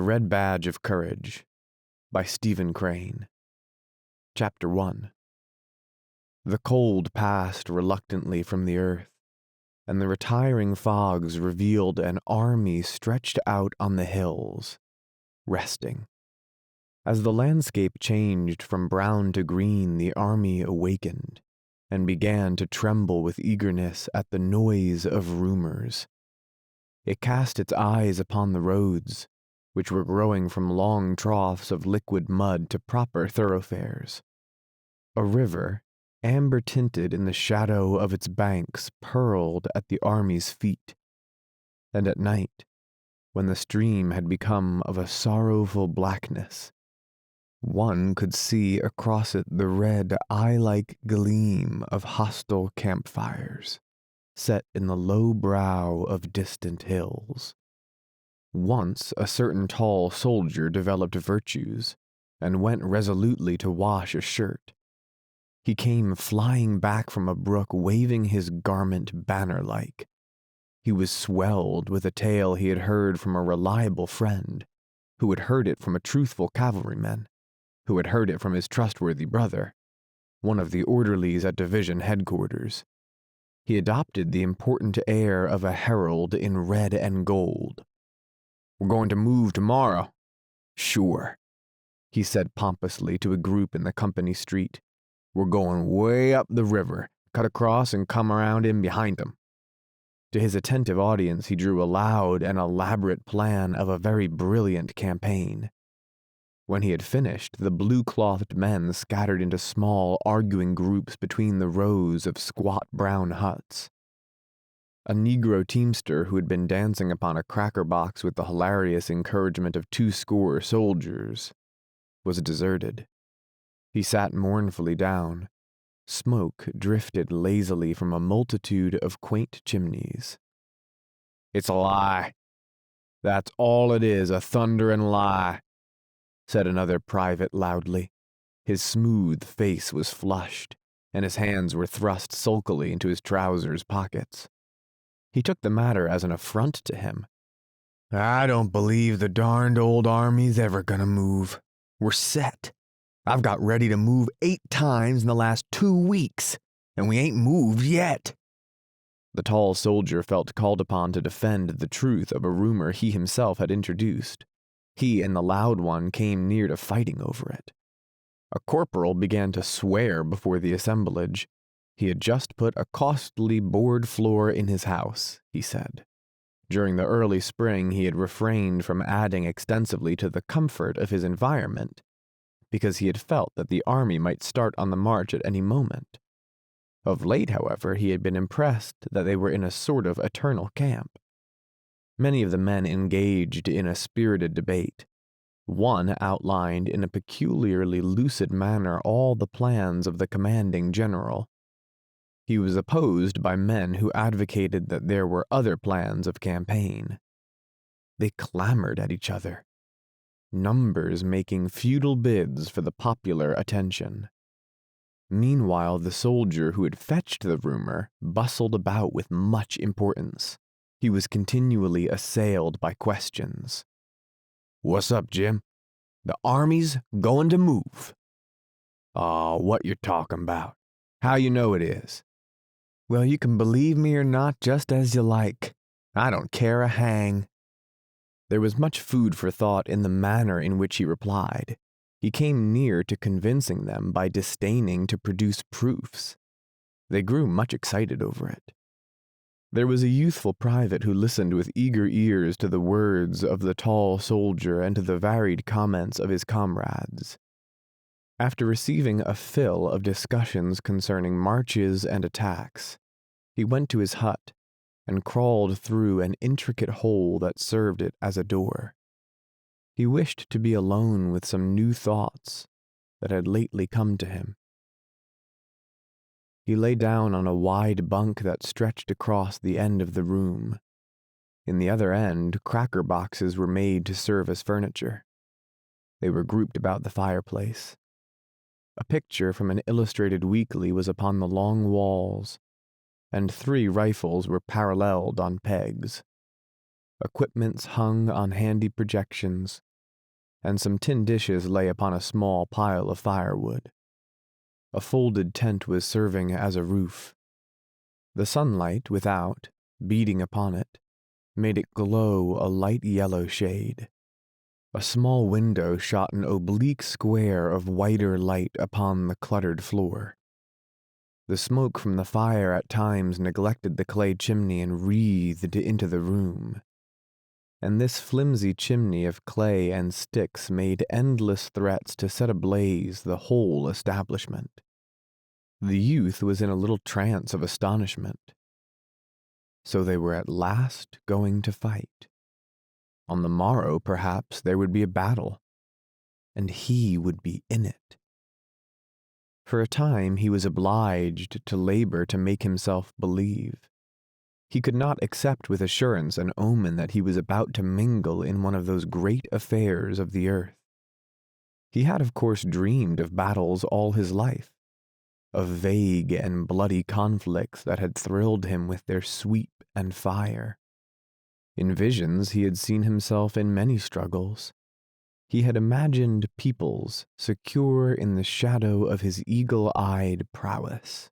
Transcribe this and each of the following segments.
The Red Badge of Courage by Stephen Crane. Chapter 1. The cold passed reluctantly from the earth, and the retiring fogs revealed an army stretched out on the hills, resting. As the landscape changed from brown to green, the army awakened and began to tremble with eagerness at the noise of rumors. It cast its eyes upon the roads, which were growing from long troughs of liquid mud to proper thoroughfares. A river, amber-tinted in the shadow of its banks, purled at the army's feet. And at night, when the stream had become of a sorrowful blackness, one could see across it the red eye-like gleam of hostile campfires, set in the low brow of distant hills. Once a certain tall soldier developed virtues, and went resolutely to wash a shirt. He came flying back from a brook, waving his garment banner-like. He was swelled with a tale he had heard from a reliable friend, who had heard it from a truthful cavalryman, who had heard it from his trustworthy brother, one of the orderlies at division headquarters. He adopted the important air of a herald in red and gold. "We're going to move tomorrow." "Sure," he said pompously to a group in the company street. "We're going way up the river, cut across and come around in behind them." To his attentive audience he drew a loud and elaborate plan of a very brilliant campaign. When he had finished, the blue-clothed men scattered into small, arguing groups between the rows of squat brown huts. A Negro teamster who had been dancing upon a cracker box with the hilarious encouragement of 20 soldiers was deserted. He sat mournfully down. Smoke drifted lazily from a multitude of quaint chimneys. "It's a lie. That's all it is, a thunderin' lie," said another private loudly. His smooth face was flushed, and his hands were thrust sulkily into his trousers pockets. He took the matter as an affront to him. "I don't believe the darned old army's ever gonna move. We're set. I've got ready to move 8 times in the last 2 weeks, and we ain't moved yet." The tall soldier felt called upon to defend the truth of a rumor he himself had introduced. He and the loud one came near to fighting over it. A corporal began to swear before the assemblage. He had just put a costly board floor in his house, he said. During the early spring he had refrained from adding extensively to the comfort of his environment, because he had felt that the army might start on the march at any moment. Of late, however, he had been impressed that they were in a sort of eternal camp. Many of the men engaged in a spirited debate. One outlined in a peculiarly lucid manner all the plans of the commanding general. He was opposed by men who advocated that there were other plans of campaign. They clamored at each other, numbers making futile bids for the popular attention. Meanwhile, the soldier who had fetched the rumor bustled about with much importance. He was continually assailed by questions. "What's up, Jim?" "The army's going to move." "Aw, what you're talking about? How you know it is?" "Well, you can believe me or not, just as you like. I don't care a hang." There was much food for thought in the manner in which he replied. He came near to convincing them by disdaining to produce proofs. They grew much excited over it. There was a youthful private who listened with eager ears to the words of the tall soldier and to the varied comments of his comrades. After receiving a fill of discussions concerning marches and attacks, he went to his hut and crawled through an intricate hole that served it as a door. He wished to be alone with some new thoughts that had lately come to him. He lay down on a wide bunk that stretched across the end of the room. In the other end, cracker boxes were made to serve as furniture. They were grouped about the fireplace. A picture from an illustrated weekly was upon the long walls, and 3 rifles were paralleled on pegs. Equipments hung on handy projections, and some tin dishes lay upon a small pile of firewood. A folded tent was serving as a roof. The sunlight without, beating upon it, made it glow a light yellow shade. A small window shot an oblique square of whiter light upon the cluttered floor. The smoke from the fire at times neglected the clay chimney and wreathed into the room. And this flimsy chimney of clay and sticks made endless threats to set ablaze the whole establishment. The youth was in a little trance of astonishment. So they were at last going to fight. On the morrow, perhaps, there would be a battle, and he would be in it. For a time he was obliged to labor to make himself believe. He could not accept with assurance an omen that he was about to mingle in one of those great affairs of the earth. He had of course dreamed of battles all his life, of vague and bloody conflicts that had thrilled him with their sweep and fire. In visions he had seen himself in many struggles. He had imagined peoples secure in the shadow of his eagle-eyed prowess.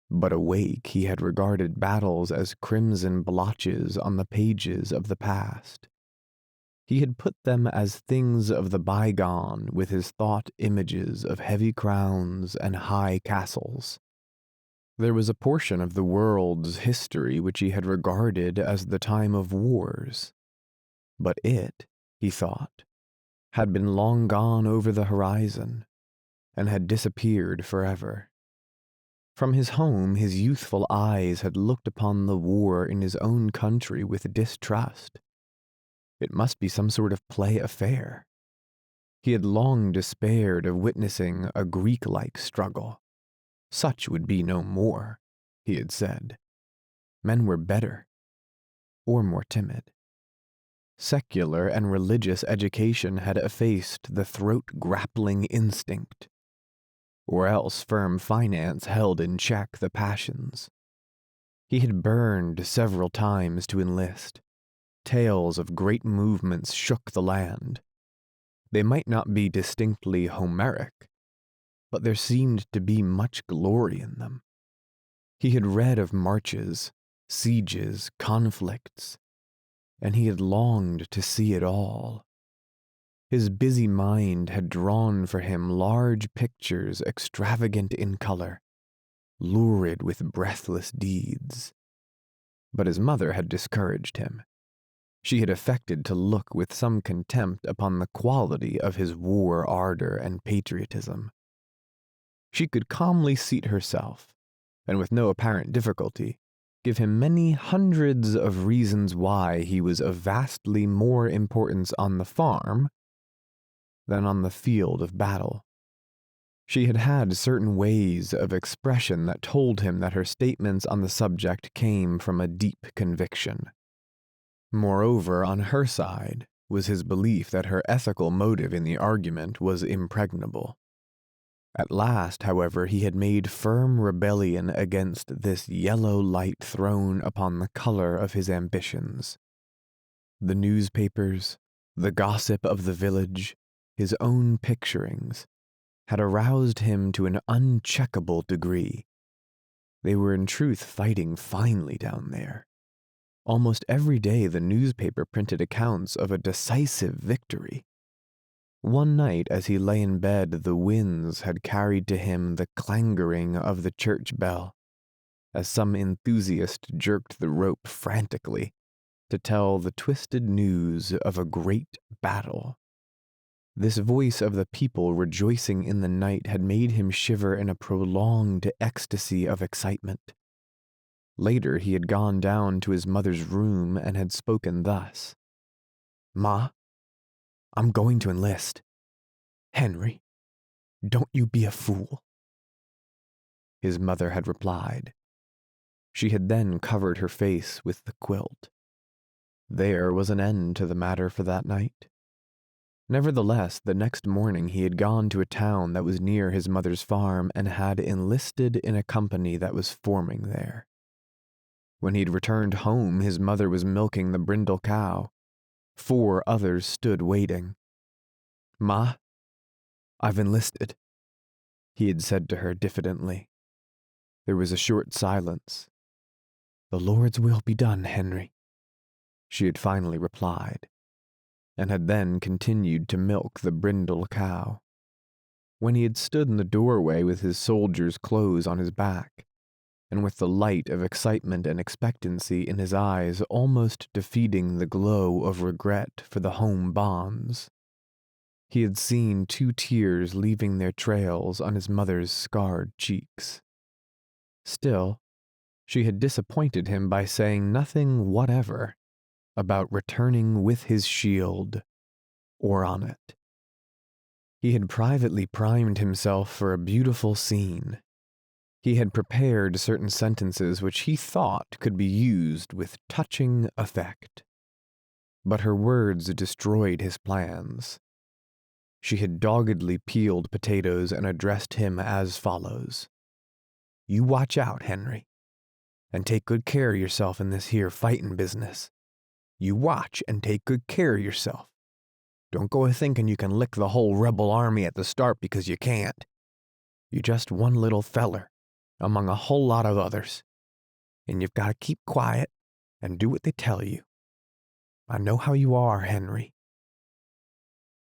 But awake he had regarded battles as crimson blotches on the pages of the past. He had put them as things of the bygone with his thought images of heavy crowns and high castles. There was a portion of the world's history which he had regarded as the time of wars. But it, he thought, had been long gone over the horizon, and had disappeared forever. From his home his youthful eyes had looked upon the war in his own country with distrust. It must be some sort of play affair. He had long despaired of witnessing a Greek-like struggle. Such would be no more, he had said. Men were better, or more timid. Secular and religious education had effaced the throat-grappling instinct, or else firm finance held in check the passions. He had burned several times to enlist. Tales of great movements shook the land. They might not be distinctly Homeric, but there seemed to be much glory in them. He had read of marches, sieges, conflicts, and he had longed to see it all. His busy mind had drawn for him large pictures extravagant in color, lurid with breathless deeds. But his mother had discouraged him. She had affected to look with some contempt upon the quality of his war ardor and patriotism. She could calmly seat herself, and with no apparent difficulty, give him many hundreds of reasons why he was of vastly more importance on the farm than on the field of battle. She had had certain ways of expression that told him that her statements on the subject came from a deep conviction. Moreover, on her side, was his belief that her ethical motive in the argument was impregnable. At last, however, he had made firm rebellion against this yellow light thrown upon the color of his ambitions. The newspapers, the gossip of the village, his own picturings, had aroused him to an uncheckable degree. They were in truth fighting finely down there. Almost every day the newspaper printed accounts of a decisive victory. One night as he lay in bed, the winds had carried to him the clangoring of the church bell, as some enthusiast jerked the rope frantically to tell the twisted news of a great battle. This voice of the people rejoicing in the night had made him shiver in a prolonged ecstasy of excitement. Later he had gone down to his mother's room and had spoken thus. "Ma, I'm going to enlist. Henry, don't you be a fool." His mother had replied. She had then covered her face with the quilt. There was an end to the matter for that night. Nevertheless, the next morning he had gone to a town that was near his mother's farm and had enlisted in a company that was forming there. When he'd returned home, his mother was milking the brindle cow. 4 others stood waiting. "Ma, I've enlisted," he had said to her diffidently. There was a short silence. "The Lord's will be done, Henry," she had finally replied, and had then continued to milk the brindle cow. When he had stood in the doorway with his soldier's clothes on his back, and with the light of excitement and expectancy in his eyes almost defeating the glow of regret for the home bonds, he had seen 2 tears leaving their trails on his mother's scarred cheeks. Still, she had disappointed him by saying nothing whatever about returning with his shield or on it. He had privately primed himself for a beautiful scene. He had prepared certain sentences which he thought could be used with touching effect. But her words destroyed his plans. She had doggedly peeled potatoes and addressed him as follows. "You watch out, Henry, and take good care of yourself in this here fighting business. You watch and take good care of yourself. Don't go a-thinking you can lick the whole rebel army at the start, because you can't. You're just one little feller among a whole lot of others, and you've got to keep quiet and do what they tell you. I know how you are, Henry.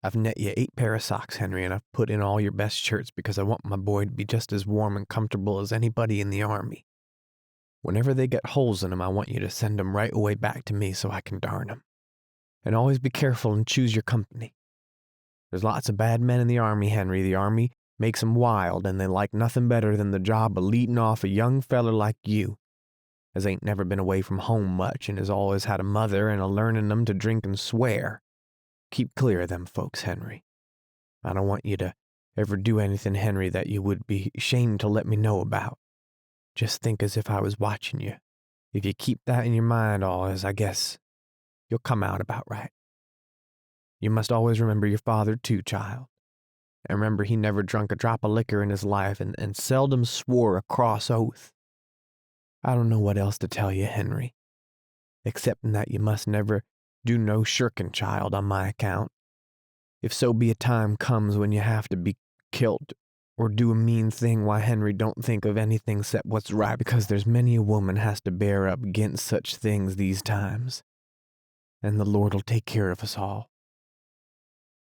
I've knit you 8 pair of socks, Henry, and I've put in all your best shirts because I want my boy to be just as warm and comfortable as anybody in the army. Whenever they get holes in them, I want you to send them right away back to me so I can darn them. And always be careful and choose your company. There's lots of bad men in the army, Henry. The army makes 'em wild, and they like nothing better than the job of leading off a young feller like you, as ain't never been away from home much and has always had a mother and a learning 'em to drink and swear. Keep clear of them folks, Henry. I don't want you to ever do anything, Henry, that you would be ashamed to let me know about. Just think as if I was watching you. If you keep that in your mind always, I guess you'll come out about right. You must always remember your father too, child. And remember he never drunk a drop of liquor in his life and seldom swore a cross oath. I don't know what else to tell you, Henry, excepting that you must never do no shirking, child, on my account. If so be a time comes when you have to be killed or do a mean thing, why, Henry, don't think of anything except what's right, because there's many a woman has to bear up against such things these times, and the Lord'll take care of us all.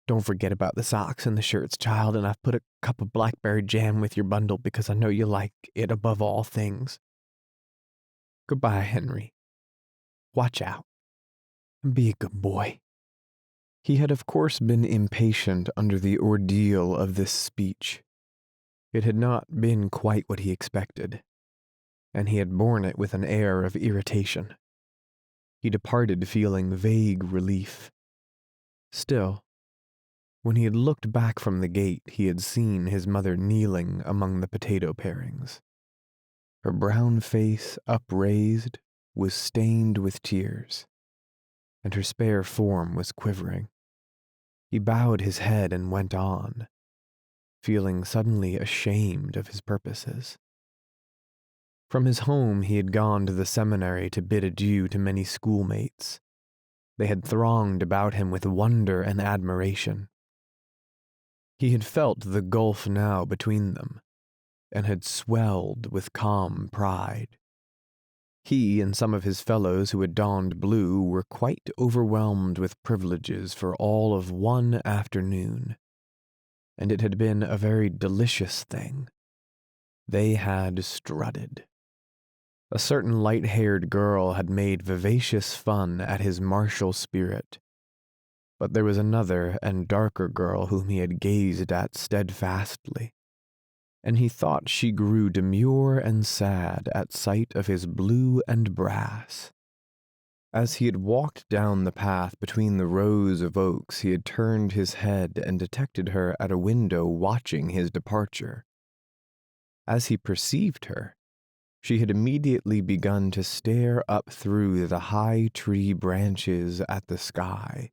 Don't forget about the socks and the shirts, child, and I've put a cup of blackberry jam with your bundle because I know you like it above all things. Goodbye, Henry. Watch out, and be a good boy." He had of course been impatient under the ordeal of this speech. It had not been quite what he expected, and he had borne it with an air of irritation. He departed feeling vague relief. Still, when he had looked back from the gate, he had seen his mother kneeling among the potato parings. Her brown face, upraised, was stained with tears, and her spare form was quivering. He bowed his head and went on, feeling suddenly ashamed of his purposes. From his home he had gone to the seminary to bid adieu to many schoolmates. They had thronged about him with wonder and admiration. He had felt the gulf now between them, and had swelled with calm pride. He and some of his fellows who had donned blue were quite overwhelmed with privileges for all of one afternoon, and it had been a very delicious thing. They had strutted. A certain light-haired girl had made vivacious fun at his martial spirit, but there was another and darker girl whom he had gazed at steadfastly, and he thought she grew demure and sad at sight of his blue and brass. As he had walked down the path between the rows of oaks, he had turned his head and detected her at a window watching his departure. As he perceived her, she had immediately begun to stare up through the high tree branches at the sky.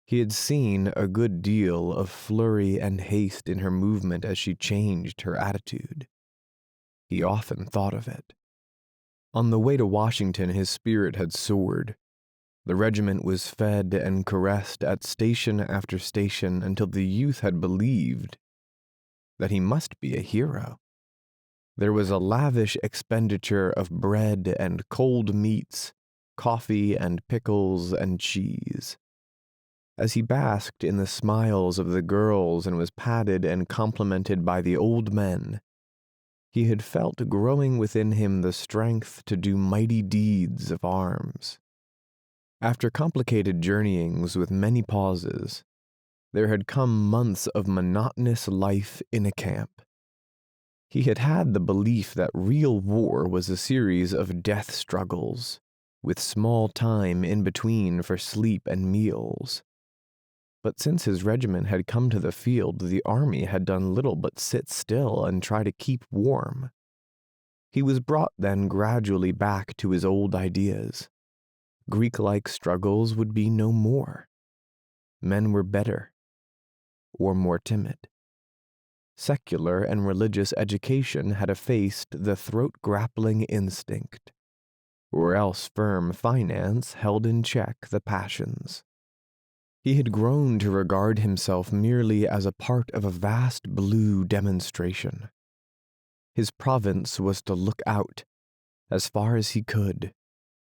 He had seen a good deal of flurry and haste in her movement as she changed her attitude. He often thought of it. On the way to Washington, his spirit had soared. The regiment was fed and caressed at station after station until the youth had believed that he must be a hero. There was a lavish expenditure of bread and cold meats, coffee and pickles and cheese. As he basked in the smiles of the girls and was patted and complimented by the old men, he had felt growing within him the strength to do mighty deeds of arms. After complicated journeyings with many pauses, there had come months of monotonous life in a camp. He had had the belief that real war was a series of death struggles, with small time in between for sleep and meals. But since his regiment had come to the field, the army had done little but sit still and try to keep warm. He was brought then gradually back to his old ideas. Greek-like struggles would be no more. Men were better, or more timid. Secular and religious education had effaced the throat-grappling instinct, or else firm finance held in check the passions. He had grown to regard himself merely as a part of a vast blue demonstration. His province was to look out, as far as he could,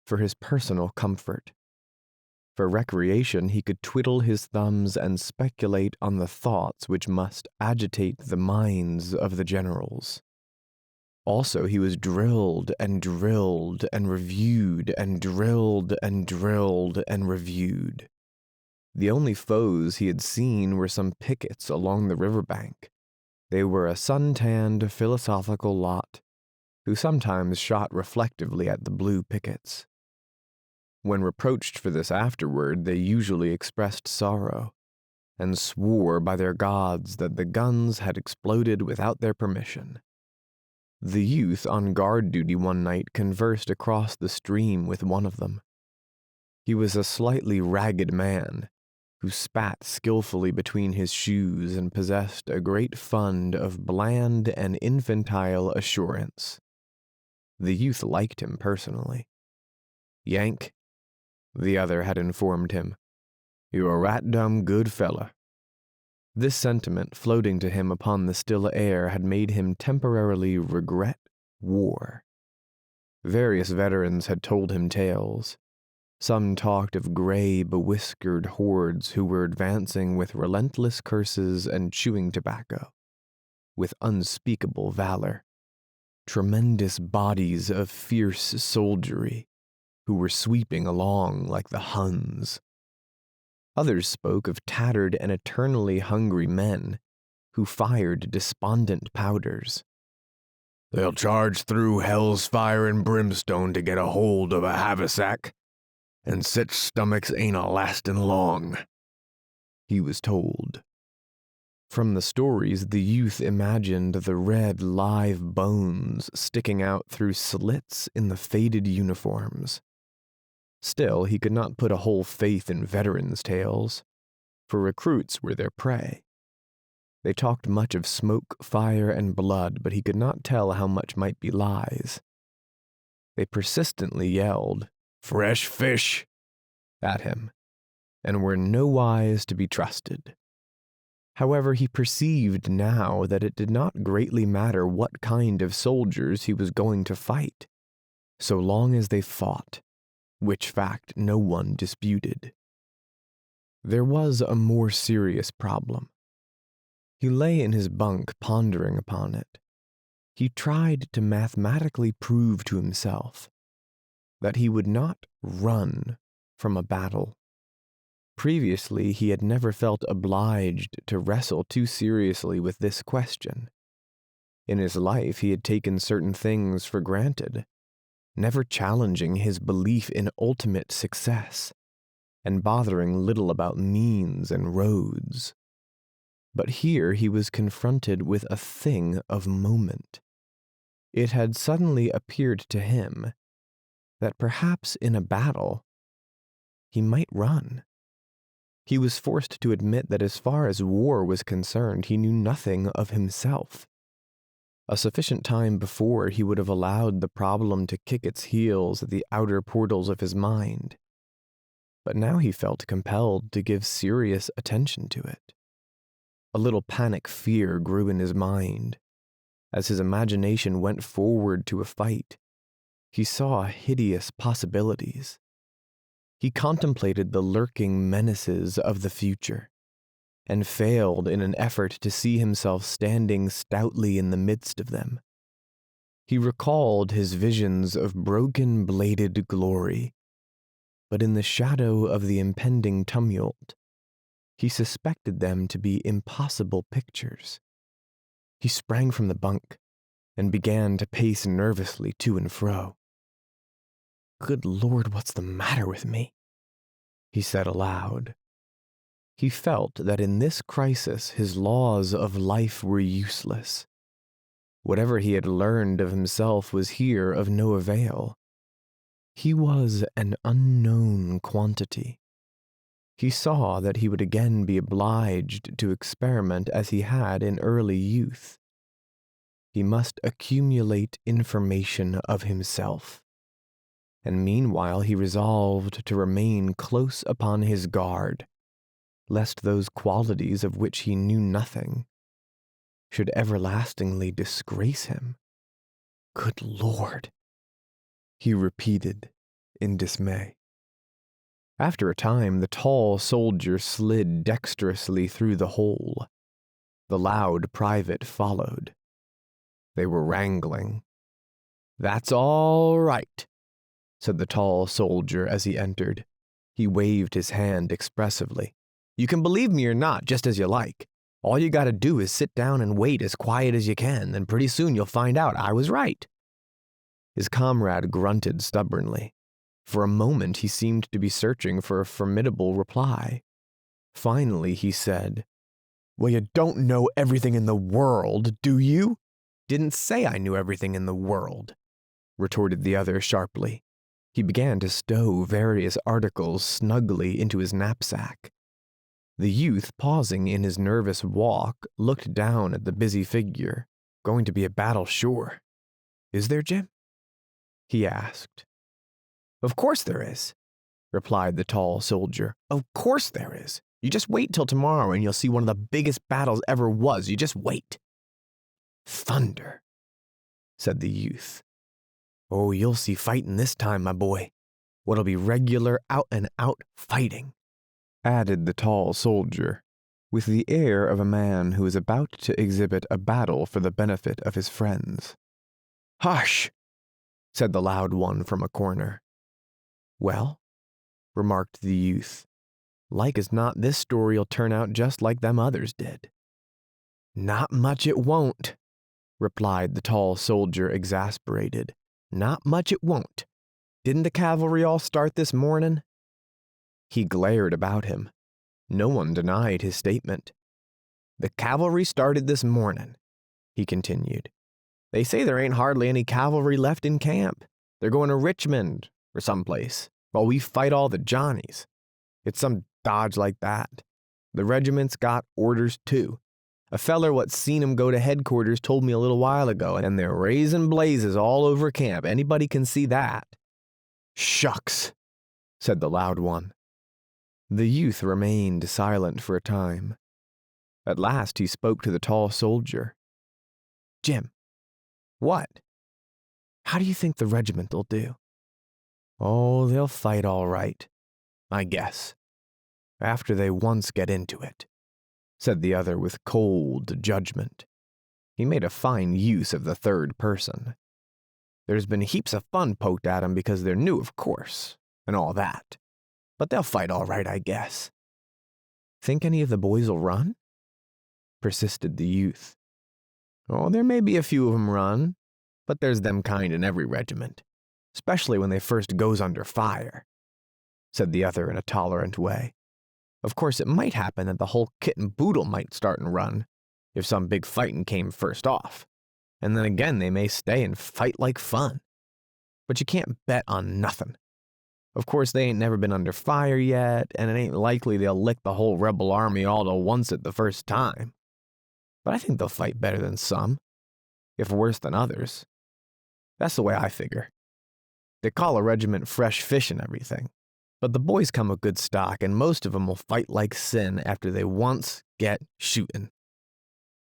for his personal comfort. For recreation, he could twiddle his thumbs and speculate on the thoughts which must agitate the minds of the generals. Also, he was drilled and drilled and reviewed and drilled and drilled and reviewed. The only foes he had seen were some pickets along the riverbank. They were a sun-tanned, philosophical lot, who sometimes shot reflectively at the blue pickets. When reproached for this afterward, they usually expressed sorrow, and swore by their gods that the guns had exploded without their permission. The youth on guard duty one night conversed across the stream with one of them. He was a slightly ragged man, who spat skillfully between his shoes and possessed a great fund of bland and infantile assurance. The youth liked him personally. "Yank," the other had informed him, "you're a right dumb good fella." This sentiment floating to him upon the still air had made him temporarily regret war. Various veterans had told him tales. Some talked of gray, bewhiskered hordes who were advancing with relentless curses and chewing tobacco, with unspeakable valor. Tremendous bodies of fierce soldiery who were sweeping along like the Huns. Others spoke of tattered and eternally hungry men who fired despondent powders. "They'll charge through hell's fire and brimstone to get a hold of a haversack, and such stomachs ain't a-lastin' long," he was told. From the stories, the youth imagined the red, live bones sticking out through slits in the faded uniforms. Still, he could not put a whole faith in veterans' tales, for recruits were their prey. They talked much of smoke, fire, and blood, but he could not tell how much might be lies. They persistently yelled, "Fresh fish," at him, and were nowise to be trusted. However, he perceived now that it did not greatly matter what kind of soldiers he was going to fight, so long as they fought, which fact no one disputed. There was a more serious problem. He lay in his bunk pondering upon it. He tried to mathematically prove to himself that he would not run from a battle. Previously, he had never felt obliged to wrestle too seriously with this question. In his life, he had taken certain things for granted, never challenging his belief in ultimate success, and bothering little about means and roads. But here he was confronted with a thing of moment. It had suddenly appeared to him that perhaps in a battle he might run. He was forced to admit that as far as war was concerned, he knew nothing of himself. A sufficient time before, he would have allowed the problem to kick its heels at the outer portals of his mind. but now he felt compelled to give serious attention to it. A little panic fear grew in his mind. As his imagination went forward to a fight, he saw hideous possibilities. He contemplated the lurking menaces of the future, and failed in an effort to see himself standing stoutly in the midst of them. He recalled his visions of broken-bladed glory, but in the shadow of the impending tumult, he suspected them to be impossible pictures. He sprang from the bunk and began to pace nervously to and fro. "Good Lord, what's the matter with me?" he said aloud. He felt that in this crisis his laws of life were useless. Whatever he had learned of himself was here of no avail. He was an unknown quantity. He saw that he would again be obliged to experiment as he had in early youth. He must accumulate information of himself, and meanwhile he resolved to remain close upon his guard, lest those qualities of which he knew nothing should everlastingly disgrace him. "Good Lord," he repeated in dismay. After a time, the tall soldier slid dexterously through the hole. The loud private followed. They were wrangling. "That's all right," said the tall soldier as he entered. He waved his hand expressively. "You can believe me or not, just as you like. All you gotta do is sit down and wait as quiet as you can, and pretty soon you'll find out I was right." His comrade grunted stubbornly. For a moment he seemed to be searching for a formidable reply. Finally he said, "Well, you don't know everything in the world, do you?" "Didn't say I knew everything in the world," retorted the other sharply. He began to stow various articles snugly into his knapsack. The youth, pausing in his nervous walk, looked down at the busy figure. "Going to be a battle, sure. Is there, Jim?" he asked. "Of course there is," replied the tall soldier. "Of course there is. You just wait till tomorrow and you'll see one of the biggest battles ever was. You just wait." "Thunder," said the youth. "Oh, you'll see fighting this time, my boy. What'll be regular out-and-out fighting," added the tall soldier, with the air of a man who is about to exhibit a battle for the benefit of his friends. "Hush," said the loud one from a corner. "Well," remarked the youth, "like as not this story'll turn out just like them others did." "Not much it won't," replied the tall soldier, exasperated. "Not much it won't. Didn't the cavalry all start this morning?" He glared about him. No one denied his statement. "The cavalry started this morning," he continued. "They say there ain't hardly any cavalry left in camp. They're going to Richmond or someplace, while we fight all the Johnnies. It's some dodge like that. The regiment's got orders too. A feller what seen 'em go to headquarters told me a little while ago, and they're raising blazes all over camp. Anybody can see that." "Shucks," said the loud one. The youth remained silent for a time. At last he spoke to the tall soldier. "Jim." "What?" "How do you think the regiment'll do?" "Oh, they'll fight all right, I guess, after they once get into it," said the other with cold judgment. He made a fine use of the third person. "There's been heaps of fun poked at 'em because they're new, of course, and all that. But they'll fight all right, I guess." "Think any of the boys'll run?" persisted the youth. "Oh, there may be a few of 'em run, but there's them kind in every regiment, especially when they first goes under fire," said the other in a tolerant way. "Of course, it might happen that the whole kit and boodle might start and run, if some big fighting came first off, and then again they may stay and fight like fun. But you can't bet on nothing. Of course, they ain't never been under fire yet, and it ain't likely they'll lick the whole rebel army all to once at the first time. But I think they'll fight better than some, if worse than others. That's the way I figure. They call a regiment fresh fish and everything, But the boys come of good stock, and most of 'em will fight like sin after they once get shootin',"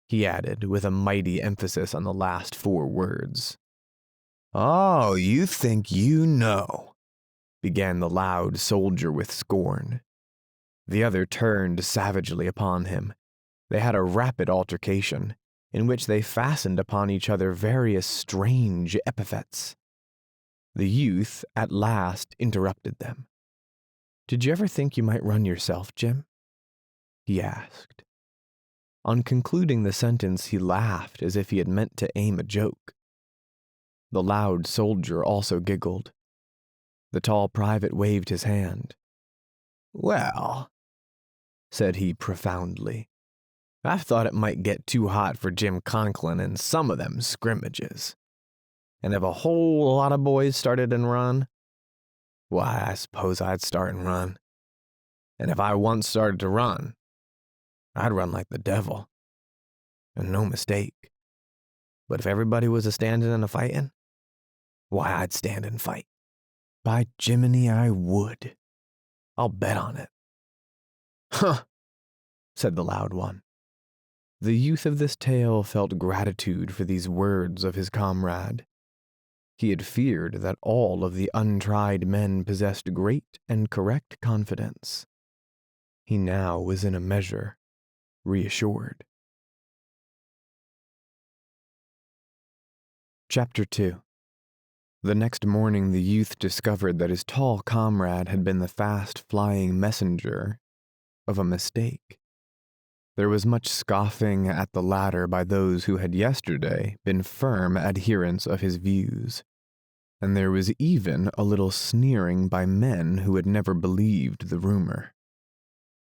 he added with a mighty emphasis on the last 4 words. "Oh, you think you know," began the loud soldier with scorn. The other turned savagely upon him. They had a rapid altercation, in which they fastened upon each other various strange epithets. The youth at last interrupted them. "Did you ever think you might run yourself, Jim?" he asked. On concluding the sentence, he laughed as if he had meant to aim a joke. The loud soldier also giggled. The tall private waved his hand. "Well," said he profoundly, "I've thought it might get too hot for Jim Conklin in some of them scrimmages. And if a whole lot of boys started and run, why, I suppose I'd start and run. And if I once started to run, I'd run like the devil. And no mistake. But if everybody was a-standing and a-fighting, why, I'd stand and fight. By Jiminy, I would. I'll bet on it." "Huh," said the loud one. The youth of this tale felt gratitude for these words of his comrade. He had feared that all of the untried men possessed great and correct confidence. He now was in a measure reassured. Chapter 2. The next morning the youth discovered that his tall comrade had been the fast-flying messenger of a mistake. There was much scoffing at the latter by those who had yesterday been firm adherents of his views, and there was even a little sneering by men who had never believed the rumor.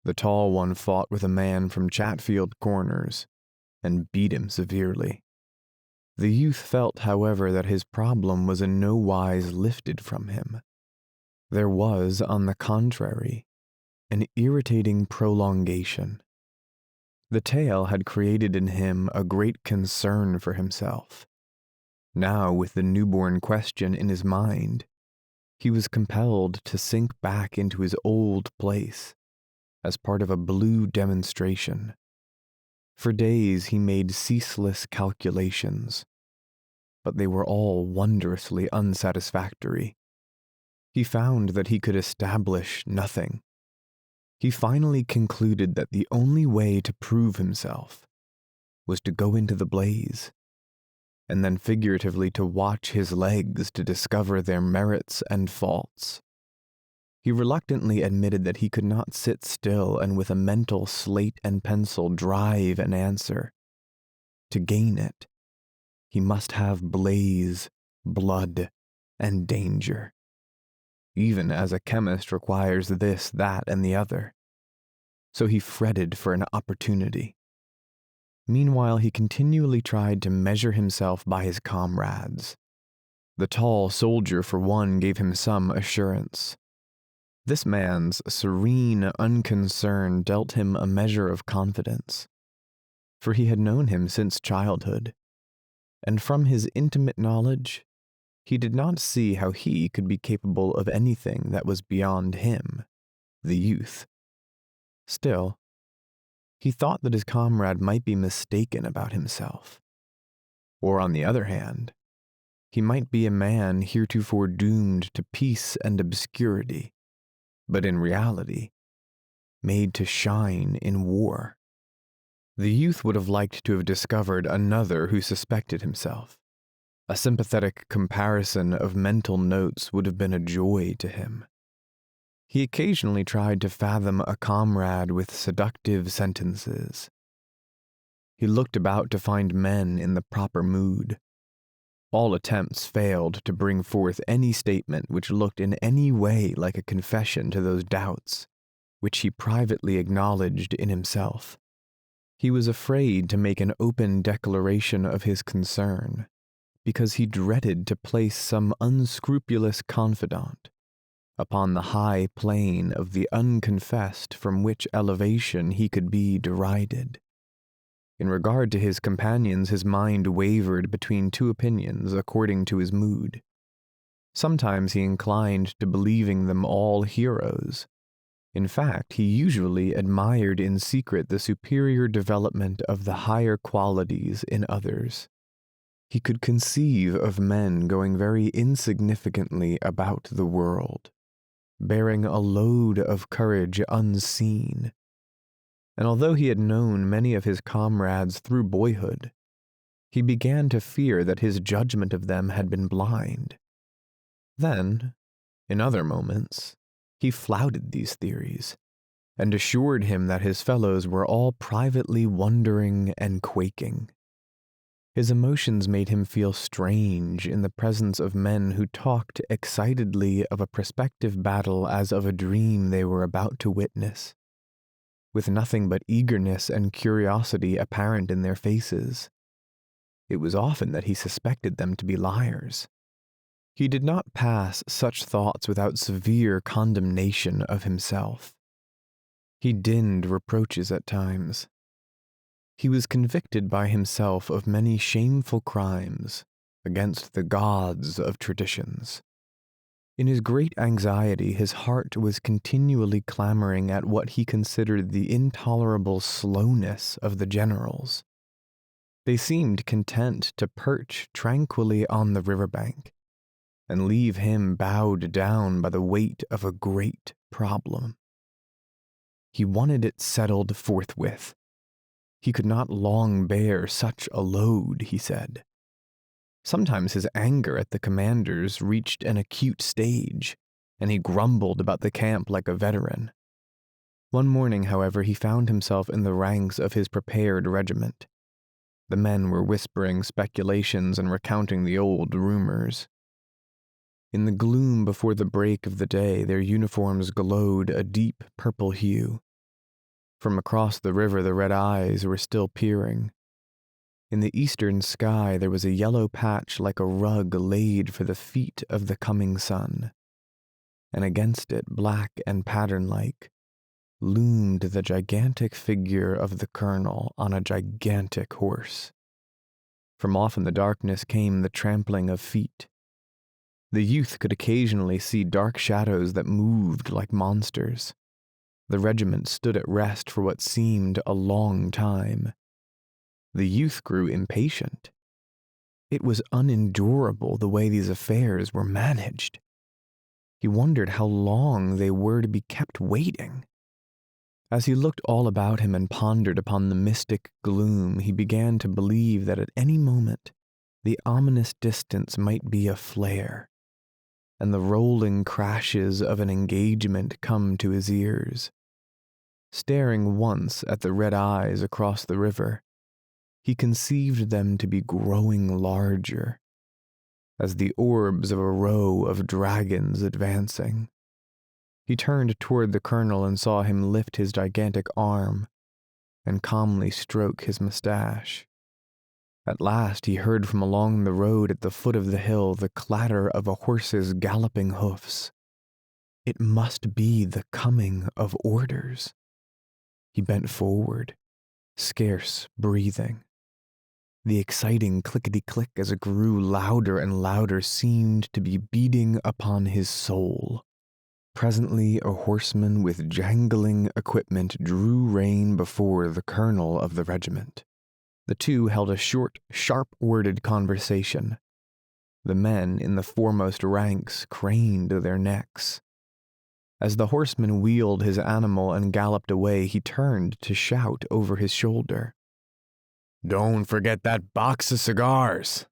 The tall one fought with a man from Chatfield Corners, and beat him severely. The youth felt, however, that his problem was in no wise lifted from him. There was, on the contrary, an irritating prolongation. The tale had created in him a great concern for himself. Now, with the newborn question in his mind, he was compelled to sink back into his old place as part of a blue demonstration. For days he made ceaseless calculations, but they were all wondrously unsatisfactory. He found that he could establish nothing. He finally concluded that the only way to prove himself was to go into the blaze, and then figuratively to watch his legs to discover their merits and faults. He reluctantly admitted that he could not sit still and with a mental slate and pencil drive an answer. To gain it, he must have blaze, blood, and danger, even as a chemist requires this, that, and the other. So he fretted for an opportunity. Meanwhile, he continually tried to measure himself by his comrades. The tall soldier, for one, gave him some assurance. This man's serene unconcern dealt him a measure of confidence, for he had known him since childhood, and from his intimate knowledge, he did not see how he could be capable of anything that was beyond him, the youth. Still, he thought that his comrade might be mistaken about himself. Or on the other hand, he might be a man heretofore doomed to peace and obscurity, but in reality, made to shine in war. The youth would have liked to have discovered another who suspected himself. A sympathetic comparison of mental notes would have been a joy to him. He occasionally tried to fathom a comrade with seductive sentences. He looked about to find men in the proper mood. All attempts failed to bring forth any statement which looked in any way like a confession to those doubts which he privately acknowledged in himself. He was afraid to make an open declaration of his concern, because he dreaded to place some unscrupulous confidant upon the high plane of the unconfessed, from which elevation he could be derided. In regard to his companions, his mind wavered between two opinions according to his mood. Sometimes he inclined to believing them all heroes. In fact, he usually admired in secret the superior development of the higher qualities in others. He could conceive of men going very insignificantly about the world, bearing a load of courage unseen. And although he had known many of his comrades through boyhood, he began to fear that his judgment of them had been blind. Then, in other moments, he flouted these theories, and assured him that his fellows were all privately wondering and quaking. His emotions made him feel strange in the presence of men who talked excitedly of a prospective battle as of a dream they were about to witness, with nothing but eagerness and curiosity apparent in their faces. It was often that he suspected them to be liars. He did not pass such thoughts without severe condemnation of himself. He dinned reproaches at times. He was convicted by himself of many shameful crimes against the gods of traditions. In his great anxiety, his heart was continually clamoring at what he considered the intolerable slowness of the generals. They seemed content to perch tranquilly on the riverbank and leave him bowed down by the weight of a great problem. He wanted it settled forthwith. He could not long bear such a load, he said. Sometimes his anger at the commanders reached an acute stage, and he grumbled about the camp like a veteran. One morning, however, he found himself in the ranks of his prepared regiment. The men were whispering speculations and recounting the old rumors. In the gloom before the break of the day, their uniforms glowed a deep purple hue. From across the river, the red eyes were still peering. In the eastern sky, there was a yellow patch like a rug laid for the feet of the coming sun. And against it, black and pattern-like, loomed the gigantic figure of the colonel on a gigantic horse. From off in the darkness came the trampling of feet. The youth could occasionally see dark shadows that moved like monsters. The regiment stood at rest for what seemed a long time. The youth grew impatient. It was unendurable the way these affairs were managed. He wondered how long they were to be kept waiting. As he looked all about him and pondered upon the mystic gloom, he began to believe that at any moment the ominous distance might be aflare, and the rolling crashes of an engagement come to his ears. Staring once at the red eyes across the river, he conceived them to be growing larger, as the orbs of a row of dragons advancing. He turned toward the colonel and saw him lift his gigantic arm and calmly stroke his mustache. At last he heard from along the road at the foot of the hill the clatter of a horse's galloping hoofs. It must be the coming of orders. He bent forward, scarce breathing. The exciting clickety-click as it grew louder and louder seemed to be beating upon his soul. Presently a horseman with jangling equipment drew rein before the colonel of the regiment. The two held a short, sharp-worded conversation. The men in the foremost ranks craned their necks. As the horseman wheeled his animal and galloped away, he turned to shout over his shoulder, "Don't forget that box of cigars!"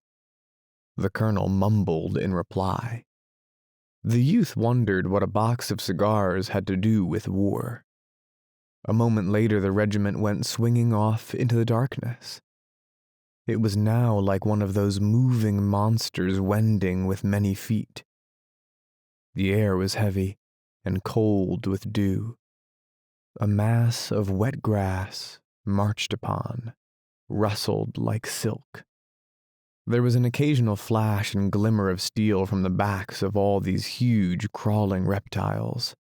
The colonel mumbled in reply. The youth wondered what a box of cigars had to do with war. A moment later, the regiment went swinging off into the darkness. It was now like one of those moving monsters wending with many feet. The air was heavy and cold with dew. A mass of wet grass, marched upon, rustled like silk. There was an occasional flash and glimmer of steel from the backs of all these huge crawling reptiles.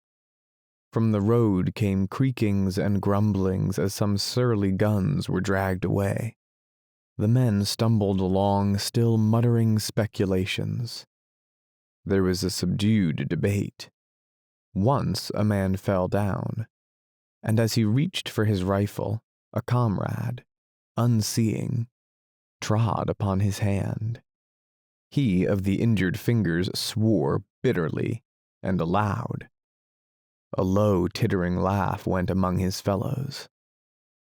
From the road came creakings and grumblings as some surly guns were dragged away. The men stumbled along, still muttering speculations. There was a subdued debate. Once a man fell down, and as he reached for his rifle, a comrade, unseeing, trod upon his hand. He of the injured fingers swore bitterly and aloud. A low, tittering laugh went among his fellows.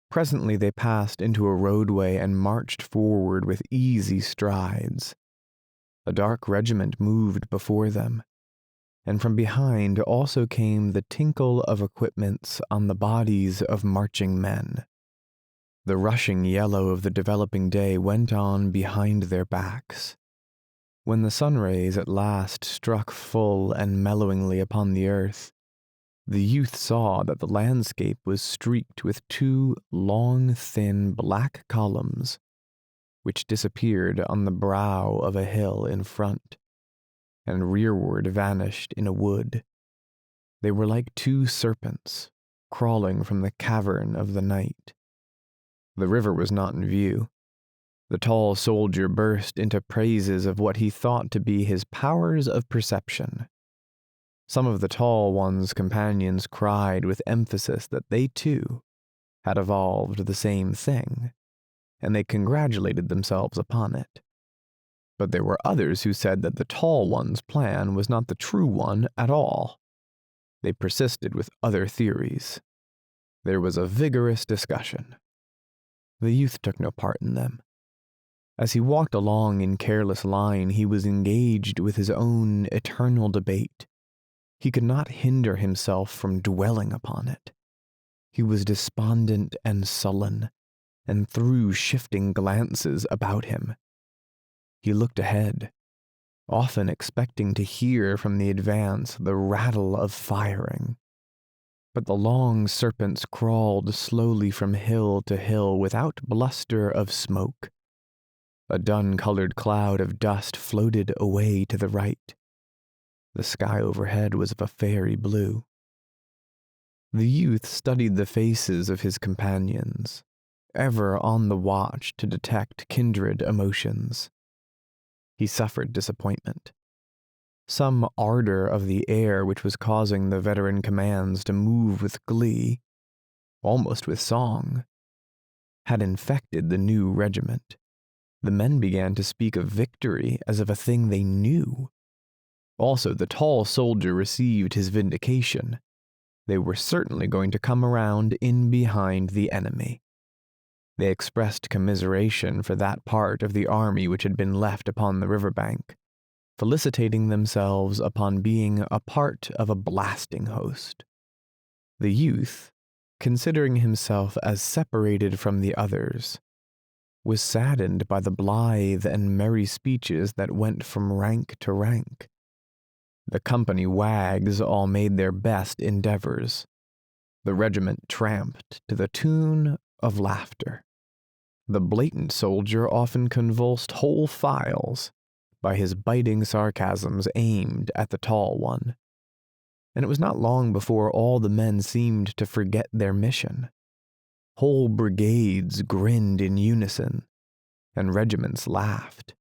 Presently they passed into a roadway and marched forward with easy strides. A dark regiment moved before them, and from behind also came the tinkle of equipments on the bodies of marching men. The rushing yellow of the developing day went on behind their backs. When the sun rays at last struck full and mellowingly upon the earth, the youth saw that the landscape was streaked with two long, thin, black columns, which disappeared on the brow of a hill in front, and rearward vanished in a wood. They were like two serpents, crawling from the cavern of the night. The river was not in view. The tall soldier burst into praises of what he thought to be his powers of perception. Some of the tall one's companions cried with emphasis that they too had evolved the same thing, and they congratulated themselves upon it. But there were others who said that the tall one's plan was not the true one at all. They persisted with other theories. There was a vigorous discussion. The youth took no part in them. As he walked along in careless line, he was engaged with his own eternal debate. He could not hinder himself from dwelling upon it. He was despondent and sullen, and threw shifting glances about him. He looked ahead, often expecting to hear from the advance the rattle of firing. But the long serpents crawled slowly from hill to hill without bluster of smoke. A dun-colored cloud of dust floated away to the right. The sky overhead was of a fairy blue. The youth studied the faces of his companions, ever on the watch to detect kindred emotions. He suffered disappointment. Some ardor of the air which was causing the veteran commands to move with glee, almost with song, had infected the new regiment. The men began to speak of victory as of a thing they knew. Also, the tall soldier received his vindication. They were certainly going to come around in behind the enemy. They expressed commiseration for that part of the army which had been left upon the riverbank, felicitating themselves upon being a part of a blasting host. The youth, considering himself as separated from the others, was saddened by the blithe and merry speeches that went from rank to rank. The company wags all made their best endeavors. The regiment tramped to the tune of laughter. The blatant soldier often convulsed whole files by his biting sarcasms aimed at the tall one. And it was not long before all the men seemed to forget their mission. Whole brigades grinned in unison, and regiments laughed.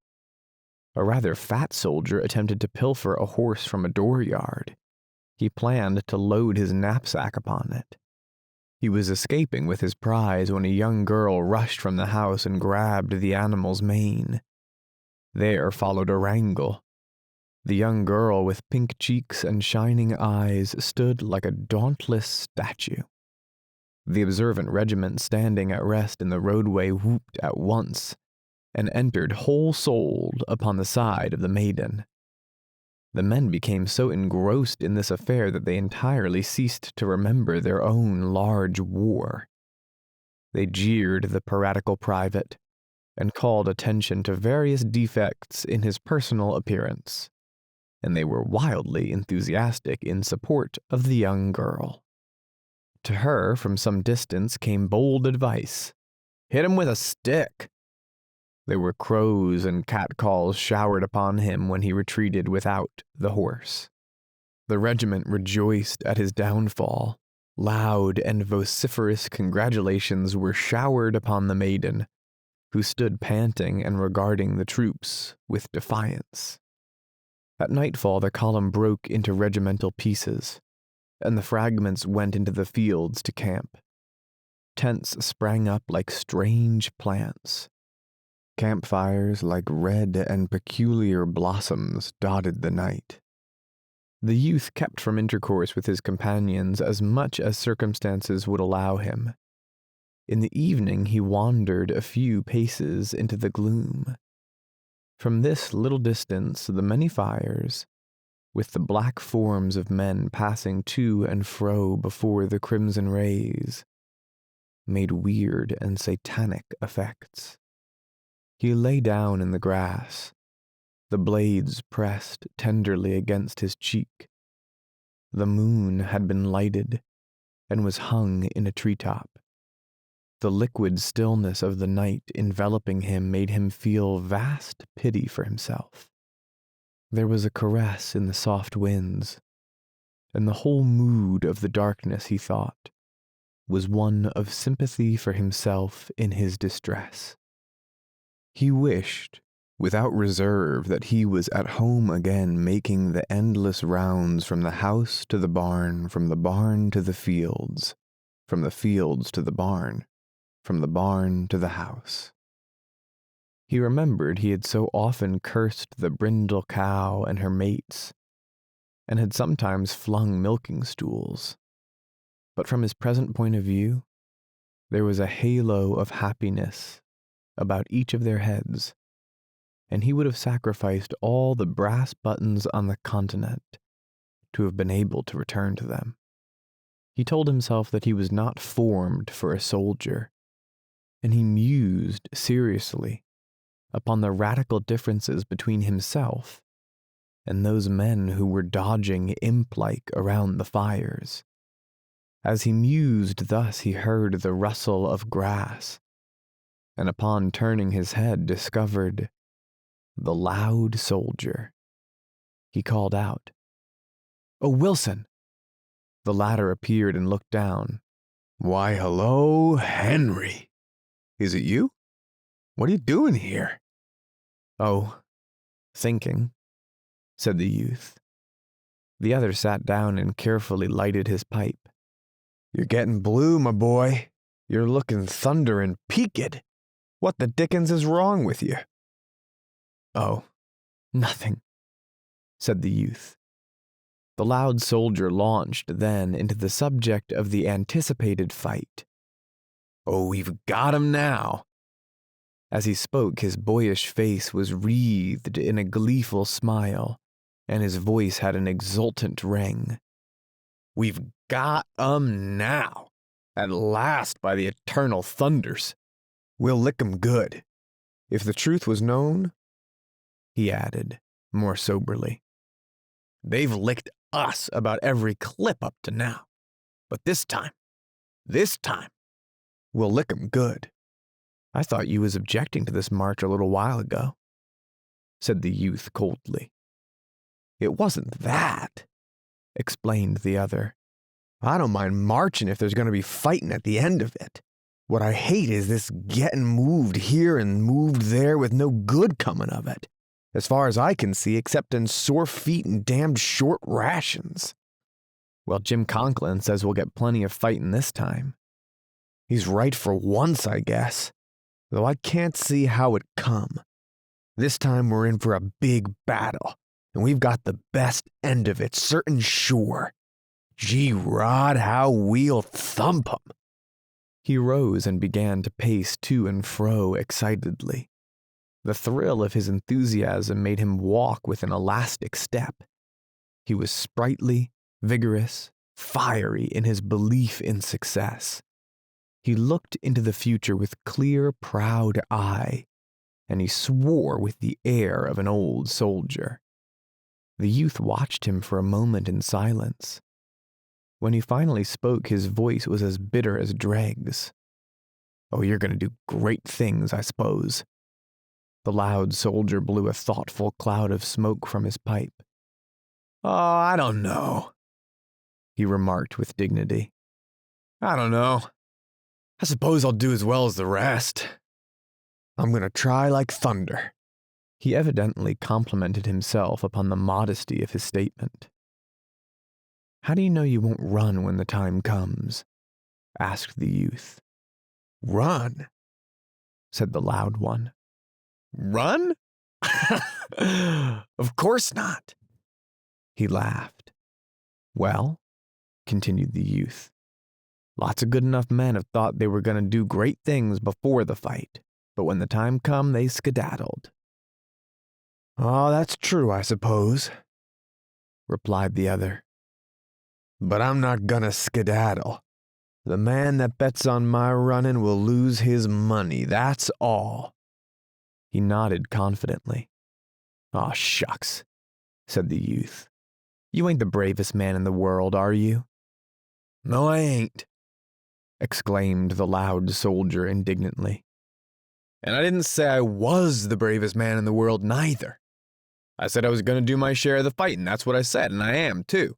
A rather fat soldier attempted to pilfer a horse from a dooryard. He planned to load his knapsack upon it. He was escaping with his prize when a young girl rushed from the house and grabbed the animal's mane. There followed a wrangle. The young girl with pink cheeks and shining eyes stood like a dauntless statue. The observant regiment standing at rest in the roadway whooped at once, and entered whole-souled upon the side of the maiden. The men became so engrossed in this affair that they entirely ceased to remember their own large war. They jeered the piratical private, and called attention to various defects in his personal appearance, and they were wildly enthusiastic in support of the young girl. To her, from some distance, came bold advice. "Hit him with a stick." There were crows and catcalls showered upon him when he retreated without the horse. The regiment rejoiced at his downfall. Loud and vociferous congratulations were showered upon the maiden, who stood panting and regarding the troops with defiance. At nightfall, their column broke into regimental pieces, and the fragments went into the fields to camp. Tents sprang up like strange plants. Campfires like red and peculiar blossoms dotted the night. The youth kept from intercourse with his companions as much as circumstances would allow him. In the evening he wandered a few paces into the gloom. From this little distance the many fires, with the black forms of men passing to and fro before the crimson rays, made weird and satanic effects. He lay down in the grass, the blades pressed tenderly against his cheek. The moon had been lighted and was hung in a treetop. The liquid stillness of the night enveloping him made him feel vast pity for himself. There was a caress in the soft winds, and the whole mood of the darkness, he thought, was one of sympathy for himself in his distress. He wished, without reserve, that he was at home again, making the endless rounds from the house to the barn, from the barn to the fields, from the fields to the barn, from the barn to the house. He remembered he had so often cursed the brindle cow and her mates, and had sometimes flung milking stools. But from his present point of view, there was a halo of happiness about each of their heads, and he would have sacrificed all the brass buttons on the continent to have been able to return to them. He told himself that he was not formed for a soldier, and he mused seriously upon the radical differences between himself and those men who were dodging imp-like around the fires. As he mused thus, he heard the rustle of grass, and upon turning his head discovered the loud soldier. He called out, "Oh, Wilson!" The latter appeared and looked down. "Why, hello, Henry. Is it you? What are you doing here?" "Oh, thinking," said the youth. The other sat down and carefully lighted his pipe. "You're getting blue, my boy. You're looking thunderin' peaked. What the dickens is wrong with you?" "Oh, nothing," said the youth. The loud soldier launched then into the subject of the anticipated fight. "Oh, we've got him now." As he spoke, his boyish face was wreathed in a gleeful smile, and his voice had an exultant ring. "We've got 'em now. At last, by the eternal thunders. We'll lick 'em good. If the truth was known," he added, more soberly, "they've licked us about every clip up to now. But this time, we'll lick 'em good." "I thought you was objecting to this march a little while ago," said the youth coldly. "It wasn't that," explained the other. "I don't mind marching if there's going to be fighting at the end of it. What I hate is this getting moved here and moved there with no good coming of it, as far as I can see, except in sore feet and damned short rations." "Well, Jim Conklin says we'll get plenty of fighting this time." "He's right for once, I guess, though I can't see how it come. This time we're in for a big battle, and we've got the best end of it, certain sure. Gee, Rod, how we'll thump 'em." He rose and began to pace to and fro excitedly. The thrill of his enthusiasm made him walk with an elastic step. He was sprightly, vigorous, fiery in his belief in success. He looked into the future with clear, proud eye, and he swore with the air of an old soldier. The youth watched him for a moment in silence. When he finally spoke, his voice was as bitter as dregs. "Oh, you're going to do great things, I suppose." The loud soldier blew a thoughtful cloud of smoke from his pipe. "Oh, I don't know," he remarked with dignity. "I don't know. I suppose I'll do as well as the rest. I'm going to try like thunder. He evidently complimented himself upon the modesty of his statement. "How do you know you won't run when the time comes?" asked the youth. "Run?" said the loud one. "Run? Of course not." He laughed. "Well," continued the youth, "lots of good enough men have thought they were going to do great things before the fight, but when the time come, they skedaddled." "Oh, that's true, I suppose," replied the other. "But I'm not gonna skedaddle. The man that bets on my running will lose his money, that's all." He nodded confidently. "Aw, shucks," said the youth. "You ain't the bravest man in the world, are you?" "No, I ain't," exclaimed the loud soldier indignantly. "And I didn't say I was the bravest man in the world, neither. I said I was going to do my share of the fighting, that's what I said, and I am, too.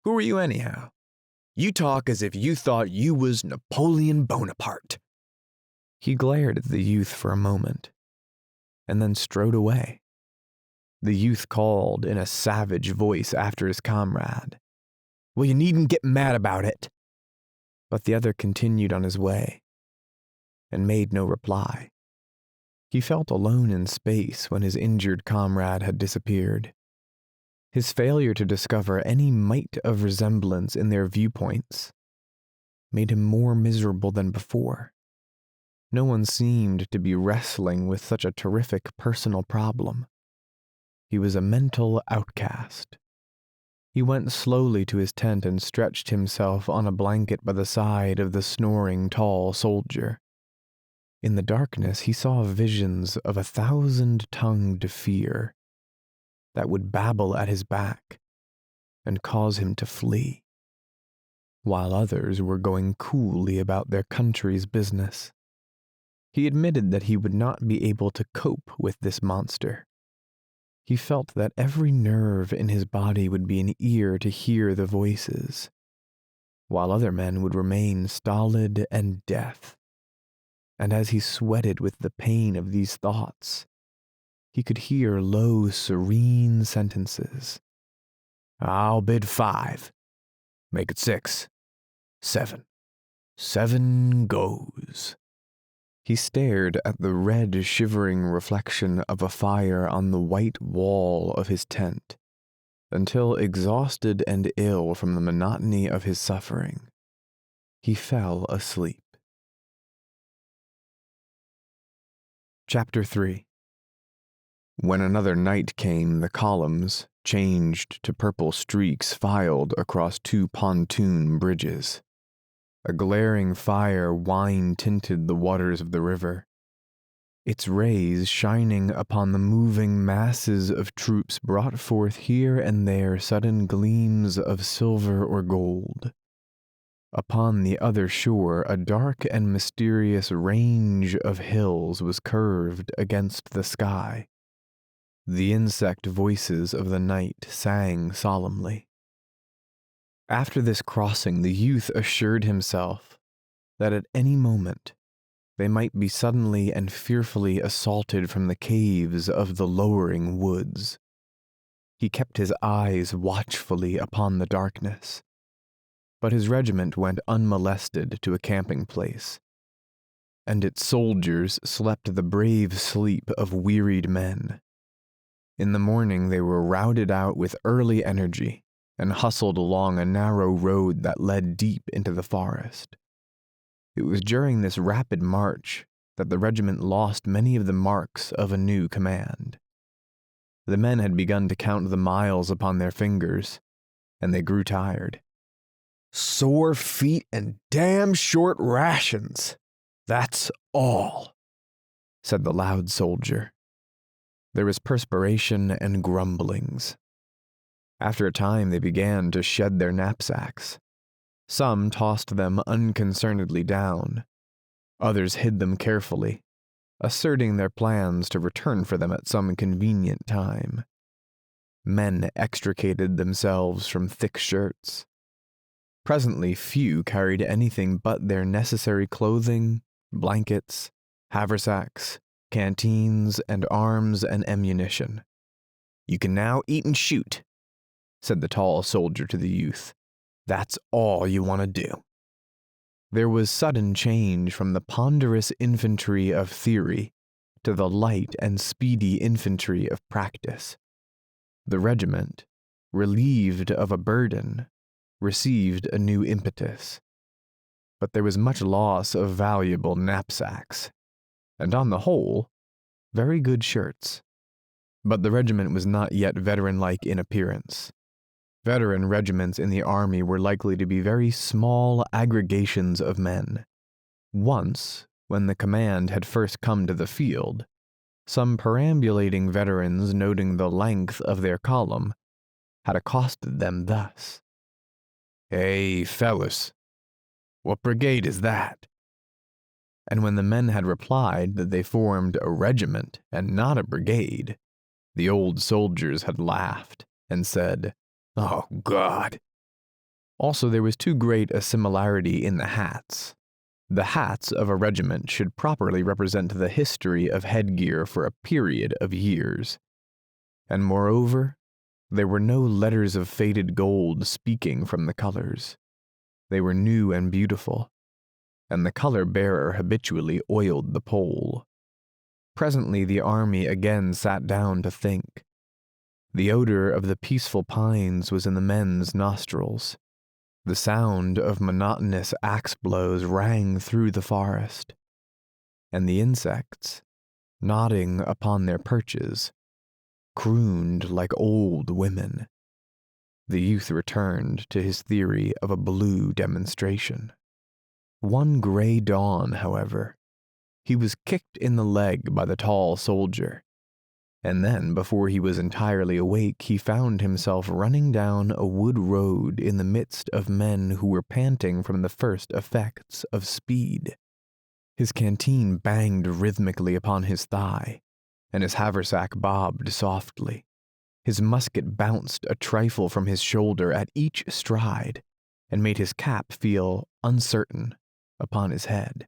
Who are you anyhow? You talk as if you thought you was Napoleon Bonaparte." He glared at the youth for a moment, and then strode away. The youth called in a savage voice after his comrade. "Well, you needn't get mad about it." But the other continued on his way, and made no reply. He felt alone in space when his injured comrade had disappeared. His failure to discover any mite of resemblance in their viewpoints made him more miserable than before. No one seemed to be wrestling with such a terrific personal problem. He was a mental outcast. He went slowly to his tent and stretched himself on a blanket by the side of the snoring tall soldier. In the darkness, he saw visions of 1,000-tongued fear that would babble at his back and cause him to flee, while others were going coolly about their country's business. He admitted that he would not be able to cope with this monster. He felt that every nerve in his body would be an ear to hear the voices, while other men would remain stolid and deaf. And as he sweated with the pain of these thoughts, he could hear low, serene sentences. "I'll bid 5. Make it 6. 7. 7 goes." He stared at the red, shivering reflection of a fire on the white wall of his tent, until, exhausted and ill from the monotony of his suffering, he fell asleep. Chapter 3. When another night came, the columns, changed to purple streaks, filed across 2 pontoon bridges. A glaring fire wine-tinted the waters of the river, its rays shining upon the moving masses of troops brought forth here and there sudden gleams of silver or gold. Upon the other shore, a dark and mysterious range of hills was curved against the sky. The insect voices of the night sang solemnly. After this crossing, the youth assured himself that at any moment they might be suddenly and fearfully assaulted from the caves of the lowering woods. He kept his eyes watchfully upon the darkness, but his regiment went unmolested to a camping place, and its soldiers slept the brave sleep of wearied men. In the morning they were routed out with early energy and hustled along a narrow road that led deep into the forest. It was during this rapid march that the regiment lost many of the marks of a new command. The men had begun to count the miles upon their fingers, and they grew tired. "Sore feet and damn short rations. That's all," said the loud soldier. There was perspiration and grumblings. After a time they began to shed their knapsacks. Some tossed them unconcernedly down. Others hid them carefully, asserting their plans to return for them at some convenient time. Men extricated themselves from thick shirts. Presently few carried anything but their necessary clothing, blankets, haversacks, canteens, and arms and ammunition. "You can now eat and shoot," said the tall soldier to the youth. "That's all you want to do." There was sudden change from the ponderous infantry of theory to the light and speedy infantry of practice. The regiment, relieved of a burden, received a new impetus. But there was much loss of valuable knapsacks, and on the whole, very good shirts. But the regiment was not yet veteran-like in appearance. Veteran regiments in the army were likely to be very small aggregations of men. Once, when the command had first come to the field, some perambulating veterans, noting the length of their column, had accosted them thus: "Hey, fellas, what brigade is that?" And when the men had replied that they formed a regiment and not a brigade, the old soldiers had laughed and said, "Oh, God." Also, there was too great a similarity in the hats. The hats of a regiment should properly represent the history of headgear for a period of years. And moreover, there were no letters of faded gold speaking from the colors. They were new and beautiful, and the color bearer habitually oiled the pole. Presently the army again sat down to think. The odor of the peaceful pines was in the men's nostrils. The sound of monotonous axe blows rang through the forest, and the insects, nodding upon their perches, crooned like old women. The youth returned to his theory of a blue demonstration. One gray dawn, however, he was kicked in the leg by the tall soldier, and then, before he was entirely awake, he found himself running down a wood road in the midst of men who were panting from the first effects of speed. His canteen banged rhythmically upon his thigh, and his haversack bobbed softly. His musket bounced a trifle from his shoulder at each stride, and made his cap feel uncertain upon his head.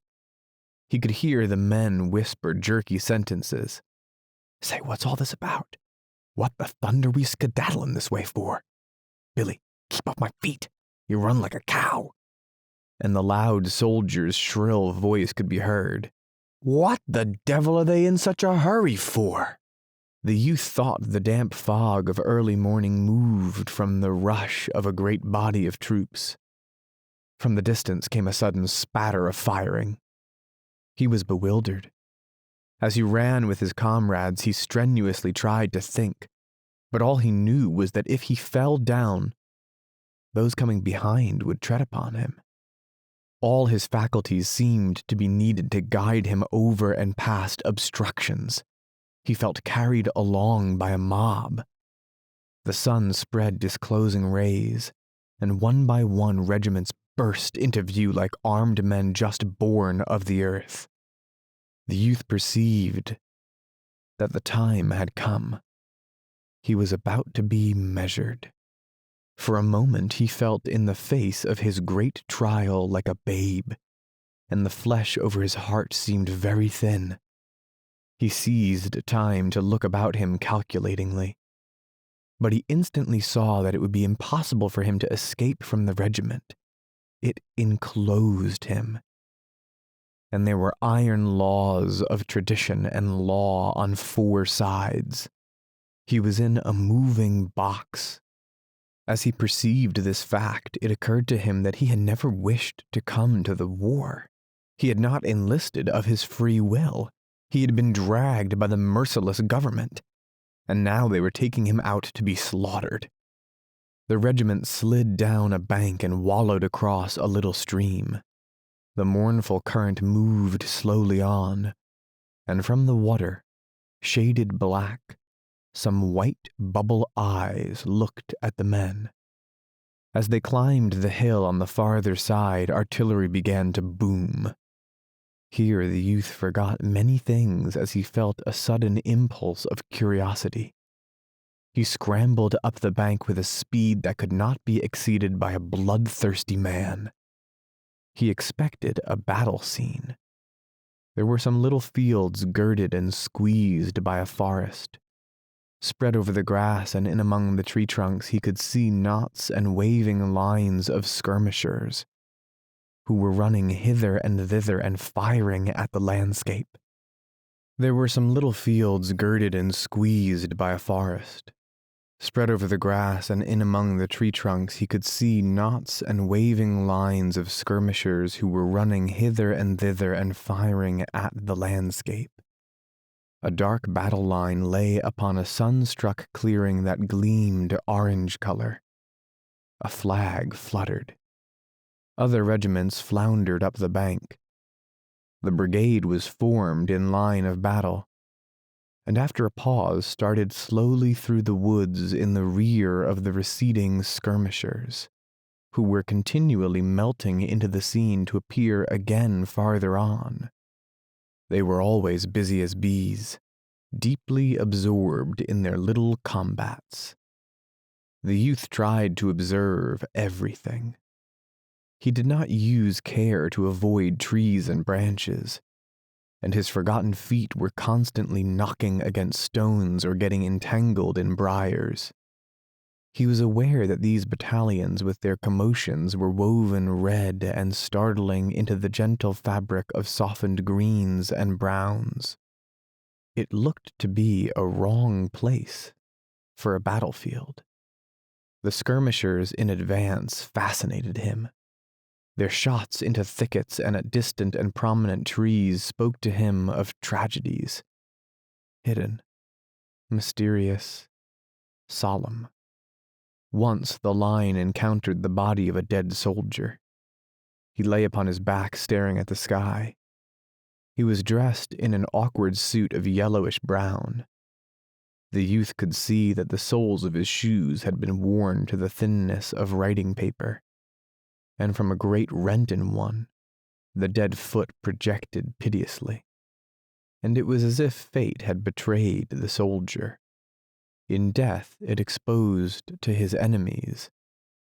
He could hear the men whisper jerky sentences. "Say, what's all this about? What the thunder we skedaddling this way for? Billy, keep off my feet. You run like a cow." And the loud soldier's shrill voice could be heard. "What the devil are they in such a hurry for?" The youth thought the damp fog of early morning moved from the rush of a great body of troops. From the distance came a sudden spatter of firing. He was bewildered. As he ran with his comrades, he strenuously tried to think, but all he knew was that if he fell down, those coming behind would tread upon him. All his faculties seemed to be needed to guide him over and past obstructions. He felt carried along by a mob. The sun spread disclosing rays, and one by one regiments burst into view like armed men just born of the earth. The youth perceived that the time had come. He was about to be measured. For a moment he felt in the face of his great trial like a babe, and the flesh over his heart seemed very thin. He seized time to look about him calculatingly, but he instantly saw that it would be impossible for him to escape from the regiment. It enclosed him. And there were iron laws of tradition and law on four sides. He was in a moving box. As he perceived this fact, it occurred to him that he had never wished to come to the war. He had not enlisted of his free will. He had been dragged by the merciless government, and now they were taking him out to be slaughtered. The regiment slid down a bank and wallowed across a little stream. The mournful current moved slowly on, and from the water, shaded black, some white bubble eyes looked at the men. As they climbed the hill on the farther side, artillery began to boom. Here the youth forgot many things as he felt a sudden impulse of curiosity. He scrambled up the bank with a speed that could not be exceeded by a bloodthirsty man. He expected a battle scene. There were some little fields girded and squeezed by a forest. Spread over the grass and in among the tree trunks, he could see knots and waving lines of skirmishers who were running hither and thither and firing at the landscape. There were some little fields girded and squeezed by a forest. Spread over the grass and in among the tree trunks, he could see knots and waving lines of skirmishers who were running hither and thither and firing at the landscape. A dark battle line lay upon a sun-struck clearing that gleamed orange color. A flag fluttered. Other regiments floundered up the bank. The brigade was formed in line of battle, and after a pause started slowly through the woods in the rear of the receding skirmishers, who were continually melting into the scene to appear again farther on. They were always busy as bees, deeply absorbed in their little combats. The youth tried to observe everything. He did not use care to avoid trees and branches, and his forgotten feet were constantly knocking against stones or getting entangled in briars. He was aware that these battalions with their commotions were woven red and startling into the gentle fabric of softened greens and browns. It looked to be a wrong place for a battlefield. The skirmishers in advance fascinated him. Their shots into thickets and at distant and prominent trees spoke to him of tragedies. Hidden, mysterious, solemn. Once the line encountered the body of a dead soldier. He lay upon his back staring at the sky. He was dressed in an awkward suit of yellowish brown. The youth could see that the soles of his shoes had been worn to the thinness of writing paper, and from a great rent in one, the dead foot projected piteously. And it was as if fate had betrayed the soldier. In death it exposed to his enemies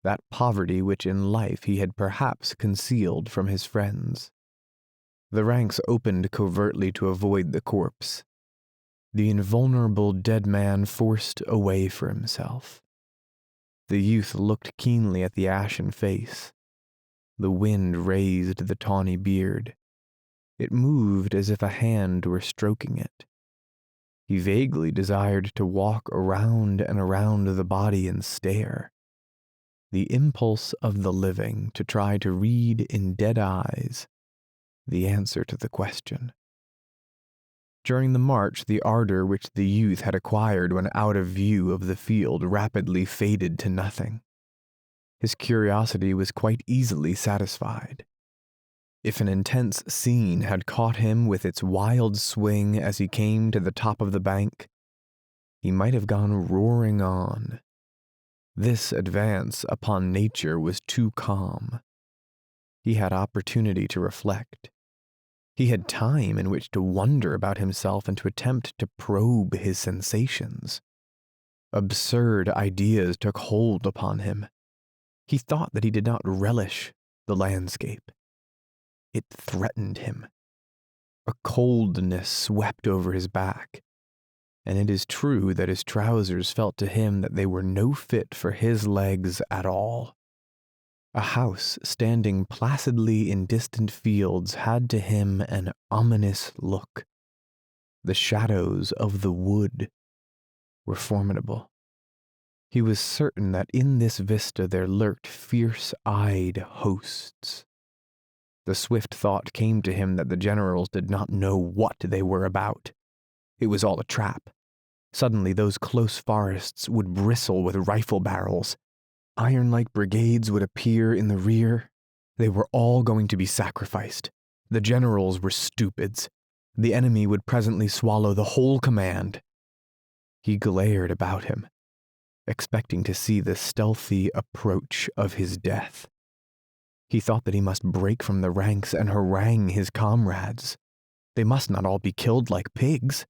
that poverty which in life he had perhaps concealed from his friends. The ranks opened covertly to avoid the corpse. The invulnerable dead man forced a way for himself. The youth looked keenly at the ashen face. The wind raised the tawny beard. It moved as if a hand were stroking it. He vaguely desired to walk around and around the body and stare. The impulse of the living to try to read in dead eyes the answer to the question. During the march, the ardor which the youth had acquired when out of view of the field rapidly faded to nothing. His curiosity was quite easily satisfied. If an intense scene had caught him with its wild swing as he came to the top of the bank, he might have gone roaring on. This advance upon nature was too calm. He had opportunity to reflect. He had time in which to wonder about himself and to attempt to probe his sensations. Absurd ideas took hold upon him. He thought that he did not relish the landscape. It threatened him. A coldness swept over his back, and it is true that his trousers felt to him that they were no fit for his legs at all. A house standing placidly in distant fields had to him an ominous look. The shadows of the wood were formidable. He was certain that in this vista there lurked fierce-eyed hosts. The swift thought came to him that the generals did not know what they were about. It was all a trap. Suddenly those close forests would bristle with rifle barrels. Iron-like brigades would appear in the rear. They were all going to be sacrificed. The generals were stupids. The enemy would presently swallow the whole command. He glared about him, expecting to see the stealthy approach of his death. He thought that he must break from the ranks and harangue his comrades. They must not all be killed like pigs,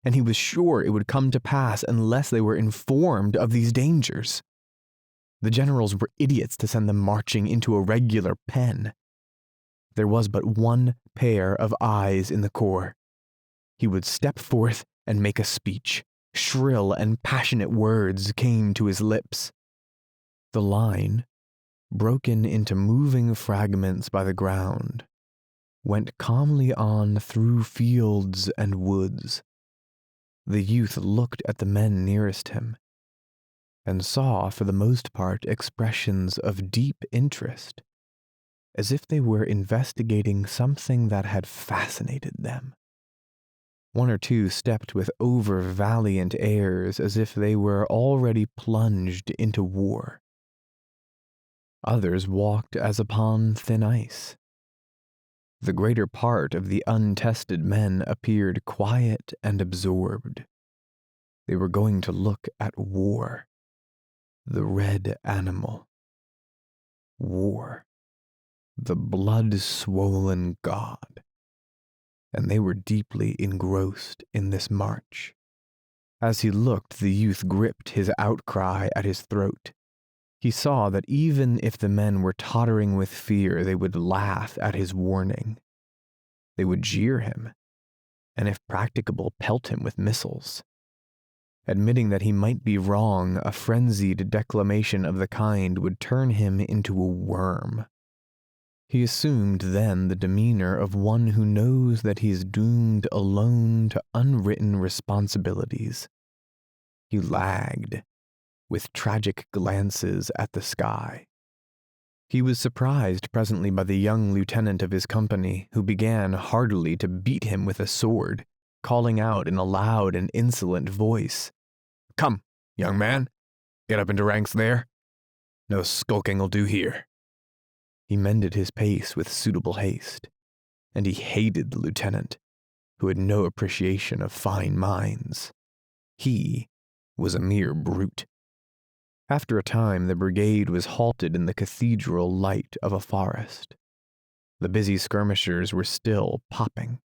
and he was sure it would come to pass unless they were informed of these dangers. The generals were idiots to send them marching into a regular pen. There was but one pair of eyes in the corps. He would step forth and make a speech. Shrill and passionate words came to his lips. The line, broken into moving fragments by the ground, went calmly on through fields and woods. The youth looked at the men nearest him, and saw for the most part expressions of deep interest, as if they were investigating something that had fascinated them. One or two stepped with over-valiant airs as if they were already plunged into war. Others walked as upon thin ice. The greater part of the untested men appeared quiet and absorbed. They were going to look at war. The red animal. War. The blood-swollen god. And they were deeply engrossed in this march. As he looked, the youth gripped his outcry at his throat. He saw that even if the men were tottering with fear, they would laugh at his warning. They would jeer him, and if practicable, pelt him with missiles. Admitting that he might be wrong, a frenzied declamation of the kind would turn him into a worm. He assumed then the demeanor of one who knows that he is doomed alone to unwritten responsibilities. He lagged, with tragic glances at the sky. He was surprised presently by the young lieutenant of his company, who began heartily to beat him with a sword, calling out in a loud and insolent voice, "Come, young man, get up into ranks there. No skulking'll do here." He mended his pace with suitable haste, and he hated the lieutenant, who had no appreciation of fine minds. He was a mere brute. After a time, the brigade was halted in the cathedral light of a forest. The busy skirmishers were still popping.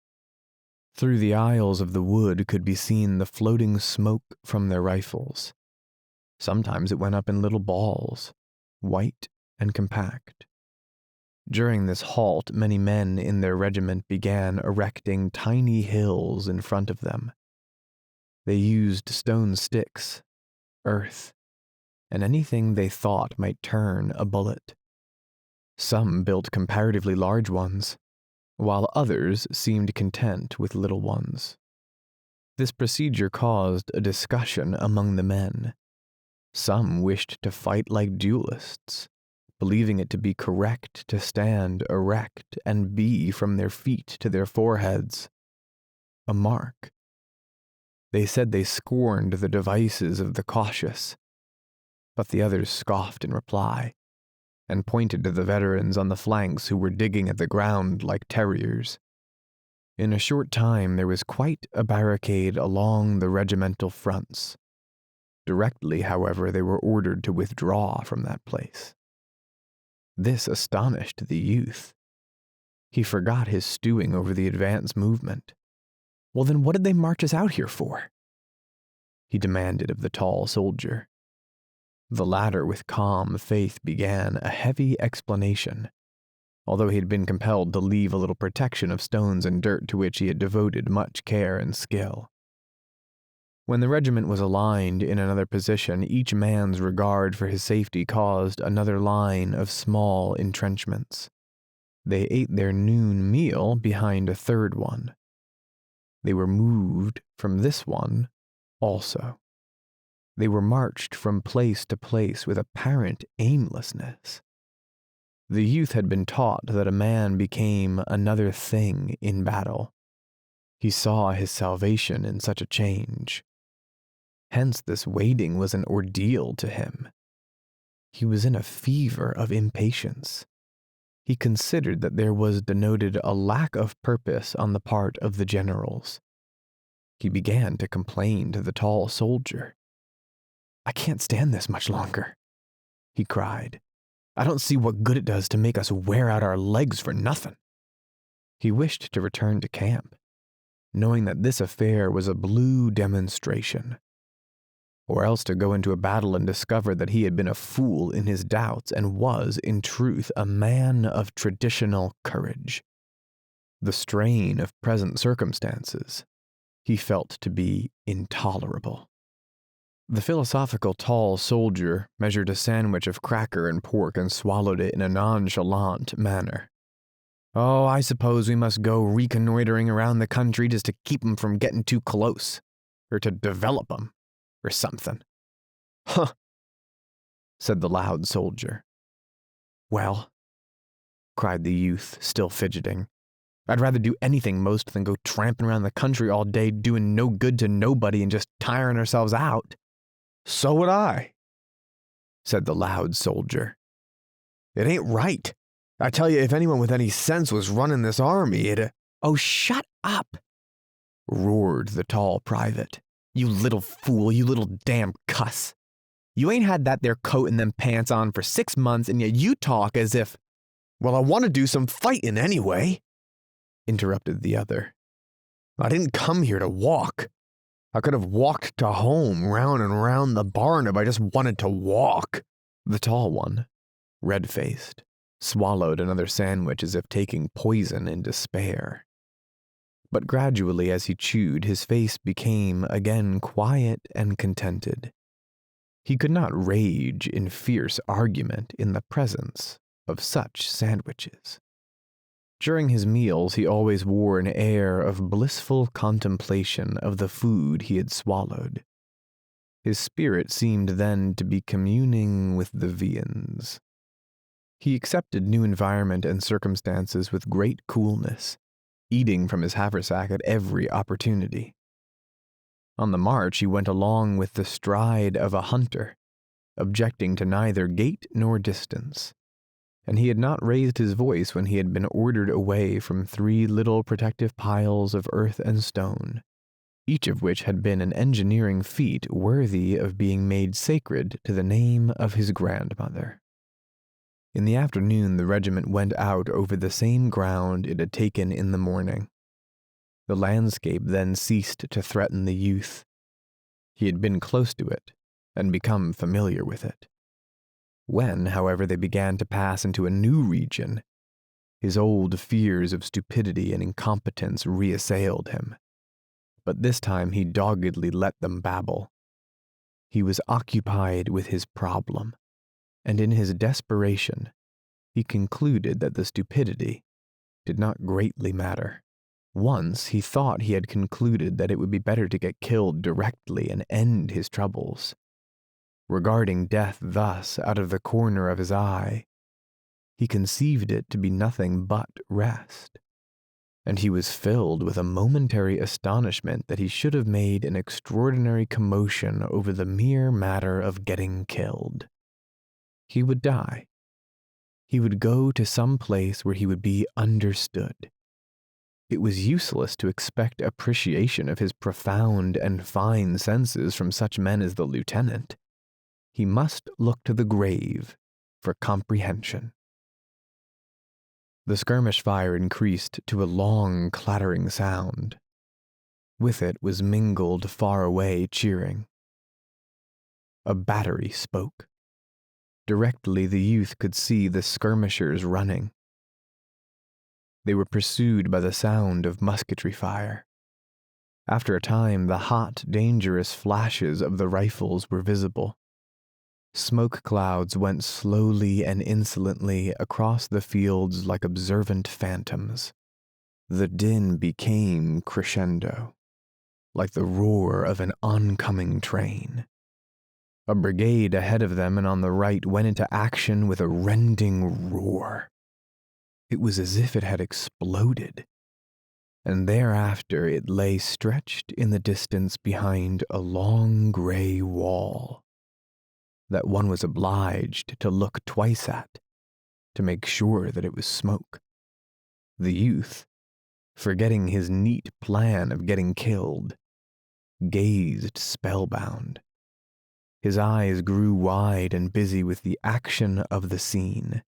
Through the aisles of the wood could be seen the floating smoke from their rifles. Sometimes it went up in little balls, white and compact. During this halt, many men in their regiment began erecting tiny hills in front of them. They used stone sticks, earth, and anything they thought might turn a bullet. Some built comparatively large ones, while others seemed content with little ones. This procedure caused a discussion among the men. Some wished to fight like duelists, believing it to be correct to stand erect and be from their feet to their foreheads a mark. They said they scorned the devices of the cautious, but the others scoffed in reply, and pointed to the veterans on the flanks who were digging at the ground like terriers. In a short time there was quite a barricade along the regimental fronts. Directly, however, they were ordered to withdraw from that place. This astonished the youth. He forgot his stewing over the advance movement. Well, then what did they march us out here for? He demanded of the tall soldier. The latter, with calm faith, began a heavy explanation, although he had been compelled to leave a little protection of stones and dirt to which he had devoted much care and skill. When the regiment was aligned in another position, each man's regard for his safety caused another line of small entrenchments. They ate their noon meal behind a third one. They were moved from this one also. They were marched from place to place with apparent aimlessness. The youth had been taught that a man became another thing in battle. He saw his salvation in such a change. Hence this waiting was an ordeal to him. He was in a fever of impatience. He considered that there was denoted a lack of purpose on the part of the generals. He began to complain to the tall soldier. "I can't stand this much longer," he cried. "I don't see what good it does to make us wear out our legs for nothing." He wished to return to camp, knowing that this affair was a blue demonstration. or else to go into a battle and discover that he had been a fool in his doubts and was, in truth, a man of traditional courage. The strain of present circumstances he felt to be intolerable. The philosophical tall soldier measured a sandwich of cracker and pork and swallowed it in a nonchalant manner. "Oh, I suppose we must go reconnoitering around the country just to keep 'em from getting too close, or to develop 'em, or something." "Huh," said the loud soldier. "Well," cried the youth, still fidgeting, "I'd rather do anything most than go tramping around the country all day doing no good to nobody and just tiring ourselves out." "So would I," said the loud soldier. "It ain't right. I tell you, if anyone with any sense was running this army, it'd—" "Oh, shut up," roared the tall private. "You little fool, you little damn cuss. You ain't had that there coat and them pants on for 6 months, and yet you talk as if—" "Well, I want to do some fighting anyway," interrupted the other. "I didn't come here to walk. I could have walked to home, round and round the barn if I just wanted to walk." The tall one, red-faced, swallowed another sandwich as if taking poison in despair. But gradually as he chewed, his face became again quiet and contented. He could not rage in fierce argument in the presence of such sandwiches. During his meals, he always wore an air of blissful contemplation of the food he had swallowed. His spirit seemed then to be communing with the viands. He accepted new environment and circumstances with great coolness, eating from his haversack at every opportunity. On the march, he went along with the stride of a hunter, objecting to neither gait nor distance, and he had not raised his voice when he had been ordered away from 3 little protective piles of earth and stone, each of which had been an engineering feat worthy of being made sacred to the name of his grandmother. In the afternoon, the regiment went out over the same ground it had taken in the morning. The landscape then ceased to threaten the youth. He had been close to it and become familiar with it. When, however, they began to pass into a new region, his old fears of stupidity and incompetence reassailed him. But this time he doggedly let them babble. He was occupied with his problem, and in his desperation, he concluded that the stupidity did not greatly matter. Once he thought he had concluded that it would be better to get killed directly and end his troubles. Regarding death thus out of the corner of his eye, he conceived it to be nothing but rest, and he was filled with a momentary astonishment that he should have made an extraordinary commotion over the mere matter of getting killed. He would die. He would go to some place where he would be understood. It was useless to expect appreciation of his profound and fine senses from such men as the lieutenant. He must look to the grave for comprehension. The skirmish fire increased to a long, clattering sound. With it was mingled far-away cheering. A battery spoke. Directly the youth could see the skirmishers running. They were pursued by the sound of musketry fire. After a time, the hot, dangerous flashes of the rifles were visible. Smoke clouds went slowly and insolently across the fields like observant phantoms. The din became crescendo, like the roar of an oncoming train. A brigade ahead of them and on the right went into action with a rending roar. It was as if it had exploded, and thereafter it lay stretched in the distance behind a long gray wall that one was obliged to look twice at to make sure that it was smoke. The youth, forgetting his neat plan of getting killed, gazed spellbound. His eyes grew wide and busy with the action of the scene.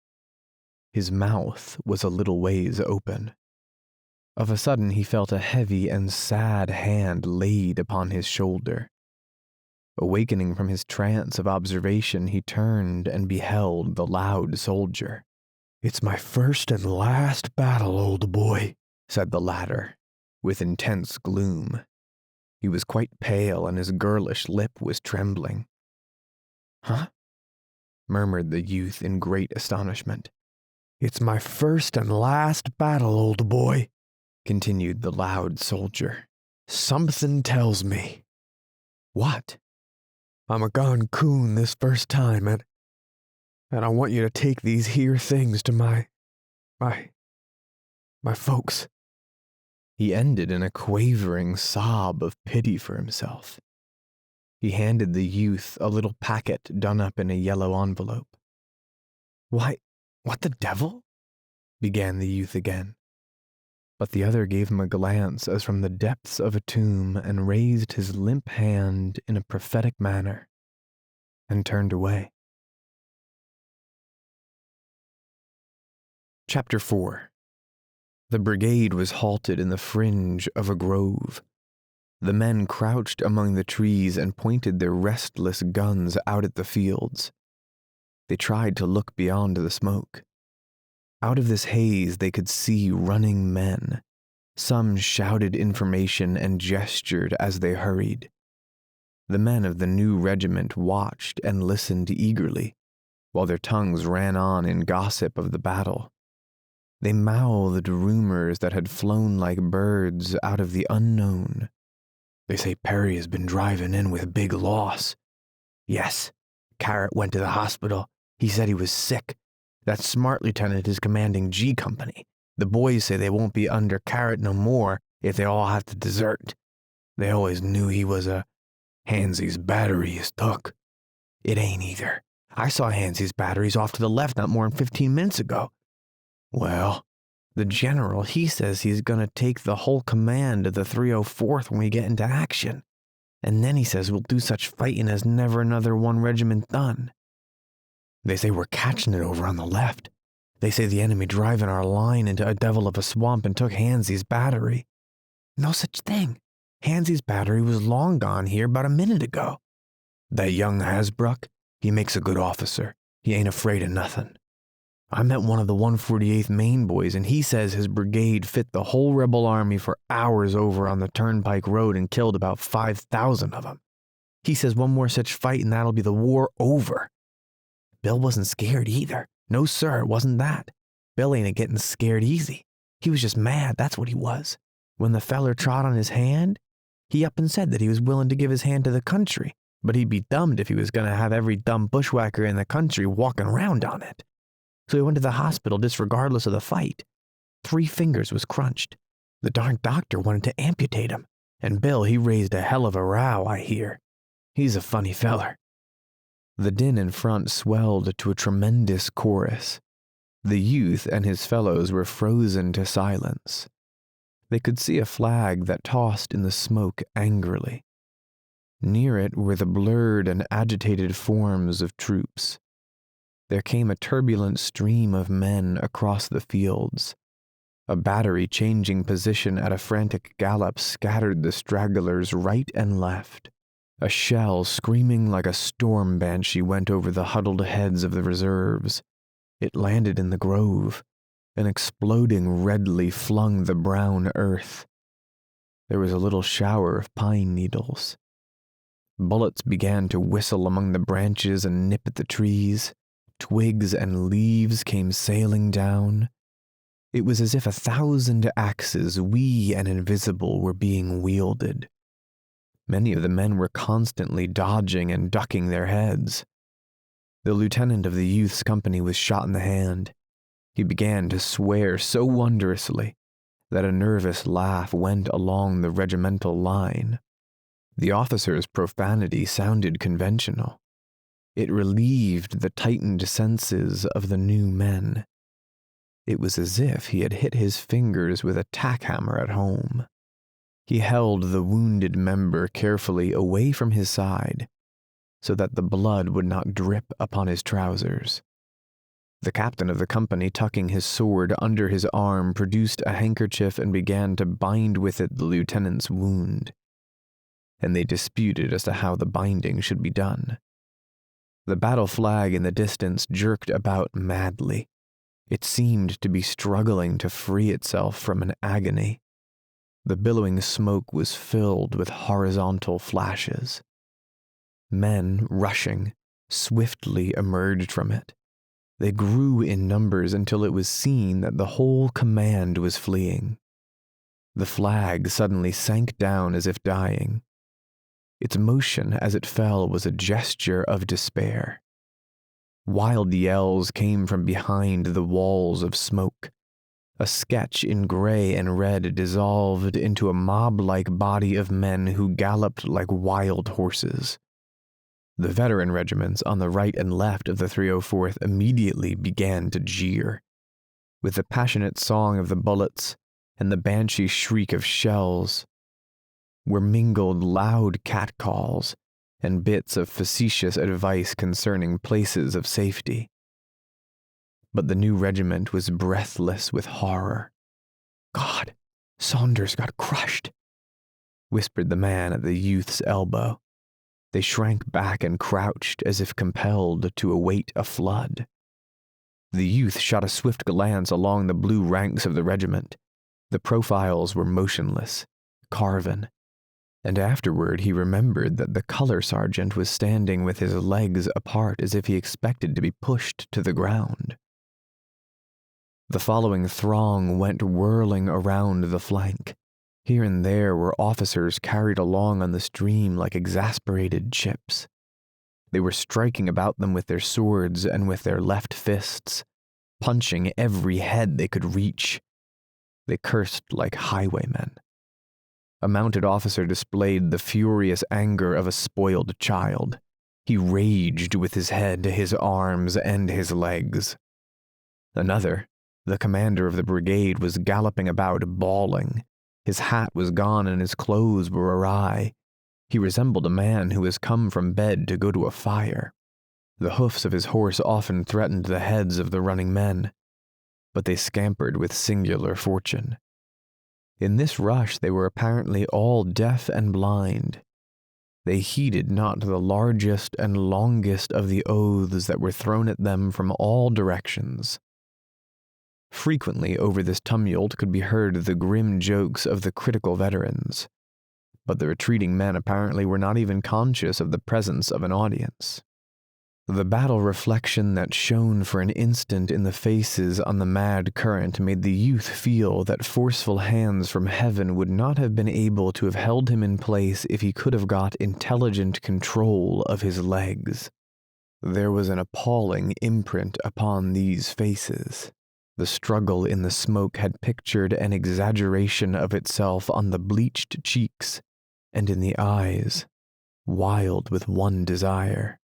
His mouth was a little ways open. Of a sudden he felt a heavy and sad hand laid upon his shoulder. Awakening from his trance of observation, he turned and beheld the loud soldier. "It's my first and last battle, old boy," said the latter, with intense gloom. He was quite pale and his girlish lip was trembling. "Huh?" murmured the youth in great astonishment. "It's my first and last battle, old boy," continued the loud soldier. "Something tells me." "What?" "I'm a gone coon this first time, and I want you to take these here things to my folks." He ended in a quavering sob of pity for himself. He handed the youth a little packet done up in a yellow envelope. "Why, what the devil?" began the youth again. But the other gave him a glance as from the depths of a tomb and raised his limp hand in a prophetic manner and turned away. Chapter 4. The brigade was halted in the fringe of a grove. The men crouched among the trees and pointed their restless guns out at the fields. They tried to look beyond the smoke. Out of this haze they could see running men. Some shouted information and gestured as they hurried. The men of the new regiment watched and listened eagerly, while their tongues ran on in gossip of the battle. They mouthed rumors that had flown like birds out of the unknown. "They say Perry has been driving in with big loss." "Yes, Carrot went to the hospital. He said he was sick. That smart lieutenant is commanding G Company. The boys say they won't be under Carrot no more if they all have to desert. They always knew he was a Hansie's battery is took." "It ain't either. I saw Hansie's batteries off to the left not more than 15 minutes ago." "Well, the general, he says he's gonna take the whole command of the 304th when we get into action. And then he says we'll do such fighting as never another one regiment done. They say we're catching it over on the left. They say the enemy driving our line into a devil of a swamp and took Hansie's battery." "No such thing. Hansie's battery was long gone here about a minute ago." "That young Hasbrouck, he makes a good officer. He ain't afraid of nothing." "I met one of the 148th Maine boys, and he says his brigade fit the whole rebel army for hours over on the Turnpike Road and killed about 5,000 of them. He says one more such fight and that'll be the war over." Bill wasn't scared either. No, sir, it wasn't that. Bill ain't a-getting scared easy. He was just mad, that's what he was. When the feller trod on his hand, he up and said that he was willing to give his hand to the country, but he'd be dummed if he was going to have every dumb bushwhacker in the country walking around on it. So he went to the hospital disregardless of the fight. 3 fingers was crunched. The darn doctor wanted to amputate him, and Bill, he raised a hell of a row, I hear. He's a funny feller." The din in front swelled to a tremendous chorus. The youth and his fellows were frozen to silence. They could see a flag that tossed in the smoke angrily. Near it were the blurred and agitated forms of troops. There came a turbulent stream of men across the fields. A battery changing position at a frantic gallop scattered the stragglers right and left. A shell screaming like a storm banshee went over the huddled heads of the reserves. It landed in the grove, and exploding redly flung the brown earth. There was a little shower of pine needles. Bullets began to whistle among the branches and nip at the trees. Twigs and leaves came sailing down. It was as if 1,000 axes, wee and invisible, were being wielded. Many of the men were constantly dodging and ducking their heads. The lieutenant of the youth's company was shot in the hand. He began to swear so wondrously that a nervous laugh went along the regimental line. The officer's profanity sounded conventional. It relieved the tightened senses of the new men. It was as if he had hit his fingers with a tack hammer at home. He held the wounded member carefully away from his side, so that the blood would not drip upon his trousers. The captain of the company, tucking his sword under his arm, produced a handkerchief and began to bind with it the lieutenant's wound. and they disputed as to how the binding should be done. The battle flag in the distance jerked about madly. It seemed to be struggling to free itself from an agony. The billowing smoke was filled with horizontal flashes. Men, rushing, swiftly emerged from it. They grew in numbers until it was seen that the whole command was fleeing. The flag suddenly sank down as if dying. Its motion as it fell was a gesture of despair. Wild yells came from behind the walls of smoke. A sketch in gray and red dissolved into a mob-like body of men who galloped like wild horses. The veteran regiments on the right and left of the 304th immediately began to jeer. With the passionate song of the bullets and the banshee shriek of shells were mingled loud catcalls and bits of facetious advice concerning places of safety. But the new regiment was breathless with horror. "God, Saunders got crushed," whispered the man at the youth's elbow. They shrank back and crouched as if compelled to await a flood. The youth shot a swift glance along the blue ranks of the regiment. The profiles were motionless, carven, and afterward he remembered that the color sergeant was standing with his legs apart as if he expected to be pushed to the ground. The following throng went whirling around the flank. Here and there were officers carried along on the stream like exasperated chips. They were striking about them with their swords and with their left fists, punching every head they could reach. They cursed like highwaymen. A mounted officer displayed the furious anger of a spoiled child. He raged with his head, his arms, and his legs. Another, the commander of the brigade, was galloping about, bawling. His hat was gone and his clothes were awry. He resembled a man who has come from bed to go to a fire. The hoofs of his horse often threatened the heads of the running men, but they scampered with singular fortune. In this rush they were apparently all deaf and blind. They heeded not the largest and longest of the oaths that were thrown at them from all directions. Frequently over this tumult could be heard the grim jokes of the critical veterans, but the retreating men apparently were not even conscious of the presence of an audience. The battle reflection that shone for an instant in the faces on the mad current made the youth feel that forceful hands from heaven would not have been able to have held him in place if he could have got intelligent control of his legs. There was an appalling imprint upon these faces. The struggle in the smoke had pictured an exaggeration of itself on the bleached cheeks and in the eyes, wild with one desire.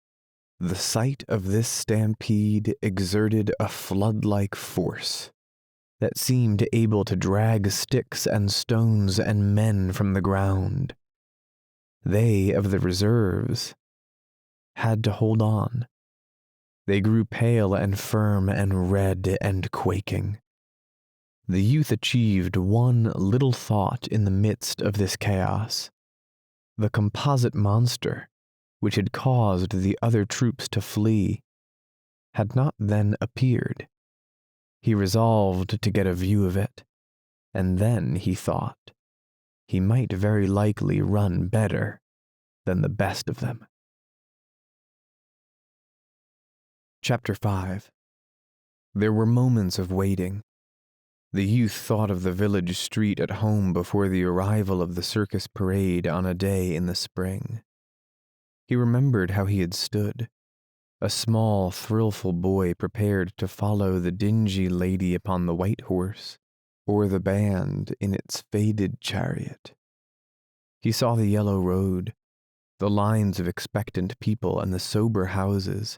The sight of this stampede exerted a flood-like force that seemed able to drag sticks and stones and men from the ground. They of the reserves had to hold on. They grew pale and firm and red and quaking. The youth achieved one little thought in the midst of this chaos. The composite monster, which had caused the other troops to flee, had not then appeared. He resolved to get a view of it, and then, he thought, he might very likely run better than the best of them. Chapter 5. There were moments of waiting. The youth thought of the village street at home before the arrival of the circus parade on a day in the spring. He remembered how he had stood, a small, thrillful boy prepared to follow the dingy lady upon the white horse, or the band in its faded chariot. He saw the yellow road, the lines of expectant people, and the sober houses.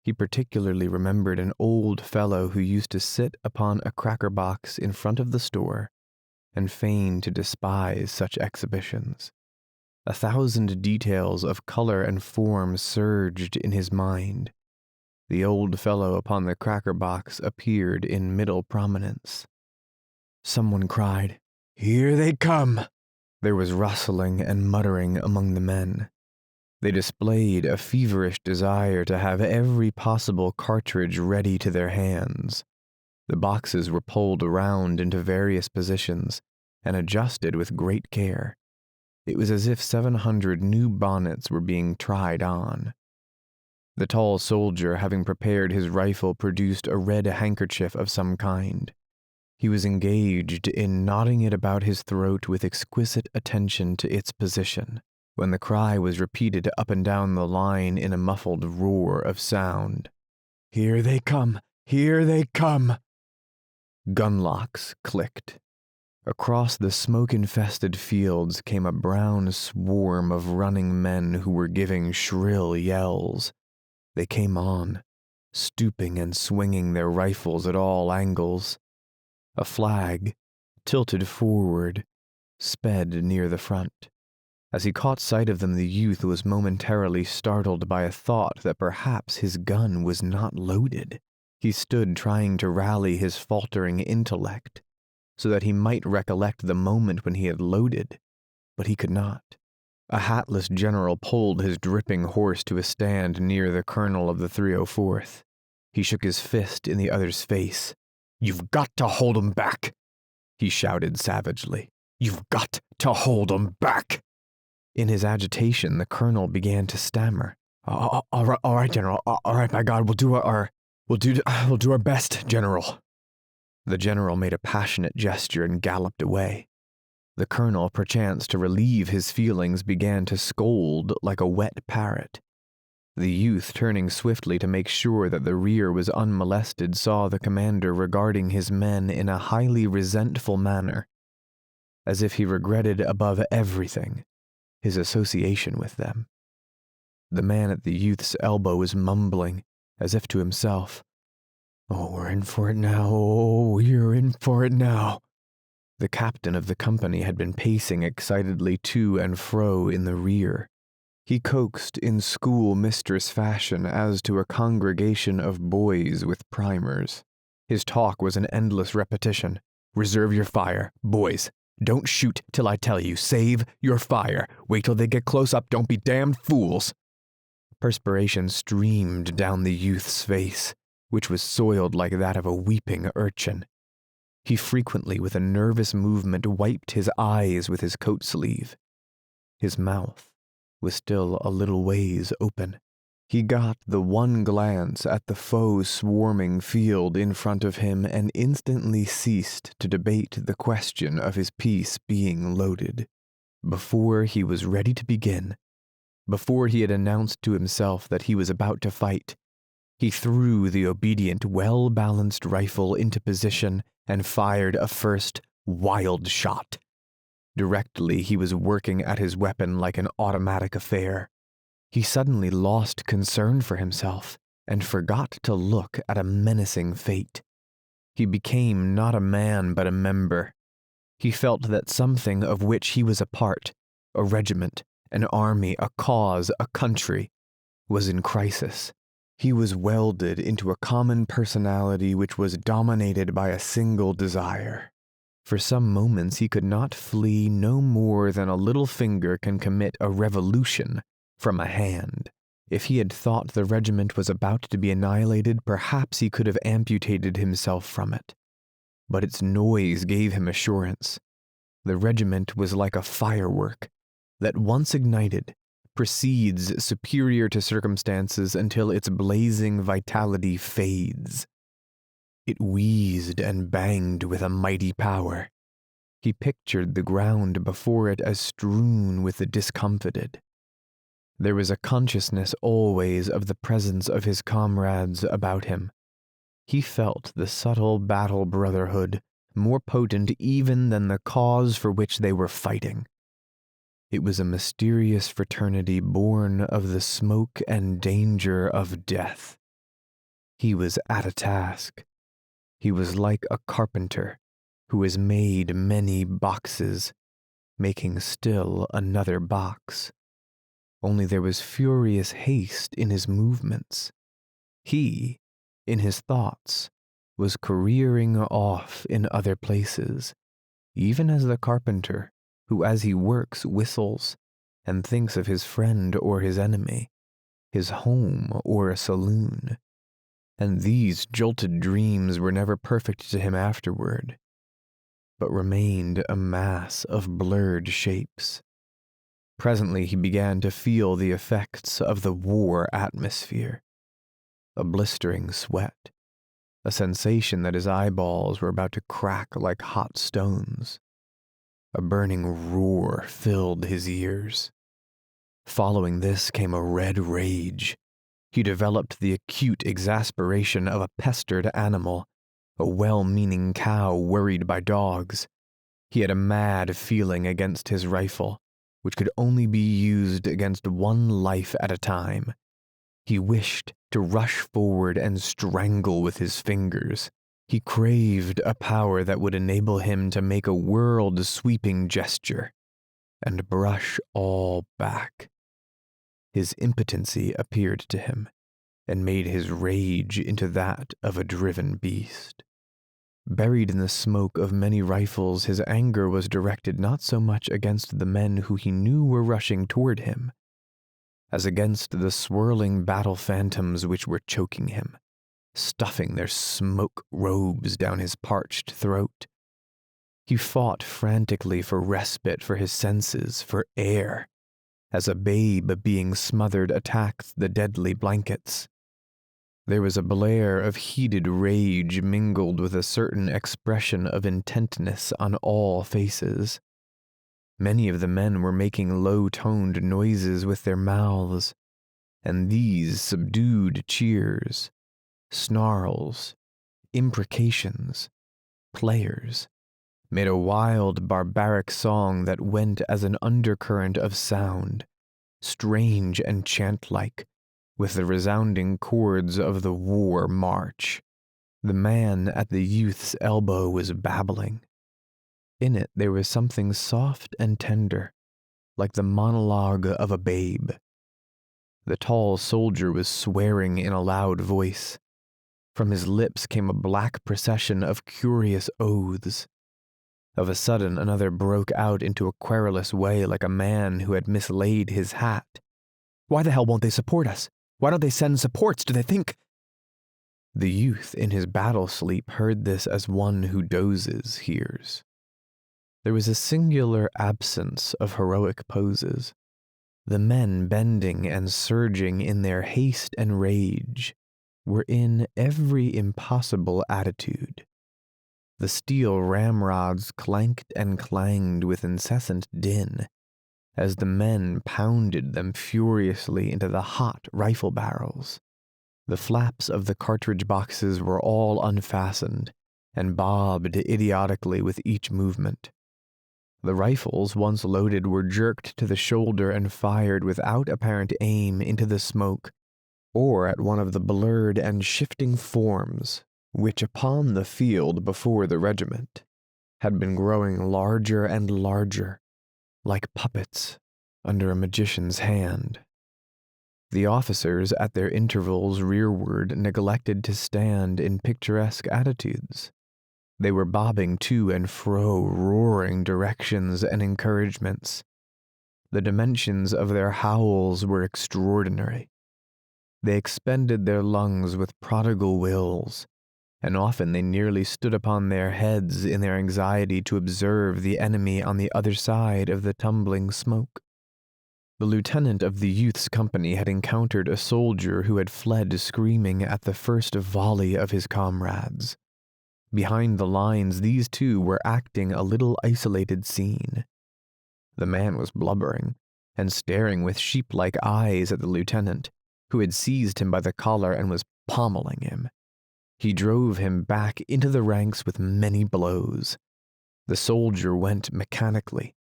He particularly remembered an old fellow who used to sit upon a cracker box in front of the store and feign to despise such exhibitions. 1,000 details of color and form surged in his mind. The old fellow upon the cracker box appeared in middle prominence. Someone cried, "Here they come!" There was rustling and muttering among the men. They displayed a feverish desire to have every possible cartridge ready to their hands. The boxes were pulled around into various positions and adjusted with great care. It was as if 700 new bonnets were being tried on. The tall soldier, having prepared his rifle, produced a red handkerchief of some kind. He was engaged in knotting it about his throat with exquisite attention to its position, when the cry was repeated up and down the line in a muffled roar of sound. "Here they come! Here they come!" Gunlocks clicked. Across the smoke-infested fields came a brown swarm of running men who were giving shrill yells. They came on, stooping and swinging their rifles at all angles. A flag, tilted forward, sped near the front. As he caught sight of them, the youth was momentarily startled by a thought that perhaps his gun was not loaded. He stood trying to rally his faltering intellect, so that he might recollect the moment when he had loaded, but he could not. A hatless general pulled his dripping horse to a stand near the colonel of the 304th. He shook his fist in the other's face. "You've got to hold 'em back," he shouted savagely. "You've got to hold 'em back." In his agitation, the colonel began to stammer. All right, General. All right, by God, we'll do our best, General." The general made a passionate gesture and galloped away. The colonel, perchance to relieve his feelings, began to scold like a wet parrot. The youth, turning swiftly to make sure that the rear was unmolested, saw the commander regarding his men in a highly resentful manner, as if he regretted above everything his association with them. The man at the youth's elbow was mumbling, as if to himself, "Oh, we're in for it now. Oh, we're in for it now." The captain of the company had been pacing excitedly to and fro in the rear. He coaxed in schoolmistress fashion as to a congregation of boys with primers. His talk was an endless repetition. "Reserve your fire, boys. Don't shoot till I tell you. Save your fire. Wait till they get close up. Don't be damned fools." Perspiration streamed down the youth's face, which was soiled like that of a weeping urchin. He frequently, with a nervous movement, wiped his eyes with his coat sleeve. His mouth was still a little ways open. He got the one glance at the foe-swarming field in front of him and instantly ceased to debate the question of his piece being loaded. Before he was ready to begin, before he had announced to himself that he was about to fight, he threw the obedient, well-balanced rifle into position and fired a first wild shot. Directly he was working at his weapon like an automatic affair. He suddenly lost concern for himself and forgot to look at a menacing fate. He became not a man but a member. He felt that something of which he was a part, a regiment, an army, a cause, a country, was in crisis. He was welded into a common personality which was dominated by a single desire. For some moments he could not flee no more than a little finger can commit a revolution from a hand. If he had thought the regiment was about to be annihilated, perhaps he could have amputated himself from it. But its noise gave him assurance. The regiment was like a firework that, once ignited, proceeds superior to circumstances until its blazing vitality fades. It wheezed and banged with a mighty power. He pictured the ground before it as strewn with the discomfited. There was a consciousness always of the presence of his comrades about him. He felt the subtle battle brotherhood more potent even than the cause for which they were fighting. It was a mysterious fraternity born of the smoke and danger of death. He was at a task. He was like a carpenter who has made many boxes, making still another box. Only there was furious haste in his movements. He, in his thoughts, was careering off in other places, even as the carpenter who as he works whistles and thinks of his friend or his enemy, his home or a saloon. And these jolted dreams were never perfect to him afterward, but remained a mass of blurred shapes. Presently he began to feel the effects of the war atmosphere. A blistering sweat, a sensation that his eyeballs were about to crack like hot stones. A burning roar filled his ears. Following this came a red rage. He developed the acute exasperation of a pestered animal, a well-meaning cow worried by dogs. He had a mad feeling against his rifle, which could only be used against one life at a time. He wished to rush forward and strangle with his fingers. He craved a power that would enable him to make a world-sweeping gesture and brush all back. His impotency appeared to him and made his rage into that of a driven beast. Buried in the smoke of many rifles, his anger was directed not so much against the men who he knew were rushing toward him, as against the swirling battle phantoms which were choking him, stuffing their smoke robes down his parched throat. He fought frantically for respite for his senses, for air, as a babe being smothered attacks the deadly blankets. There was a blare of heated rage mingled with a certain expression of intentness on all faces. Many of the men were making low-toned noises with their mouths, and these subdued cheers, snarls, imprecations, players, made a wild, barbaric song that went as an undercurrent of sound, strange and chant-like, with the resounding chords of the war march. The man at the youth's elbow was babbling. In it there was something soft and tender, like the monologue of a babe. The tall soldier was swearing in a loud voice. From his lips came a black procession of curious oaths. Of a sudden, another broke out into a querulous way like a man who had mislaid his hat. "Why the hell won't they support us? Why don't they send supports? Do they think—" The youth in his battle sleep heard this as one who dozes hears. There was a singular absence of heroic poses. The men bending and surging in their haste and rage were in every impossible attitude. The steel ramrods clanked and clanged with incessant din as the men pounded them furiously into the hot rifle barrels. The flaps of the cartridge boxes were all unfastened and bobbed idiotically with each movement. The rifles, once loaded, were jerked to the shoulder and fired without apparent aim into the smoke, or at one of the blurred and shifting forms which upon the field before the regiment had been growing larger and larger, like puppets under a magician's hand. The officers at their intervals rearward neglected to stand in picturesque attitudes. They were bobbing to and fro, roaring directions and encouragements. The dimensions of their howls were extraordinary. They expended their lungs with prodigal wills, and often they nearly stood upon their heads in their anxiety to observe the enemy on the other side of the tumbling smoke. The lieutenant of the youth's company had encountered a soldier who had fled screaming at the first volley of his comrades. Behind the lines, these two were acting a little isolated scene. The man was blubbering and staring with sheep-like eyes at the lieutenant, who had seized him by the collar and was pommeling him. He drove him back into the ranks with many blows. The soldier went mechanically,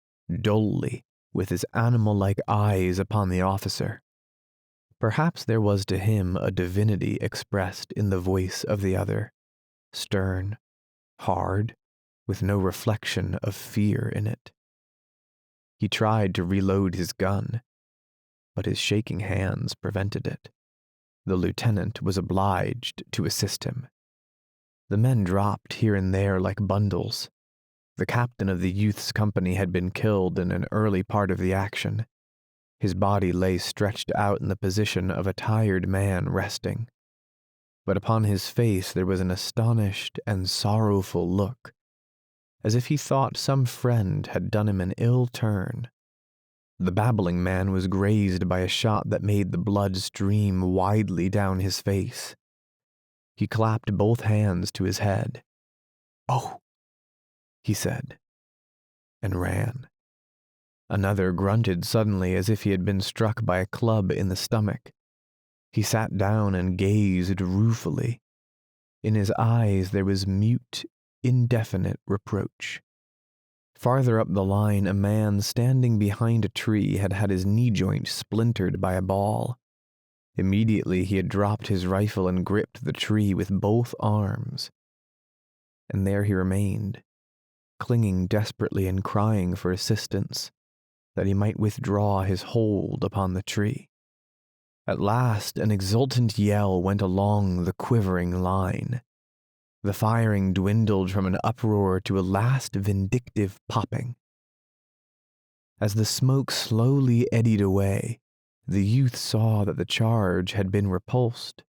dully, with his animal-like eyes upon the officer. Perhaps there was to him a divinity expressed in the voice of the other, stern, hard, with no reflection of fear in it. He tried to reload his gun, but his shaking hands prevented it. The lieutenant was obliged to assist him. The men dropped here and there like bundles. The captain of the youth's company had been killed in an early part of the action. His body lay stretched out in the position of a tired man resting. But upon his face there was an astonished and sorrowful look, as if he thought some friend had done him an ill turn. The babbling man was grazed by a shot that made the blood stream widely down his face. He clapped both hands to his head. "Oh," he said, and ran. Another grunted suddenly as if he had been struck by a club in the stomach. He sat down and gazed ruefully. In his eyes there was mute, indefinite reproach. Farther up the line, a man standing behind a tree had had his knee joint splintered by a ball. Immediately he had dropped his rifle and gripped the tree with both arms. And there he remained, clinging desperately and crying for assistance, that he might withdraw his hold upon the tree. At last an exultant yell went along the quivering line. The firing dwindled from an uproar to a last vindictive popping. As the smoke slowly eddied away, the youth saw that the charge had been repulsed.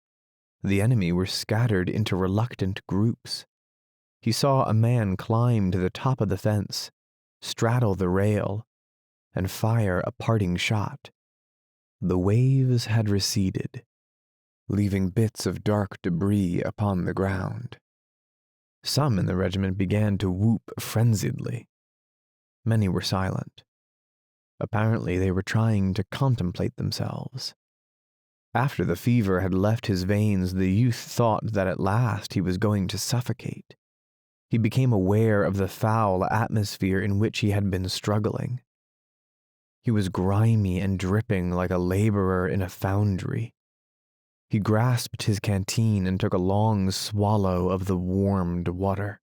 The enemy were scattered into reluctant groups. He saw a man climb to the top of the fence, straddle the rail, and fire a parting shot. The waves had receded, leaving bits of dark debris upon the ground. Some in the regiment began to whoop frenziedly. Many were silent. Apparently they were trying to contemplate themselves. After the fever had left his veins, the youth thought that at last he was going to suffocate. He became aware of the foul atmosphere in which he had been struggling. He was grimy and dripping like a laborer in a foundry. He grasped his canteen and took a long swallow of the warmed water.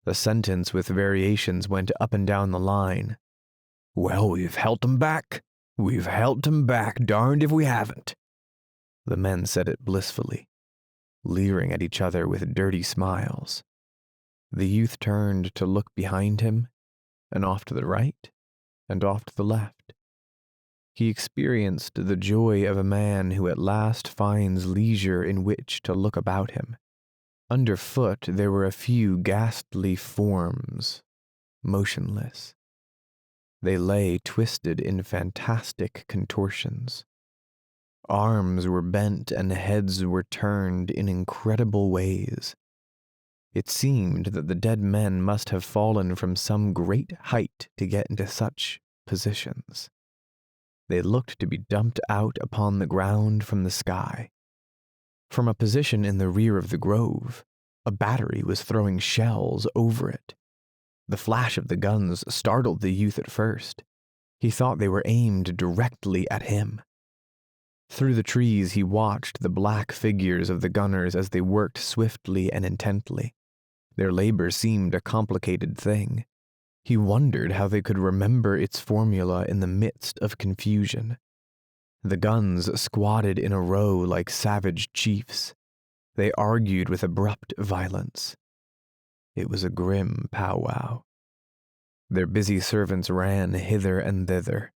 The sentence with variations went up and down the line. "Well, we've helt 'em back. We've helt 'em back, darned if we haven't." The men said it blissfully, leering at each other with dirty smiles. The youth turned to look behind him, and off to the right, and off to the left. He experienced the joy of a man who at last finds leisure in which to look about him. Underfoot there were a few ghastly forms, motionless. They lay twisted in fantastic contortions. Arms were bent and heads were turned in incredible ways. It seemed that the dead men must have fallen from some great height to get into such positions. They looked to be dumped out upon the ground from the sky. From a position in the rear of the grove, a battery was throwing shells over it. The flash of the guns startled the youth at first. He thought they were aimed directly at him. Through the trees he watched the black figures of the gunners as they worked swiftly and intently. Their labor seemed a complicated thing. He wondered how they could remember its formula in the midst of confusion. The guns squatted in a row like savage chiefs. They argued with abrupt violence. It was a grim powwow. Their busy servants ran hither and thither.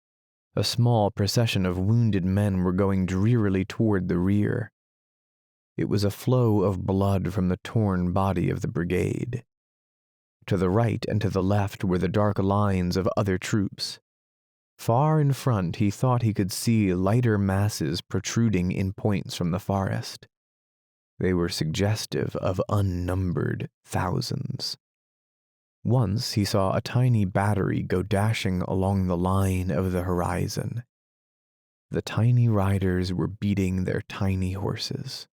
A small procession of wounded men were going drearily toward the rear. It was a flow of blood from the torn body of the brigade. To the right and to the left were the dark lines of other troops. Far in front he thought he could see lighter masses protruding in points from the forest. They were suggestive of unnumbered thousands. Once he saw a tiny battery go dashing along the line of the horizon. The tiny riders were beating their tiny horses.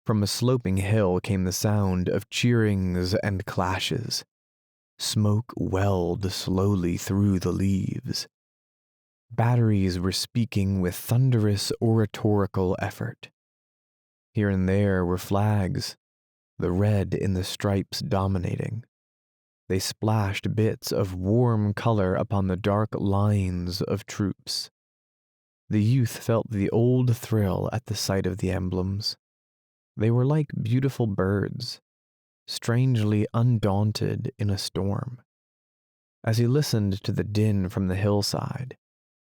From a sloping hill came the sound of cheerings and clashes. Smoke welled slowly through the leaves. Batteries were speaking with thunderous oratorical effort. Here and there were flags, the red in the stripes dominating. They splashed bits of warm color upon the dark lines of troops. The youth felt the old thrill at the sight of the emblems. They were like beautiful birds. strangely undaunted in a storm. As he listened to the din from the hillside,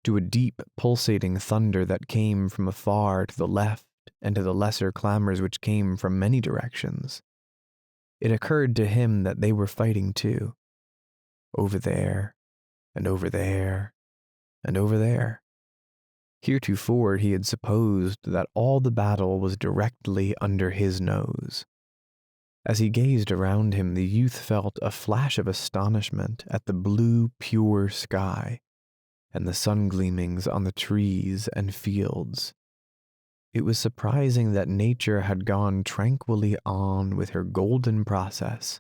to a deep pulsating thunder that came from afar to the left and to the lesser clamors which came from many directions, it occurred to him that they were fighting too, over there, and over there, and over there. Heretofore he had supposed that all the battle was directly under his nose. As he gazed around him, the youth felt a flash of astonishment at the blue, pure sky and the sun gleamings on the trees and fields. It was surprising that nature had gone tranquilly on with her golden process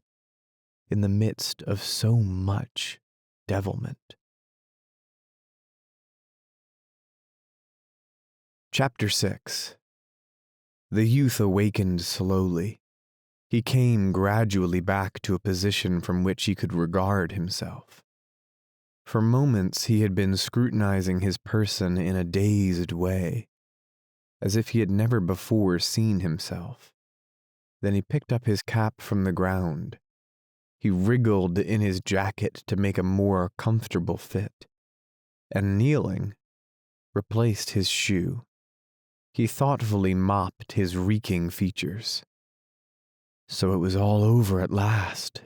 in the midst of so much devilment. Chapter 6. The youth awakened slowly. He came gradually back to a position from which he could regard himself. For moments he had been scrutinizing his person in a dazed way, as if he had never before seen himself. Then he picked up his cap from the ground. He wriggled in his jacket to make a more comfortable fit, and kneeling, replaced his shoe. He thoughtfully mopped his reeking features. So it was all over at last.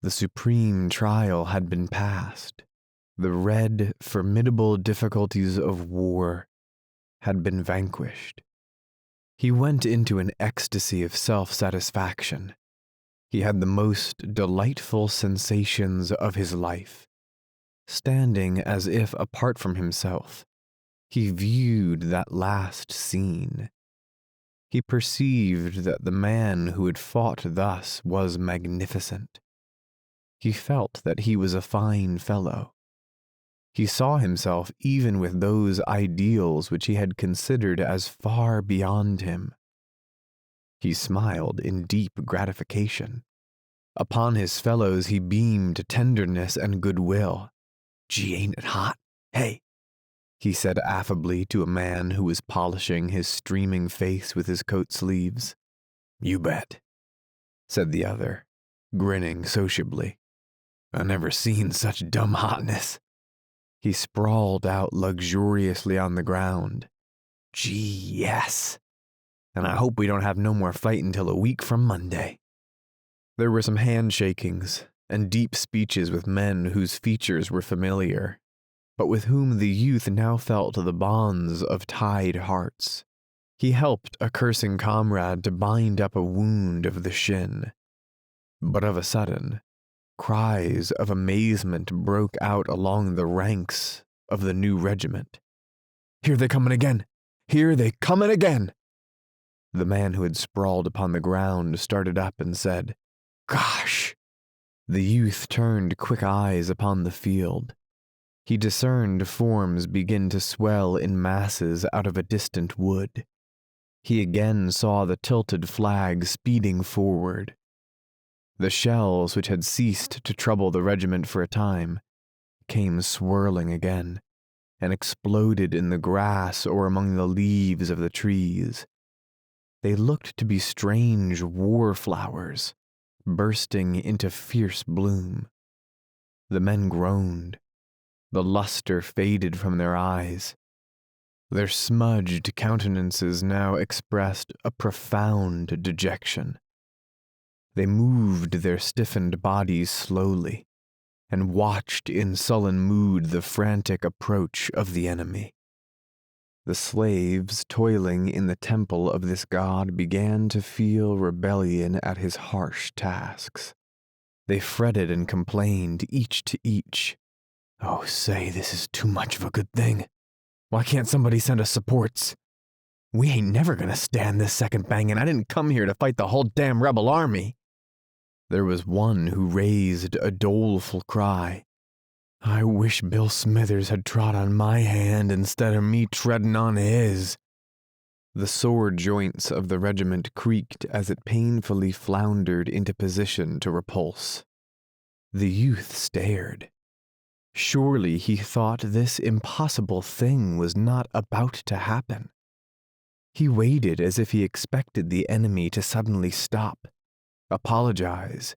The supreme trial had been passed. The red, formidable difficulties of war had been vanquished. He went into an ecstasy of self-satisfaction. He had the most delightful sensations of his life. Standing as if apart from himself, he viewed that last scene. He perceived that the man who had fought thus was magnificent. He felt that he was a fine fellow. He saw himself even with those ideals which he had considered as far beyond him. He smiled in deep gratification. Upon his fellows he beamed tenderness and goodwill. "Gee, ain't it hot? Hey," he said affably to a man who was polishing his streaming face with his coat sleeves. "You bet," said the other, grinning sociably. "I never seen such dumb hotness." He sprawled out luxuriously on the ground. "Gee, yes. And I hope we don't have no more fight until a week from Monday." There were some handshakings and deep speeches with men whose features were familiar, but with whom the youth now felt the bonds of tied hearts. He helped a cursing comrade to bind up a wound of the shin. But of a sudden, cries of amazement broke out along the ranks of the new regiment. "Here they comin' again! Here they comin' again!" The man who had sprawled upon the ground started up and said, "Gosh!" The youth turned quick eyes upon the field. He discerned forms begin to swell in masses out of a distant wood. He again saw the tilted flag speeding forward. The shells, which had ceased to trouble the regiment for a time, came swirling again, and exploded in the grass or among the leaves of the trees. They looked to be strange war flowers, bursting into fierce bloom. The men groaned. The luster faded from their eyes. Their smudged countenances now expressed a profound dejection. They moved their stiffened bodies slowly, and watched in sullen mood the frantic approach of the enemy. The slaves toiling in the temple of this god began to feel rebellion at his harsh tasks. They fretted and complained, each to each. "Oh, say, this is too much of a good thing. Why can't somebody send us supports? We ain't never gonna stand this second banging. I didn't come here to fight the whole damn rebel army." There was one who raised a doleful cry. "I wish Bill Smithers had trod on my hand instead of me treading on his." The sore joints of the regiment creaked as it painfully floundered into position to repulse. The youth stared. Surely he thought this impossible thing was not about to happen. He waited as if he expected the enemy to suddenly stop. apologize,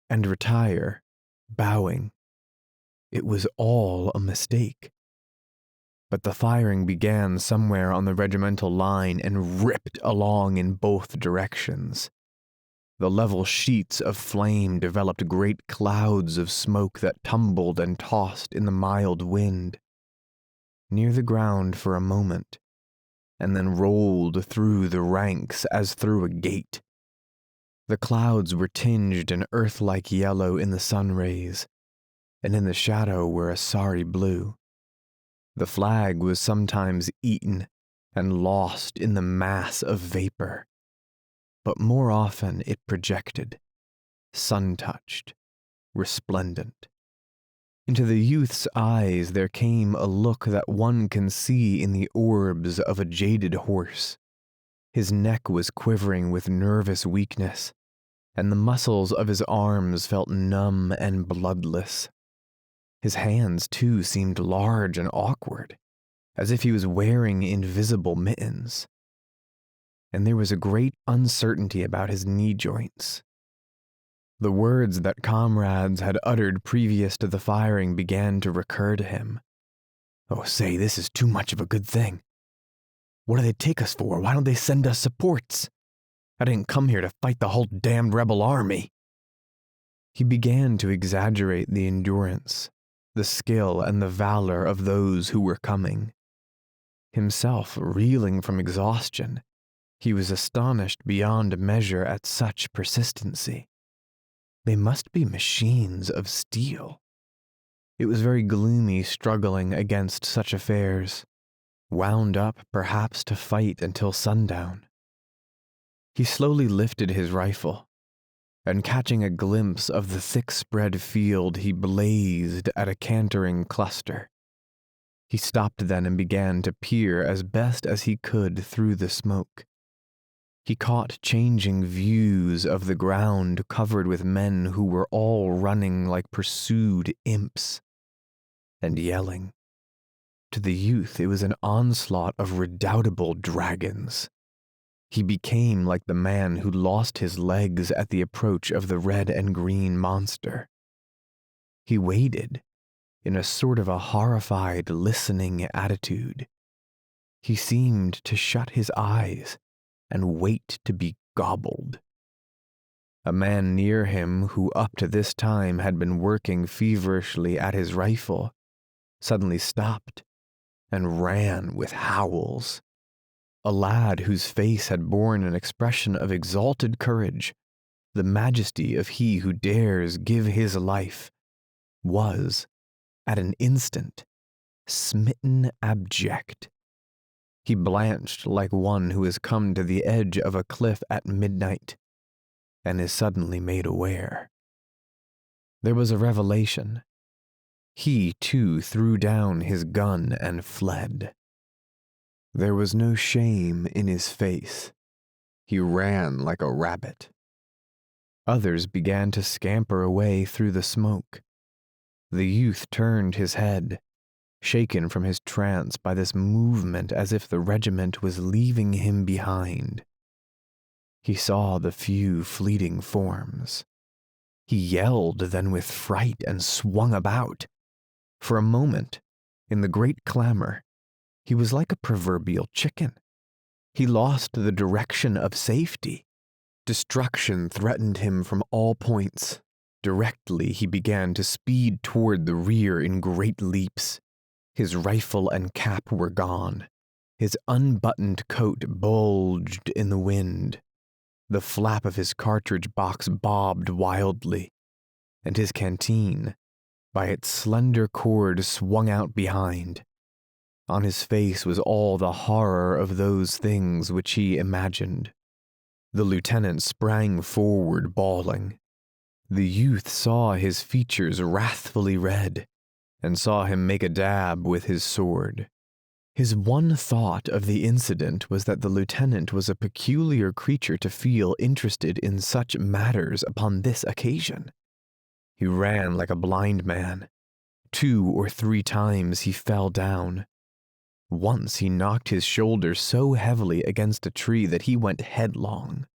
and retire, bowing. It was all a mistake. But the firing began somewhere on the regimental line and ripped along in both directions. The level sheets of flame developed great clouds of smoke that tumbled and tossed in the mild wind, near the ground for a moment, and then rolled through the ranks as through a gate. The clouds were tinged an earth-like yellow in the sun rays, and in the shadow were a sorry blue. The flag was sometimes eaten and lost in the mass of vapor, but more often it projected, sun-touched, resplendent. Into the youth's eyes there came a look that one can see in the orbs of a jaded horse. His neck was quivering with nervous weakness, and the muscles of his arms felt numb and bloodless. His hands, too, seemed large and awkward, as if he was wearing invisible mittens. And there was a great uncertainty about his knee joints. The words that comrades had uttered previous to the firing began to recur to him. "Oh, say, this is too much of a good thing. What do they take us for? Why don't they send us supports? I didn't come here to fight the whole damned rebel army." He began to exaggerate the endurance, the skill, and the valor of those who were coming. Himself reeling from exhaustion, he was astonished beyond measure at such persistency. They must be machines of steel. It was very gloomy struggling against such affairs, wound up perhaps to fight until sundown. He slowly lifted his rifle, and catching a glimpse of the thick-spread field, he blazed at a cantering cluster. He stopped then and began to peer as best as he could through the smoke. He caught changing views of the ground covered with men who were all running like pursued imps, and yelling. To the youth it was an onslaught of redoubtable dragons. He became like the man who lost his legs at the approach of the red and green monster. He waited, in a sort of a horrified, listening attitude. He seemed to shut his eyes and wait to be gobbled. A man near him, who up to this time had been working feverishly at his rifle, suddenly stopped and ran with howls. A lad whose face had borne an expression of exalted courage, the majesty of he who dares give his life, was, at an instant, smitten abject. He blanched like one who has come to the edge of a cliff at midnight, and is suddenly made aware. There was a revelation. He, too, threw down his gun and fled. There was no shame in his face. He ran like a rabbit. Others began to scamper away through the smoke. The youth turned his head, shaken from his trance by this movement as if the regiment was leaving him behind. He saw the few fleeting forms. He yelled then with fright and swung about. For a moment, in the great clamor, he was like a proverbial chicken. He lost the direction of safety. Destruction threatened him from all points. Directly he began to speed toward the rear in great leaps. His rifle and cap were gone. His unbuttoned coat bulged in the wind. The flap of his cartridge box bobbed wildly, and his canteen, by its slender cord, swung out behind. On his face was all the horror of those things which he imagined. The lieutenant sprang forward, bawling. The youth saw his features wrathfully red, and saw him make a dab with his sword. His one thought of the incident was that the lieutenant was a peculiar creature to feel interested in such matters upon this occasion. He ran like a blind man. 2 or 3 times he fell down. Once he knocked his shoulder so heavily against a tree that he went headlong,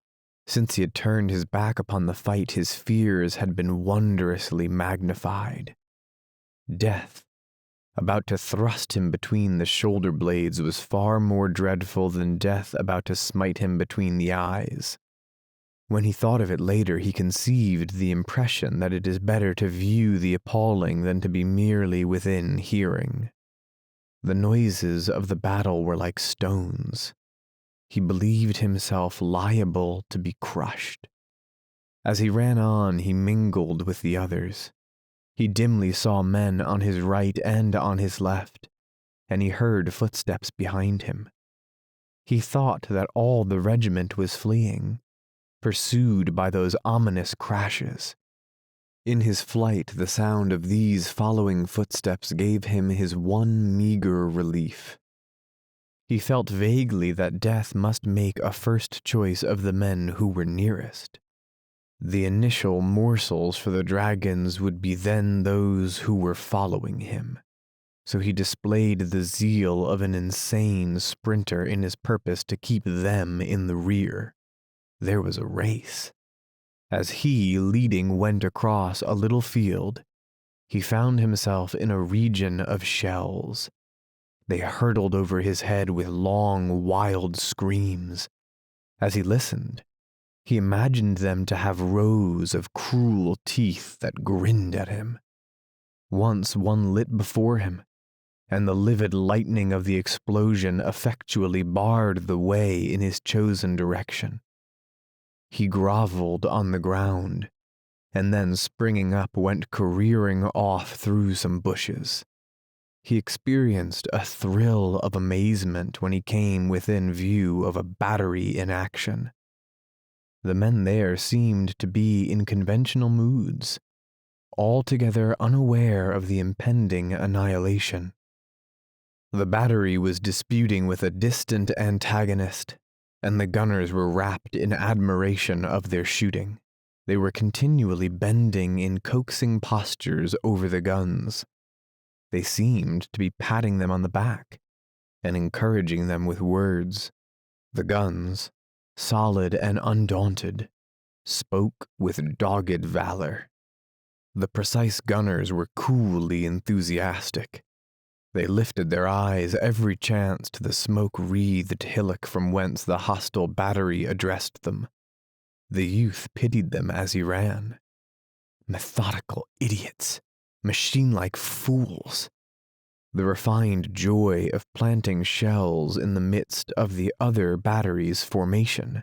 Since he had turned his back upon the fight, his fears had been wondrously magnified. Death, about to thrust him between the shoulder blades, was far more dreadful than death about to smite him between the eyes. When he thought of it later, he conceived the impression that it is better to view the appalling than to be merely within hearing. The noises of the battle were like stones. He believed himself liable to be crushed. As he ran on, he mingled with the others. He dimly saw men on his right and on his left, and he heard footsteps behind him. He thought that all the regiment was fleeing, pursued by those ominous crashes. In his flight, the sound of these following footsteps gave him his one meager relief. He felt vaguely that death must make a first choice of the men who were nearest. The initial morsels for the dragons would be then those who were following him, so he displayed the zeal of an insane sprinter in his purpose to keep them in the rear. There was a race. As he, leading, went across a little field, he found himself in a region of shells. They hurtled over his head with long, wild screams. As he listened, he imagined them to have rows of cruel teeth that grinned at him. Once one lit before him, and the livid lightning of the explosion effectually barred the way in his chosen direction. He groveled on the ground, and then springing up went careering off through some bushes. He experienced a thrill of amazement when he came within view of a battery in action. The men there seemed to be in conventional moods, altogether unaware of the impending annihilation. The battery was disputing with a distant antagonist, and the gunners were wrapped in admiration of their shooting. They were continually bending in coaxing postures over the guns. They seemed to be patting them on the back and encouraging them with words. The guns, solid and undaunted, spoke with dogged valor. The precise gunners were coolly enthusiastic. They lifted their eyes every chance to the smoke-wreathed hillock from whence the hostile battery addressed them. The youth pitied them as he ran. Methodical idiots, machine-like fools. The refined joy of planting shells in the midst of the other battery's formation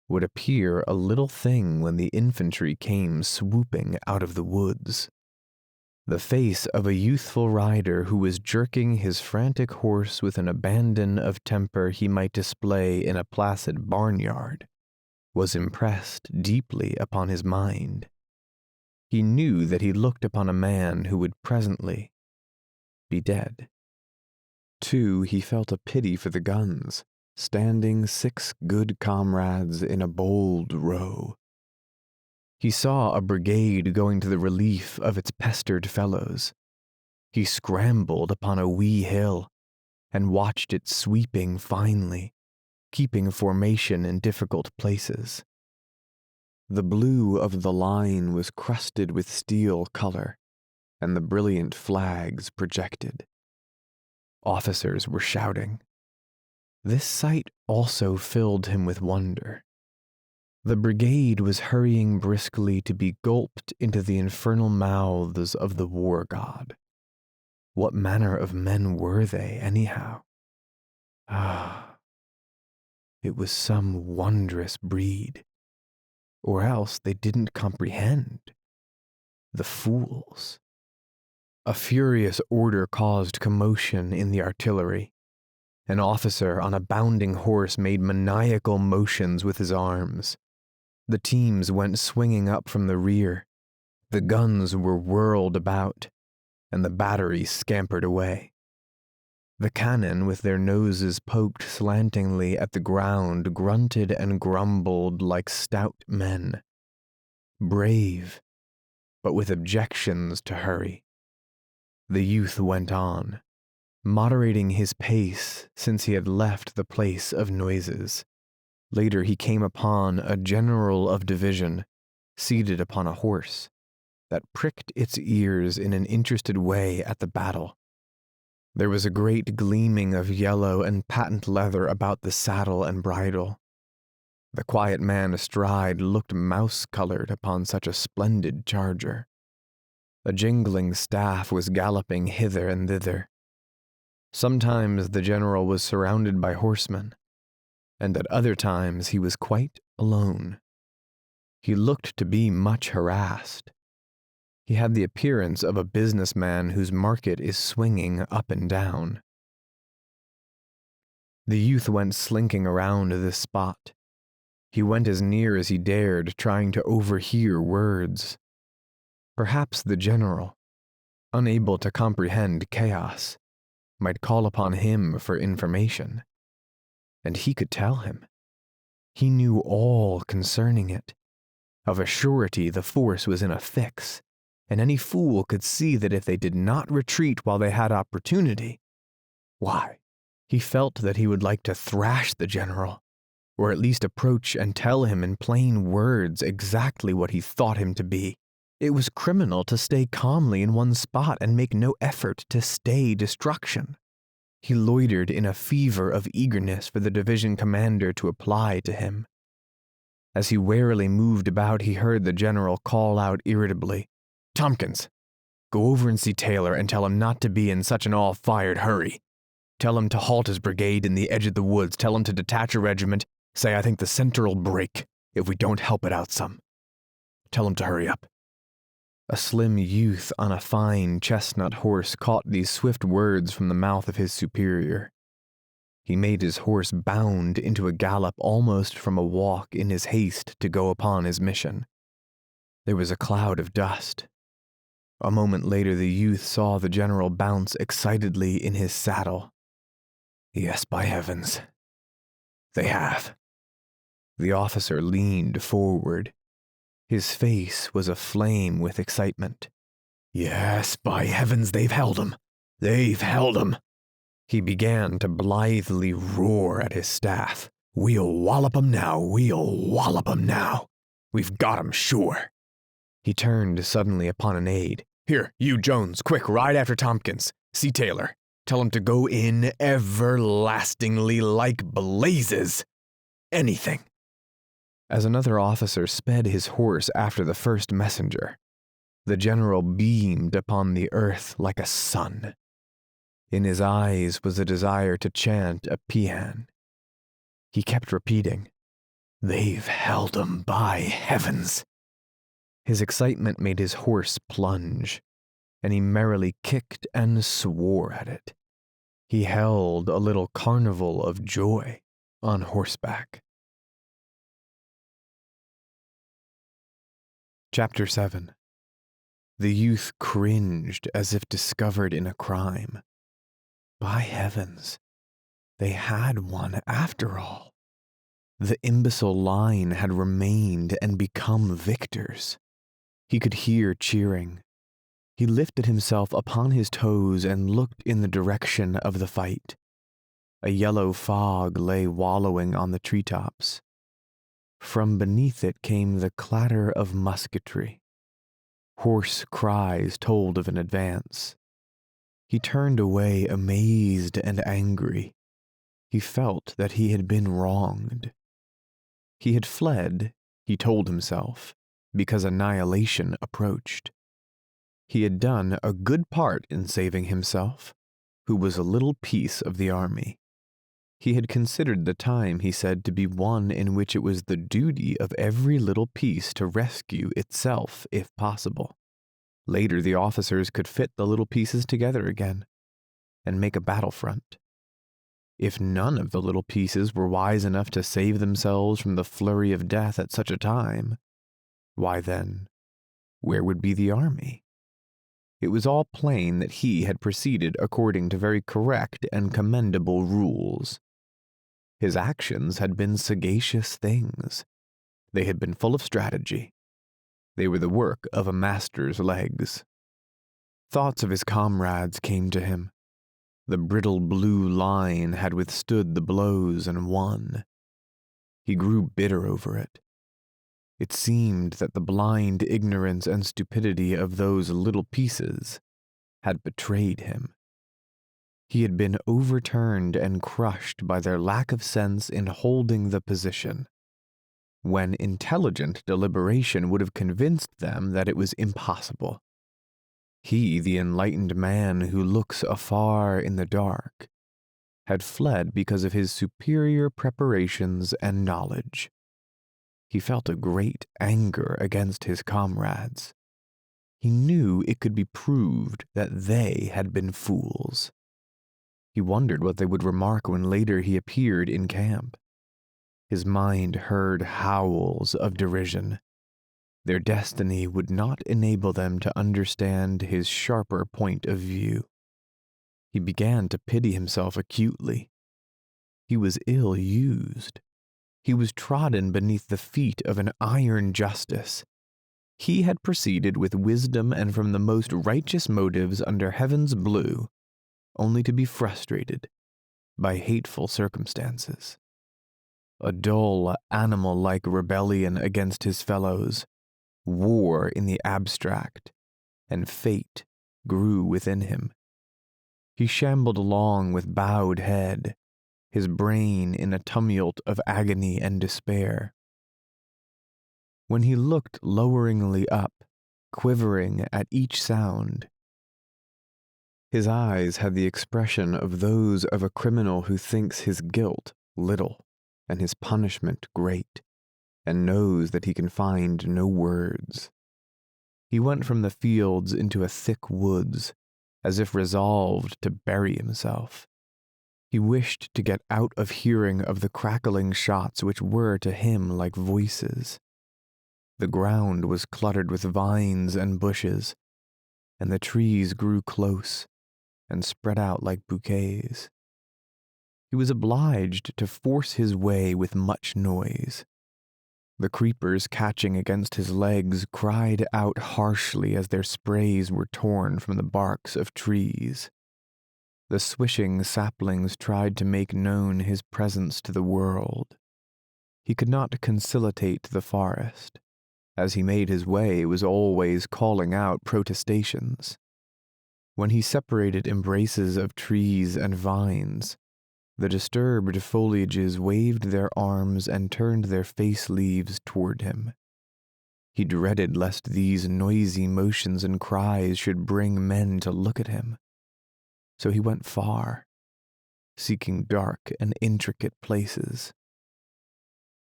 would appear a little thing when the infantry came swooping out of the woods. The face of a youthful rider who was jerking his frantic horse with an abandon of temper he might display in a placid barnyard was impressed deeply upon his mind. He knew that he looked upon a man who would presently be dead. Too, he felt a pity for the guns, standing 6 good comrades in a bold row. He saw a brigade going to the relief of its pestered fellows. He scrambled upon a wee hill and watched it sweeping finely, keeping formation in difficult places. The blue of the line was crusted with steel color, and the brilliant flags projected. Officers were shouting. This sight also filled him with wonder. The brigade was hurrying briskly to be gulped into the infernal mouths of the war god. What manner of men were they, anyhow? It was some wondrous breed. Or else they didn't comprehend. The fools. A furious order caused commotion in the artillery. An officer on a bounding horse made maniacal motions with his arms. The teams went swinging up from the rear. The guns were whirled about, and the battery scampered away. The cannon, with their noses poked slantingly at the ground, grunted and grumbled like stout men. Brave, but with objections to hurry. The youth went on, moderating his pace since he had left the place of noises. Later he came upon a general of division seated upon a horse that pricked its ears in an interested way at the battle. There was a great gleaming of yellow and patent leather about the saddle and bridle. The quiet man astride looked mouse-colored upon such a splendid charger. A jingling staff was galloping hither and thither. Sometimes the general was surrounded by horsemen, and at other times he was quite alone. He looked to be much harassed. He had the appearance of a businessman whose market is swinging up and down. The youth went slinking around this spot. He went as near as he dared, trying to overhear words. Perhaps the general, unable to comprehend chaos, might call upon him for information. And he could tell him. He knew all concerning it. Of a surety the force was in a fix, and any fool could see that if they did not retreat while they had opportunity, why, he felt that he would like to thrash the general, or at least approach and tell him in plain words exactly what he thought him to be. It was criminal to stay calmly in one spot and make no effort to stay destruction. He loitered in a fever of eagerness for the division commander to apply to him. As he warily moved about, he heard the general call out irritably, "Tompkins, go over and see Taylor and tell him not to be in such an all-fired hurry. Tell him to halt his brigade in the edge of the woods. Tell him to detach a regiment. Say I think the center'll break if we don't help it out some. Tell him to hurry up." A slim youth on a fine chestnut horse caught these swift words from the mouth of his superior. He made his horse bound into a gallop almost from a walk in his haste to go upon his mission. There was a cloud of dust. A moment later the youth saw the general bounce excitedly in his saddle. "Yes, by heavens, they have." The officer leaned forward. His face was aflame with excitement. "Yes, by heavens, they've held him. They've held him." He began to blithely roar at his staff. "We'll wallop 'em now, we'll wallop 'em now. We've got 'em sure." He turned suddenly upon an aide. "Here, you Jones, quick, ride after Tompkins. See Taylor. Tell him to go in everlastingly like blazes. Anything." As another officer sped his horse after the first messenger, the general beamed upon the earth like a sun. In his eyes was a desire to chant a paean. He kept repeating, "They've held 'em, by heavens." His excitement made his horse plunge, and he merrily kicked and swore at it. He held a little carnival of joy on horseback. Chapter 7. The youth cringed as if discovered in a crime. By heavens, they had won after all. The imbecile line had remained and become victors. He could hear cheering. He lifted himself upon his toes and looked in the direction of the fight. A yellow fog lay wallowing on the treetops. From beneath it came the clatter of musketry. Hoarse cries told of an advance. He turned away amazed and angry. He felt that he had been wronged. He had fled, he told himself, because annihilation approached. He had done a good part in saving himself, who was a little piece of the army. He had considered the time, he said, to be one in which it was the duty of every little piece to rescue itself, if possible. Later, the officers could fit the little pieces together again and make a battlefront. If none of the little pieces were wise enough to save themselves from the flurry of death at such a time, why then, where would be the army? It was all plain that he had proceeded according to very correct and commendable rules. His actions had been sagacious things. They had been full of strategy. They were the work of a master's legs. Thoughts of his comrades came to him. The brittle blue line had withstood the blows and won. He grew bitter over it. It seemed that the blind ignorance and stupidity of those little pieces had betrayed him. He had been overturned and crushed by their lack of sense in holding the position, when intelligent deliberation would have convinced them that it was impossible. He, the enlightened man who looks afar in the dark, had fled because of his superior preparations and knowledge. He felt a great anger against his comrades. He knew it could be proved that they had been fools. He wondered what they would remark when later he appeared in camp. His mind heard howls of derision. Their destiny would not enable them to understand his sharper point of view. He began to pity himself acutely. He was ill-used. He was trodden beneath the feet of an iron justice. He had proceeded with wisdom and from the most righteous motives under heaven's blue, only to be frustrated by hateful circumstances. A dull, animal-like rebellion against his fellows, war in the abstract, and fate grew within him. He shambled along with bowed head, his brain in a tumult of agony and despair. When he looked loweringly up, quivering at each sound, his eyes had the expression of those of a criminal who thinks his guilt little and his punishment great, and knows that he can find no words. He went from the fields into a thick woods, as if resolved to bury himself. He wished to get out of hearing of the crackling shots which were to him like voices. The ground was cluttered with vines and bushes, and the trees grew close and spread out like bouquets. He was obliged to force his way with much noise. The creepers catching against his legs cried out harshly as their sprays were torn from the barks of trees. The swishing saplings tried to make known his presence to the world. He could not conciliate the forest. As he made his way, it was always calling out protestations. When he separated embraces of trees and vines, the disturbed foliages waved their arms and turned their face leaves toward him. He dreaded lest these noisy motions and cries should bring men to look at him. So he went far, seeking dark and intricate places.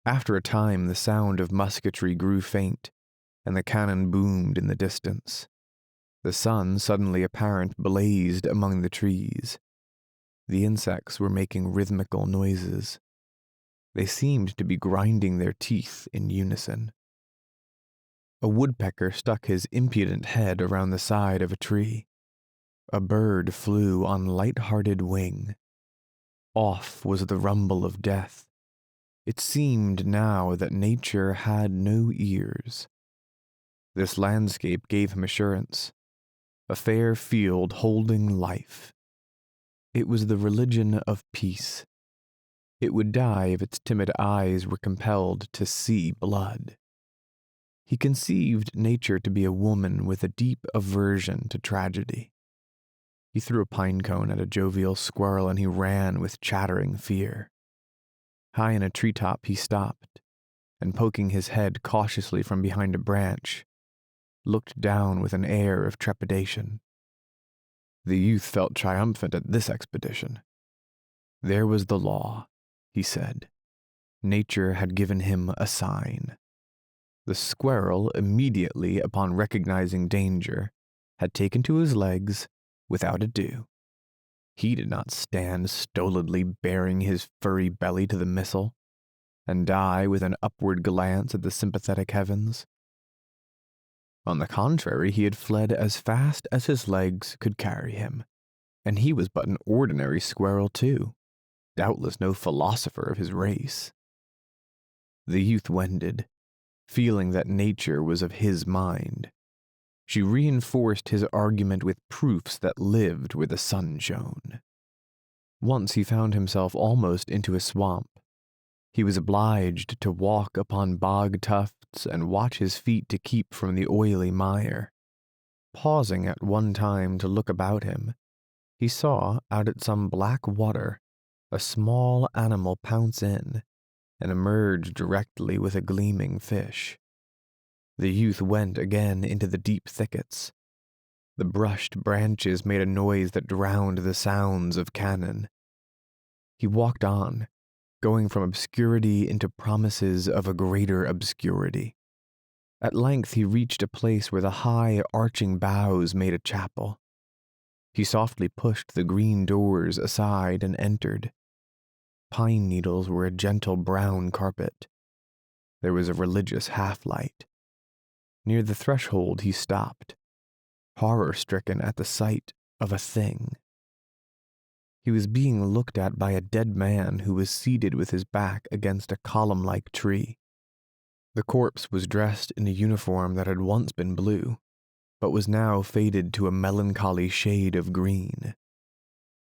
After a time, the sound of musketry grew faint, and the cannon boomed in the distance. The sun, suddenly apparent, blazed among the trees. The insects were making rhythmical noises. They seemed to be grinding their teeth in unison. A woodpecker stuck his impudent head around the side of a tree. A bird flew on light-hearted wing. Off was the rumble of death. It seemed now that nature had no ears. This landscape gave him assurance. A fair field holding life. It was the religion of peace. It would die if its timid eyes were compelled to see blood. He conceived nature to be a woman with a deep aversion to tragedy. He threw a pine cone at a jovial squirrel and he ran with chattering fear. High in a treetop he stopped, and poking his head cautiously from behind a branch, looked down with an air of trepidation. The youth felt triumphant at this expedition. There was the law, he said. Nature had given him a sign. The squirrel, immediately upon recognizing danger, had taken to his legs without ado. He did not stand stolidly baring his furry belly to the missile, and die with an upward glance at the sympathetic heavens. On the contrary, he had fled as fast as his legs could carry him, and he was but an ordinary squirrel too, doubtless no philosopher of his race. The youth wended, feeling that nature was of his mind. She reinforced his argument with proofs that lived where the sun shone. Once he found himself almost into a swamp. He was obliged to walk upon bog tufts and watch his feet to keep from the oily mire. Pausing at one time to look about him, he saw out at some black water a small animal pounce in and emerge directly with a gleaming fish. The youth went again into the deep thickets. The brushed branches made a noise that drowned the sounds of cannon. He walked on, going from obscurity into promises of a greater obscurity. At length he reached a place where the high, arching boughs made a chapel. He softly pushed the green doors aside and entered. Pine needles were a gentle brown carpet. There was a religious half-light. Near the threshold he stopped, horror-stricken at the sight of a thing. He was being looked at by a dead man who was seated with his back against a column-like tree. The corpse was dressed in a uniform that had once been blue, but was now faded to a melancholy shade of green.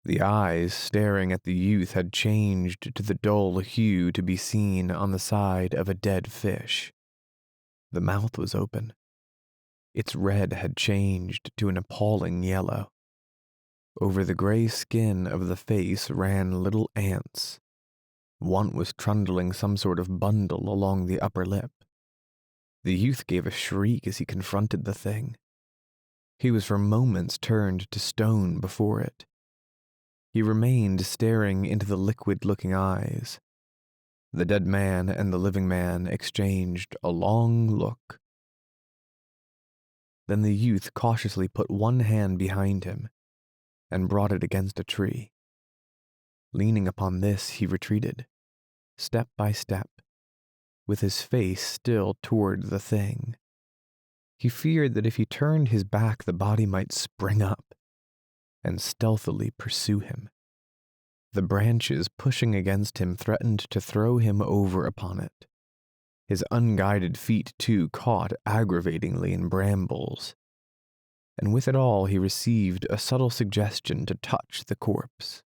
The eyes staring at the youth had changed to the dull hue to be seen on the side of a dead fish. The mouth was open. Its red had changed to an appalling yellow. Over the gray skin of the face ran little ants. One was trundling some sort of bundle along the upper lip. The youth gave a shriek as he confronted the thing. He was for moments turned to stone before it. He remained staring into the liquid-looking eyes. The dead man and the living man exchanged a long look. Then the youth cautiously put one hand behind him and brought it against a tree. Leaning upon this, he retreated, step by step, with his face still toward the thing. He feared that if he turned his back, the body might spring up and stealthily pursue him. The branches pushing against him threatened to throw him over upon it. His unguided feet, too, caught aggravatingly in brambles. And with it all he received a subtle suggestion to touch the corpse.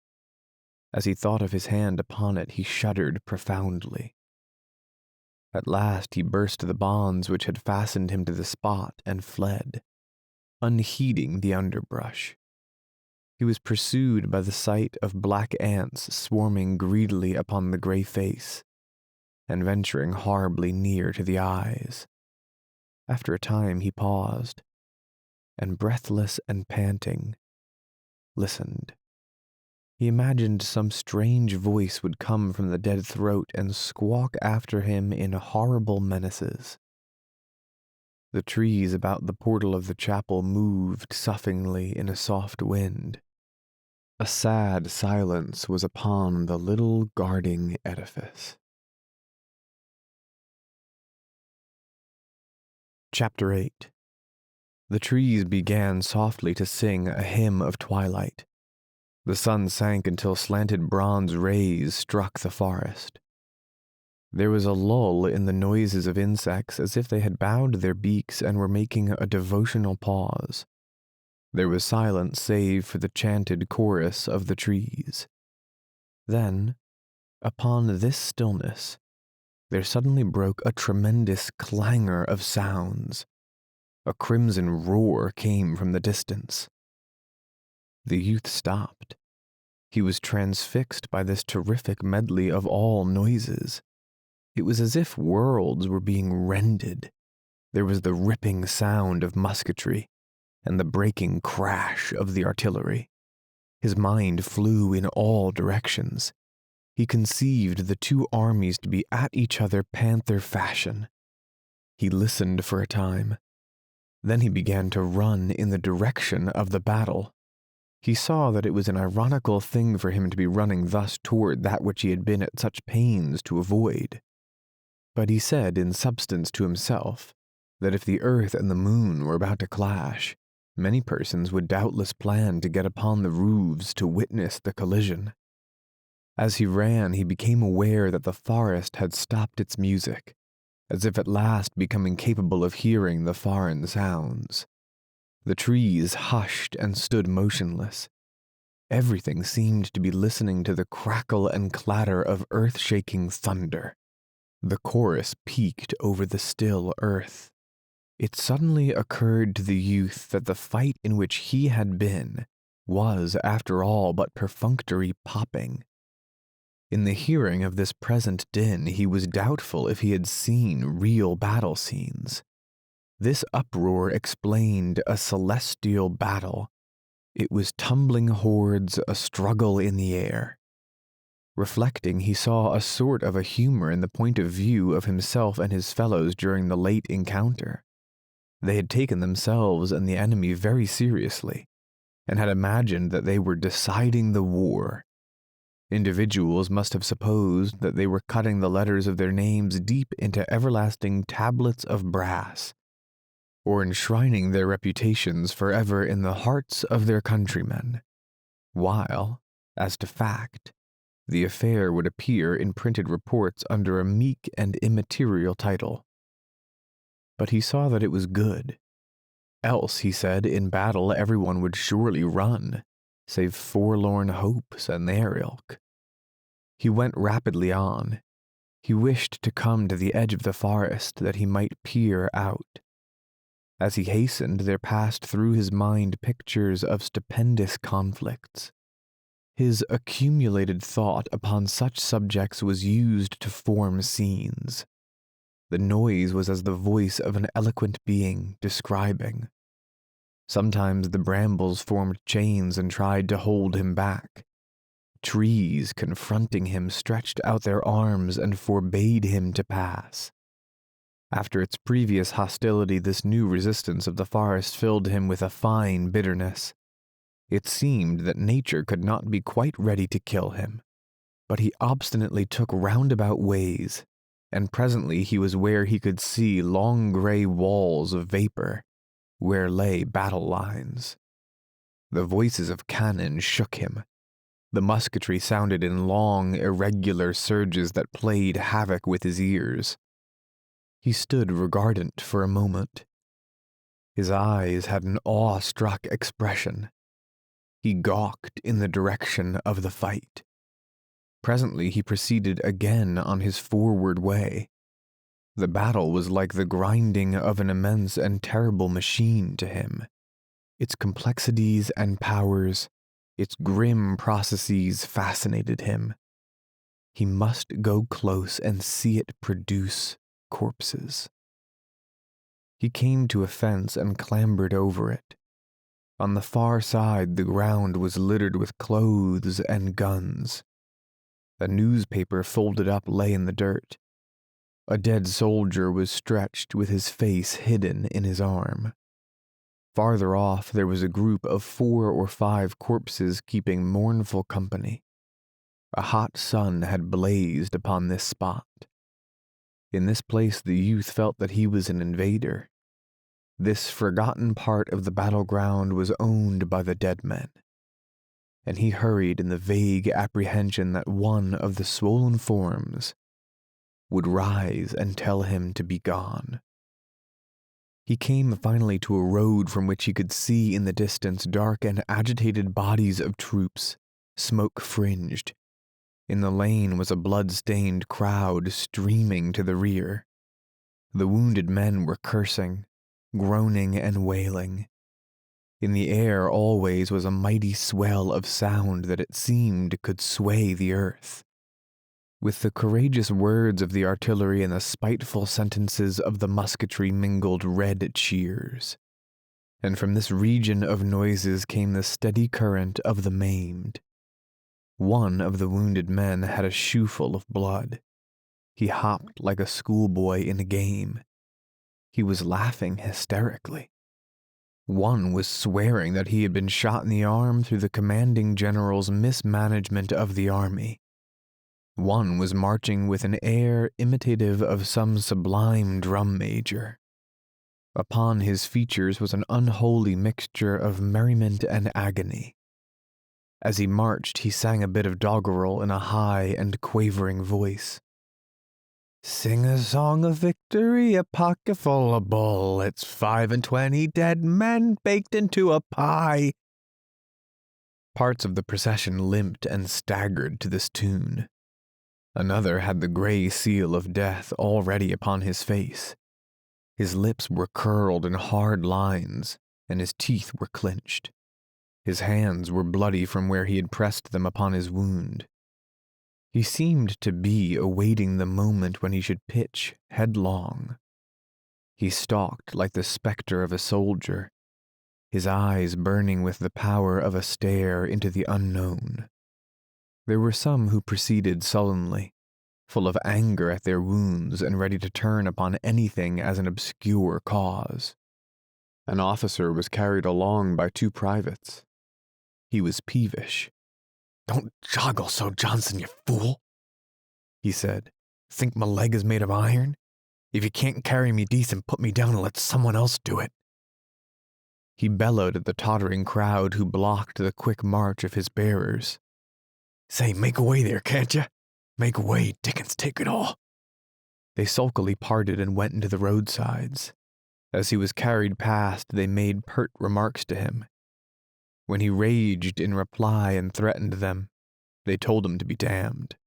As he thought of his hand upon it, he shuddered profoundly. At last he burst the bonds which had fastened him to the spot and fled, unheeding the underbrush. He was pursued by the sight of black ants swarming greedily upon the gray face, and venturing horribly near to the eyes. After a time he paused, and breathless and panting, listened. He imagined some strange voice would come from the dead throat and squawk after him in horrible menaces. The trees about the portal of the chapel moved soughingly in a soft wind. A sad silence was upon the little guarding edifice. Chapter 8. The trees began softly to sing a hymn of twilight. The sun sank until slanted bronze rays struck the forest. There was a lull in the noises of insects as if they had bowed their beaks and were making a devotional pause. There was silence save for the chanted chorus of the trees. Then, upon this stillness, there suddenly broke a tremendous clangor of sounds. A crimson roar came from the distance. The youth stopped. He was transfixed by this terrific medley of all noises. It was as if worlds were being rended. There was the ripping sound of musketry and the breaking crash of the artillery. His mind flew in all directions. He conceived the two armies to be at each other panther fashion. He listened for a time. Then he began to run in the direction of the battle. He saw that it was an ironical thing for him to be running thus toward that which he had been at such pains to avoid. But he said in substance to himself that if the earth and the moon were about to clash, many persons would doubtless plan to get upon the roofs to witness the collision. As he ran, he became aware that the forest had stopped its music, as if at last becoming capable of hearing the foreign sounds. The trees hushed and stood motionless. Everything seemed to be listening to the crackle and clatter of earth-shaking thunder. The chorus peaked over the still earth. It suddenly occurred to the youth that the fight in which he had been was, after all, but perfunctory popping. In the hearing of this present din, he was doubtful if he had seen real battle scenes. This uproar explained a celestial battle. It was tumbling hordes, a struggle in the air. Reflecting, he saw a sort of a humor in the point of view of himself and his fellows during the late encounter. They had taken themselves and the enemy very seriously, and had imagined that they were deciding the war. Individuals must have supposed that they were cutting the letters of their names deep into everlasting tablets of brass, or enshrining their reputations forever in the hearts of their countrymen, while, as to fact, the affair would appear in printed reports under a meek and immaterial title. But he saw that it was good. Else, he said, in battle everyone would surely run, save forlorn hopes and their ilk. He went rapidly on. He wished to come to the edge of the forest that he might peer out. As he hastened, there passed through his mind pictures of stupendous conflicts. His accumulated thought upon such subjects was used to form scenes. The noise was as the voice of an eloquent being describing. Sometimes the brambles formed chains and tried to hold him back. Trees confronting him stretched out their arms and forbade him to pass. After its previous hostility, this new resistance of the forest filled him with a fine bitterness. It seemed that nature could not be quite ready to kill him, but he obstinately took roundabout ways, and presently he was where he could see long gray walls of vapor, where lay battle lines. The voices of cannon shook him. The musketry sounded in long, irregular surges that played havoc with his ears. He stood regardant for a moment. His eyes had an awe-struck expression. He gawked in the direction of the fight. Presently he proceeded again on his forward way. The battle was like the grinding of an immense and terrible machine to him. Its complexities and powers, its grim processes fascinated him. He must go close and see it produce corpses. He came to a fence and clambered over it. On the far side, the ground was littered with clothes and guns. A newspaper folded up lay in the dirt. A dead soldier was stretched with his face hidden in his arm. Farther off, there was a group of 4 or 5 corpses keeping mournful company. A hot sun had blazed upon this spot. In this place, the youth felt that he was an invader. This forgotten part of the battleground was owned by the dead men, and he hurried in the vague apprehension that one of the swollen forms would rise and tell him to be gone. He came finally to a road from which he could see in the distance dark and agitated bodies of troops, smoke-fringed. In the lane was a blood-stained crowd streaming to the rear. The wounded men were cursing, groaning and wailing. In the air always was a mighty swell of sound that it seemed could sway the earth. With the courageous words of the artillery and the spiteful sentences of the musketry mingled red cheers. And from this region of noises came the steady current of the maimed. One of the wounded men had a shoeful of blood. He hopped like a schoolboy in a game. He was laughing hysterically. One was swearing that he had been shot in the arm through the commanding general's mismanagement of the army. One was marching with an air imitative of some sublime drum major. Upon his features was an unholy mixture of merriment and agony. As he marched, he sang a bit of doggerel in a high and quavering voice. Sing a song of victory, a pocket full of bullets, 25 dead men baked into a pie. Parts of the procession limped and staggered to this tune. Another had the gray seal of death already upon his face. His lips were curled in hard lines, and his teeth were clenched. His hands were bloody from where he had pressed them upon his wound. He seemed to be awaiting the moment when he should pitch headlong. He stalked like the specter of a soldier, his eyes burning with the power of a stare into the unknown. There were some who proceeded sullenly, full of anger at their wounds and ready to turn upon anything as an obscure cause. An officer was carried along by 2 privates. He was peevish. "Don't joggle so, Johnson, you fool," he said. "Think my leg is made of iron? If you can't carry me decent, put me down and let someone else do it." He bellowed at the tottering crowd who blocked the quick march of his bearers. "Say, make away there, can't you? Make away, Dickens, take it all." They sulkily parted and went into the roadsides. As he was carried past, they made pert remarks to him. When he raged in reply and threatened them, they told him to be damned.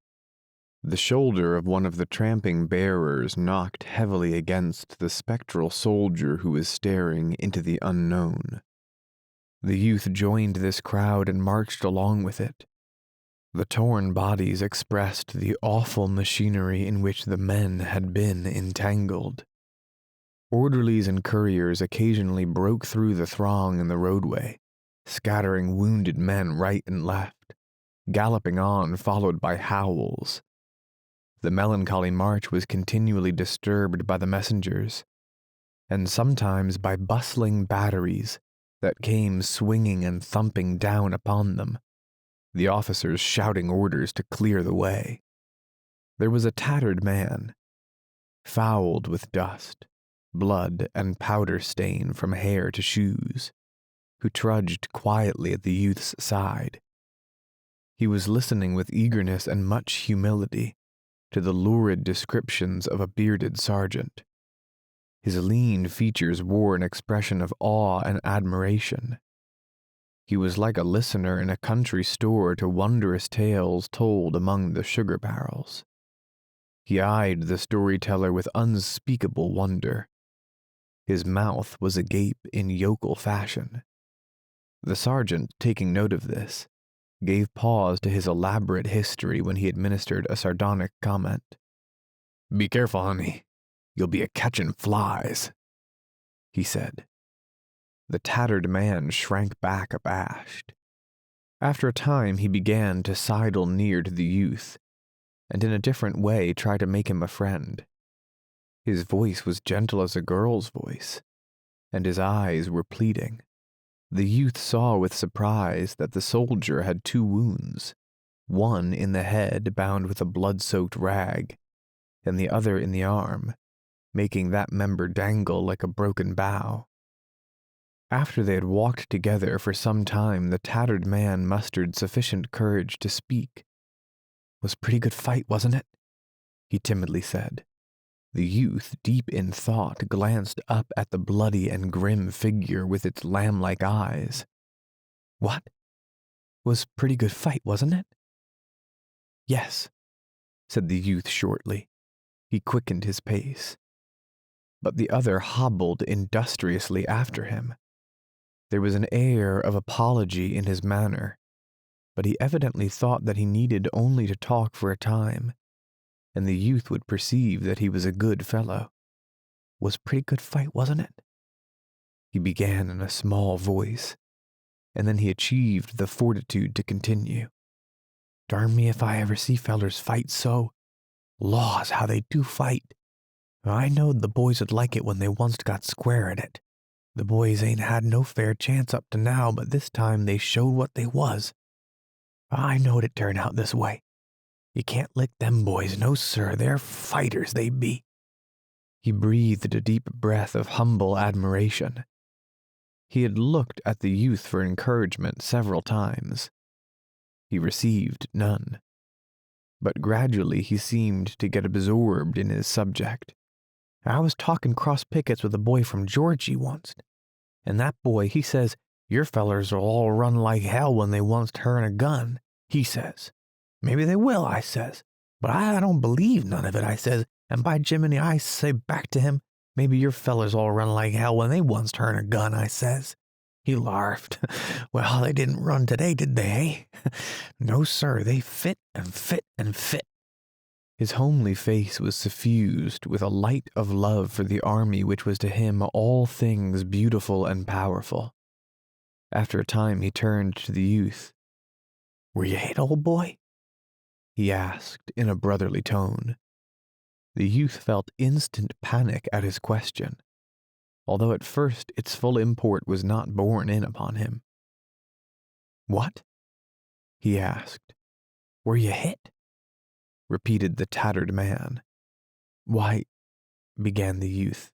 The shoulder of one of the tramping bearers knocked heavily against the spectral soldier who was staring into the unknown. The youth joined this crowd and marched along with it. The torn bodies expressed the awful machinery in which the men had been entangled. Orderlies and couriers occasionally broke through the throng in the roadway, scattering wounded men right and left, galloping on followed by howls. The melancholy march was continually disturbed by the messengers, and sometimes by bustling batteries that came swinging and thumping down upon them, the officers shouting orders to clear the way. There was a tattered man, fouled with dust, blood and powder stain from hair to shoes, who trudged quietly at the youth's side. He was listening with eagerness and much humility to the lurid descriptions of a bearded sergeant. His lean features wore an expression of awe and admiration. He was like a listener in a country store to wondrous tales told among the sugar barrels. He eyed the storyteller with unspeakable wonder. His mouth was agape in yokel fashion. The sergeant, taking note of this, gave pause to his elaborate history when he administered a sardonic comment. "Be careful, honey. You'll be a-catchin' flies," he said. The tattered man shrank back abashed. After a time he began to sidle near to the youth, and in a different way try to make him a friend. His voice was gentle as a girl's voice, and his eyes were pleading. The youth saw with surprise that the soldier had 2 wounds, one in the head bound with a blood-soaked rag, and the other in the arm, making that member dangle like a broken bough. After they had walked together for some time, the tattered man mustered sufficient courage to speak. "Was a pretty good fight, wasn't it?" he timidly said. The youth, deep in thought, glanced up at the bloody and grim figure with its lamb-like eyes. "What? Was a pretty good fight, wasn't it?" "Yes," said the youth shortly. He quickened his pace. But the other hobbled industriously after him. There was an air of apology in his manner, but he evidently thought that he needed only to talk for a time, and the youth would perceive that he was a good fellow. "Was a pretty good fight, wasn't it?" He began in a small voice, and then he achieved the fortitude to continue. "Darn me if I ever see fellers fight so. Laws, how they do fight. I knowed the boys would like it when they once got square at it. The boys ain't had no fair chance up to now, but this time they showed what they was. I knowed it'd turn out this way. You can't lick them boys, no sir, they're fighters, they be." He breathed a deep breath of humble admiration. He had looked at the youth for encouragement several times. He received none. But gradually he seemed to get absorbed in his subject. "I was talking cross pickets with a boy from Georgie once, and that boy, he says, Your fellers will all run like hell when they once turn a gun, he says. Maybe they will, I says. But I don't believe none of it, I says. And by Jiminy, I say back to him, maybe your fellers all run like hell when they once turn a gun, I says. He larfed. Well, they didn't run today, did they, eh? No, sir, they fit and fit and fit. His homely face was suffused with a light of love for the army which was to him all things beautiful and powerful. After a time he turned to the youth. Were you hit, old boy? He asked in a brotherly tone. The youth felt instant panic at his question, although at first its full import was not borne in upon him. What? He asked. Were you hit? Repeated the tattered man. Why, began the youth.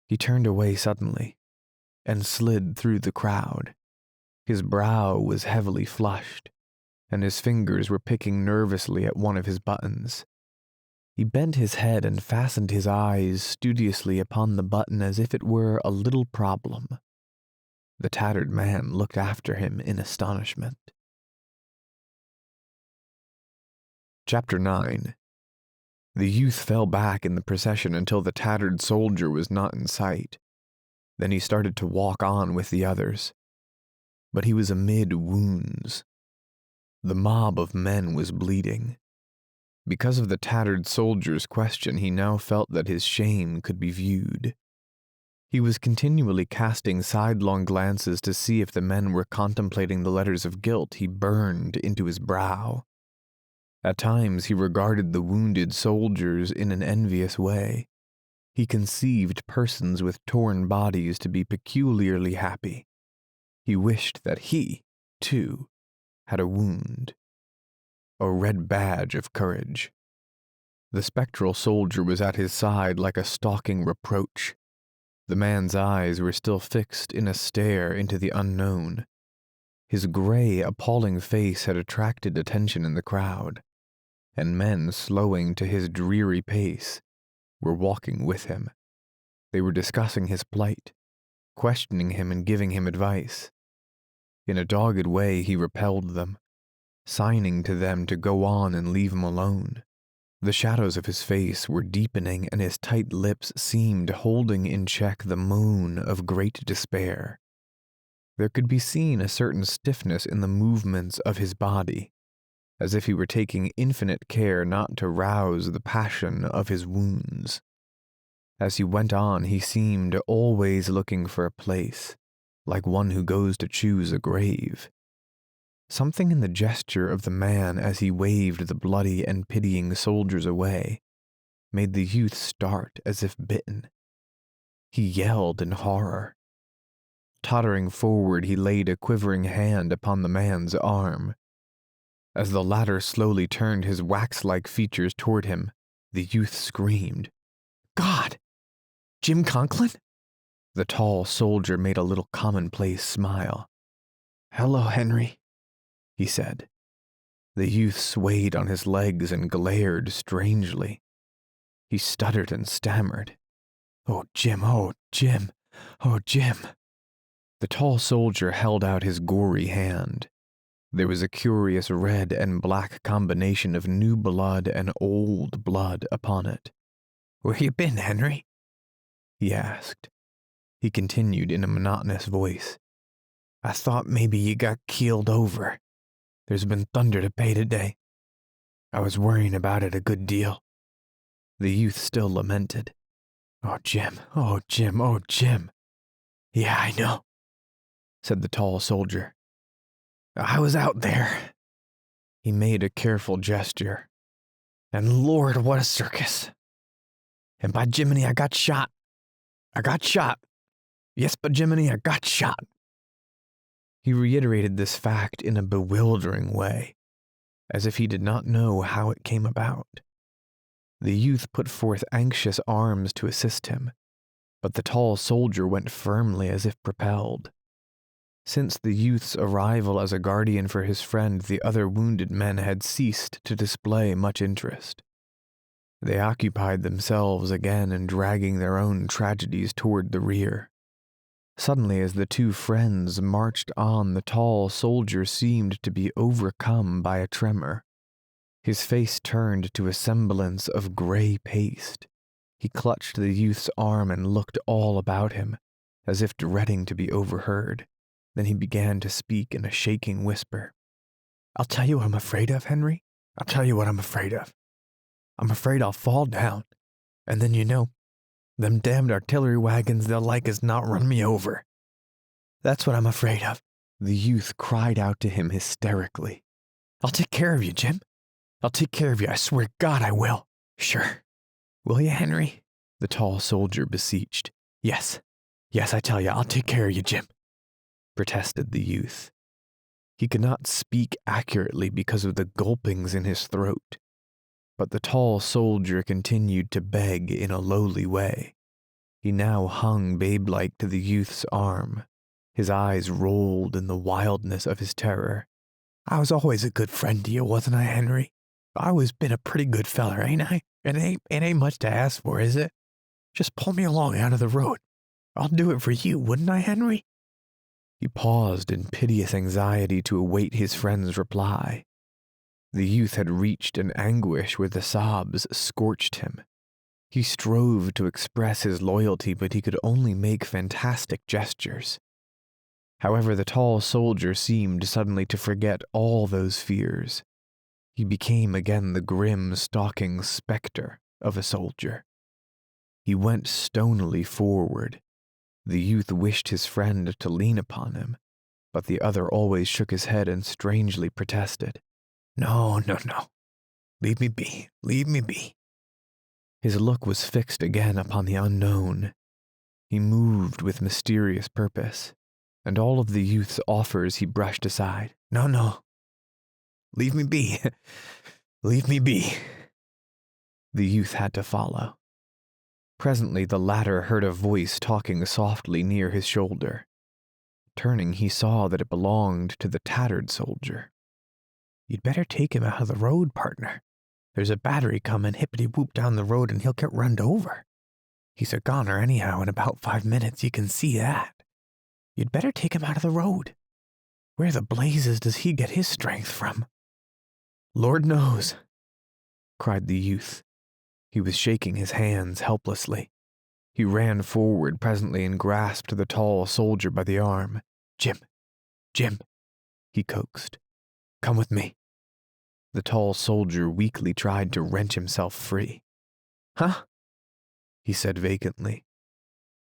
He turned away suddenly and slid through the crowd. His brow was heavily flushed, and his fingers were picking nervously at one of his buttons. He bent his head and fastened his eyes studiously upon the button as if it were a little problem. The tattered man looked after him in astonishment. Chapter 9. The youth fell back in the procession until the tattered soldier was not in sight. Then he started to walk on with the others. But he was amid wounds. The mob of men was bleeding. Because of the tattered soldier's question, he now felt that his shame could be viewed. He was continually casting sidelong glances to see if the men were contemplating the letters of guilt he burned into his brow. At times he regarded the wounded soldiers in an envious way. He conceived persons with torn bodies to be peculiarly happy. He wished that he, too, had a wound. A red badge of courage. The spectral soldier was at his side like a stalking reproach. The man's eyes were still fixed in a stare into the unknown. His gray, appalling face had attracted attention in the crowd, and men slowing to his dreary pace were walking with him. They were discussing his plight, questioning him and giving him advice. In a dogged way he repelled them, signing to them to go on and leave him alone. The shadows of his face were deepening and his tight lips seemed holding in check the moan of great despair. There could be seen a certain stiffness in the movements of his body, as if he were taking infinite care not to rouse the passion of his wounds. As he went on, he seemed always looking for a place, like one who goes to choose a grave. Something in the gesture of the man as he waved the bloody and pitying soldiers away made the youth start as if bitten. He yelled in horror. Tottering forward, he laid a quivering hand upon the man's arm. As the latter slowly turned his wax-like features toward him, the youth screamed, "God! Jim Conklin?" The tall soldier made a little commonplace smile. "Hello, Henry," he said. The youth swayed on his legs and glared strangely. He stuttered and stammered. "Oh, Jim, oh, Jim, oh, Jim." The tall soldier held out his gory hand. There was a curious red and black combination of new blood and old blood upon it. "Where you been, Henry?" he asked. He continued in a monotonous voice. "I thought maybe you got keeled over. There's been thunder to pay today. I was worrying about it a good deal." The youth still lamented. "Oh, Jim, oh, Jim, oh, Jim." "Yeah, I know," said the tall soldier. "I was out there." He made a careful gesture. "And Lord, what a circus. And by Jiminy, I got shot. I got shot. Yes, by Jiminy, I got shot." He reiterated this fact in a bewildering way, as if he did not know how it came about. The youth put forth anxious arms to assist him, but the tall soldier went firmly as if propelled. Since the youth's arrival as a guardian for his friend, the other wounded men had ceased to display much interest. They occupied themselves again in dragging their own tragedies toward the rear. Suddenly, as the two friends marched on, the tall soldier seemed to be overcome by a tremor. His face turned to a semblance of gray paste. He clutched the youth's arm and looked all about him, as if dreading to be overheard. Then he began to speak in a shaking whisper. "I'll tell you what I'm afraid of, Henry. I'll tell you what I'm afraid of. I'm afraid I'll fall down, and then them damned artillery wagons, they'll like as not run me over. That's what I'm afraid of." The youth cried out to him hysterically. "I'll take care of you, Jim. I'll take care of you, I swear to God I will." "Sure. Will you, Henry?" the tall soldier beseeched. Yes, I tell you, I'll take care of you, Jim," protested the youth. He could not speak accurately because of the gulpings in his throat, but the tall soldier continued to beg in a lowly way. He now hung babe-like to the youth's arm. His eyes rolled in the wildness of his terror. "I was always a good friend to you, wasn't I, Henry? I always been a pretty good feller, ain't I? It ain't much to ask for, is it? Just pull me along out of the road. I'll do it for you, wouldn't I, Henry?" He paused in piteous anxiety to await his friend's reply. The youth had reached an anguish where the sobs scorched him. He strove to express his loyalty, but he could only make fantastic gestures. However, the tall soldier seemed suddenly to forget all those fears. He became again the grim, stalking specter of a soldier. He went stonily forward. The youth wished his friend to lean upon him, but the other always shook his head and strangely protested. No. Leave me be, leave me be." His look was fixed again upon the unknown. He moved with mysterious purpose, and all of the youth's offers he brushed aside. No. Leave me be. Leave me be." The youth had to follow. Presently the latter heard a voice talking softly near his shoulder. Turning, he saw that it belonged to the tattered soldier. "You'd better take him out of the road, partner. There's a battery coming hippity-whoop down the road and he'll get runned over. He's a goner anyhow in about 5 minutes, you can see that. You'd better take him out of the road. Where the blazes does he get his strength from?" "Lord knows," cried the youth. He was shaking his hands helplessly. He ran forward presently and grasped the tall soldier by the arm. Jim, he coaxed. "Come with me." The tall soldier weakly tried to wrench himself free. "Huh?" he said vacantly.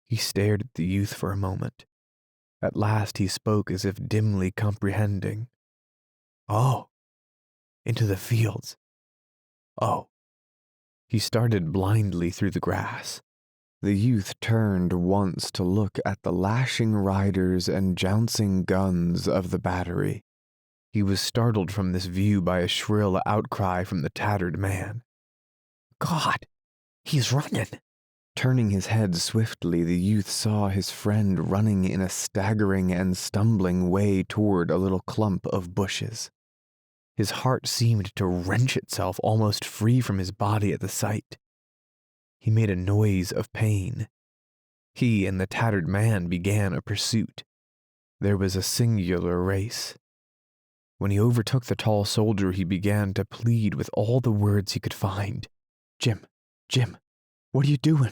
He stared at the youth for a moment. At last he spoke as if dimly comprehending. "Oh, into the fields. Oh." He started blindly through the grass. The youth turned once to look at the lashing riders and jouncing guns of the battery. He was startled from this view by a shrill outcry from the tattered man. "God, he's running!" Turning his head swiftly, the youth saw his friend running in a staggering and stumbling way toward a little clump of bushes. His heart seemed to wrench itself almost free from his body at the sight. He made a noise of pain. He and the tattered man began a pursuit. There was a singular race. When he overtook the tall soldier, he began to plead with all the words he could find. Jim, what are you doing?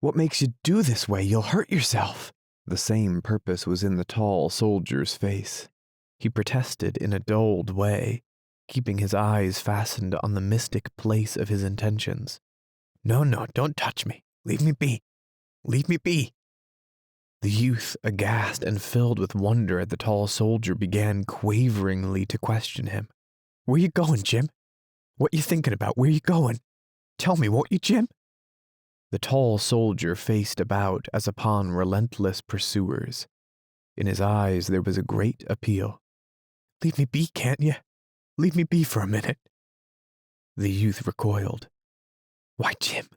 What makes you do this way? You'll hurt yourself." The same purpose was in the tall soldier's face. He protested in a dulled way, keeping his eyes fastened on the mystic place of his intentions. No, don't touch me. Leave me be. Leave me be." The youth, aghast and filled with wonder at the tall soldier, began quaveringly to question him. "Where you going, Jim? What you thinking about? Where you going? Tell me, won't you, Jim?" The tall soldier faced about as upon relentless pursuers. In his eyes there was a great appeal. "Leave me be, can't you? Leave me be for a minute." The youth recoiled. "Why, Jim,"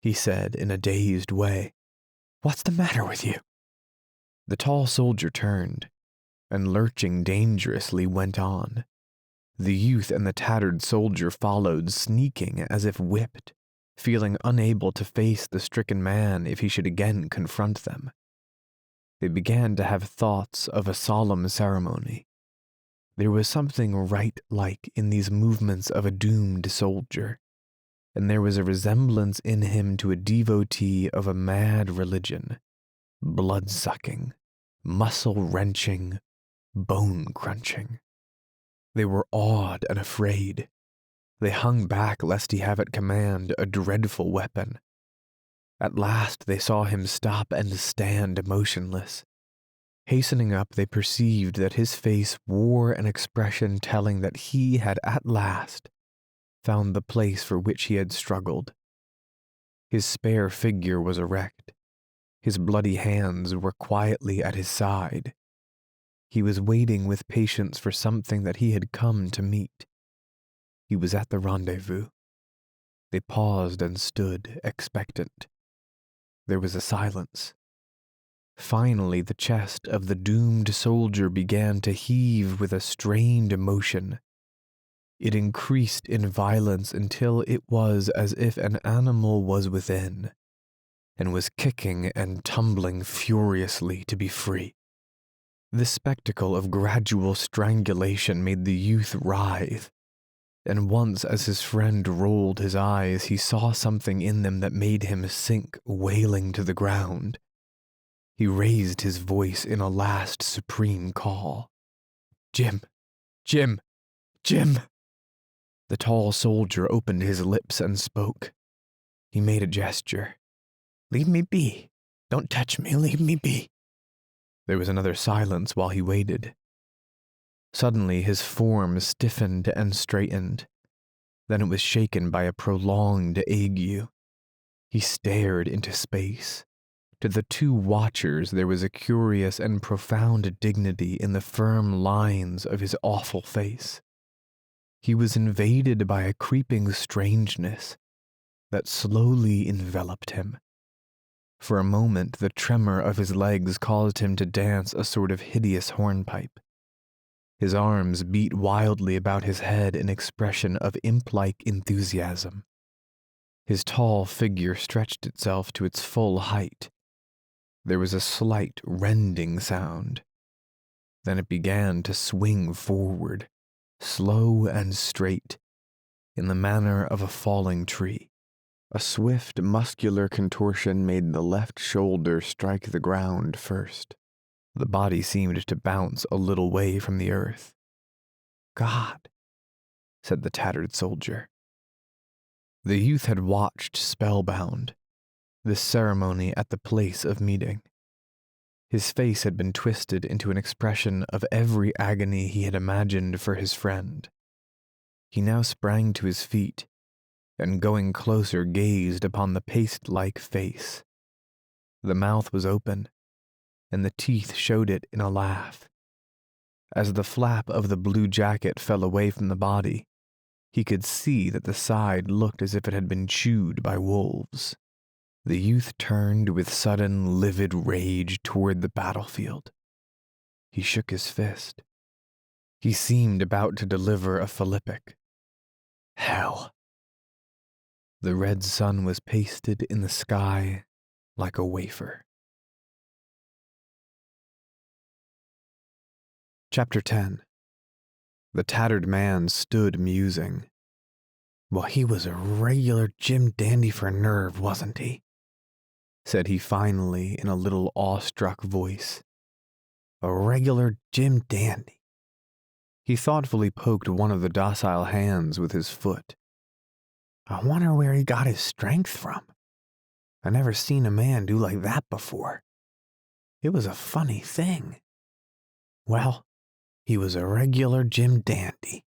he said in a dazed way, "what's the matter with you?" The tall soldier turned, and lurching dangerously went on. The youth and the tattered soldier followed, sneaking as if whipped, feeling unable to face the stricken man if he should again confront them. They began to have thoughts of a solemn ceremony. There was something rite-like in these movements of a doomed soldier, and there was a resemblance in him to a devotee of a mad religion, blood-sucking, muscle-wrenching, bone-crunching. They were awed and afraid. They hung back lest he have at command a dreadful weapon. At last they saw him stop and stand motionless. Hastening up, they perceived that his face wore an expression telling that he had at last found the place for which he had struggled. His spare figure was erect. His bloody hands were quietly at his side. He was waiting with patience for something that he had come to meet. He was at the rendezvous. They paused and stood expectant. There was a silence. Finally, the chest of the doomed soldier began to heave with a strained motion. It increased in violence until it was as if an animal was within, and was kicking and tumbling furiously to be free. The spectacle of gradual strangulation made the youth writhe, and once as his friend rolled his eyes, he saw something in them that made him sink wailing to the ground. He raised his voice in a last supreme call. "Jim! Jim! Jim!" The tall soldier opened his lips and spoke. He made a gesture. "Leave me be. Don't touch me. Leave me be." There was another silence while he waited. Suddenly his form stiffened and straightened. Then it was shaken by a prolonged ague. He stared into space. To the two watchers there was a curious and profound dignity in the firm lines of his awful face. He was invaded by a creeping strangeness that slowly enveloped him. For a moment the tremor of his legs caused him to dance a sort of hideous hornpipe. His arms beat wildly about his head in expression of imp-like enthusiasm. His tall figure stretched itself to its full height. There was a slight rending sound. Then it began to swing forward, slow and straight, in the manner of a falling tree. A swift, muscular contortion made the left shoulder strike the ground first. The body seemed to bounce a little way from the earth. "God," said the tattered soldier. The youth had watched spellbound this ceremony at the place of meeting. His face had been twisted into an expression of every agony he had imagined for his friend. He now sprang to his feet, and going closer gazed upon the paste-like face. The mouth was open, and the teeth showed it in a laugh. As the flap of the blue jacket fell away from the body, he could see that the side looked as if it had been chewed by wolves. The youth turned with sudden, livid rage toward the battlefield. He shook his fist. He seemed about to deliver a philippic. Hell! The red sun was pasted in the sky like a wafer. Chapter 10. The tattered man stood musing. "Well, he was a regular Jim Dandy for nerve, wasn't he?" said he finally in a little awestruck voice. "A regular Jim Dandy." He thoughtfully poked one of the docile hands with his foot. "I wonder where he got his strength from. I never seen a man do like that before. It was a funny thing. Well, he was a regular Jim Dandy."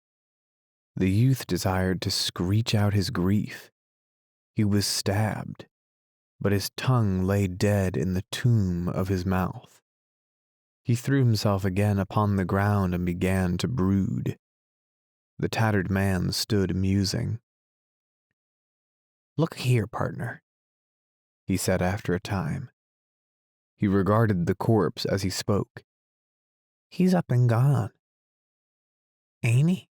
The youth desired to screech out his grief. He was stabbed, but his tongue lay dead in the tomb of his mouth. He threw himself again upon the ground and began to brood. The tattered man stood musing. "Look here, partner," he said after a time. He regarded the corpse as he spoke. "He's up and gone. Ain't he?"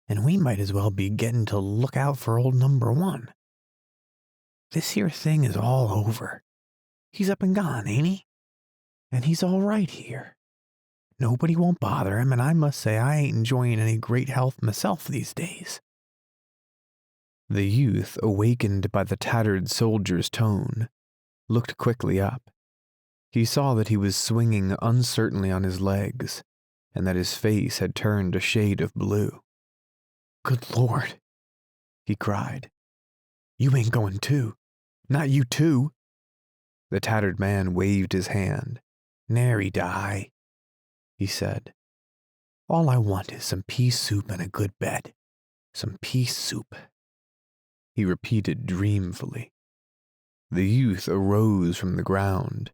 and we might as well be getting to look out for old number one. This here thing is all over. He's up and gone, ain't he? And he's all right here. Nobody won't bother him, and I must say I ain't enjoying any great health myself these days." The youth, awakened by the tattered soldier's tone, looked quickly up. He saw that he was swinging uncertainly on his legs, and that his face had turned a shade of blue. "Good Lord," he cried. "You ain't going too. Not you too." The tattered man waved his hand. "Nary die," he said. "All I want is some pea soup and a good bed. Some pea soup," he repeated dreamfully. The youth arose from the ground.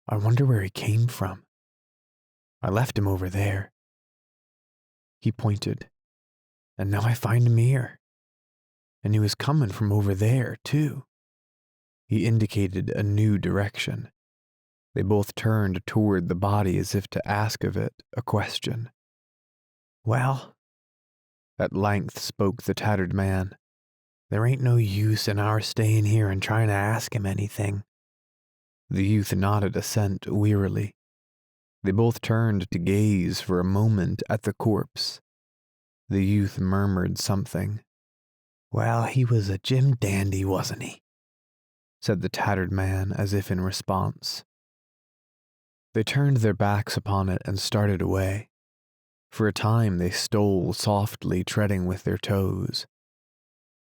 "I wonder where he came from. I left him over there." He pointed. "And now I find him here. And he was coming from over there, too." He indicated a new direction. They both turned toward the body as if to ask of it a question. "Well," at length spoke the tattered man, "there ain't no use in our staying here and trying to ask him anything." The youth nodded assent wearily. They both turned to gaze for a moment at the corpse. The youth murmured something. "Well, he was a Jim Dandy, wasn't he?" said the tattered man as if in response. They turned their backs upon it and started away. For a time they stole softly, treading with their toes.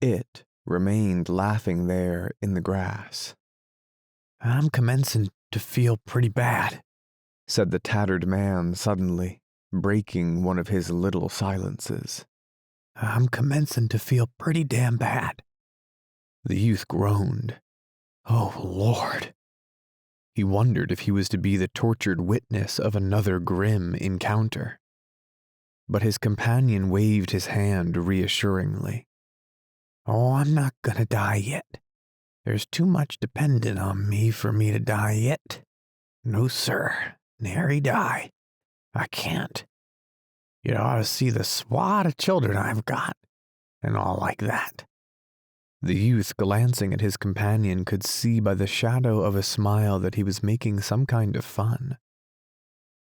It remained laughing there in the grass. "I'm commencing to feel pretty bad," said the tattered man suddenly, breaking one of his little silences. "I'm commencing to feel pretty damn bad." The youth groaned. "Oh, Lord." He wondered if he was to be the tortured witness of another grim encounter. But his companion waved his hand reassuringly. "Oh, I'm not gonna die yet. There's too much dependent on me for me to die yet. No, sir, nary die. I can't. You ought to see the swat of children I've got, and all like that." The youth, glancing at his companion, could see by the shadow of a smile that he was making some kind of fun.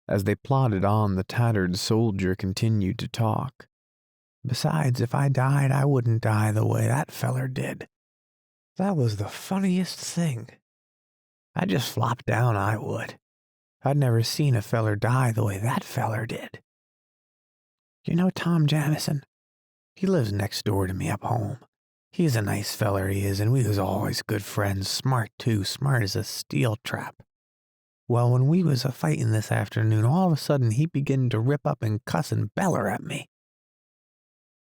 As they plodded on, the tattered soldier continued to talk. "Besides, if I died, I wouldn't die the way that feller did. That was the funniest thing. I'd just flop down, I would. I'd never seen a feller die the way that feller did. You know Tom Jamison? He lives next door to me up home. He's a nice feller, he is, and we was always good friends. Smart, too. Smart as a steel trap. Well, when we was a-fighting this afternoon, all of a sudden he began to rip up and cuss and beller at me.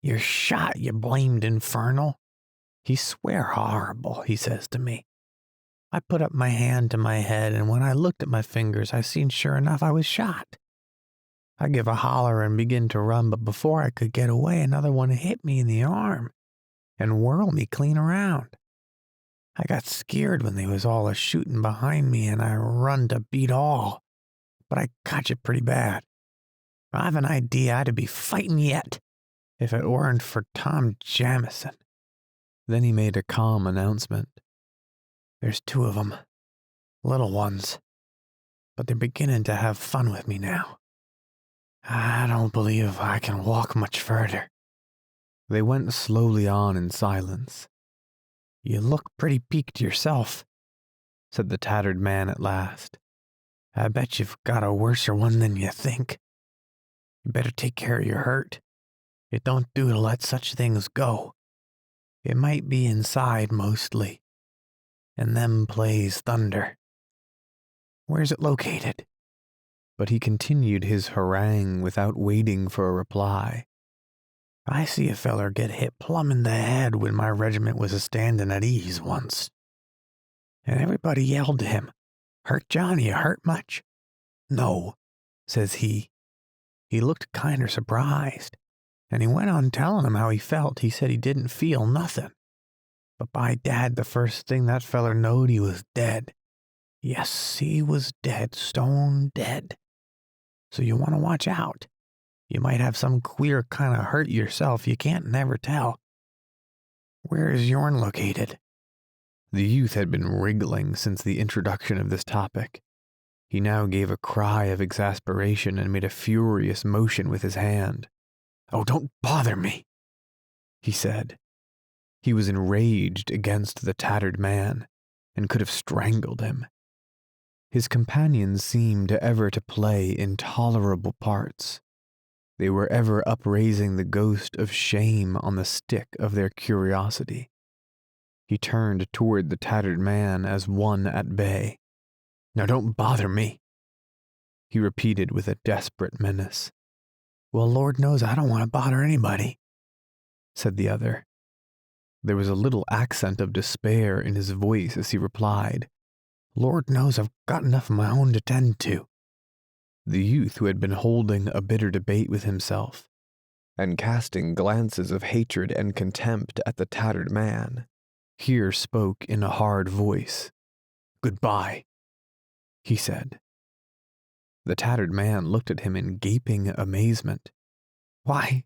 'You're shot, you blamed infernal.' He swear horrible, he says to me. I put up my hand to my head, and when I looked at my fingers, I seen sure enough I was shot. I give a holler and begin to run, but before I could get away, another one hit me in the arm and whirled me clean around. I got scared when they was all a-shooting behind me, and I run to beat all, but I caught it pretty bad. I've an idea I'd be fighting yet, if it weren't for Tom Jamison." Then he made a calm announcement. "There's 2 of 'em, little ones, but they're beginning to have fun with me now. I don't believe I can walk much further." They went slowly on in silence. "You look pretty peaked yourself," said the tattered man at last. "I bet you've got a worser one than you think. You better take care of your hurt. It don't do to let such things go. It might be inside mostly, and them plays thunder. Where's it located?" But he continued his harangue without waiting for a reply. "I see a feller get hit plumb in the head when my regiment was a-standing at ease once. And everybody yelled to him, 'Hurt, Johnny, you hurt much?' 'No,' says he. He looked kinder surprised, and he went on telling him how he felt. He said he didn't feel nothing. But by dad, the first thing that feller knowed, he was dead. Yes, he was dead, stone dead. So you want to watch out. You might have some queer kind of hurt yourself. You can't never tell. Where is yourn located? The youth had been wriggling since the introduction of this topic. He now gave a cry of exasperation and made a furious motion with his hand. Oh, don't bother me, he said. He was enraged against the tattered man and could have strangled him. His companions seemed ever to play intolerable parts. They were ever upraising the ghost of shame on the stick of their curiosity. He turned toward the tattered man as one at bay. Now don't bother me, he repeated with a desperate menace. Well, Lord knows I don't want to bother anybody, said the other. There was a little accent of despair in his voice as he replied, Lord knows I've got enough of my own to tend to. The youth, who had been holding a bitter debate with himself, and casting glances of hatred and contempt at the tattered man, here spoke in a hard voice. Goodbye, he said. The tattered man looked at him in gaping amazement. Why,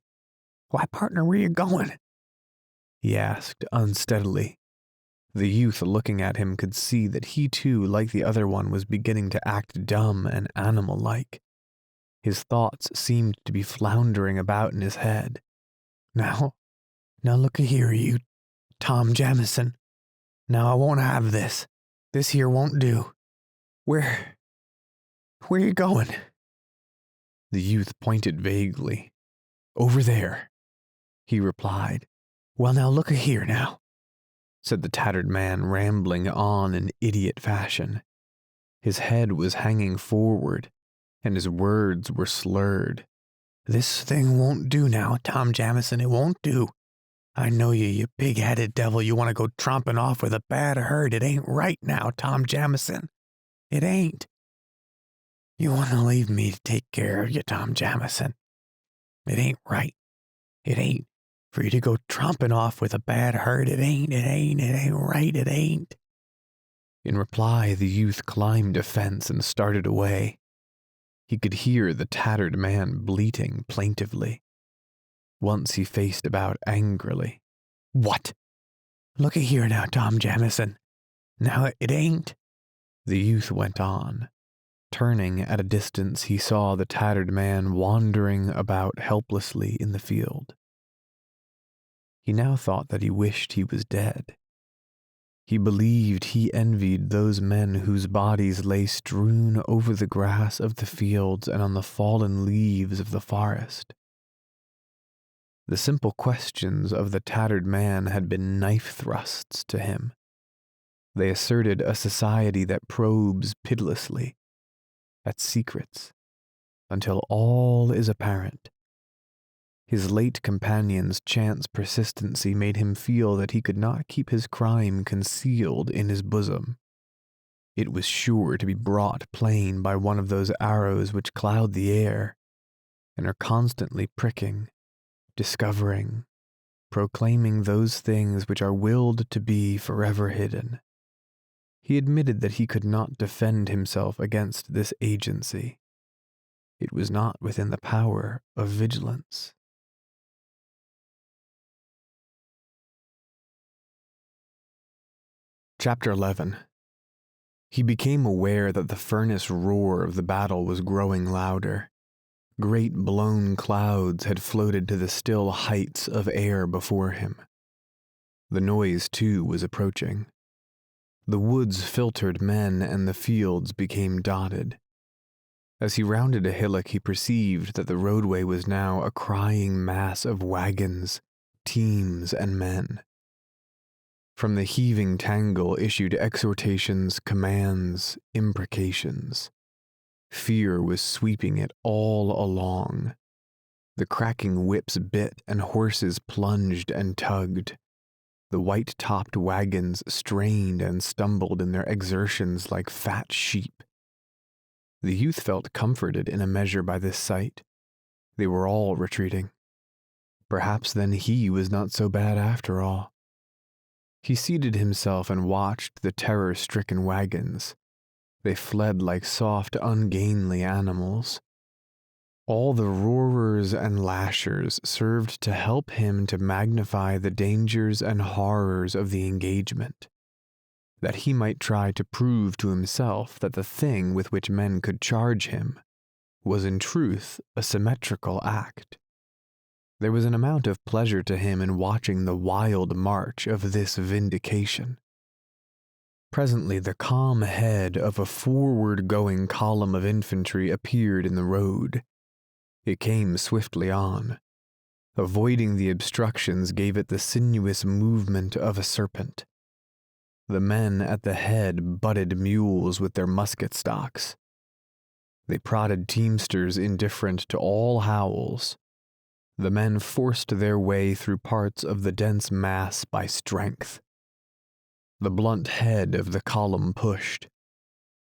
partner, where you going? He asked unsteadily. The youth looking at him could see that he too, like the other one, was beginning to act dumb and animal-like. His thoughts seemed to be floundering about in his head. Now look-a here, you Tom Jamison. Now I won't have this. This here won't do. Where you going? The youth pointed vaguely. Over there, he replied. Well, now look-a here now, said the tattered man, rambling on in idiot fashion. His head was hanging forward, and his words were slurred. This thing won't do now, Tom Jamison, it won't do. I know you big-headed devil. You want to go tromping off with a bad herd. It ain't right now, Tom Jamison. It ain't. You want to leave me to take care of you, Tom Jamison. It ain't right. It ain't. For you to go tromping off with a bad herd. It ain't right, it ain't. In reply, the youth climbed a fence and started away. He could hear the tattered man bleating plaintively. Once he faced about angrily. What? Look-a here now, Tom Jamison. Now it ain't. The youth went on. Turning at a distance, he saw the tattered man wandering about helplessly in the field. He now thought that he wished he was dead. He believed he envied those men whose bodies lay strewn over the grass of the fields and on the fallen leaves of the forest. The simple questions of the tattered man had been knife thrusts to him. They asserted a society that probes pitilessly at secrets until all is apparent. His late companion's chance persistency made him feel that he could not keep his crime concealed in his bosom. It was sure to be brought plain by one of those arrows which cloud the air and are constantly pricking, discovering, proclaiming those things which are willed to be forever hidden. He admitted that he could not defend himself against this agency. It was not within the power of vigilance. Chapter 11. He became aware that the furnace roar of the battle was growing louder. Great blown clouds had floated to the still heights of air before him. The noise, too, was approaching. The woods filtered men and the fields became dotted. As he rounded a hillock, he perceived that the roadway was now a crying mass of wagons, teams, and men. From the heaving tangle issued exhortations, commands, imprecations. Fear was sweeping it all along. The cracking whips bit and horses plunged and tugged. The white-topped wagons strained and stumbled in their exertions like fat sheep. The youth felt comforted in a measure by this sight. They were all retreating. Perhaps then he was not so bad after all. He seated himself and watched the terror-stricken wagons. They fled like soft, ungainly animals. All the roarers and lashers served to help him to magnify the dangers and horrors of the engagement, that he might try to prove to himself that the thing with which men could charge him was in truth a symmetrical act. There was an amount of pleasure to him in watching the wild march of this vindication. Presently the calm head of a forward-going column of infantry appeared in the road. It came swiftly on. Avoiding the obstructions gave it the sinuous movement of a serpent. The men at the head butted mules with their musket stocks. They prodded teamsters indifferent to all howls. The men forced their way through parts of the dense mass by strength. The blunt head of the column pushed.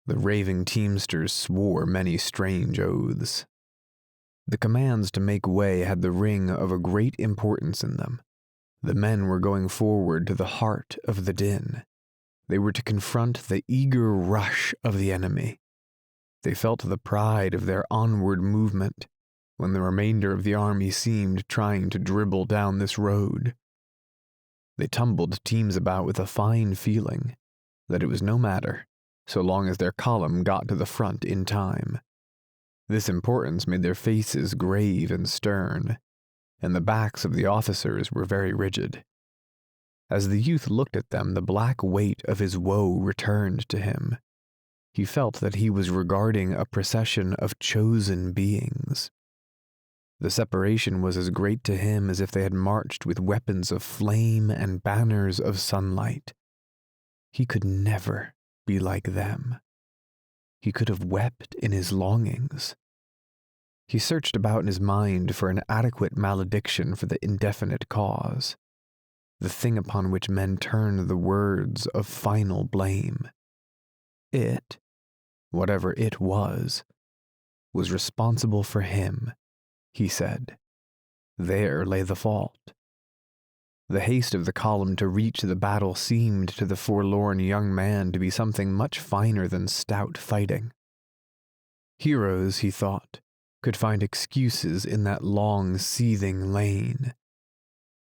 The raving teamsters swore many strange oaths. The commands to make way had the ring of a great importance in them. The men were going forward to the heart of the din. They were to confront the eager rush of the enemy. They felt the pride of their onward movement when the remainder of the army seemed trying to dribble down this road. They tumbled teams about with a fine feeling that it was no matter so long as their column got to the front in time. This importance made their faces grave and stern, and the backs of the officers were very rigid. As the youth looked at them, the black weight of his woe returned to him. He felt that he was regarding a procession of chosen beings. The separation was as great to him as if they had marched with weapons of flame and banners of sunlight. He could never be like them. He could have wept in his longings. He searched about in his mind for an adequate malediction for the indefinite cause, the thing upon which men turn the words of final blame. It, whatever it was responsible for him, he said. There lay the fault. The haste of the column to reach the battle seemed to the forlorn young man to be something much finer than stout fighting. Heroes, he thought, could find excuses in that long, seething lane.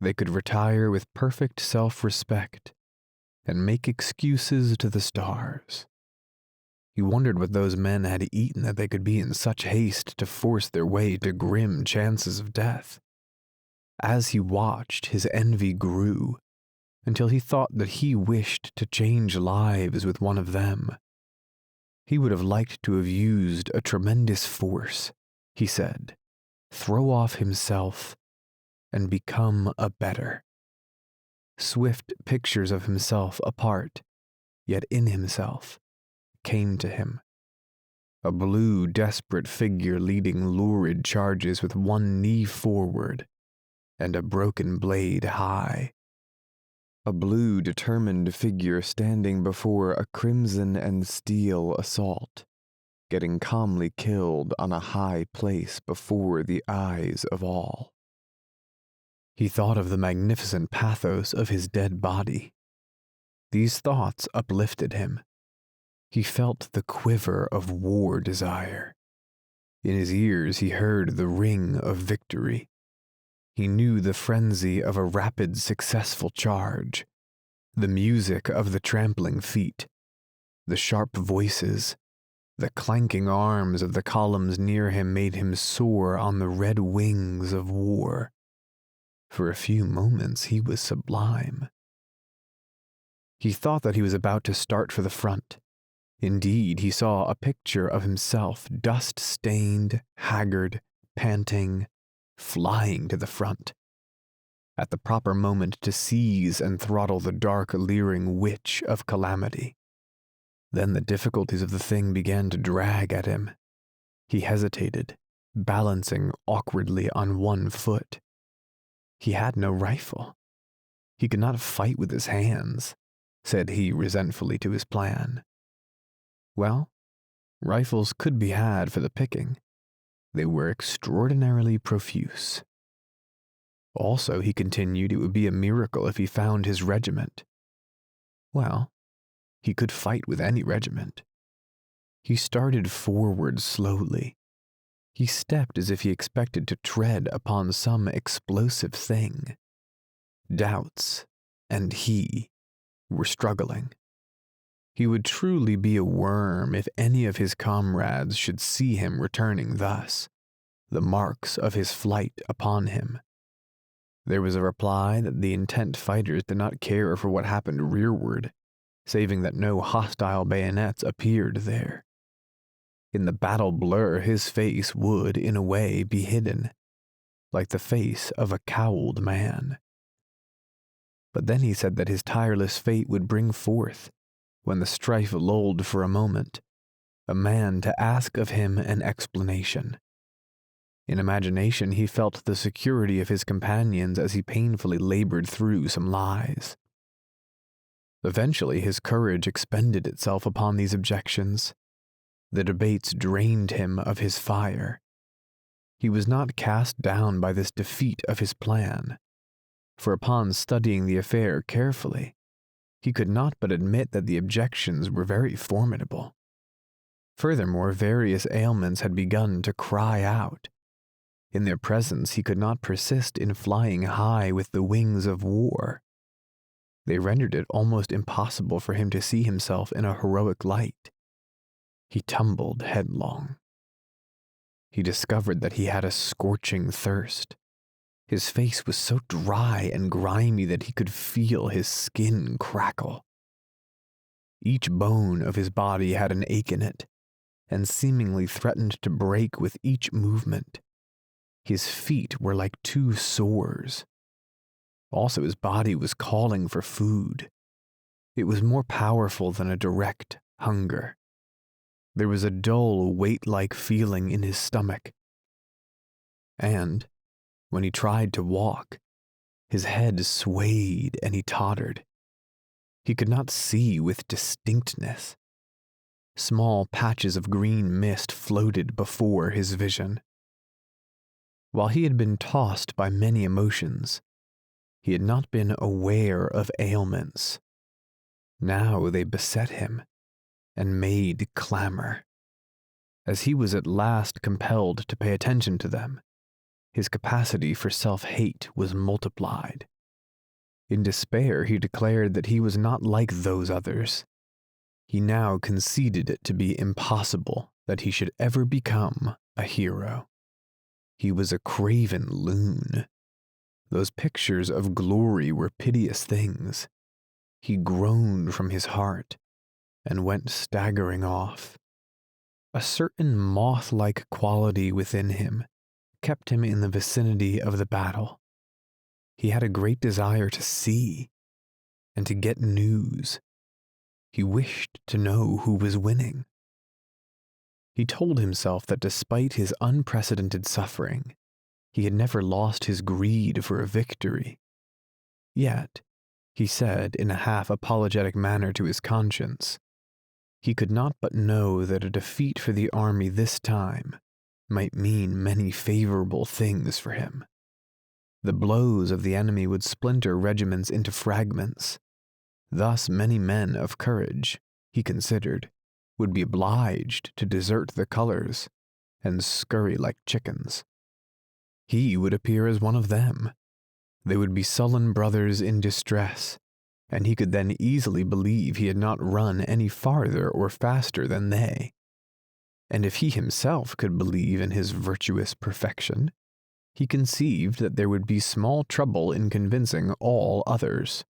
They could retire with perfect self-respect and make excuses to the stars. He wondered what those men had eaten that they could be in such haste to force their way to grim chances of death. As he watched, his envy grew, until he thought that he wished to change lives with one of them. He would have liked to have used a tremendous force, he said, throw off himself and become a better. Swift pictures of himself apart, yet in himself, came to him. A blue, desperate figure leading lurid charges with one knee forward and a broken blade high. A blue, determined figure standing before a crimson and steel assault, getting calmly killed on a high place before the eyes of all. He thought of the magnificent pathos of his dead body. These thoughts uplifted him. He felt the quiver of war desire. In his ears he heard the ring of victory. He knew the frenzy of a rapid, successful charge, the music of the trampling feet, the sharp voices, the clanking arms of the columns near him made him soar on the red wings of war. For a few moments he was sublime. He thought that he was about to start for the front. Indeed, he saw a picture of himself, dust-stained, haggard, panting, flying to the front, at the proper moment to seize and throttle the dark, leering witch of calamity. Then the difficulties of the thing began to drag at him. He hesitated, balancing awkwardly on one foot. He had no rifle. He could not fight with his hands, said he resentfully to his plan. Well, rifles could be had for the picking. They were extraordinarily profuse. Also, he continued, it would be a miracle if he found his regiment. Well, he could fight with any regiment. He started forward slowly. He stepped as if he expected to tread upon some explosive thing. Doubts and he were struggling. He would truly be a worm if any of his comrades should see him returning thus, the marks of his flight upon him. There was a reply that the intent fighters did not care for what happened rearward, saving that no hostile bayonets appeared there. In the battle blur, his face would, in a way, be hidden, like the face of a cowled man. But then he said that his tireless fate would bring forth, when the strife lulled for a moment, a man to ask of him an explanation. In imagination, he felt the security of his companions as he painfully labored through some lies. Eventually, his courage expended itself upon these objections. The debates drained him of his fire. He was not cast down by this defeat of his plan, for upon studying the affair carefully, he could not but admit that the objections were very formidable. Furthermore, various ailments had begun to cry out. In their presence, he could not persist in flying high with the wings of war. They rendered it almost impossible for him to see himself in a heroic light. He tumbled headlong. He discovered that he had a scorching thirst. His face was so dry and grimy that he could feel his skin crackle. Each bone of his body had an ache in it, and seemingly threatened to break with each movement. His feet were like two sores. Also, his body was calling for food. It was more powerful than a direct hunger. There was a dull, weight-like feeling in his stomach. And, when he tried to walk, his head swayed and he tottered. He could not see with distinctness. Small patches of green mist floated before his vision. While he had been tossed by many emotions, he had not been aware of ailments. Now they beset him and made clamor. As he was at last compelled to pay attention to them, his capacity for self-hate was multiplied. In despair, he declared that he was not like those others. He now conceded it to be impossible that he should ever become a hero. He was a craven loon. Those pictures of glory were piteous things. He groaned from his heart and went staggering off. A certain moth-like quality within him kept him in the vicinity of the battle. He had a great desire to see and to get news. He wished to know who was winning. He told himself that despite his unprecedented suffering, he had never lost his greed for a victory. Yet, he said in a half-apologetic manner to his conscience, he could not but know that a defeat for the army this time might mean many favorable things for him. The blows of the enemy would splinter regiments into fragments. Thus many men of courage, he considered, would be obliged to desert the colors and scurry like chickens. He would appear as one of them. They would be sullen brothers in distress, and he could then easily believe he had not run any farther or faster than they. And if he himself could believe in his virtuous perfection, he conceived that there would be small trouble in convincing all others.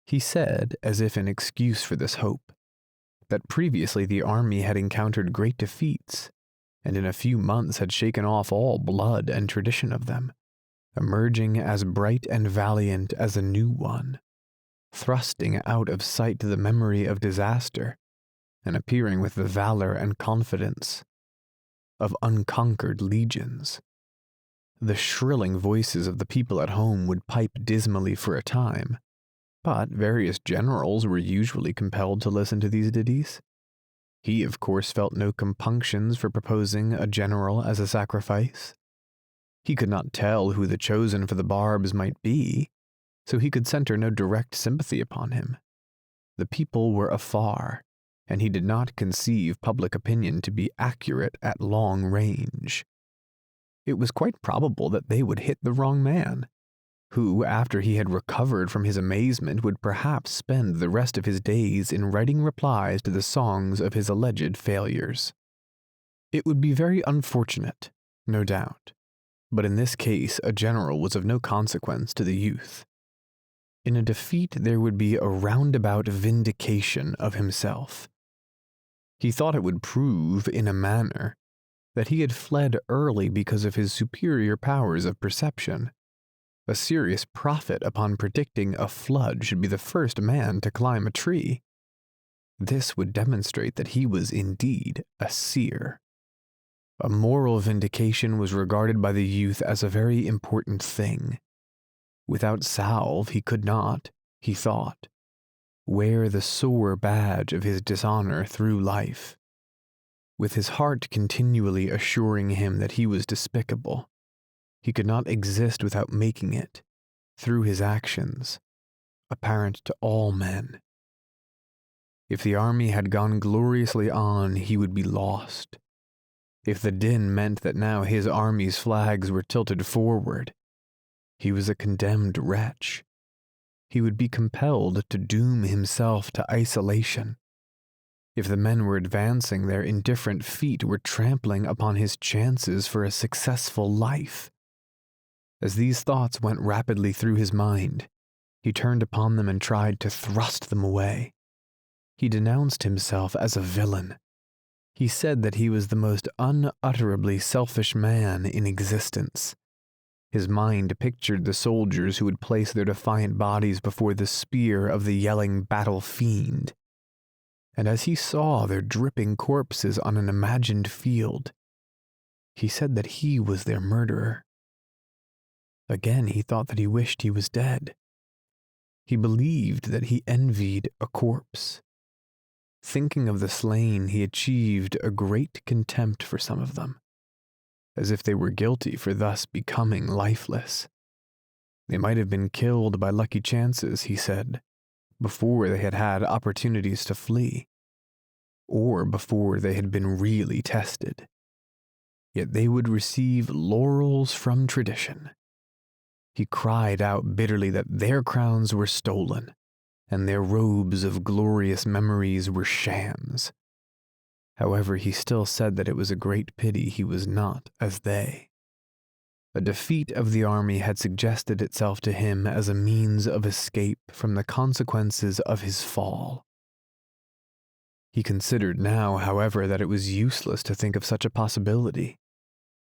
He said, as if in excuse for this hope, that previously the army had encountered great defeats, and in a few months had shaken off all blood and tradition of them, emerging as bright and valiant as a new one, thrusting out of sight the memory of disaster, and appearing with the valor and confidence of unconquered legions. The shrilling voices of the people at home would pipe dismally for a time, but various generals were usually compelled to listen to these ditties. He, of course, felt no compunctions for proposing a general as a sacrifice. He could not tell who the chosen for the barbs might be, so he could center no direct sympathy upon him. The people were afar, and he did not conceive public opinion to be accurate at long range. It was quite probable that they would hit the wrong man, who, after he had recovered from his amazement, would perhaps spend the rest of his days in writing replies to the songs of his alleged failures. It would be very unfortunate, no doubt, but in this case a general was of no consequence to the youth. In a defeat there would be a roundabout vindication of himself. He thought it would prove, in a manner, that he had fled early because of his superior powers of perception. A serious prophet upon predicting a flood should be the first man to climb a tree. This would demonstrate that he was indeed a seer. A moral vindication was regarded by the youth as a very important thing. Without salve he could not, he thought, wear the sore badge of his dishonor through life. With his heart continually assuring him that he was despicable, he could not exist without making it, through his actions, apparent to all men. If the army had gone gloriously on, he would be lost. If the din meant that now his army's flags were tilted forward, he was a condemned wretch. He would be compelled to doom himself to isolation. If the men were advancing, their indifferent feet were trampling upon his chances for a successful life. As these thoughts went rapidly through his mind, he turned upon them and tried to thrust them away. He denounced himself as a villain. He said that he was the most unutterably selfish man in existence. His mind pictured the soldiers who would place their defiant bodies before the spear of the yelling battle fiend. And as he saw their dripping corpses on an imagined field, he said that he was their murderer. Again he thought that he wished he was dead. He believed that he envied a corpse. Thinking of the slain, he achieved a great contempt for some of them, as if they were guilty for thus becoming lifeless. They might have been killed by lucky chances, he said, before they had had opportunities to flee, or before they had been really tested. Yet they would receive laurels from tradition. He cried out bitterly that their crowns were stolen, and their robes of glorious memories were shams. However, he still said that it was a great pity he was not as they. A defeat of the army had suggested itself to him as a means of escape from the consequences of his fall. He considered now, however, that it was useless to think of such a possibility.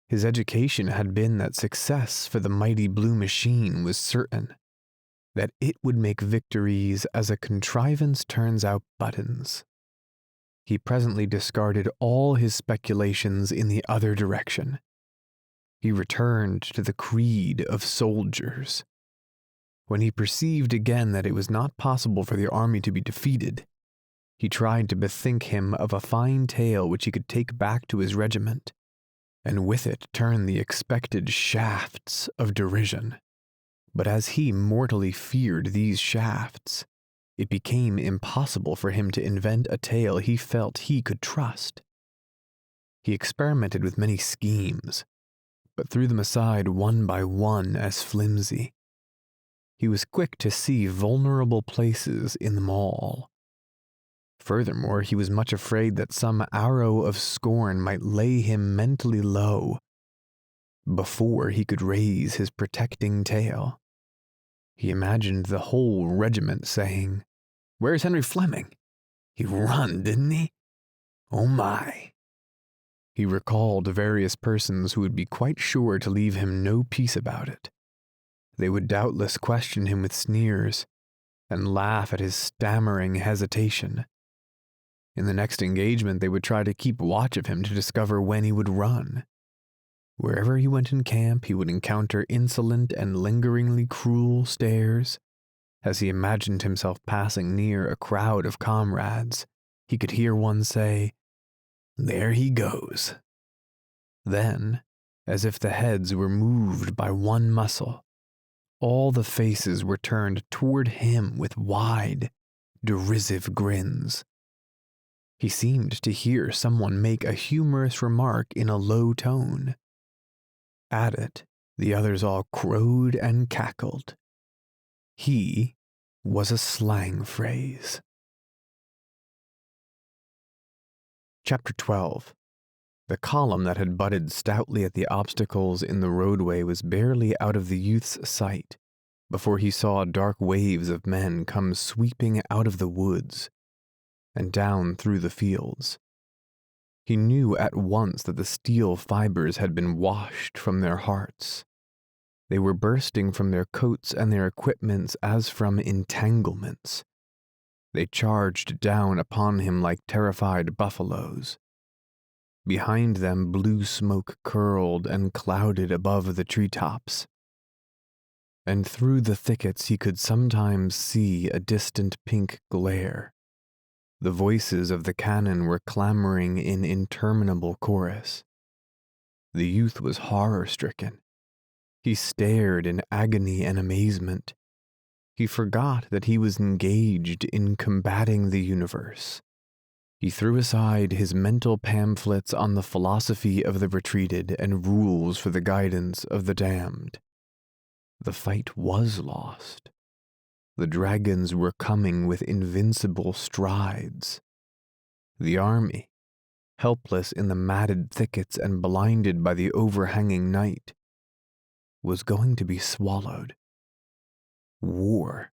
His education had been that success for the mighty blue machine was certain, that it would make victories as a contrivance turns out buttons. He presently discarded all his speculations in the other direction. He returned to the creed of soldiers. When he perceived again that it was not possible for the army to be defeated, he tried to bethink him of a fine tale which he could take back to his regiment, and with it turn the expected shafts of derision. But as he mortally feared these shafts, it became impossible for him to invent a tale he felt he could trust. He experimented with many schemes, but threw them aside one by one as flimsy. He was quick to see vulnerable places in them all. Furthermore, he was much afraid that some arrow of scorn might lay him mentally low before he could raise his protecting tale. He imagined the whole regiment saying, "Where's Henry Fleming? He run, didn't he? Oh my." He recalled various persons who would be quite sure to leave him no peace about it. They would doubtless question him with sneers and laugh at his stammering hesitation. In the next engagement, they would try to keep watch of him to discover when he would run. Wherever he went in camp, he would encounter insolent and lingeringly cruel stares. As he imagined himself passing near a crowd of comrades, he could hear one say, "There he goes." Then, as if the heads were moved by one muscle, all the faces were turned toward him with wide, derisive grins. He seemed to hear someone make a humorous remark in a low tone. At it, the others all crowed and cackled. He was a slang phrase. Chapter 12. The column that had butted stoutly at the obstacles in the roadway was barely out of the youth's sight before he saw dark waves of men come sweeping out of the woods and down through the fields. He knew at once that the steel fibers had been washed from their hearts. They were bursting from their coats and their equipments as from entanglements. They charged down upon him like terrified buffaloes. Behind them blue smoke curled and clouded above the treetops. And through the thickets he could sometimes see a distant pink glare. The voices of the cannon were clamoring in interminable chorus. The youth was horror-stricken. He stared in agony and amazement. He forgot that he was engaged in combating the universe. He threw aside his mental pamphlets on the philosophy of the retreated and rules for the guidance of the damned. The fight was lost. The dragons were coming with invincible strides. The army, helpless in the matted thickets and blinded by the overhanging night, was going to be swallowed. War,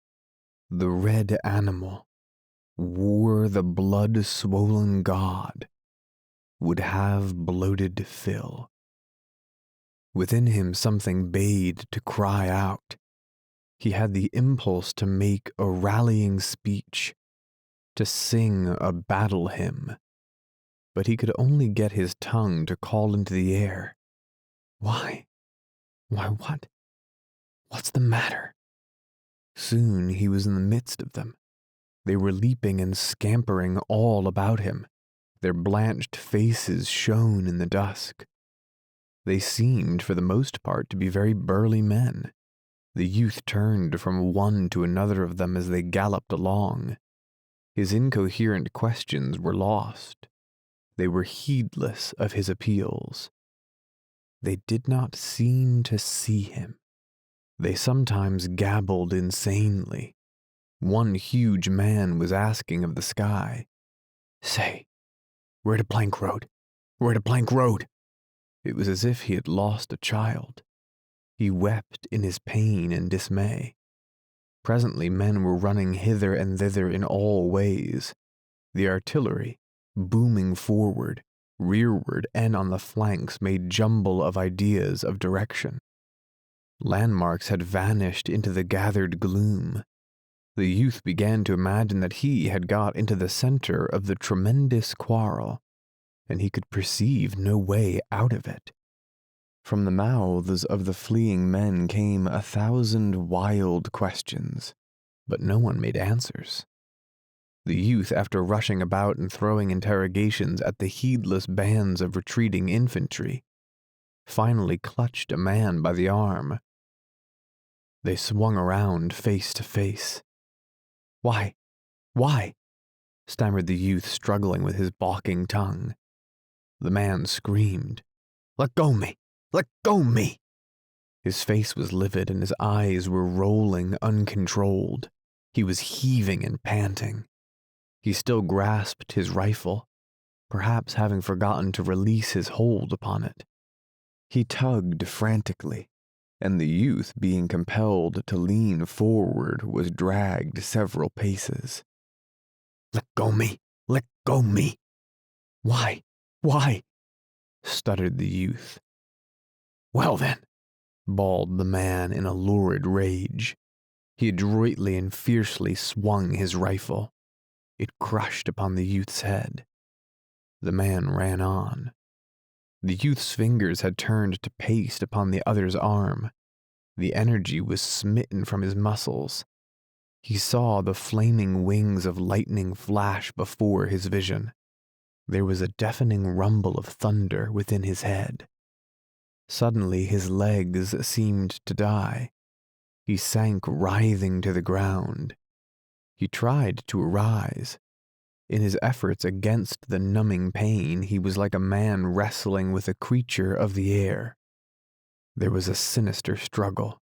the red animal, War, the blood-swollen god, would have bloated fill. Within him something bade to cry out. He had the impulse to make a rallying speech, to sing a battle hymn, but he could only get his tongue to call into the air. Why? What? What's the matter? Soon he was in the midst of them. They were leaping and scampering all about him. Their blanched faces shone in the dusk. They seemed, for the most part, to be very burly men. The youth turned from one to another of them as they galloped along. His incoherent questions were lost. They were heedless of his appeals. They did not seem to see him. They sometimes gabbled insanely. One huge man was asking of the sky, "Say, we're at a plank road. We're at a plank road." It was as if he had lost a child. He wept in his pain and dismay. Presently men were running hither and thither in all ways. The artillery, booming forward, rearward, and on the flanks, made jumble of ideas of direction. Landmarks had vanished into the gathered gloom. The youth began to imagine that he had got into the center of the tremendous quarrel, and he could perceive no way out of it. From the mouths of the fleeing men came 1,000 wild questions, but no one made answers. The youth, after rushing about and throwing interrogations at the heedless bands of retreating infantry, finally clutched a man by the arm. They swung around face to face. Why? Stammered the youth, struggling with his balking tongue. The man screamed, "Let go me! Let go me!" His face was livid and his eyes were rolling uncontrolled. He was heaving and panting. He still grasped his rifle, perhaps having forgotten to release his hold upon it. He tugged frantically, and the youth, being compelled to lean forward, was dragged several paces. "Let go me! Let go me!" Why? Stuttered the youth. "Well then," bawled the man in a lurid rage. He adroitly and fiercely swung his rifle. It crushed upon the youth's head. The man ran on. The youth's fingers had turned to paste upon the other's arm. The energy was smitten from his muscles. He saw the flaming wings of lightning flash before his vision. There was a deafening rumble of thunder within his head. Suddenly his legs seemed to die. He sank writhing to the ground. He tried to arise. In his efforts against the numbing pain, he was like a man wrestling with a creature of the air. There was a sinister struggle.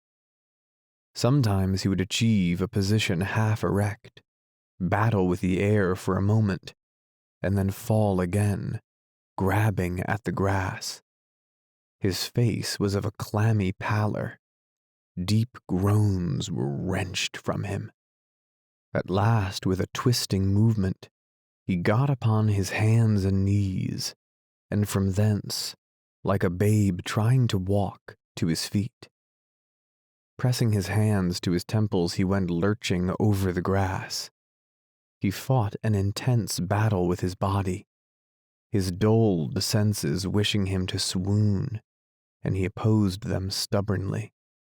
Sometimes he would achieve a position half erect, battle with the air for a moment, and then fall again, grabbing at the grass. His face was of a clammy pallor. Deep groans were wrenched from him. At last, with a twisting movement, he got upon his hands and knees, and from thence, like a babe trying to walk, to his feet. Pressing his hands to his temples, he went lurching over the grass. He fought an intense battle with his body, his dulled senses wishing him to swoon, and he opposed them stubbornly,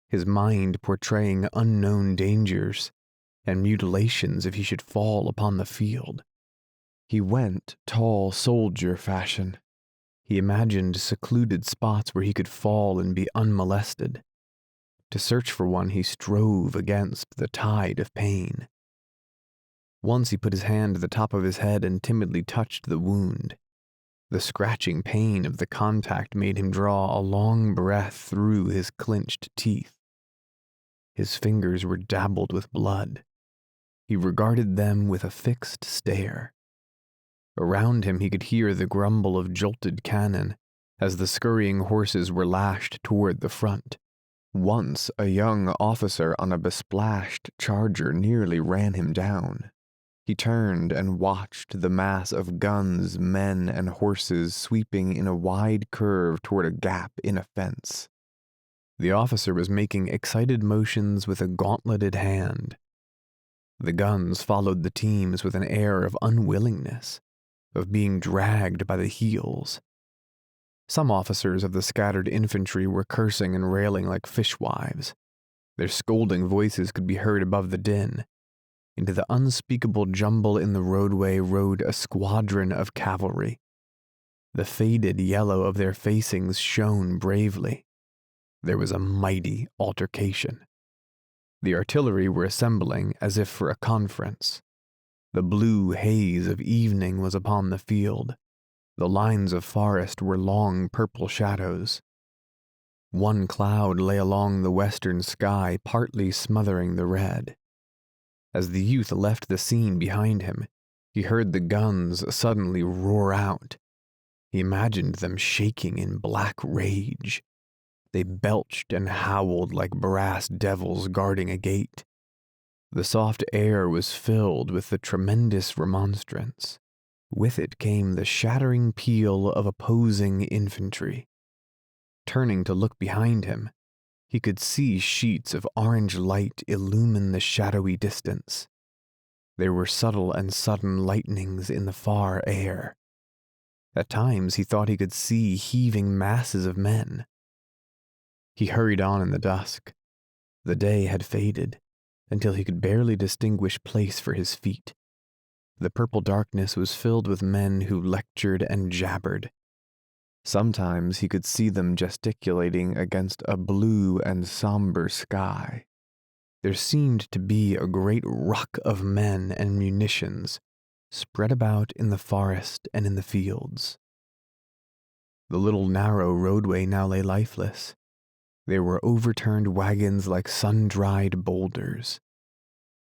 his mind portraying unknown dangers and mutilations if he should fall upon the field. He went tall soldier fashion. He imagined secluded spots where he could fall and be unmolested. To search for one, he strove against the tide of pain. Once he put his hand to the top of his head and timidly touched the wound. The scratching pain of the contact made him draw a long breath through his clenched teeth. His fingers were dabbled with blood. He regarded them with a fixed stare. Around him he could hear the grumble of jolted cannon as the scurrying horses were lashed toward the front. Once a young officer on a besplashed charger nearly ran him down. He turned and watched the mass of guns, men, and horses sweeping in a wide curve toward a gap in a fence. The officer was making excited motions with a gauntleted hand. The guns followed the teams with an air of unwillingness, of being dragged by the heels. Some officers of the scattered infantry were cursing and railing like fishwives. Their scolding voices could be heard above the din. Into the unspeakable jumble in the roadway rode a squadron of cavalry. The faded yellow of their facings shone bravely. There was a mighty altercation. The artillery were assembling as if for a conference. The blue haze of evening was upon the field. The lines of forest were long purple shadows. One cloud lay along the western sky, partly smothering the red. As the youth left the scene behind him, he heard the guns suddenly roar out. He imagined them shaking in black rage. They belched and howled like brass devils guarding a gate. The soft air was filled with the tremendous remonstrance. With it came the shattering peal of opposing infantry. Turning to look behind him, he could see sheets of orange light illumine the shadowy distance. There were subtle and sudden lightnings in the far air. At times he thought he could see heaving masses of men. He hurried on in the dusk. The day had faded, until he could barely distinguish place for his feet. The purple darkness was filled with men who lectured and jabbered. Sometimes he could see them gesticulating against a blue and somber sky. There seemed to be a great ruck of men and munitions spread about in the forest and in the fields. The little narrow roadway now lay lifeless. There were overturned wagons like sun-dried boulders.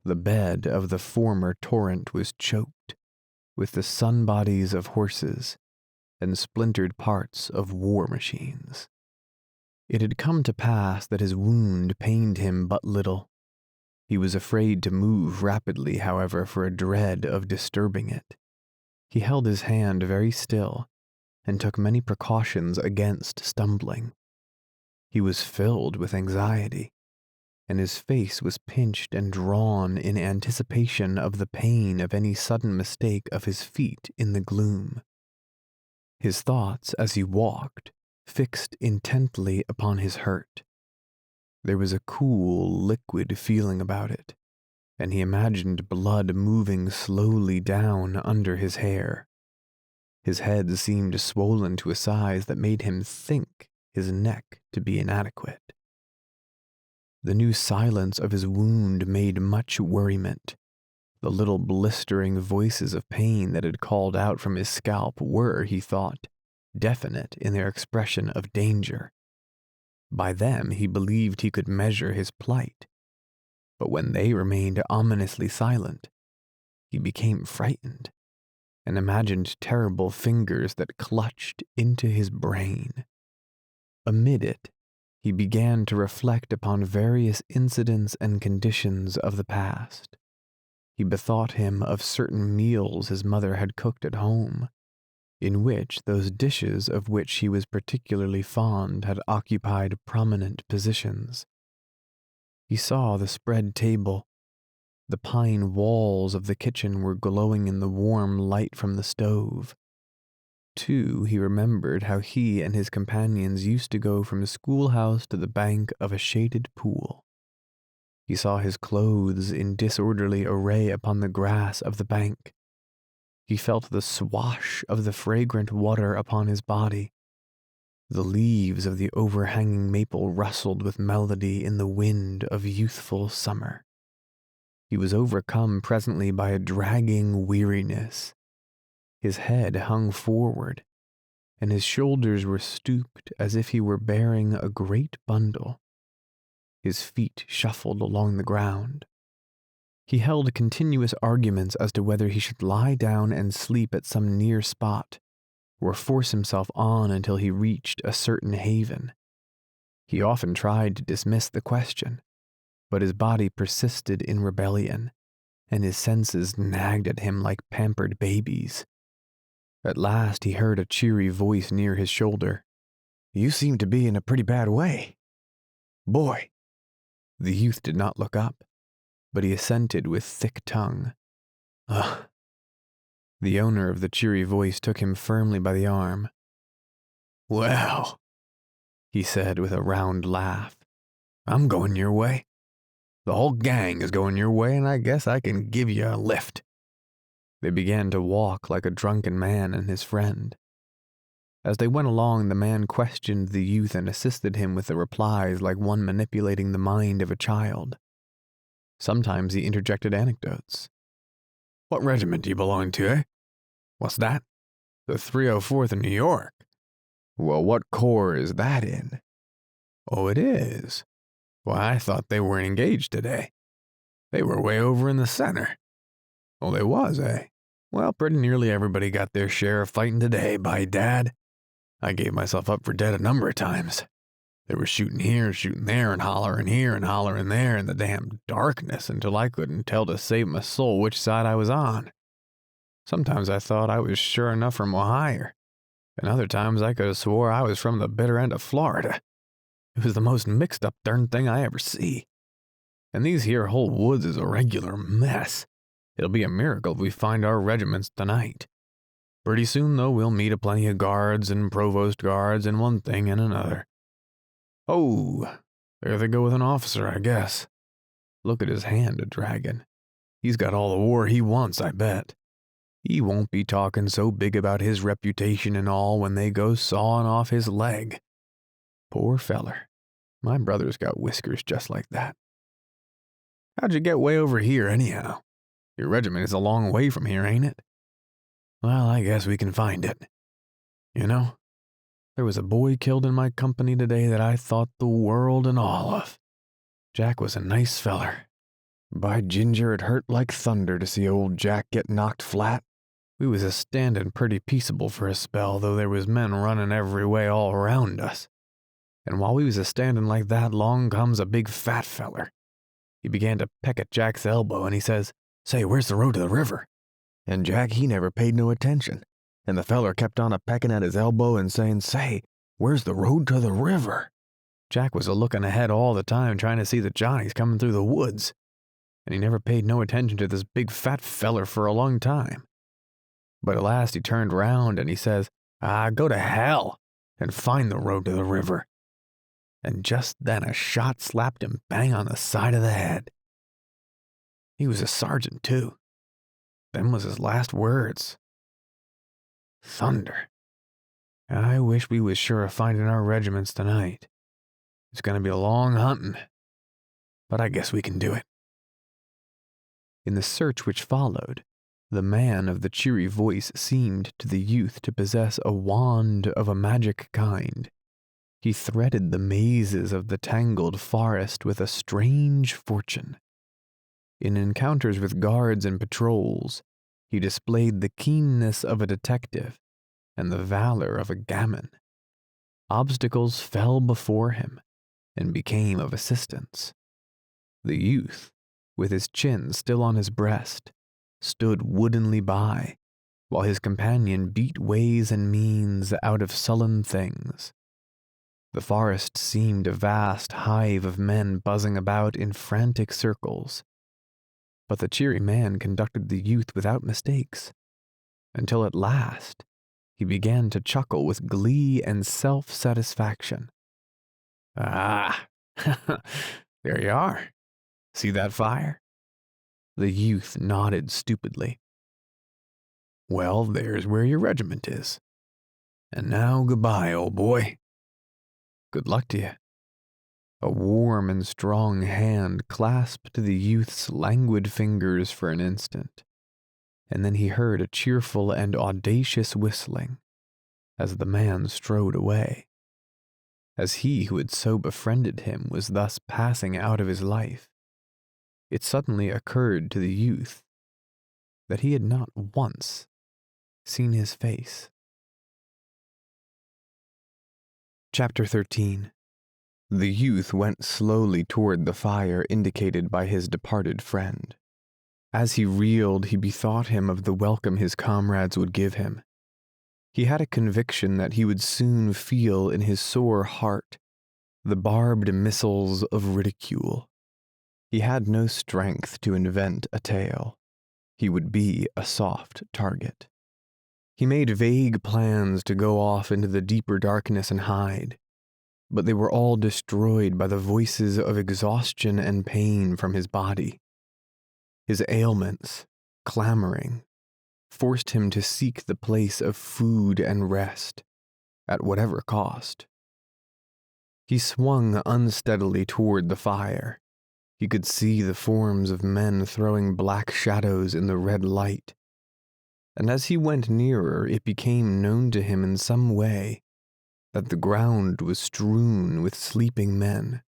The bed of the former torrent was choked with the sun-bodies of horses and splintered parts of war machines. It had come to pass that his wound pained him but little. He was afraid to move rapidly, however, for a dread of disturbing it. He held his hand very still and took many precautions against stumbling. He was filled with anxiety, and his face was pinched and drawn in anticipation of the pain of any sudden mistake of his feet in the gloom. His thoughts, as he walked, fixed intently upon his hurt. There was a cool, liquid feeling about it, and he imagined blood moving slowly down under his hair. His head seemed swollen to a size that made him think his neck to be inadequate. The new silence of his wound made much worriment. The little blistering voices of pain that had called out from his scalp were, he thought, definite in their expression of danger. By them he believed he could measure his plight. But when they remained ominously silent, he became frightened and imagined terrible fingers that clutched into his brain. Amid it, he began to reflect upon various incidents and conditions of the past. He bethought him of certain meals his mother had cooked at home, in which those dishes of which he was particularly fond had occupied prominent positions. He saw the spread table. The pine walls of the kitchen were glowing in the warm light from the stove. Too, he remembered how he and his companions used to go from the schoolhouse to the bank of a shaded pool. He saw his clothes in disorderly array upon the grass of the bank. He felt the swash of the fragrant water upon his body. The leaves of the overhanging maple rustled with melody in the wind of youthful summer. He was overcome presently by a dragging weariness. His head hung forward, and his shoulders were stooped as if he were bearing a great bundle. His feet shuffled along the ground. He held continuous arguments as to whether he should lie down and sleep at some near spot, or force himself on until he reached a certain haven. He often tried to dismiss the question, but his body persisted in rebellion, and his senses nagged at him like pampered babies. At last he heard a cheery voice near his shoulder. "You seem to be in a pretty bad way. Boy." The youth did not look up, but he assented with thick tongue. "Ugh." The owner of the cheery voice took him firmly by the arm. "Well," he said with a round laugh, "I'm going your way. The whole gang is going your way, and I guess I can give you a lift." They began to walk like a drunken man and his friend. As they went along, the man questioned the youth and assisted him with the replies like one manipulating the mind of a child. Sometimes he interjected anecdotes. "What regiment do you belong to, eh? What's that? The 304th in New York. Well, what corps is that in? Oh, it is. Why, I thought they weren't engaged today. They were way over in the center. Oh, they was, eh? Well, pretty nearly everybody got their share of fighting today, by dad. I gave myself up for dead a number of times. They were shooting here, shooting there, and hollering here and hollering there in the damn darkness until I couldn't tell to save my soul which side I was on. Sometimes I thought I was sure enough from Ohio, and other times I could have swore I was from the bitter end of Florida. It was the most mixed up darn thing I ever see. And these here whole woods is a regular mess. It'll be a miracle if we find our regiments tonight. Pretty soon, though, we'll meet a plenty of guards and provost guards and one thing and another. Oh, there they go with an officer, I guess. Look at his hand a dragging. He's got all the war he wants, I bet. He won't be talking so big about his reputation and all when they go sawing off his leg. Poor feller. My brother's got whiskers just like that. How'd you get way over here, anyhow? Your regiment is a long way from here, ain't it? Well, I guess we can find it. You know, there was a boy killed in my company today that I thought the world and all of. Jack was a nice feller. By ginger, it hurt like thunder to see old Jack get knocked flat. We was a-standin' pretty peaceable for a spell, though there was men running every way all around us. And while we was a-standin' like that, long comes a big fat feller. He began to peck at Jack's elbow, and he says, "Say, where's the road to the river?" And Jack, he never paid no attention. And the feller kept on a-pecking at his elbow and saying, "Say, where's the road to the river?" Jack was a-looking ahead all the time trying to see the Johnnies coming through the woods. And he never paid no attention to this big fat feller for a long time. But at last he turned round and he says, "Go to hell and find the road to the river." And just then a shot slapped him bang on the side of the head. He was a sergeant, too. Them was his last words. Thunder. I wish we was sure of finding our regiments tonight. It's going to be a long hunting, but I guess we can do it. In the search which followed, the man of the cheery voice seemed to the youth to possess a wand of a magic kind. He threaded the mazes of the tangled forest with a strange fortune. In encounters with guards and patrols, he displayed the keenness of a detective and the valor of a gamin. Obstacles fell before him and became of assistance. The youth, with his chin still on his breast, stood woodenly by, while his companion beat ways and means out of sullen things. The forest seemed a vast hive of men buzzing about in frantic circles, but the cheery man conducted the youth without mistakes, until at last he began to chuckle with glee and self-satisfaction. Ah, there you are. See that fire? The youth nodded stupidly. Well, there's where your regiment is. And now goodbye, old boy. Good luck to you. A warm and strong hand clasped the youth's languid fingers for an instant, and then he heard a cheerful and audacious whistling as the man strode away. As he who had so befriended him was thus passing out of his life, it suddenly occurred to the youth that he had not once seen his face. Chapter 13. The youth went slowly toward the fire indicated by his departed friend. As he reeled, he bethought him of the welcome his comrades would give him. He had a conviction that he would soon feel in his sore heart the barbed missiles of ridicule. He had no strength to invent a tale. He would be a soft target. He made vague plans to go off into the deeper darkness and hide, but they were all destroyed by the voices of exhaustion and pain from his body. His ailments, clamoring, forced him to seek the place of food and rest, at whatever cost. He swung unsteadily toward the fire. He could see the forms of men throwing black shadows in the red light, and as he went nearer, it became known to him in some way that the ground was strewn with sleeping men.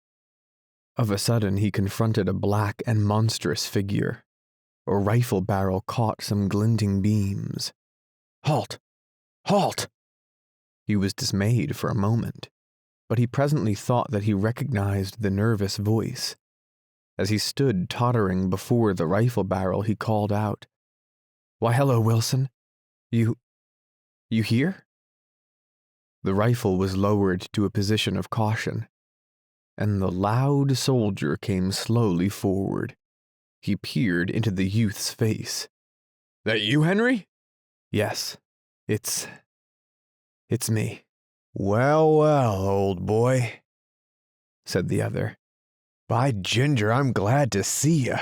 Of a sudden, he confronted a black and monstrous figure. A rifle barrel caught some glinting beams. Halt! Halt! He was dismayed for a moment, but he presently thought that he recognized the nervous voice. As he stood tottering before the rifle barrel, he called out, "Why, hello, Wilson. You here?" The rifle was lowered to a position of caution, and the loud soldier came slowly forward. He peered into the youth's face. That you, Henry? Yes, it's me. Well, well, old boy, said the other. By ginger, I'm glad to see you.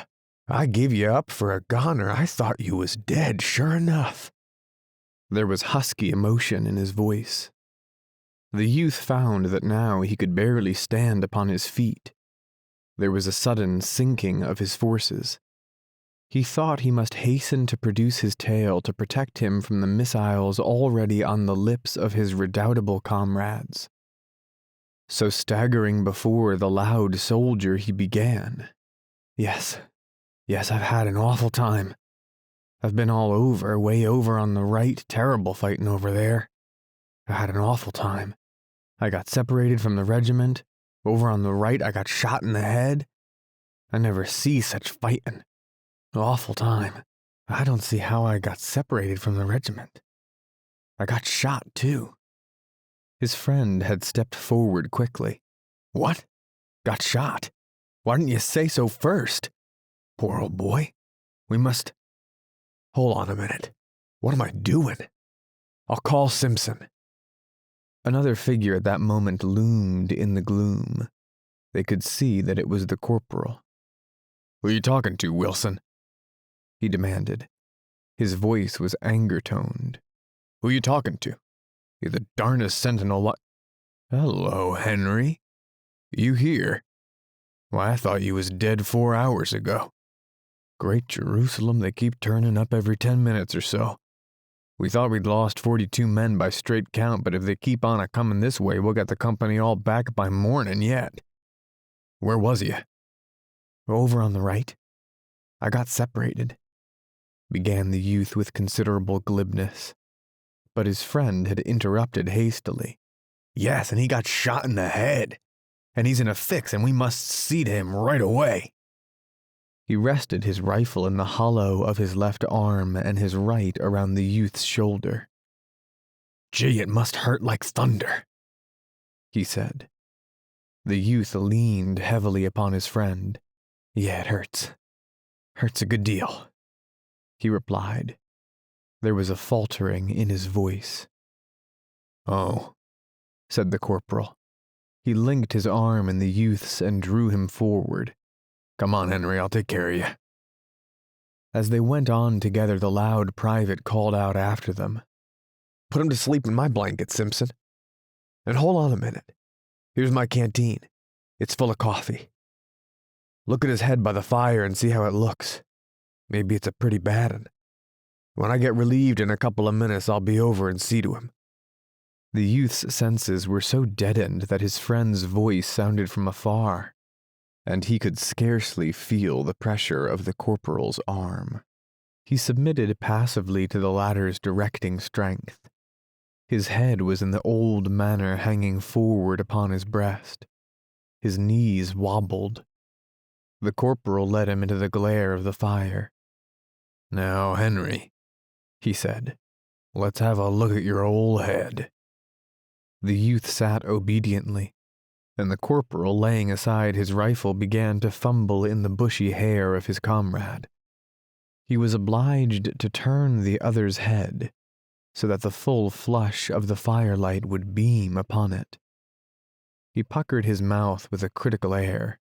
I give you up for a goner. I thought you was dead, sure enough. There was husky emotion in his voice. The youth found that now he could barely stand upon his feet. There was a sudden sinking of his forces. He thought he must hasten to produce his tale to protect him from the missiles already on the lips of his redoubtable comrades. So staggering before the loud soldier, he began. Yes, I've had an awful time. I've been all over, way over on the right, terrible fighting over there. I had an awful time. I got separated from the regiment. Over on the right, I got shot in the head. I never see such fighting. Awful time. I don't see how I got separated from the regiment. I got shot, too. His friend had stepped forward quickly. What? Got shot? Why didn't you say so first? Poor old boy. We must... Hold on a minute. What am I doing? I'll call Simpson. Another figure at that moment loomed in the gloom. They could see that it was the corporal. Who are you talking to, Wilson? He demanded. His voice was anger-toned. Who you talking to? You're the darnest sentinel. Hello, Henry. You here? Why, I thought you was dead 4 hours ago. Great Jerusalem, they keep turning up every 10 minutes or so. We thought we'd lost 42 men by straight count, but if they keep on a-comin' this way, we'll get the company all back by morning yet. Where was you? Over on the right. I got separated, began the youth with considerable glibness. But his friend had interrupted hastily. Yes, and he got shot in the head. And he's in a fix, and we must see to him right away. He rested his rifle in the hollow of his left arm and his right around the youth's shoulder. Gee, it must hurt like thunder, he said. The youth leaned heavily upon his friend. Yeah, it hurts. Hurts a good deal, he replied. There was a faltering in his voice. Oh, said the corporal. He linked his arm in the youth's and drew him forward. Come on, Henry, I'll take care of you. As they went on together, the loud private called out after them. Put him to sleep in my blanket, Simpson. And hold on a minute. Here's my canteen. It's full of coffee. Look at his head by the fire and see how it looks. Maybe it's a pretty bad one. When I get relieved in a couple of minutes, I'll be over and see to him. The youth's senses were so deadened that his friend's voice sounded from afar, and he could scarcely feel the pressure of the corporal's arm. He submitted passively to the latter's directing strength. His head was in the old manner hanging forward upon his breast. His knees wobbled. The corporal led him into the glare of the fire. Now, Henry, he said, let's have a look at your old head. The youth sat obediently, and the corporal, laying aside his rifle, began to fumble in the bushy hair of his comrade. He was obliged to turn the other's head so that the full flush of the firelight would beam upon it. He puckered his mouth with a critical air.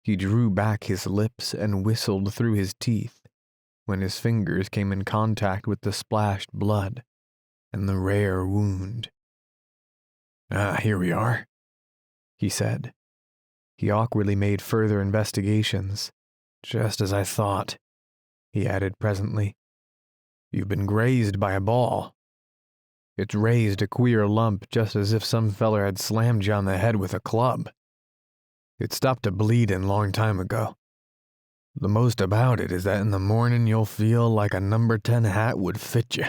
He drew back his lips and whistled through his teeth when his fingers came in contact with the splashed blood and the rare wound. Here we are, he said. He awkwardly made further investigations. Just as I thought, he added presently. You've been grazed by a ball. It's raised a queer lump just as if some feller had slammed you on the head with a club. It stopped a bleedin' long time ago. The most about it is that in the morning you'll feel like a number 10 hat would fit you.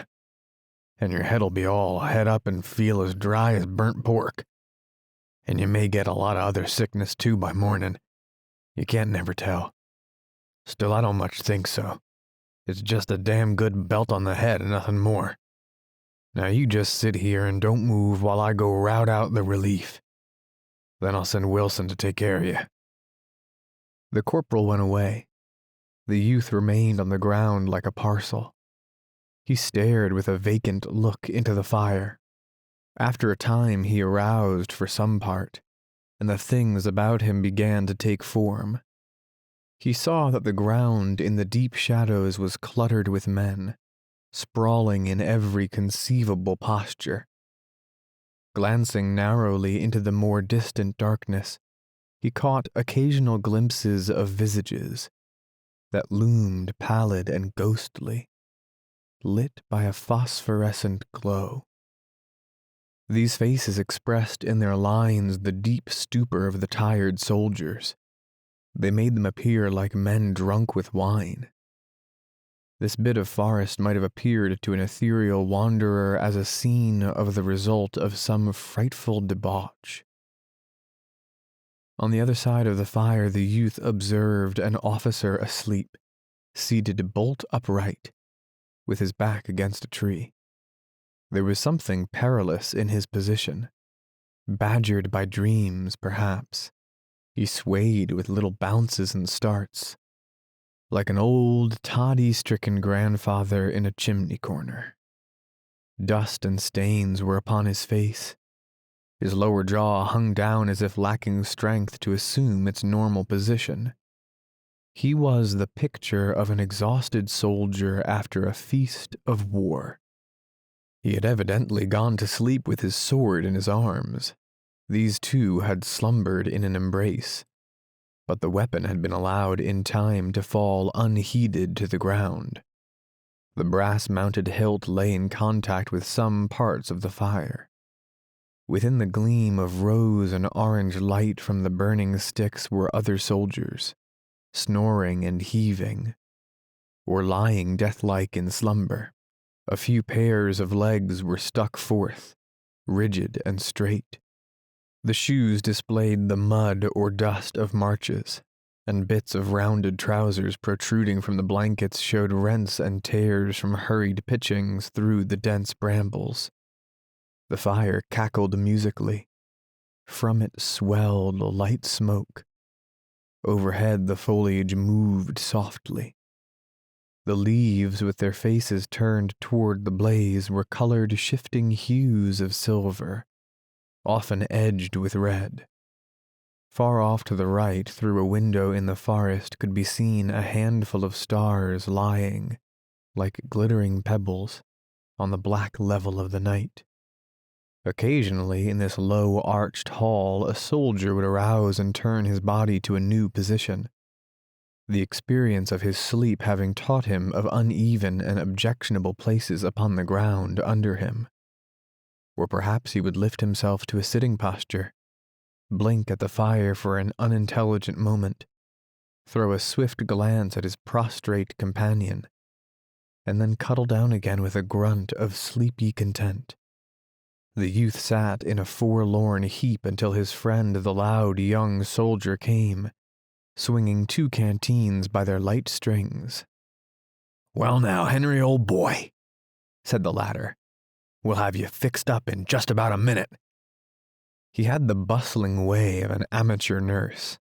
And your head'll be all head up and feel as dry as burnt pork. And you may get a lot of other sickness too by morning. You can't never tell. Still, I don't much think so. It's just a damn good belt on the head and nothing more. Now you just sit here and don't move while I go rout out the relief. Then I'll send Wilson to take care of you. The corporal went away. The youth remained on the ground like a parcel. He stared with a vacant look into the fire. After a time he aroused for some part, and the things about him began to take form. He saw that the ground in the deep shadows was cluttered with men, sprawling in every conceivable posture. Glancing narrowly into the more distant darkness, he caught occasional glimpses of visages that loomed pallid and ghostly, lit by a phosphorescent glow. These faces expressed in their lines the deep stupor of the tired soldiers. They made them appear like men drunk with wine. This bit of forest might have appeared to an ethereal wanderer as a scene of the result of some frightful debauch. On the other side of the fire, the youth observed an officer asleep, seated bolt upright, with his back against a tree. There was something perilous in his position. Badgered by dreams, perhaps, he swayed with little bounces and starts, like an old, toddy-stricken grandfather in a chimney corner. Dust and stains were upon his face. His lower jaw hung down as if lacking strength to assume its normal position. He was the picture of an exhausted soldier after a feast of war. He had evidently gone to sleep with his sword in his arms. These two had slumbered in an embrace. but the weapon had been allowed in time to fall unheeded to the ground. The brass-mounted hilt lay in contact with some parts of the fire. Within the gleam of rose and orange light from the burning sticks were other soldiers, snoring and heaving, or lying death-like in slumber. A few pairs of legs were stuck forth, rigid and straight. The shoes displayed the mud or dust of marches, and bits of rounded trousers protruding from the blankets showed rents and tears from hurried pitchings through the dense brambles. The fire cackled musically. From it swelled light smoke. Overhead the foliage moved softly. The leaves, with their faces turned toward the blaze, were colored shifting hues of silver, often edged with red. Far off to the right, through a window in the forest, could be seen a handful of stars lying, like glittering pebbles, on the black level of the night. Occasionally, in this low, arched hall, a soldier would arouse and turn his body to a new position, the experience of his sleep having taught him of uneven and objectionable places upon the ground under him. Or perhaps he would lift himself to a sitting posture, blink at the fire for an unintelligent moment, throw a swift glance at his prostrate companion, and then cuddle down again with a grunt of sleepy content. The youth sat in a forlorn heap until his friend the loud young soldier came, swinging 2 canteens by their light strings. "Well now, Henry, old boy," said the latter, "we'll have you fixed up in just about a minute." He had the bustling way of an amateur nurse.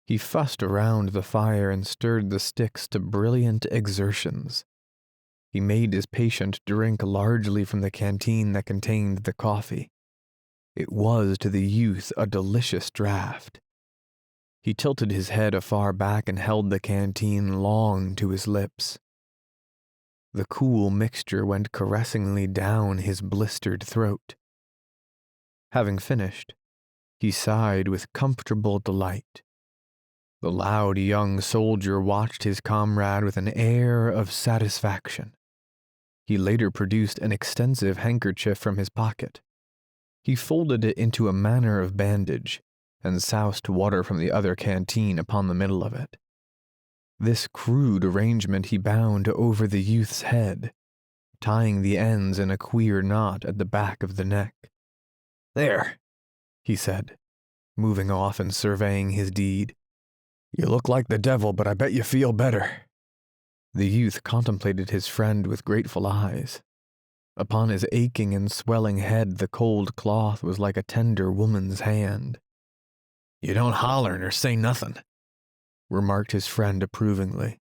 He fussed around the fire and stirred the sticks to brilliant exertions. He made his patient drink largely from the canteen that contained the coffee. It was to the youth a delicious draught. He tilted his head afar back and held the canteen long to his lips. The cool mixture went caressingly down his blistered throat. Having finished, he sighed with comfortable delight. The loud young soldier watched his comrade with an air of satisfaction. He later produced an extensive handkerchief from his pocket. He folded it into a manner of bandage and soused water from the other canteen upon the middle of it. This crude arrangement he bound over the youth's head, tying the ends in a queer knot at the back of the neck. "There," he said, moving off and surveying his deed. "You look like the devil, but I bet you feel better." The youth contemplated his friend with grateful eyes. Upon his aching and swelling head the cold cloth was like a tender woman's hand. "You don't holler nor say nothin'," remarked his friend approvingly.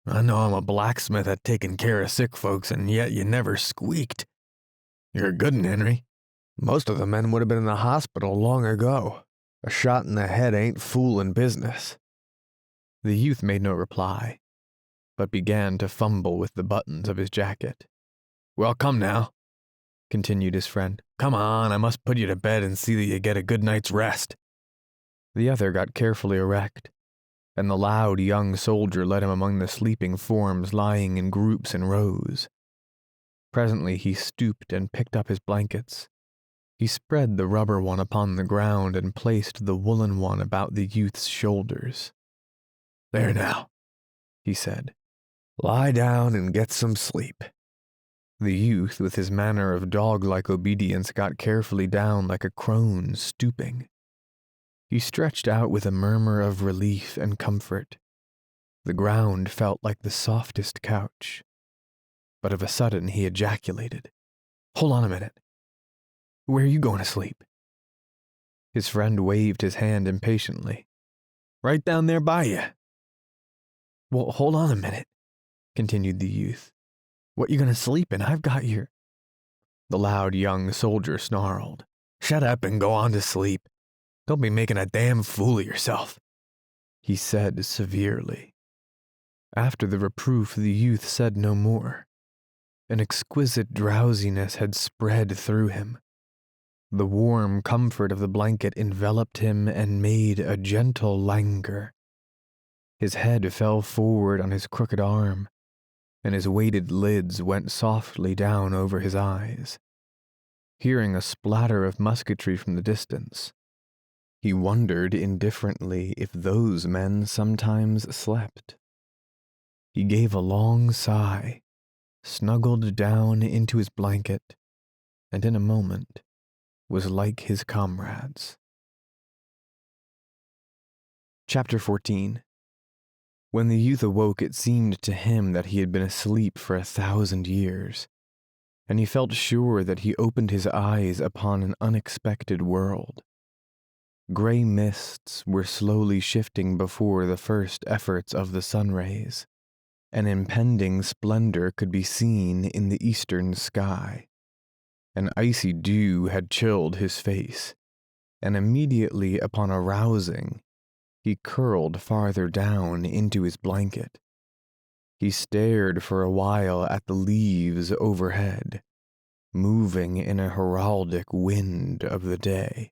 "I know I'm a blacksmith at taking care of sick folks, and yet you never squeaked. You're a good 'un, Henry. Most of the men would have been in the hospital long ago. A shot in the head ain't foolin' business." The youth made no reply, but began to fumble with the buttons of his jacket. "Well, come now," continued his friend. "Come on, I must put you to bed and see that you get a good night's rest." The other got carefully erect, and the loud young soldier led him among the sleeping forms lying in groups and rows. Presently he stooped and picked up his blankets. He spread the rubber one upon the ground and placed the woolen one about the youth's shoulders. "There now," he said. "Lie down and get some sleep." The youth, with his manner of dog-like obedience, got carefully down like a crone stooping. He stretched out with a murmur of relief and comfort. The ground felt like the softest couch. But of a sudden he ejaculated, "Hold on a minute. Where are you going to sleep?" His friend waved his hand impatiently. "Right down there by you." "Well, hold on a minute," continued the youth. "What you going to sleep in? I've got your—" The loud young soldier snarled, "Shut up and go on to sleep. Don't be making a damn fool of yourself," he said severely. After the reproof, the youth said no more. An exquisite drowsiness had spread through him. The warm comfort of the blanket enveloped him and made a gentle languor. His head fell forward on his crooked arm, and his weighted lids went softly down over his eyes. Hearing a splatter of musketry from the distance, he wondered indifferently if those men sometimes slept. He gave a long sigh, snuggled down into his blanket, and in a moment was like his comrades. Chapter 14. When the youth awoke, it seemed to him that he had been asleep for 1,000 years, and he felt sure that he opened his eyes upon an unexpected world. Gray mists were slowly shifting before the first efforts of the sun rays. An impending splendor could be seen in the eastern sky. An icy dew had chilled his face, and immediately upon arousing, he curled farther down into his blanket. He stared for a while at the leaves overhead, moving in a heraldic wind of the day.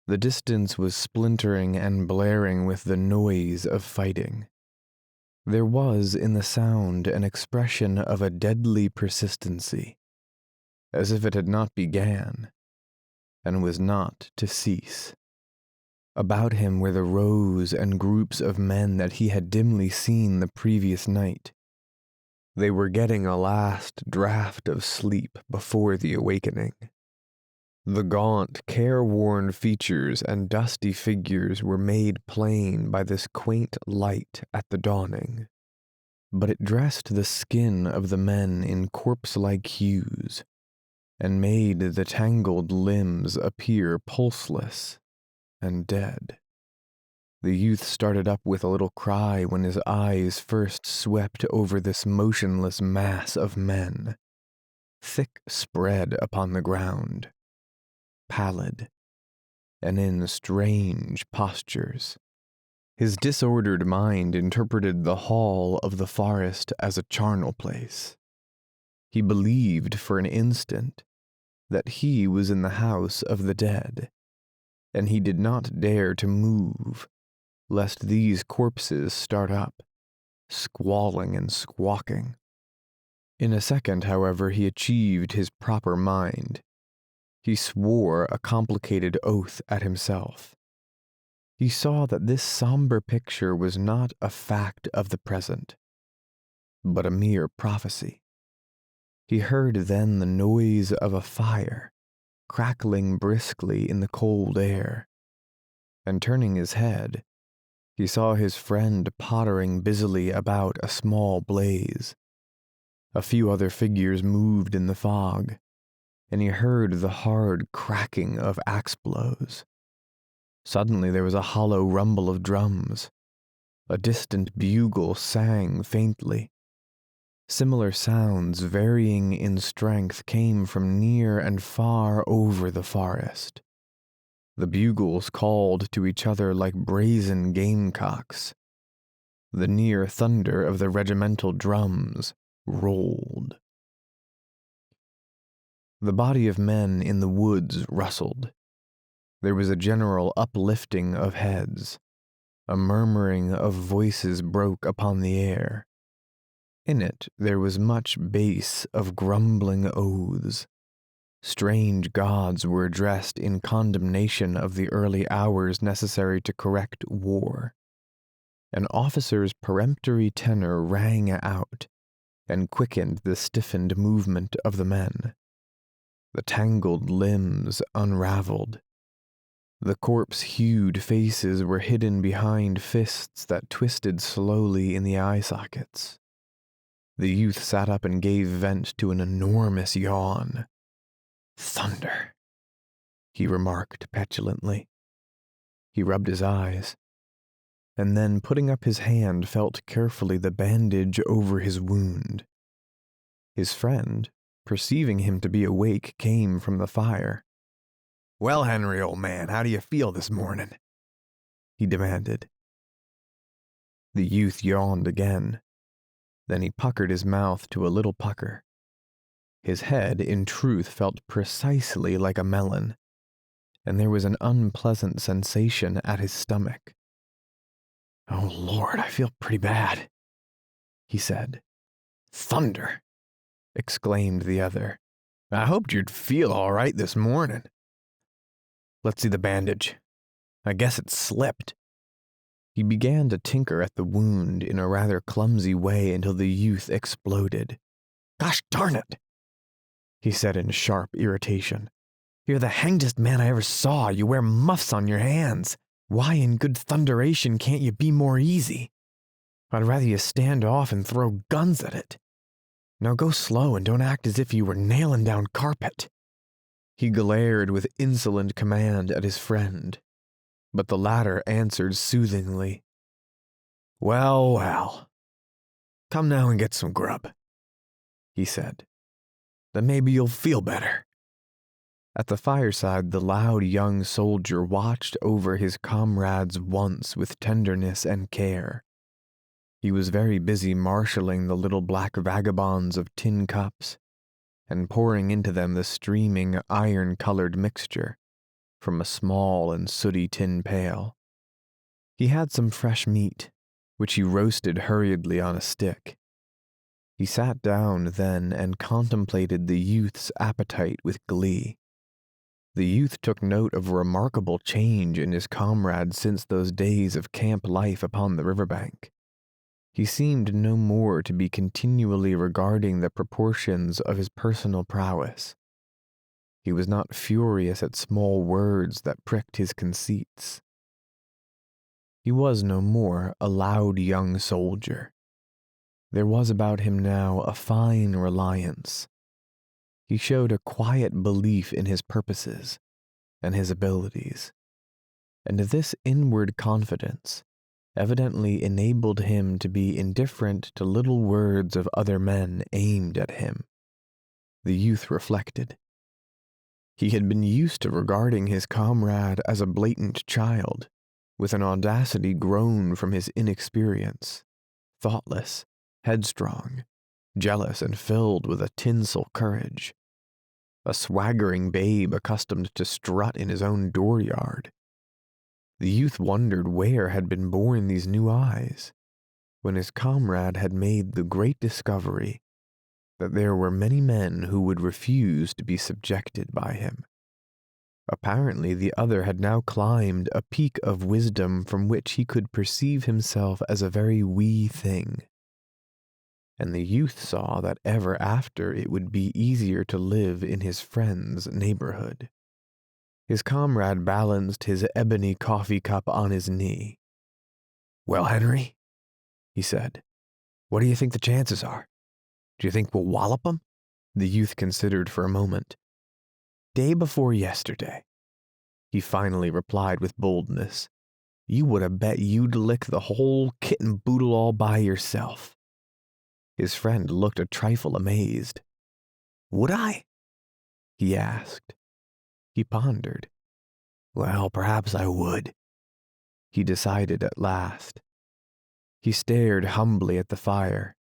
The distance was splintering and blaring with the noise of fighting. There was in the sound an expression of a deadly persistency, as if it had not began, and was not to cease. About him were the rows and groups of men that he had dimly seen the previous night. They were getting a last draught of sleep before the awakening. The gaunt, careworn features and dusty figures were made plain by this quaint light at the dawning, but it dressed the skin of the men in corpse-like hues, and made the tangled limbs appear pulseless and dead. The youth started up with a little cry when his eyes first swept over this motionless mass of men, thick spread upon the ground, pallid, and in strange postures. His disordered mind interpreted the hall of the forest as a charnel place. He believed for an instant that he was in the house of the dead, and he did not dare to move, lest these corpses start up, squalling and squawking. In a second, however, he achieved his proper mind. He swore a complicated oath at himself. He saw that this somber picture was not a fact of the present, but a mere prophecy. He heard then the noise of a fire, crackling briskly in the cold air, and turning his head, he saw his friend pottering busily about a small blaze. A few other figures moved in the fog, and he heard the hard cracking of axe blows. Suddenly there was a hollow rumble of drums. A distant bugle sang faintly. Similar sounds, varying in strength, came from near and far over the forest. The bugles called to each other like brazen gamecocks. The near thunder of the regimental drums rolled. The body of men in the woods rustled. There was a general uplifting of heads. A murmuring of voices broke upon the air. In it there was much bass of grumbling oaths. Strange gods were addressed in condemnation of the early hours necessary to correct war. An officer's peremptory tenor rang out and quickened the stiffened movement of the men. The tangled limbs unraveled. The corpse-hued faces were hidden behind fists that twisted slowly in the eye sockets. The youth sat up and gave vent to an enormous yawn. "Thunder," he remarked petulantly. He rubbed his eyes, and then, putting up his hand, felt carefully the bandage over his wound. His friend, perceiving him to be awake, came from the fire. "Well, Henry, old man, how do you feel this morning?" he demanded. The youth yawned again. Then he puckered his mouth to a little pucker. His head, in truth, felt precisely like a melon, and there was an unpleasant sensation at his stomach. "Oh, Lord, I feel pretty bad," he said. "Thunder!" exclaimed the other. "I hoped you'd feel all right this morning. Let's see the bandage. I guess it slipped." He began to tinker at the wound in a rather clumsy way until the youth exploded. "Gosh darn it," he said in sharp irritation. "You're the hangedest man I ever saw. You wear muffs on your hands. Why in good thunderation can't you be more easy? I'd rather you stand off and throw guns at it. Now go slow and don't act as if you were nailing down carpet." He glared with insolent command at his friend, but the latter answered soothingly. "Well, well. Come now and get some grub," he said. "Then maybe you'll feel better." At the fireside, the loud young soldier watched over his comrades once with tenderness and care. He was very busy marshalling the little black vagabonds of tin cups and pouring into them the streaming iron-colored mixture from a small and sooty tin pail. He had some fresh meat, which he roasted hurriedly on a stick. He sat down then and contemplated the youth's appetite with glee. The youth took note of a remarkable change in his comrade since those days of camp life upon the riverbank. He seemed no more to be continually regarding the proportions of his personal prowess. He was not furious at small words that pricked his conceits. He was no more a loud young soldier. There was about him now a fine reliance. He showed a quiet belief in his purposes and his abilities, and this inward confidence evidently enabled him to be indifferent to little words of other men aimed at him. The youth reflected. He had been used to regarding his comrade as a blatant child, with an audacity grown from his inexperience, thoughtless, headstrong, jealous, and filled with a tinsel courage. A swaggering babe accustomed to strut in his own dooryard. The youth wondered where had been born these new eyes, when his comrade had made the great discovery that there were many men who would refuse to be subjected by him. Apparently the other had now climbed a peak of wisdom from which he could perceive himself as a very wee thing. And the youth saw that ever after it would be easier to live in his friend's neighborhood. His comrade balanced his ebony coffee cup on his knee. "Well, Henry," he said, "what do you think the chances are? Do you think we'll wallop 'em?" The youth considered for a moment. "Day before yesterday," he finally replied with boldness, "you would have bet you'd lick the whole kit and boodle all by yourself." His friend looked a trifle amazed. "Would I?" he asked. He pondered. "Well, perhaps I would," he decided at last. He stared humbly at the fire.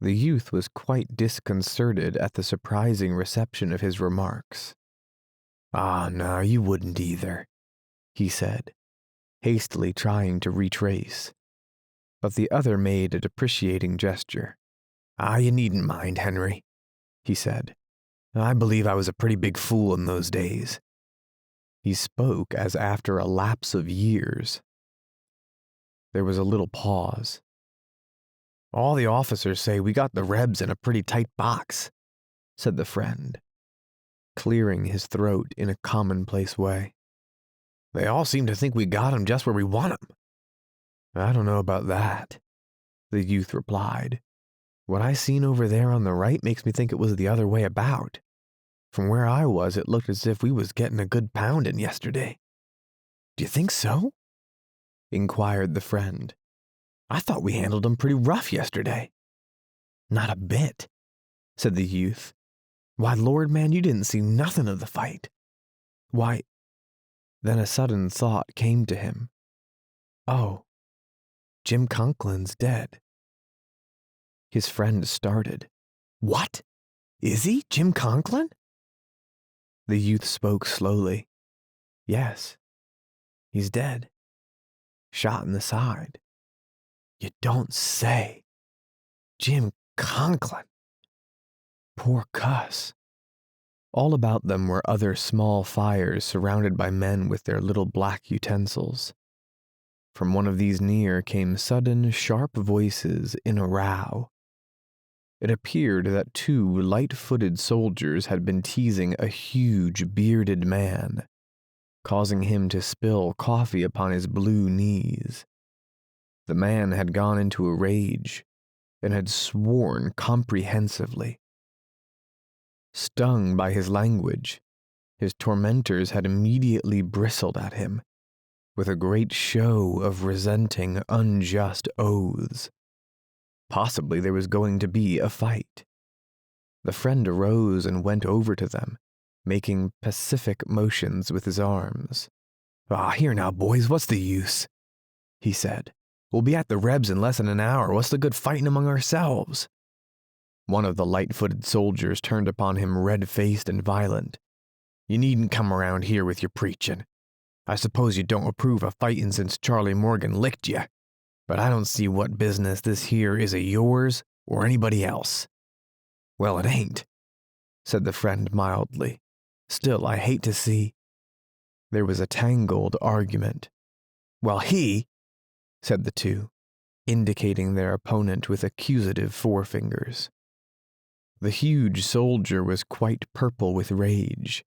The youth was quite disconcerted at the surprising reception of his remarks. "Ah, no, you wouldn't either," he said, hastily trying to retrace. But the other made a depreciating gesture. "Ah, you needn't mind, Henry," he said. "I believe I was a pretty big fool in those days." He spoke as after a lapse of years. There was a little pause. "All the officers say we got the Rebs in a pretty tight box," said the friend, clearing his throat in a commonplace way. "They all seem to think we got 'em just where we want 'em." "I don't know about that," the youth replied. "What I seen over there on the right makes me think it was the other way about. From where I was, it looked as if we was getting a good pounding yesterday." "Do you think so?" inquired the friend. "I thought we handled 'em pretty rough yesterday." "Not a bit," said the youth. "Why, Lord, man, you didn't see nothing of the fight. Why—" Then a sudden thought came to him. "Oh, Jim Conklin's dead." His friend started. "What? Is he? Jim Conklin?" The youth spoke slowly. Yes, he's dead. Shot in the side. You don't say. Jim Conklin. Poor cuss. All about them were other small fires surrounded by men with their little black utensils. From one of these near came sudden, sharp voices in a row. It appeared that two light-footed soldiers had been teasing a huge, bearded man, causing him to spill coffee upon his blue knees. The man had gone into a rage and had sworn comprehensively. Stung by his language, his tormentors had immediately bristled at him, with a great show of resenting unjust oaths. Possibly there was going to be a fight. The friend arose and went over to them, making pacific motions with his arms. Here now, boys, what's the use? He said. We'll be at the Rebs in less than an hour. What's the good fighting among ourselves? One of the light-footed soldiers turned upon him red-faced and violent. You needn't come around here with your preaching. I suppose you don't approve of fighting since Charlie Morgan licked you, but I don't see what business this here is of yours or anybody else. Well, it ain't, said the friend mildly. Still, I hate to see. There was a tangled argument. Well, he, said the two, indicating their opponent with accusative forefingers. The huge soldier was quite purple with rage.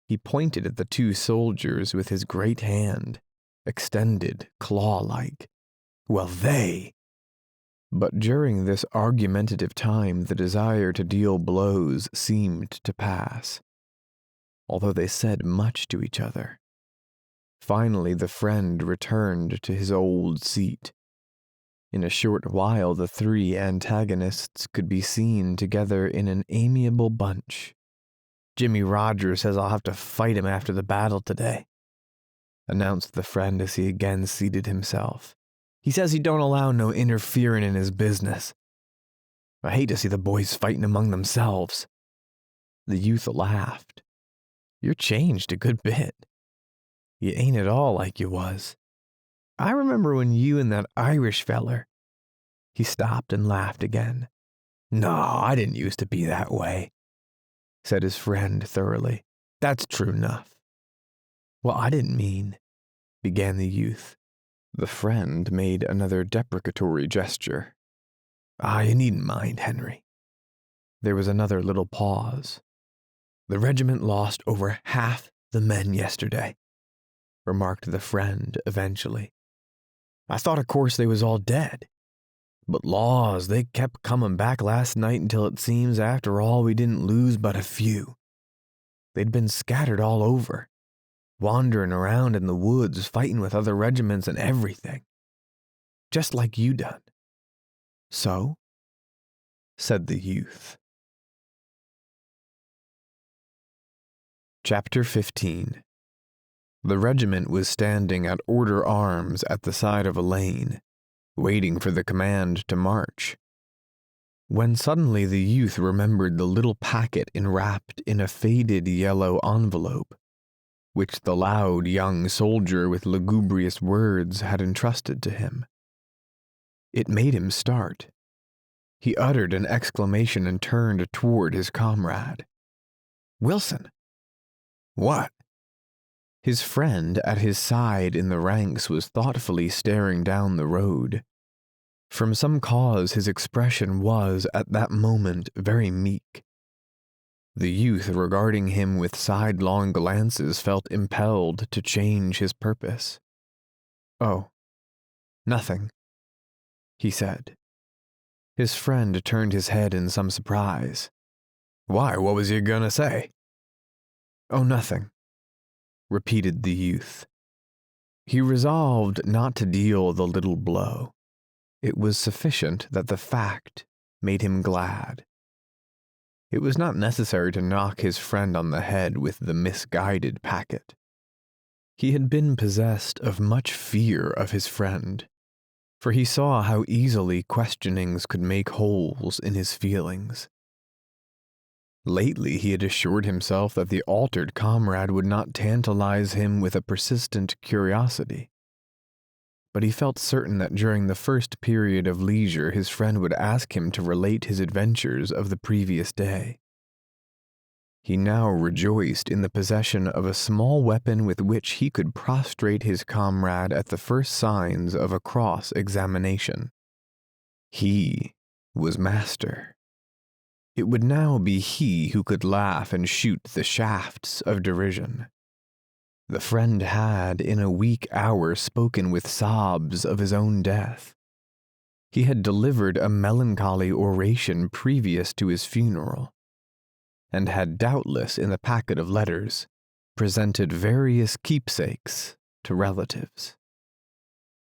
He pointed at the two soldiers with his great hand, extended claw-like. Well, they... But during this argumentative time, the desire to deal blows seemed to pass, although they said much to each other. Finally, the friend returned to his old seat. In a short while, the three antagonists could be seen together in an amiable bunch. Jimmy Rogers says I'll have to fight him after the battle today, announced the friend as he again seated himself. He says he don't allow no interfering in his business. I hate to see the boys fighting among themselves. The youth laughed. You're changed a good bit. You ain't at all like you was. I remember when you and that Irish feller. He stopped and laughed again. No, I didn't used to be that way, said his friend thoroughly. That's true enough. Well, I didn't mean, began the youth. The friend made another deprecatory gesture. You needn't mind, Henry. There was another little pause. The regiment lost over half the men yesterday, remarked the friend eventually. I thought of course they was all dead. But laws, they kept coming back last night until it seems after all we didn't lose but a few. They'd been scattered all over, wandering around in the woods, fighting with other regiments and everything. Just like you done. So? Said the youth. Chapter 15. The regiment was standing at order arms at the side of a lane, waiting for the command to march, when suddenly the youth remembered the little packet enwrapped in a faded yellow envelope, which the loud young soldier with lugubrious words had entrusted to him. It made him start. He uttered an exclamation and turned toward his comrade. Wilson! What? His friend at his side in the ranks was thoughtfully staring down the road. From some cause his expression was, at that moment, very meek. The youth regarding him with sidelong glances felt impelled to change his purpose. Oh, nothing, he said. His friend turned his head in some surprise. Why, what was you gonna say? Oh, nothing, repeated the youth. He resolved not to deal the little blow. It was sufficient that the fact made him glad. It was not necessary to knock his friend on the head with the misguided packet. He had been possessed of much fear of his friend, for he saw how easily questionings could make holes in his feelings. Lately he had assured himself that the altered comrade would not tantalize him with a persistent curiosity. But he felt certain that during the first period of leisure his friend would ask him to relate his adventures of the previous day. He now rejoiced in the possession of a small weapon with which he could prostrate his comrade at the first signs of a cross-examination. He was master. It would now be he who could laugh and shoot the shafts of derision. The friend had, in a weak hour, spoken with sobs of his own death. He had delivered a melancholy oration previous to his funeral, and had doubtless, in the packet of letters, presented various keepsakes to relatives.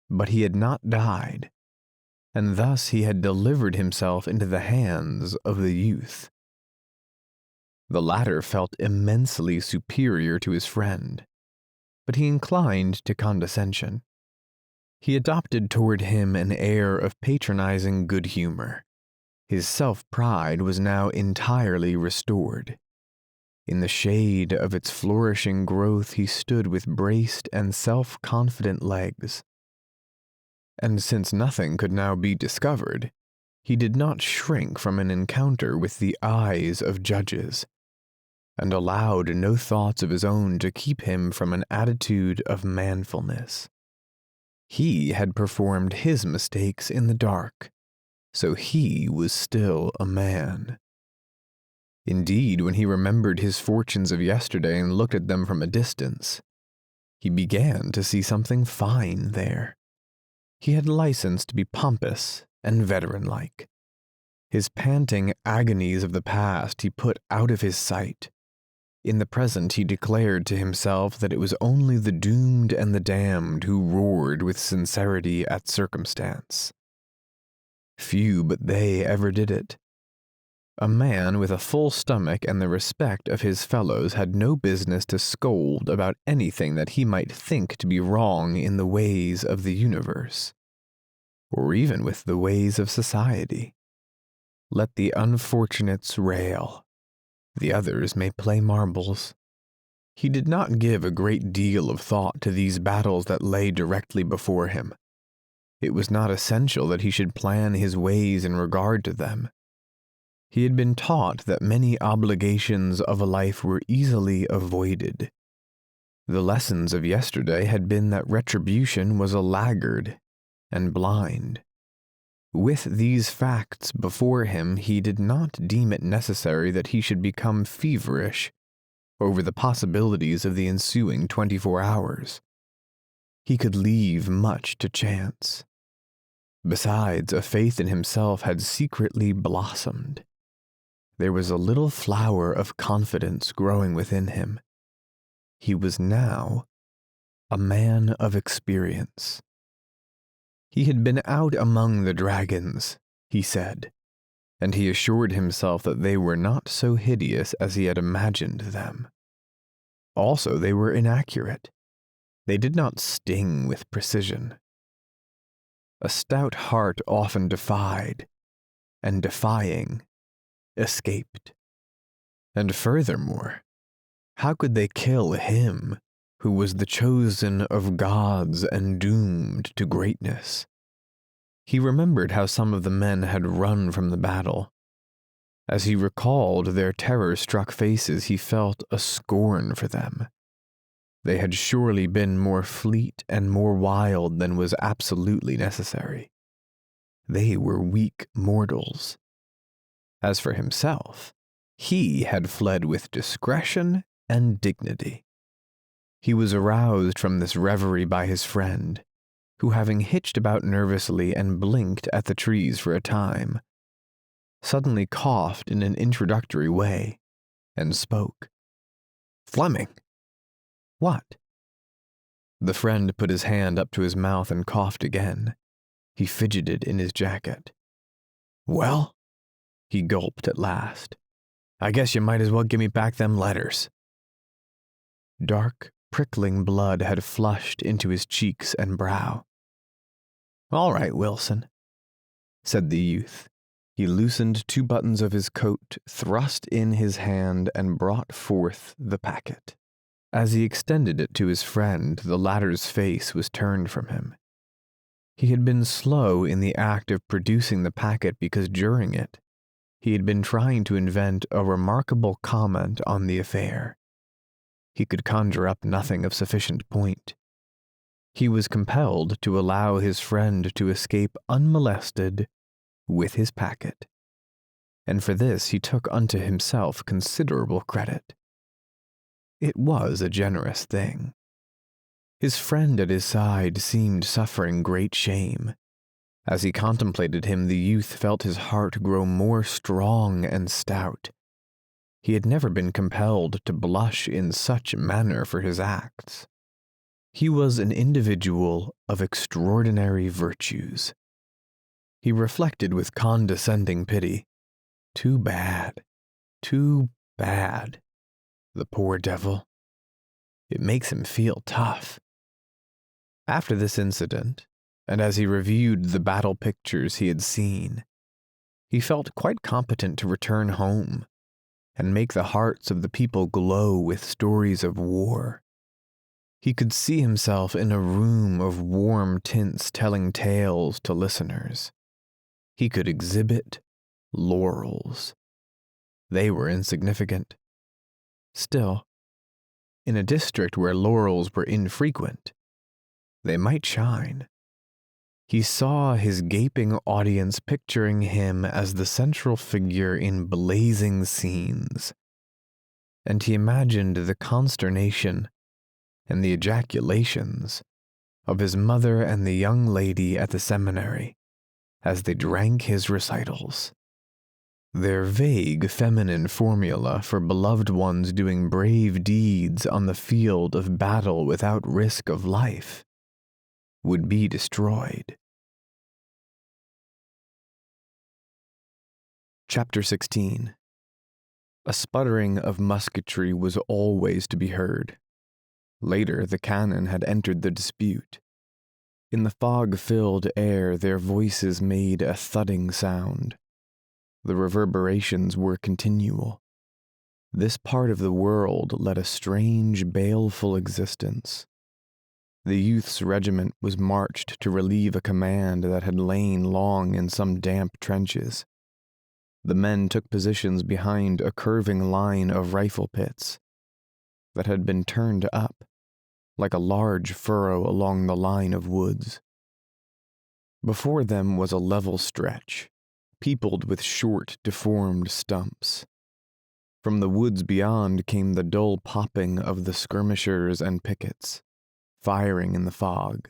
But he had not died, and thus he had delivered himself into the hands of the youth. The latter felt immensely superior to his friend, but he inclined to condescension. He adopted toward him an air of patronizing good humor. His self-pride was now entirely restored. In the shade of its flourishing growth he stood with braced and self-confident legs. And since nothing could now be discovered, he did not shrink from an encounter with the eyes of judges, and allowed no thoughts of his own to keep him from an attitude of manfulness. He had performed his mistakes in the dark, so he was still a man. Indeed, when he remembered his fortunes of yesterday and looked at them from a distance, he began to see something fine there. He had license to be pompous and veteran-like. His panting agonies of the past he put out of his sight. In the present he declared to himself that it was only the doomed and the damned who roared with sincerity at circumstance. Few but they ever did it. A man with a full stomach and the respect of his fellows had no business to scold about anything that he might think to be wrong in the ways of the universe, or even with the ways of society. Let the unfortunates rail. The others may play marbles. He did not give a great deal of thought to these battles that lay directly before him. It was not essential that he should plan his ways in regard to them. He had been taught that many obligations of a life were easily avoided. The lessons of yesterday had been that retribution was a laggard and blind. With these facts before him, he did not deem it necessary that he should become feverish over the possibilities of the ensuing 24 hours. He could leave much to chance. Besides, a faith in himself had secretly blossomed. There was a little flower of confidence growing within him. He was now a man of experience. He had been out among the dragons, he said, and he assured himself that they were not so hideous as he had imagined them. Also, they were inaccurate. They did not sting with precision. A stout heart often defied, and defying, escaped. And furthermore, how could they kill him who was the chosen of gods and doomed to greatness? He remembered how some of the men had run from the battle. As he recalled their terror-struck faces, he felt a scorn for them. They had surely been more fleet and more wild than was absolutely necessary. They were weak mortals. As for himself, he had fled with discretion and dignity. He was aroused from this reverie by his friend, who, having hitched about nervously and blinked at the trees for a time, suddenly coughed in an introductory way and spoke. "Fleming." "What?" The friend put his hand up to his mouth and coughed again. He fidgeted in his jacket. "Well," he gulped at last, "I guess you might as well give me back them letters." Dark, prickling blood had flushed into his cheeks and brow. "All right, Wilson," said the youth. He loosened 2 buttons of his coat, thrust in his hand, and brought forth the packet. As he extended it to his friend, the latter's face was turned from him. He had been slow in the act of producing the packet because during it, he had been trying to invent a remarkable comment on the affair. He could conjure up nothing of sufficient point. He was compelled to allow his friend to escape unmolested with his packet, and for this he took unto himself considerable credit. It was a generous thing. His friend at his side seemed suffering great shame. As he contemplated him, the youth felt his heart grow more strong and stout. He had never been compelled to blush in such manner for his acts. He was an individual of extraordinary virtues. He reflected with condescending pity, "Too bad, too bad. The poor devil. It makes him feel tough." After this incident, and as he reviewed the battle pictures he had seen, he felt quite competent to return home and make the hearts of the people glow with stories of war. He could see himself in a room of warm tints telling tales to listeners. He could exhibit laurels. They were insignificant. Still, in a district where laurels were infrequent, they might shine. He saw his gaping audience picturing him as the central figure in blazing scenes, and he imagined the consternation and the ejaculations of his mother and the young lady at the seminary as they drank his recitals. Their vague feminine formula for beloved ones doing brave deeds on the field of battle without risk of life would be destroyed. Chapter 16. A sputtering of musketry was always to be heard. Later, the cannon had entered the dispute. In the fog-filled air, their voices made a thudding sound. The reverberations were continual. This part of the world led a strange, baleful existence. The youth's regiment was marched to relieve a command that had lain long in some damp trenches. The men took positions behind a curving line of rifle pits that had been turned up, like a large furrow along the line of woods. Before them was a level stretch, peopled with short, deformed stumps. From the woods beyond came the dull popping of the skirmishers and pickets, firing in the fog.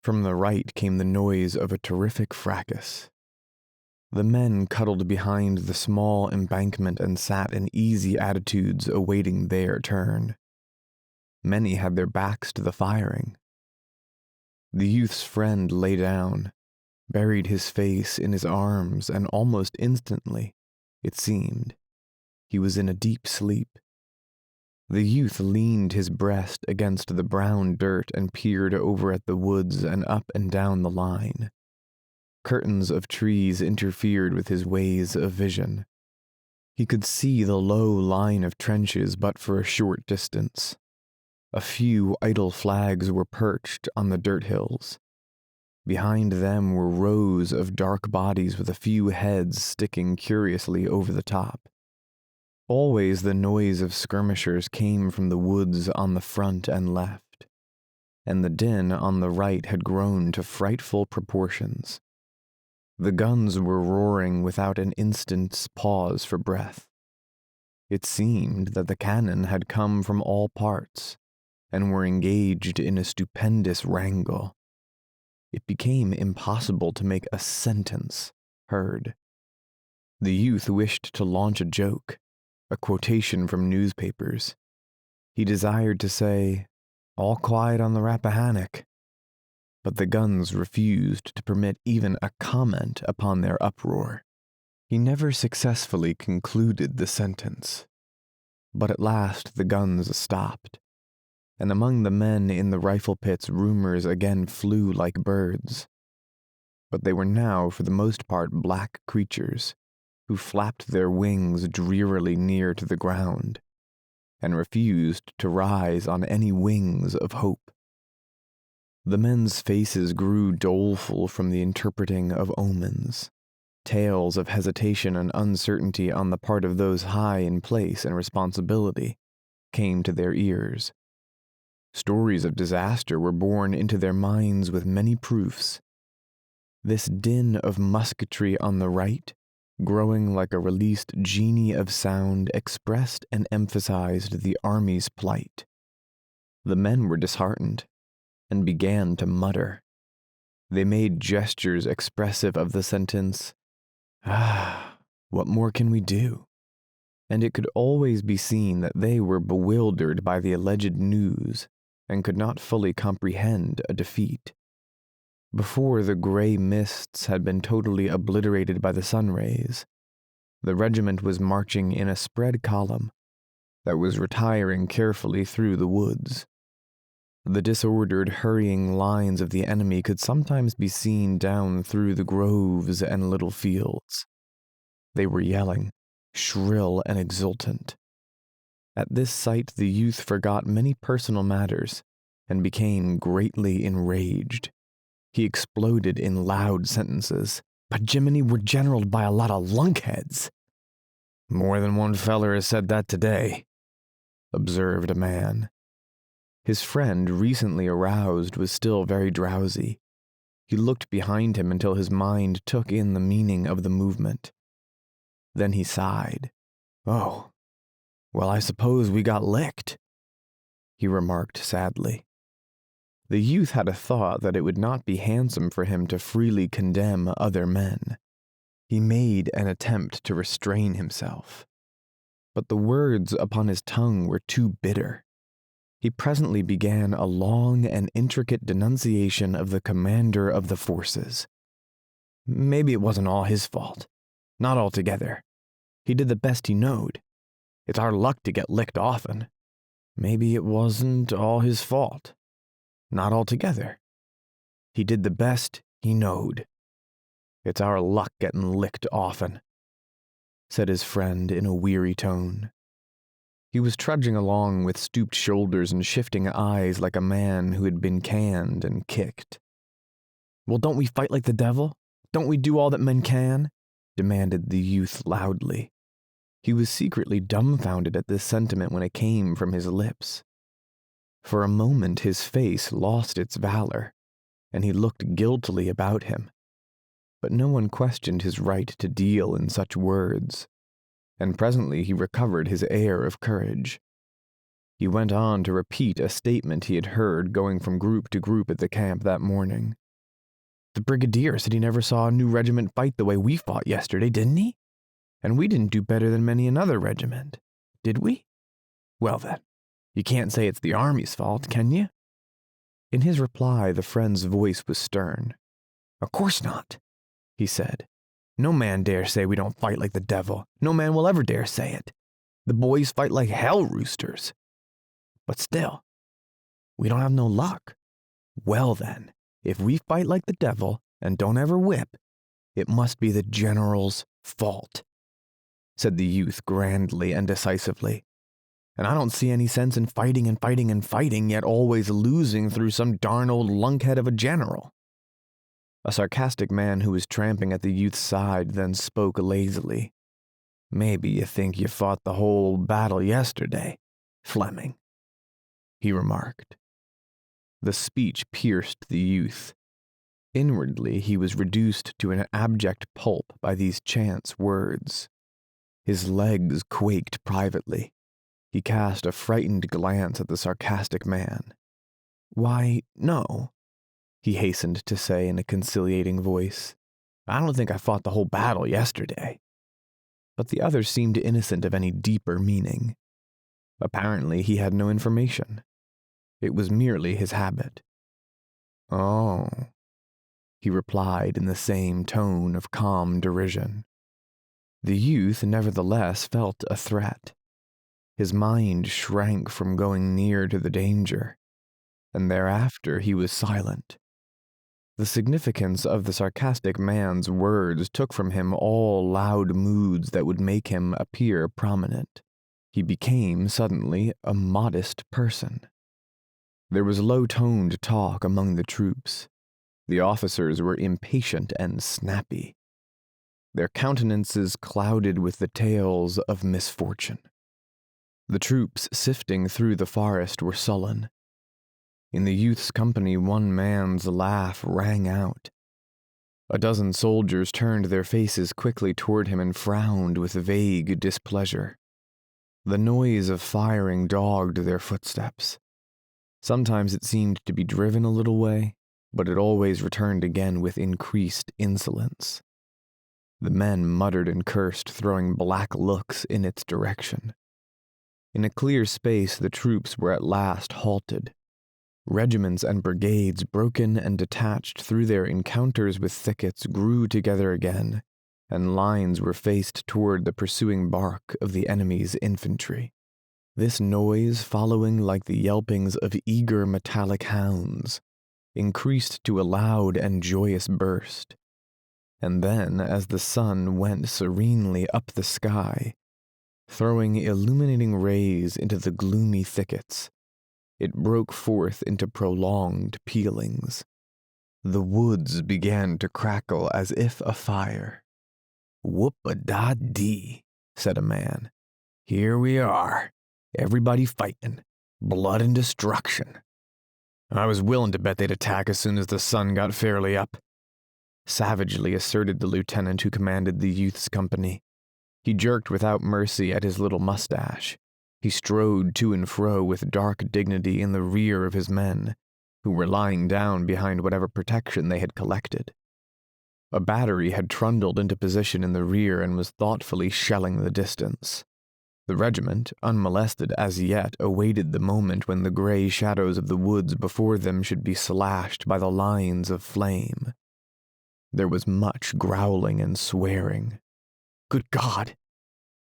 From the right came the noise of a terrific fracas. The men cuddled behind the small embankment and sat in easy attitudes awaiting their turn. Many had their backs to the firing. The youth's friend lay down, buried his face in his arms, and almost instantly, it seemed, he was in a deep sleep. The youth leaned his breast against the brown dirt and peered over at the woods and up and down the line. Curtains of trees interfered with his ways of vision. He could see the low line of trenches but for a short distance. A few idle flags were perched on the dirt hills. Behind them were rows of dark bodies with a few heads sticking curiously over the top. Always the noise of skirmishers came from the woods on the front and left, and the din on the right had grown to frightful proportions. The guns were roaring without an instant's pause for breath. It seemed that the cannon had come from all parts, and were engaged in a stupendous wrangle. It became impossible to make a sentence heard. The youth wished to launch a joke, a quotation from newspapers. He desired to say, "All quiet on the Rappahannock," but the guns refused to permit even a comment upon their uproar. He never successfully concluded the sentence, but at last the guns stopped, and among the men in the rifle pits rumors again flew like birds. but they were now for the most part black creatures who flapped their wings drearily near to the ground and refused to rise on any wings of hope. The men's faces grew doleful from the interpreting of omens. Tales of hesitation and uncertainty on the part of those high in place and responsibility came to their ears. Stories of disaster were borne into their minds with many proofs. This din of musketry on the right, growing like a released genie of sound, expressed and emphasized the army's plight. The men were disheartened and began to mutter. They made gestures expressive of the sentence, "Ah, what more can we do?" And it could always be seen that they were bewildered by the alleged news and could not fully comprehend a defeat. Before the gray mists had been totally obliterated by the sun rays, the regiment was marching in a spread column that was retiring carefully through the woods. The disordered, hurrying lines of the enemy could sometimes be seen down through the groves and little fields. They were yelling, shrill and exultant. At this sight the youth forgot many personal matters and became greatly enraged. He exploded in loud sentences. "But Jiminy, we're generaled by a lot of lunkheads." "More than one feller has said that today," observed a man. His friend, recently aroused, was still very drowsy. He looked behind him until his mind took in the meaning of the movement. Then he sighed. "Oh, well, I suppose we got licked," he remarked sadly. The youth had a thought that it would not be handsome for him to freely condemn other men. He made an attempt to restrain himself, but the words upon his tongue were too bitter. He presently began a long and intricate denunciation of the commander of the forces. Maybe it wasn't all his fault. Not altogether. He did the best he knowed. It's our luck to get licked often. Maybe it wasn't all his fault. Not altogether. He did the best he knowed. It's our luck getting licked often, said his friend in a weary tone. He was trudging along with stooped shoulders and shifting eyes like a man who had been canned and kicked. "Well, don't we fight like the devil? Don't we do all that men can?" demanded the youth loudly. He was secretly dumbfounded at this sentiment when it came from his lips. For a moment his face lost its valor, and he looked guiltily about him. But no one questioned his right to deal in such words, and presently he recovered his air of courage. He went on to repeat a statement he had heard going from group to group at the camp that morning. "The brigadier said he never saw a new regiment fight the way we fought yesterday, didn't he? And we didn't do better than many another regiment, did we? Well then, you can't say it's the army's fault, can you?" In his reply, the friend's voice was stern. "Of course not," he said. "No man dare say we don't fight like the devil. No man will ever dare say it. The boys fight like hell roosters. But still, we don't have no luck. Well then, if we fight like the devil and don't ever whip, it must be the general's fault," said the youth grandly and decisively. "And I don't see any sense in fighting and fighting and fighting, yet always losing through some darn old lunkhead of a general." A sarcastic man who was tramping at the youth's side then spoke lazily. "Maybe you think you fought the whole battle yesterday, Fleming," he remarked. The speech pierced the youth. Inwardly, he was reduced to an abject pulp by these chance words. His legs quaked privately. He cast a frightened glance at the sarcastic man. "Why, no," he hastened to say in a conciliating voice. "I don't think I fought the whole battle yesterday." But the other seemed innocent of any deeper meaning. Apparently, he had no information. It was merely his habit. "Oh," he replied in the same tone of calm derision. The youth nevertheless felt a threat. His mind shrank from going near to the danger, and thereafter he was silent. The significance of the sarcastic man's words took from him all loud moods that would make him appear prominent. He became, suddenly, a modest person. There was low-toned talk among the troops. The officers were impatient and snappy, their countenances clouded with the tales of misfortune. The troops sifting through the forest were sullen. In the youth's company, one man's laugh rang out. A dozen soldiers turned their faces quickly toward him and frowned with vague displeasure. The noise of firing dogged their footsteps. Sometimes it seemed to be driven a little way, but it always returned again with increased insolence. The men muttered and cursed, throwing black looks in its direction. In a clear space, the troops were at last halted. Regiments and brigades, broken and detached through their encounters with thickets, grew together again, and lines were faced toward the pursuing bark of the enemy's infantry. This noise, following like the yelpings of eager metallic hounds, increased to a loud and joyous burst. And then, as the sun went serenely up the sky, throwing illuminating rays into the gloomy thickets, it broke forth into prolonged pealings. The woods began to crackle as if afire. "Whoop-a-da-dee," said a man. "Here we are, everybody fighting, blood and destruction." "I was willing to bet they'd attack as soon as the sun got fairly up," savagely asserted the lieutenant who commanded the youth's company. He jerked without mercy at his little mustache. He strode to and fro with dark dignity in the rear of his men, who were lying down behind whatever protection they had collected. A battery had trundled into position in the rear and was thoughtfully shelling the distance. The regiment, unmolested as yet, awaited the moment when the gray shadows of the woods before them should be slashed by the lines of flame. There was much growling and swearing. "Good God,"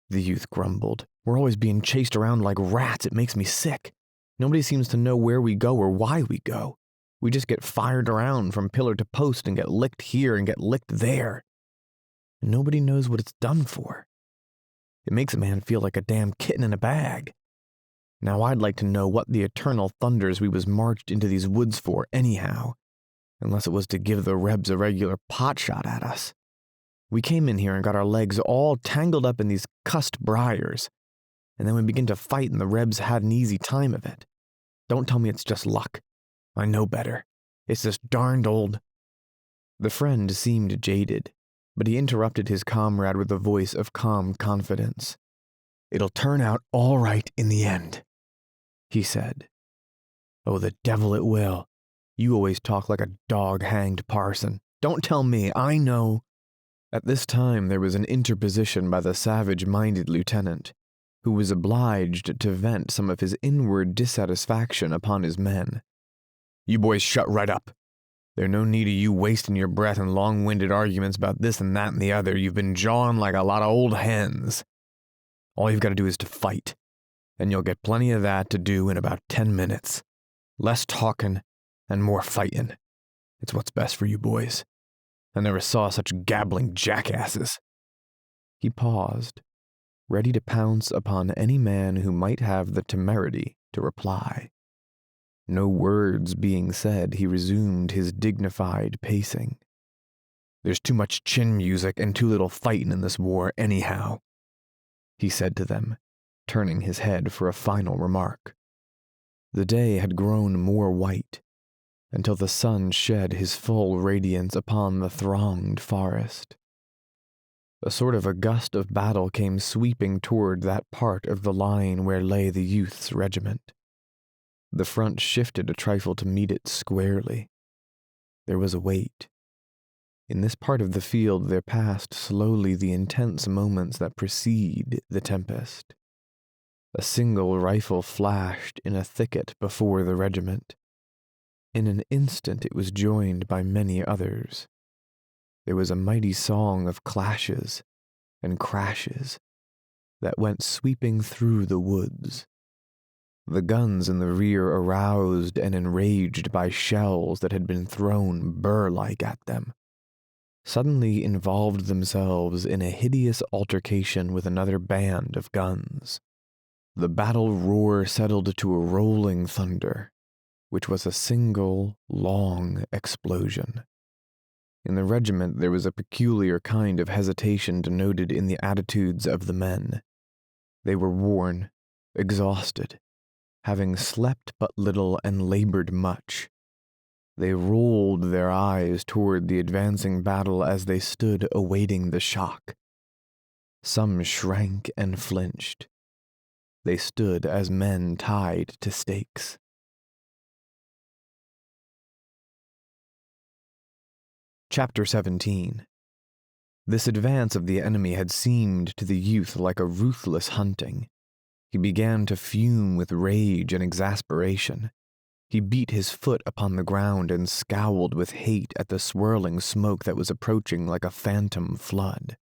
the youth grumbled. "We're always being chased around like rats. It makes me sick. Nobody seems to know where we go or why we go. We just get fired around from pillar to post and get licked here and get licked there. And nobody knows what it's done for. It makes a man feel like a damn kitten in a bag. Now I'd like to know what the eternal thunders we was marched into these woods for anyhow, unless it was to give the Rebs a regular pot shot at us. We came in here and got our legs all tangled up in these cussed briars, and then we begin to fight and the Rebs had an easy time of it. Don't tell me it's just luck. I know better. It's this darned old—" The friend seemed jaded, but he interrupted his comrade with a voice of calm confidence. "It'll turn out all right in the end," he said. "Oh, the devil it will. You always talk like a dog-hanged parson. Don't tell me, I know—" At this time there was an interposition by the savage-minded lieutenant, who was obliged to vent some of his inward dissatisfaction upon his men. "You boys shut right up. There's no need of you wasting your breath in long-winded arguments about this and that and the other. You've been jawing like a lot of old hens. All you've got to do is to fight, and you'll get plenty of that to do in about 10 minutes. Less talking and more fighting. It's what's best for you boys. I never saw such gabbling jackasses." He paused, ready to pounce upon any man who might have the temerity to reply. No words being said, he resumed his dignified pacing. "There's too much chin music and too little fighting in this war anyhow," he said to them, turning his head for a final remark. The day had grown more white, until the sun shed his full radiance upon the thronged forest. A sort of a gust of battle came sweeping toward that part of the line where lay the youth's regiment. The front shifted a trifle to meet it squarely. There was a wait. In this part of the field there passed slowly the intense moments that precede the tempest. A single rifle flashed in a thicket before the regiment. In an instant it was joined by many others. There was a mighty song of clashes and crashes that went sweeping through the woods. The guns in the rear, aroused and enraged by shells that had been thrown burr-like at them, suddenly involved themselves in a hideous altercation with another band of guns. The battle roar settled to a rolling thunder, which was a single, long explosion. In the regiment there was a peculiar kind of hesitation denoted in the attitudes of the men. They were worn, exhausted, having slept but little and labored much. They rolled their eyes toward the advancing battle as they stood awaiting the shock. Some shrank and flinched. They stood as men tied to stakes. Chapter 17. This advance of the enemy had seemed to the youth like a ruthless hunting. He began to fume with rage and exasperation. He beat his foot upon the ground and scowled with hate at the swirling smoke that was approaching like a phantom flood.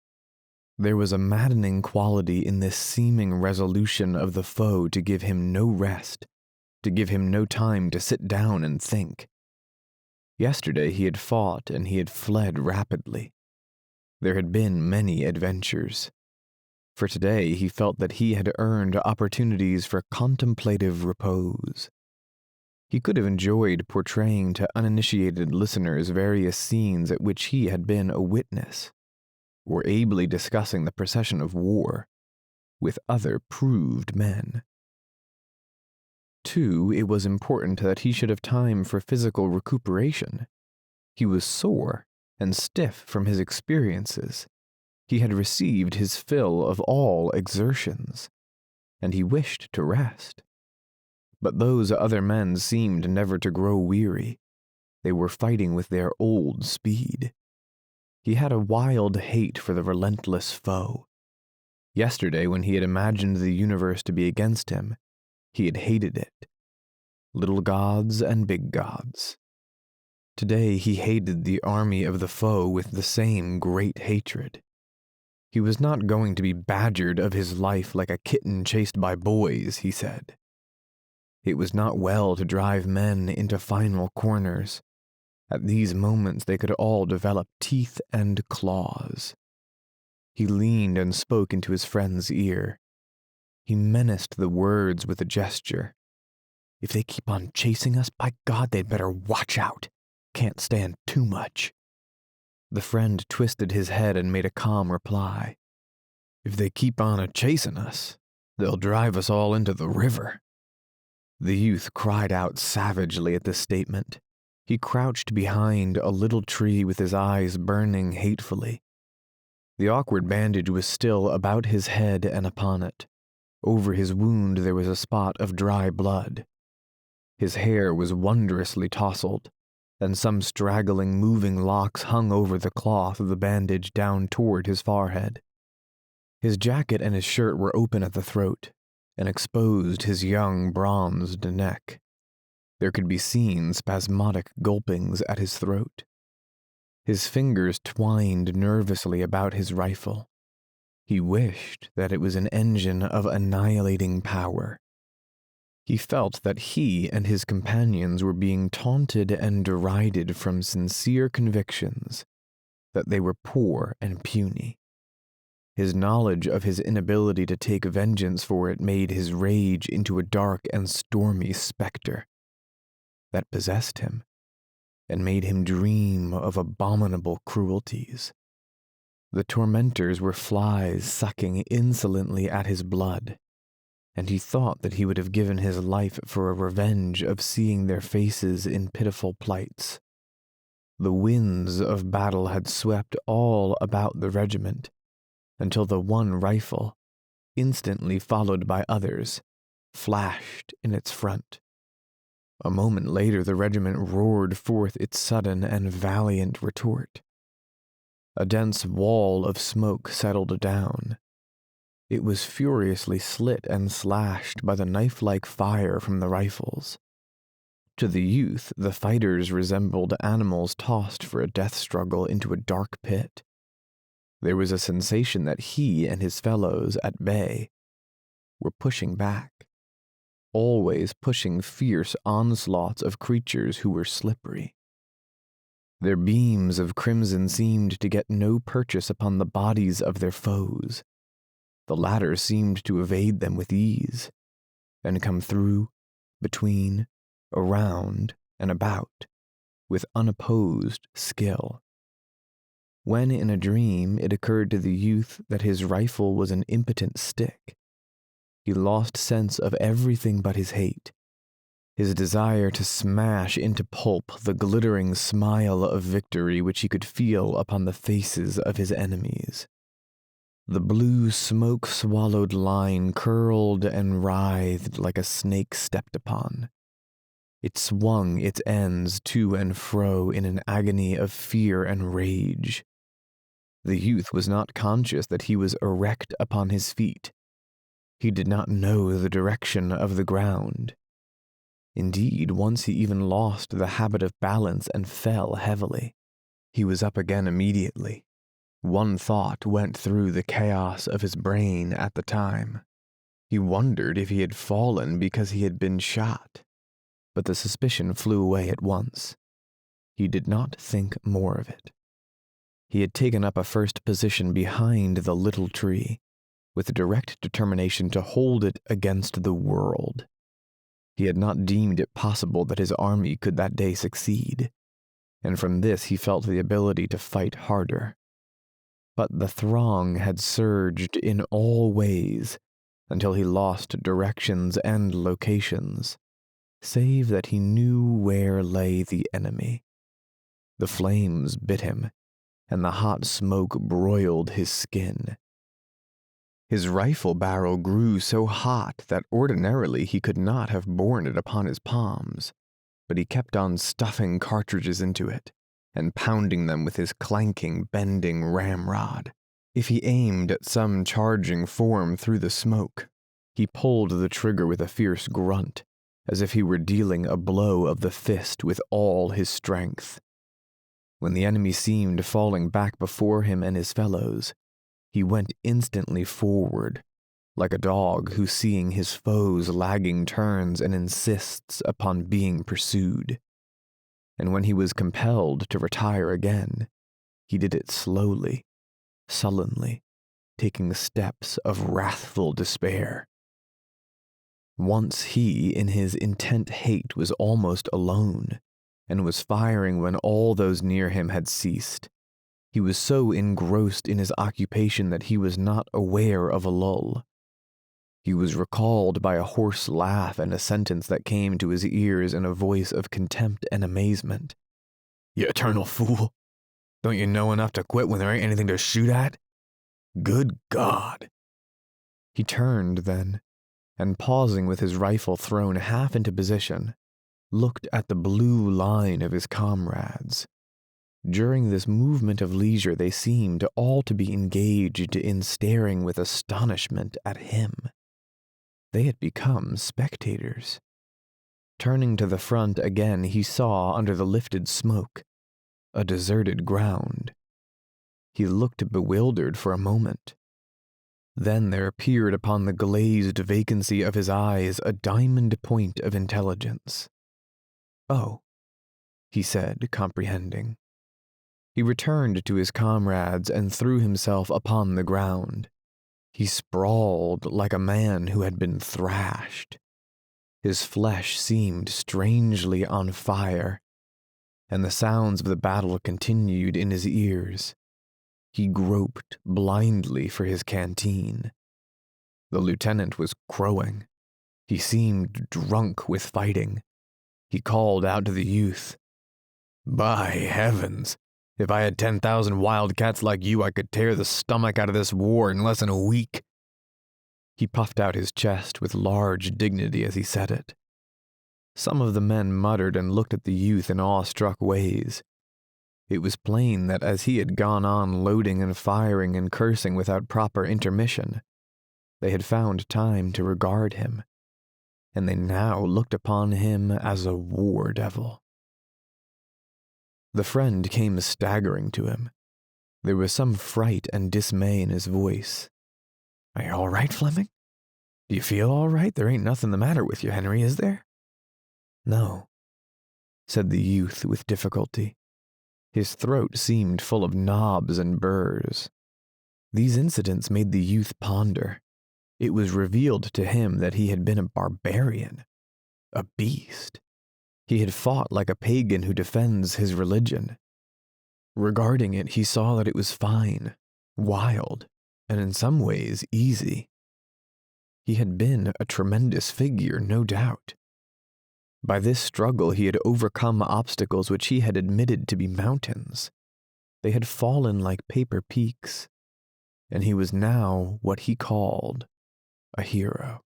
There was a maddening quality in this seeming resolution of the foe to give him no rest, to give him no time to sit down and think. Yesterday he had fought and he had fled rapidly. There had been many adventures. For today he felt that he had earned opportunities for contemplative repose. He could have enjoyed portraying to uninitiated listeners various scenes at which he had been a witness, or ably discussing the procession of war with other proved men. Too, it was important that he should have time for physical recuperation. He was sore and stiff from his experiences. He had received his fill of all exertions, and he wished to rest. But those other men seemed never to grow weary. They were fighting with their old speed. He had a wild hate for the relentless foe. Yesterday, when he had imagined the universe to be against him, he had hated it. Little gods and big gods. Today he hated the army of the foe with the same great hatred. He was not going to be badgered of his life like a kitten chased by boys, he said. It was not well to drive men into final corners. At these moments they could all develop teeth and claws. He leaned and spoke into his friend's ear. He menaced the words with a gesture. If they keep on chasing us, by God, they'd better watch out. Can't stand too much. The friend twisted his head and made a calm reply. If they keep on a-chasing us, they'll drive us all into the river. The youth cried out savagely at this statement. He crouched behind a little tree with his eyes burning hatefully. The awkward bandage was still about his head and upon it. Over his wound there was a spot of dry blood. His hair was wondrously tousled, and some straggling, moving locks hung over the cloth of the bandage down toward his forehead. His jacket and his shirt were open at the throat, and exposed his young, bronzed neck. There could be seen spasmodic gulpings at his throat. His fingers twined nervously about his rifle. He wished that it was an engine of annihilating power. He felt that he and his companions were being taunted and derided from sincere convictions that they were poor and puny. His knowledge of his inability to take vengeance for it made his rage into a dark and stormy specter that possessed him and made him dream of abominable cruelties. The tormentors were flies sucking insolently at his blood, and he thought that he would have given his life for a revenge of seeing their faces in pitiful plights. The winds of battle had swept all about the regiment, until the one rifle, instantly followed by others, flashed in its front. A moment later the regiment roared forth its sudden and valiant retort. A dense wall of smoke settled down. It was furiously slit and slashed by the knife-like fire from the rifles. To the youth, the fighters resembled animals tossed for a death struggle into a dark pit. There was a sensation that he and his fellows at bay were pushing back. always pushing fierce onslaughts of creatures who were slippery. Their beams of crimson seemed to get no purchase upon the bodies of their foes. The latter seemed to evade them with ease, and come through, between, around, and about, with unopposed skill. When in a dream it occurred to the youth that his rifle was an impotent stick, he lost sense of everything but his hate, his desire to smash into pulp the glittering smile of victory which he could feel upon the faces of his enemies. The blue smoke-swallowed line curled and writhed like a snake stepped upon. It swung its ends to and fro in an agony of fear and rage. The youth was not conscious that he was erect upon his feet. He did not know the direction of the ground. Indeed, once he even lost the habit of balance and fell heavily. He was up again immediately. One thought went through the chaos of his brain at the time. He wondered if he had fallen because he had been shot, but the suspicion flew away at once. He did not think more of it. He had taken up a first position behind the little tree, with direct determination to hold it against the world. He had not deemed it possible that his army could that day succeed, and from this he felt the ability to fight harder. But the throng had surged in all ways until he lost directions and locations, save that he knew where lay the enemy. The flames bit him, and the hot smoke broiled his skin. His rifle barrel grew so hot that ordinarily he could not have borne it upon his palms, but he kept on stuffing cartridges into it and pounding them with his clanking, bending ramrod. If he aimed at some charging form through the smoke, he pulled the trigger with a fierce grunt, as if he were dealing a blow of the fist with all his strength. When the enemy seemed falling back before him and his fellows, he went instantly forward, like a dog who, seeing his foes lagging, turns and insists upon being pursued. And when he was compelled to retire again, he did it slowly, sullenly, taking steps of wrathful despair. Once he, in his intent hate, was almost alone, and was firing when all those near him had ceased. He was so engrossed in his occupation that he was not aware of a lull. He was recalled by a hoarse laugh and a sentence that came to his ears in a voice of contempt and amazement. "You eternal fool! Don't you know enough to quit when there ain't anything to shoot at? Good God!" He turned then, and pausing with his rifle thrown half into position, looked at the blue line of his comrades. During this movement of leisure they seemed all to be engaged in staring with astonishment at him. They had become spectators. Turning to the front again, he saw, under the lifted smoke, a deserted ground. He looked bewildered for a moment. Then there appeared upon the glazed vacancy of his eyes a diamond point of intelligence. "Oh," he said, comprehending. He returned to his comrades and threw himself upon the ground. He sprawled like a man who had been thrashed. His flesh seemed strangely on fire, and the sounds of the battle continued in his ears. He groped blindly for his canteen. The lieutenant was crowing. He seemed drunk with fighting. He called out to the youth, "By heavens! If I had 10,000 wildcats like you, I could tear the stomach out of this war in less than a week." He puffed out his chest with large dignity as he said it. Some of the men muttered and looked at the youth in awestruck ways. It was plain that as he had gone on loading and firing and cursing without proper intermission, they had found time to regard him, and they now looked upon him as a war devil. The friend came staggering to him. There was some fright and dismay in his voice. "Are you all right, Fleming? Do you feel all right? There ain't nothing the matter with you, Henry, is there? No, said the youth with difficulty. His throat seemed full of knobs and burrs. These incidents made the youth ponder. It was revealed to him that he had been a barbarian, a beast. He had fought like a pagan who defends his religion. Regarding it, he saw that it was fine, wild, and in some ways easy. He had been a tremendous figure, no doubt. By this struggle, he had overcome obstacles which he had admitted to be mountains. They had fallen like paper peaks, and he was now what he called a hero.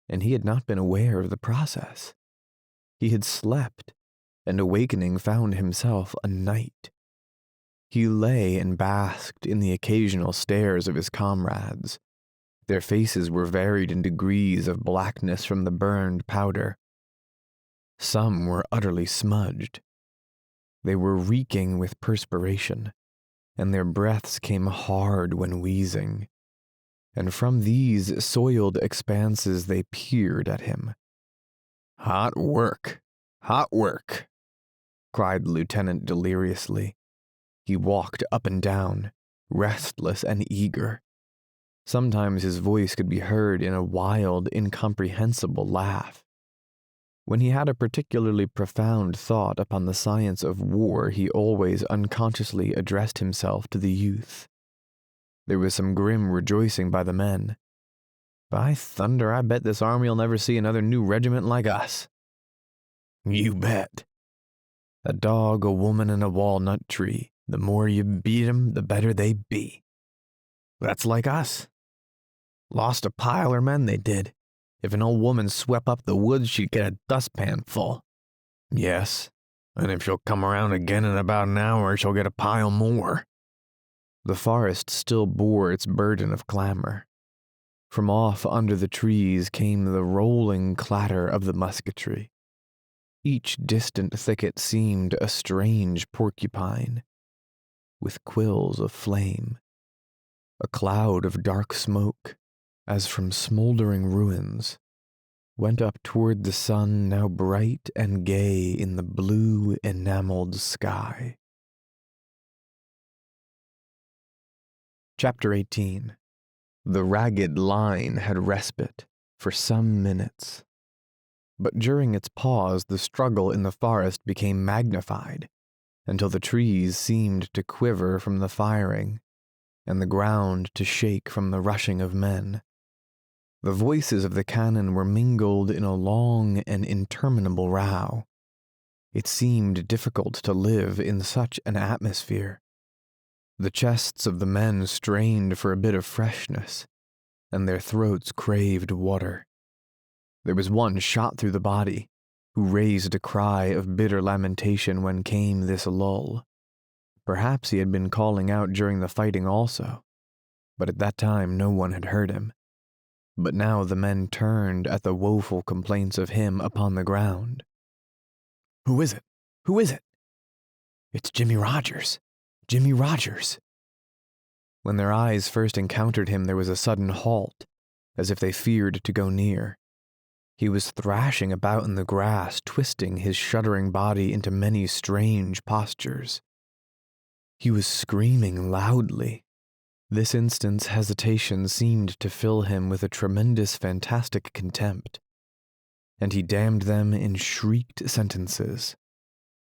And he had not been aware of the process. He had slept, and awakening found himself a knight. He lay and basked in the occasional stares of his comrades. Their faces were varied in degrees of blackness from the burned powder. Some were utterly smudged. They were reeking with perspiration, and their breaths came hard when wheezing. And from these soiled expanses they peered at him. Hot work, cried the lieutenant deliriously. He walked up and down, restless and eager. Sometimes his voice could be heard in a wild, incomprehensible laugh. When he had a particularly profound thought upon the science of war, he always unconsciously addressed himself to the youth. There was some grim rejoicing by the men. By thunder, I bet this army'll never see another new regiment like us. You bet. A dog, a woman, and a walnut tree. The more you beat 'em, the better they be. That's like us. Lost a pile of men, they did. If an old woman swept up the woods, she'd get a dustpan full. Yes, and if she'll come around again in about an hour, she'll get a pile more. The forest still bore its burden of clamor. From off under the trees came the rolling clatter of the musketry. Each distant thicket seemed a strange porcupine, with quills of flame. A cloud of dark smoke, as from smoldering ruins, went up toward the sun, now bright and gay in the blue enameled sky. Chapter 18. The ragged line had respite for some minutes. But during its pause, the struggle in the forest became magnified, until the trees seemed to quiver from the firing, and the ground to shake from the rushing of men. The voices of the cannon were mingled in a long and interminable row. It seemed difficult to live in such an atmosphere. The chests of the men strained for a bit of freshness, and their throats craved water. There was one shot through the body, who raised a cry of bitter lamentation when came this lull. Perhaps he had been calling out during the fighting also, but at that time no one had heard him. But now the men turned at the woeful complaints of him upon the ground. Who is it? Who is it? It's Jimmy Rogers. Jimmy Rogers. When their eyes first encountered him, there was a sudden halt, as if they feared to go near. He was thrashing about in the grass, twisting his shuddering body into many strange postures. He was screaming loudly. This instant's hesitation seemed to fill him with a tremendous fantastic contempt, and he damned them in shrieked sentences.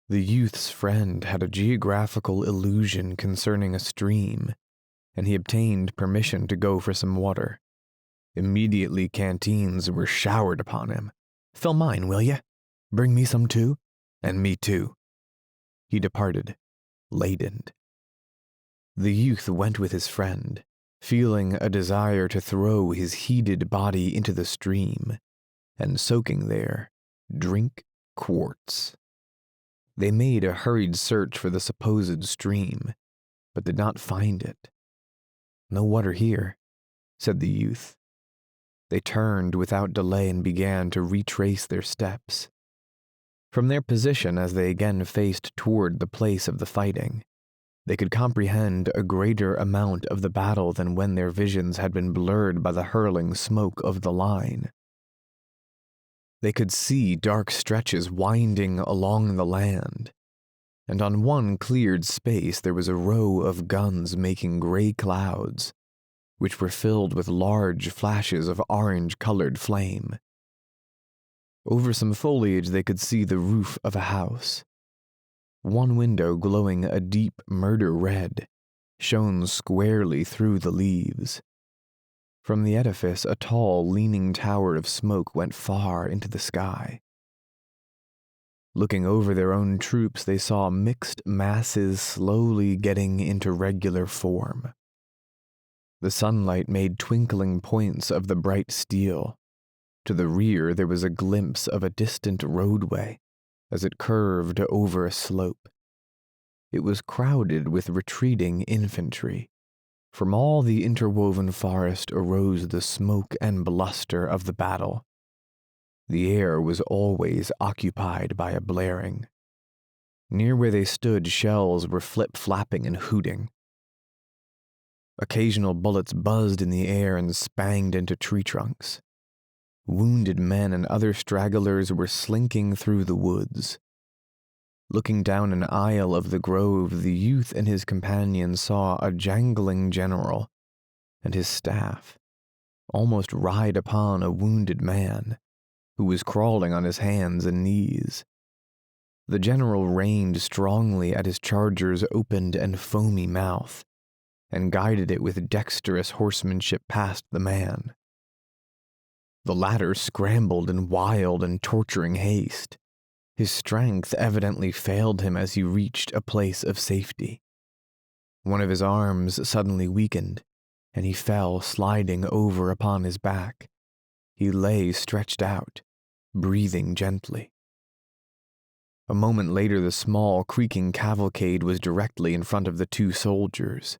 The youth's friend had a geographical illusion concerning a stream, and he obtained permission to go for some water. Immediately canteens were showered upon him. Fill mine, will ya? Bring me some too? And me too. He departed, ladened. The youth went with his friend, feeling a desire to throw his heated body into the stream, and soaking there, drink quarts. They made a hurried search for the supposed stream, but did not find it. No water here, said the youth. They turned without delay and began to retrace their steps. From their position as they again faced toward the place of the fighting, They could comprehend a greater amount of the battle than when their visions had been blurred by the hurling smoke of the line. They could see dark stretches winding along the land, and on one cleared space there was a row of guns making gray clouds, which were filled with large flashes of orange-colored flame. Over some foliage they could see the roof of a house. One window, glowing a deep murder red, shone squarely through the leaves. From the edifice, a tall, leaning tower of smoke went far into the sky. Looking over their own troops, they saw mixed masses slowly getting into regular form. The sunlight made twinkling points of the bright steel. To the rear, there was a glimpse of a distant roadway as it curved over a slope. It was crowded with retreating infantry. From all the interwoven forest arose the smoke and bluster of the battle. The air was always occupied by a blaring. Near where they stood, shells were flip-flapping and hooting. Occasional bullets buzzed in the air and spanged into tree trunks. Wounded men and other stragglers were slinking through the woods. Looking down an aisle of the grove, the youth and his companion saw a jangling general and his staff almost ride upon a wounded man who was crawling on his hands and knees. The general reined strongly at his charger's opened and foamy mouth and guided it with dexterous horsemanship past the man. The latter scrambled in wild and torturing haste. His strength evidently failed him as he reached a place of safety. One of his arms suddenly weakened, and he fell sliding over upon his back. He lay stretched out, breathing gently. A moment later, the small, creaking cavalcade was directly in front of the two soldiers.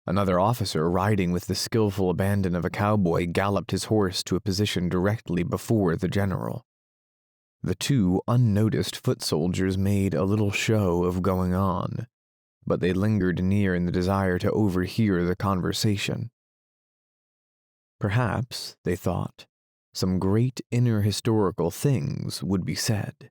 Another officer, riding with the skillful abandon of a cowboy, galloped his horse to a position directly before the general. The two unnoticed foot soldiers made a little show of going on, but they lingered near in the desire to overhear the conversation. Perhaps, they thought, some great inner historical things would be said.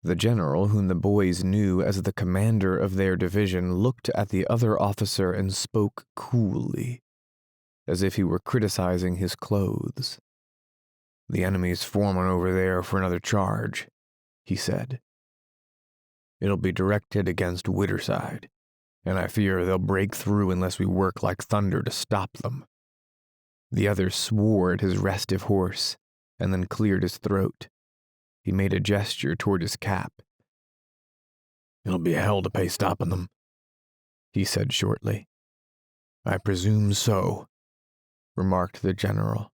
The general, whom the boys knew as the commander of their division, looked at the other officer and spoke coolly, as if he were criticizing his clothes. "The enemy's forming over there for another charge," he said. "It'll be directed against Whitterside, and I fear they'll break through unless we work like thunder to stop them." The other swore at his restive horse, and then cleared his throat. He made a gesture toward his cap. "It'll be hell to pay stopping them," he said shortly. "I presume so," remarked the general.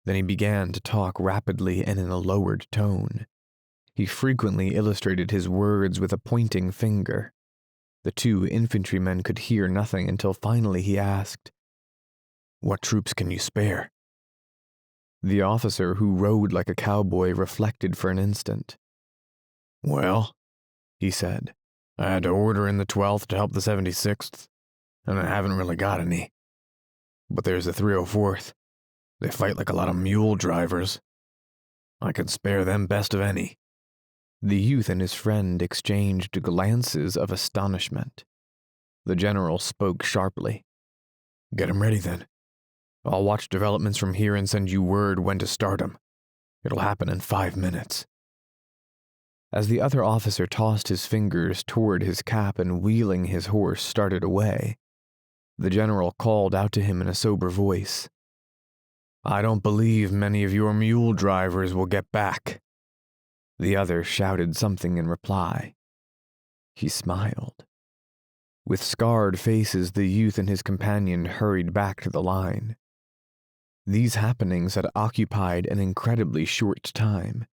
Then he began to talk rapidly and in a lowered tone. He frequently illustrated his words with a pointing finger. The two infantrymen could hear nothing until finally he asked, "What troops can you spare?" The officer, who rode like a cowboy, reflected for an instant. "Well," he said, "I had to order in the 12th to help the 76th, and I haven't really got any. But there's the 304th. They fight like a lot of mule drivers. I can spare them best of any." The youth and his friend exchanged glances of astonishment. The general spoke sharply. "Get 'em ready then. I'll watch developments from here and send you word when to start 'em. It'll happen in 5 minutes." As the other officer tossed his fingers toward his cap and, wheeling his horse, started away, the general called out to him in a sober voice, "I don't believe many of your mule drivers will get back." The other shouted something in reply. He smiled. With scarred faces, the youth and his companion hurried back to the line. These happenings had occupied an incredibly short time,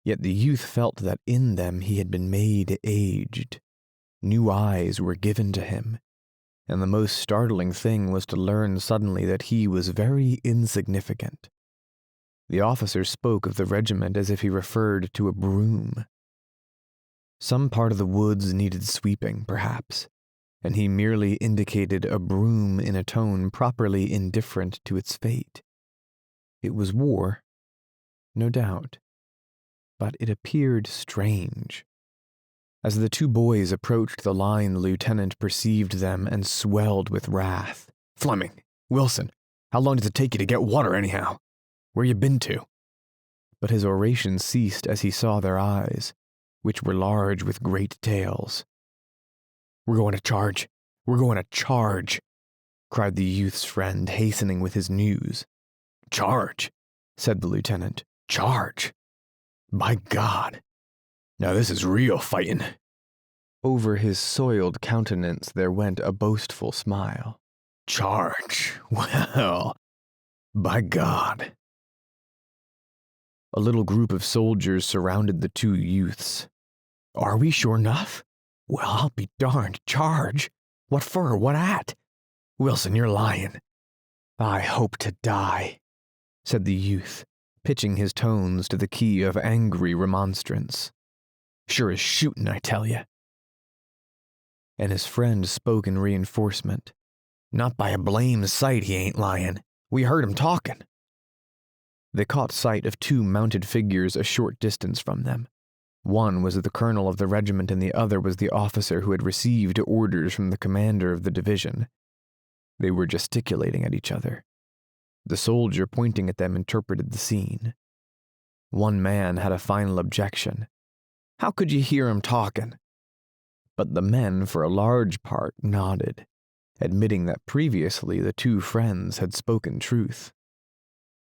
yet the youth felt that in them he had been made aged. New eyes were given to him, and the most startling thing was to learn suddenly that he was very insignificant. The officer spoke of the regiment as if he referred to a broom. Some part of the woods needed sweeping, perhaps, and he merely indicated a broom in a tone properly indifferent to its fate. It was war, no doubt, but it appeared strange. As the two boys approached the line, the lieutenant perceived them and swelled with wrath. "Fleming, Wilson, how long does it take you to get water anyhow? Where you been to?" But his oration ceased as he saw their eyes, which were large with great tails. "We're going to charge! We're going to charge!" cried the youth's friend, hastening with his news. "Charge," said the lieutenant. "Charge! By God! Now this is real fighting." Over his soiled countenance there went a boastful smile. "Charge! Well, by God!" A little group of soldiers surrounded the two youths. "Are we sure enough? Well, I'll be darned. Charge! What for? What at? Wilson, you're lying." "I hope to die," said the youth, pitching his tones to the key of angry remonstrance. "Sure as shootin', I tell you." And his friend spoke in reinforcement. "Not by a blame sight he ain't lying. We heard him talking." They caught sight of two mounted figures a short distance from them. One was the colonel of the regiment and the other was the officer who had received orders from the commander of the division. They were gesticulating at each other. The soldier pointing at them interpreted the scene. One man had a final objection. "How could you hear him talking?" But the men, for a large part, nodded, admitting that previously the two friends had spoken truth.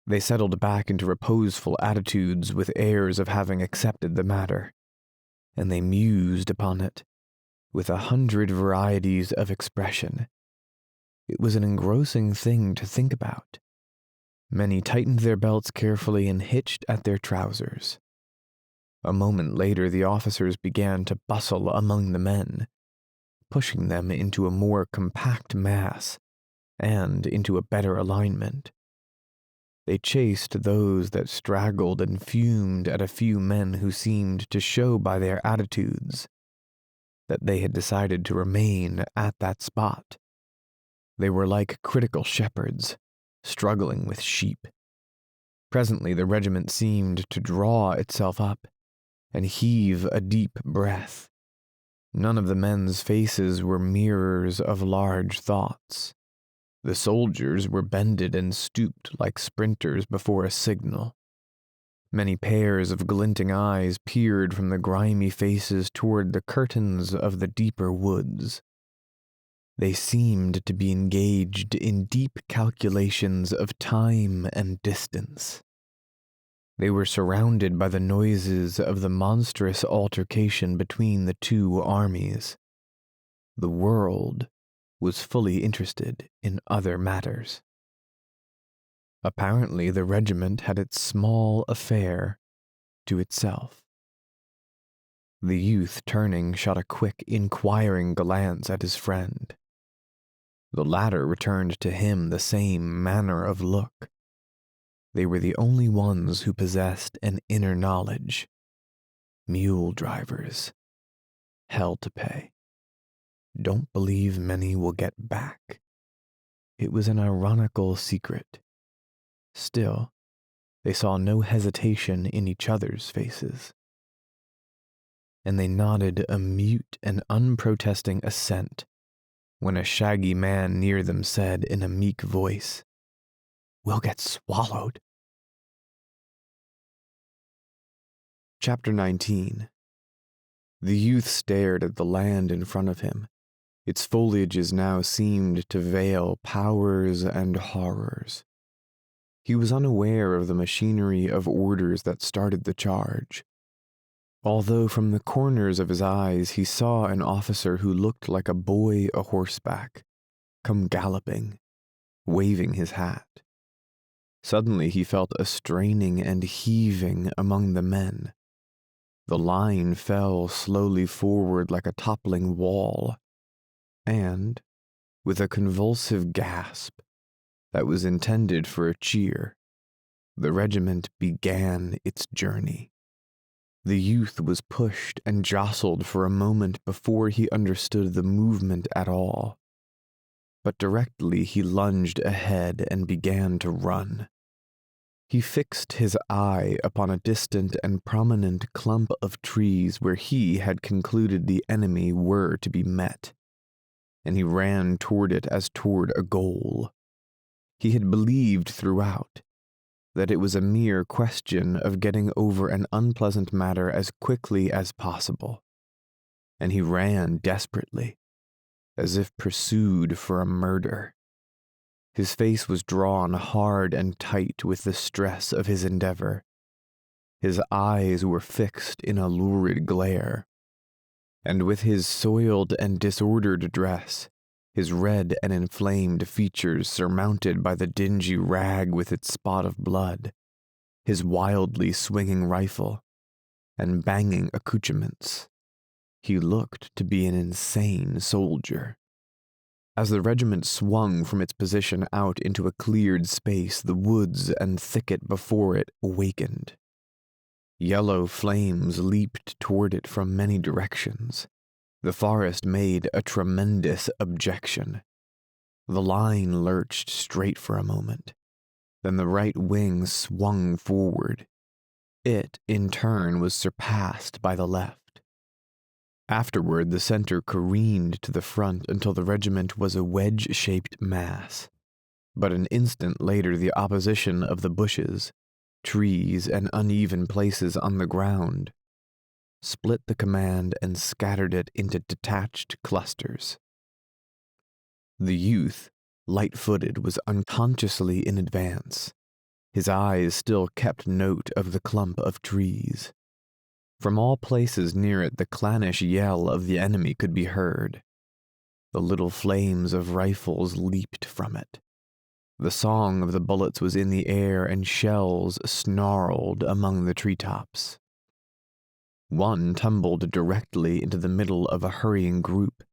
They settled back into reposeful attitudes with airs of having accepted the matter, and they mused upon it with 100 varieties of expression. It was an engrossing thing to think about. Many tightened their belts carefully and hitched at their trousers. A moment later, the officers began to bustle among the men, pushing them into a more compact mass and into a better alignment. They chased those that straggled and fumed at a few men who seemed to show by their attitudes that they had decided to remain at that spot. They were like critical shepherds, struggling with sheep. Presently the regiment seemed to draw itself up and heave a deep breath. None of the men's faces were mirrors of large thoughts. The soldiers were bended and stooped like sprinters before a signal. Many pairs of glinting eyes peered from the grimy faces toward the curtains of the deeper woods. They seemed to be engaged in deep calculations of time and distance. They were surrounded by the noises of the monstrous altercation between the two armies. The world was fully interested in other matters. Apparently, the regiment had its small affair to itself. The youth, turning, shot a quick, inquiring glance at his friend. The latter returned to him the same manner of look. They were the only ones who possessed an inner knowledge. Mule drivers. Hell to pay. Don't believe many will get back. It was an ironical secret. Still, they saw no hesitation in each other's faces. And they nodded a mute and unprotesting assent when a shaggy man near them said in a meek voice, "We'll get swallowed." Chapter 19. The youth stared at the land in front of him. Its foliages now seemed to veil powers and horrors. He was unaware of the machinery of orders that started the charge. Although from the corners of his eyes he saw an officer who looked like a boy a horseback, come galloping, waving his hat. Suddenly he felt a straining and heaving among the men. The line fell slowly forward like a toppling wall, and, with a convulsive gasp that was intended for a cheer, the regiment began its journey. The youth was pushed and jostled for a moment before he understood the movement at all. But directly he lunged ahead and began to run. He fixed his eye upon a distant and prominent clump of trees where he had concluded the enemy were to be met, and he ran toward it as toward a goal. He had believed throughout that it was a mere question of getting over an unpleasant matter as quickly as possible, and he ran desperately, as if pursued for a murder. His face was drawn hard and tight with the stress of his endeavor. His eyes were fixed in a lurid glare, and with his soiled and disordered dress, his red and inflamed features surmounted by the dingy rag with its spot of blood, his wildly swinging rifle, and banging accoutrements, he looked to be an insane soldier. As the regiment swung from its position out into a cleared space, the woods and thicket before it awakened. Yellow flames leaped toward it from many directions. The forest made a tremendous objection. The line lurched straight for a moment. Then the right wing swung forward. It, in turn, was surpassed by the left. Afterward, the center careened to the front until the regiment was a wedge-shaped mass. But an instant later, the opposition of the bushes, trees, and uneven places on the ground split the command and scattered it into detached clusters. The youth, light-footed, was unconsciously in advance. His eyes still kept note of the clump of trees. From all places near it, the clannish yell of the enemy could be heard. The little flames of rifles leaped from it. The song of the bullets was in the air, and shells snarled among the treetops. One tumbled directly into the middle of a hurrying group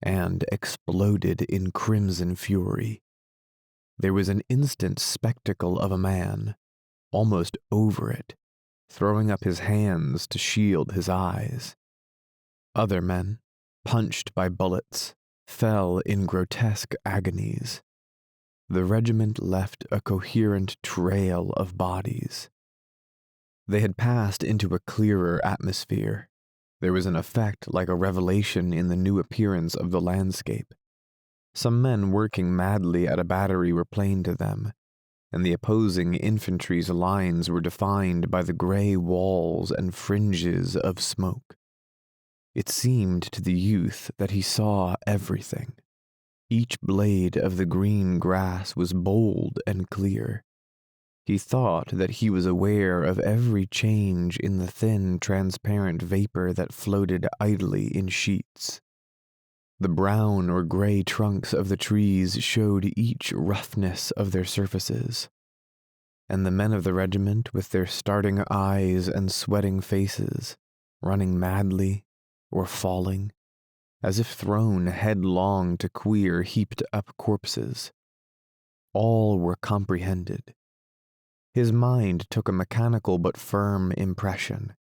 and exploded in crimson fury. There was an instant spectacle of a man, almost over it, throwing up his hands to shield his eyes. Other men, punched by bullets, fell in grotesque agonies. The regiment left a coherent trail of bodies. They had passed into a clearer atmosphere. There was an effect like a revelation in the new appearance of the landscape. Some men working madly at a battery were plain to them, and the opposing infantry's lines were defined by the gray walls and fringes of smoke. It seemed to the youth that he saw everything. Each blade of the green grass was bold and clear. He thought that he was aware of every change in the thin, transparent vapor that floated idly in sheets. The brown or gray trunks of the trees showed each roughness of their surfaces, and the men of the regiment, with their starting eyes and sweating faces, running madly or falling, as if thrown headlong to queer, heaped-up corpses. All were comprehended. His mind took a mechanical but firm impression,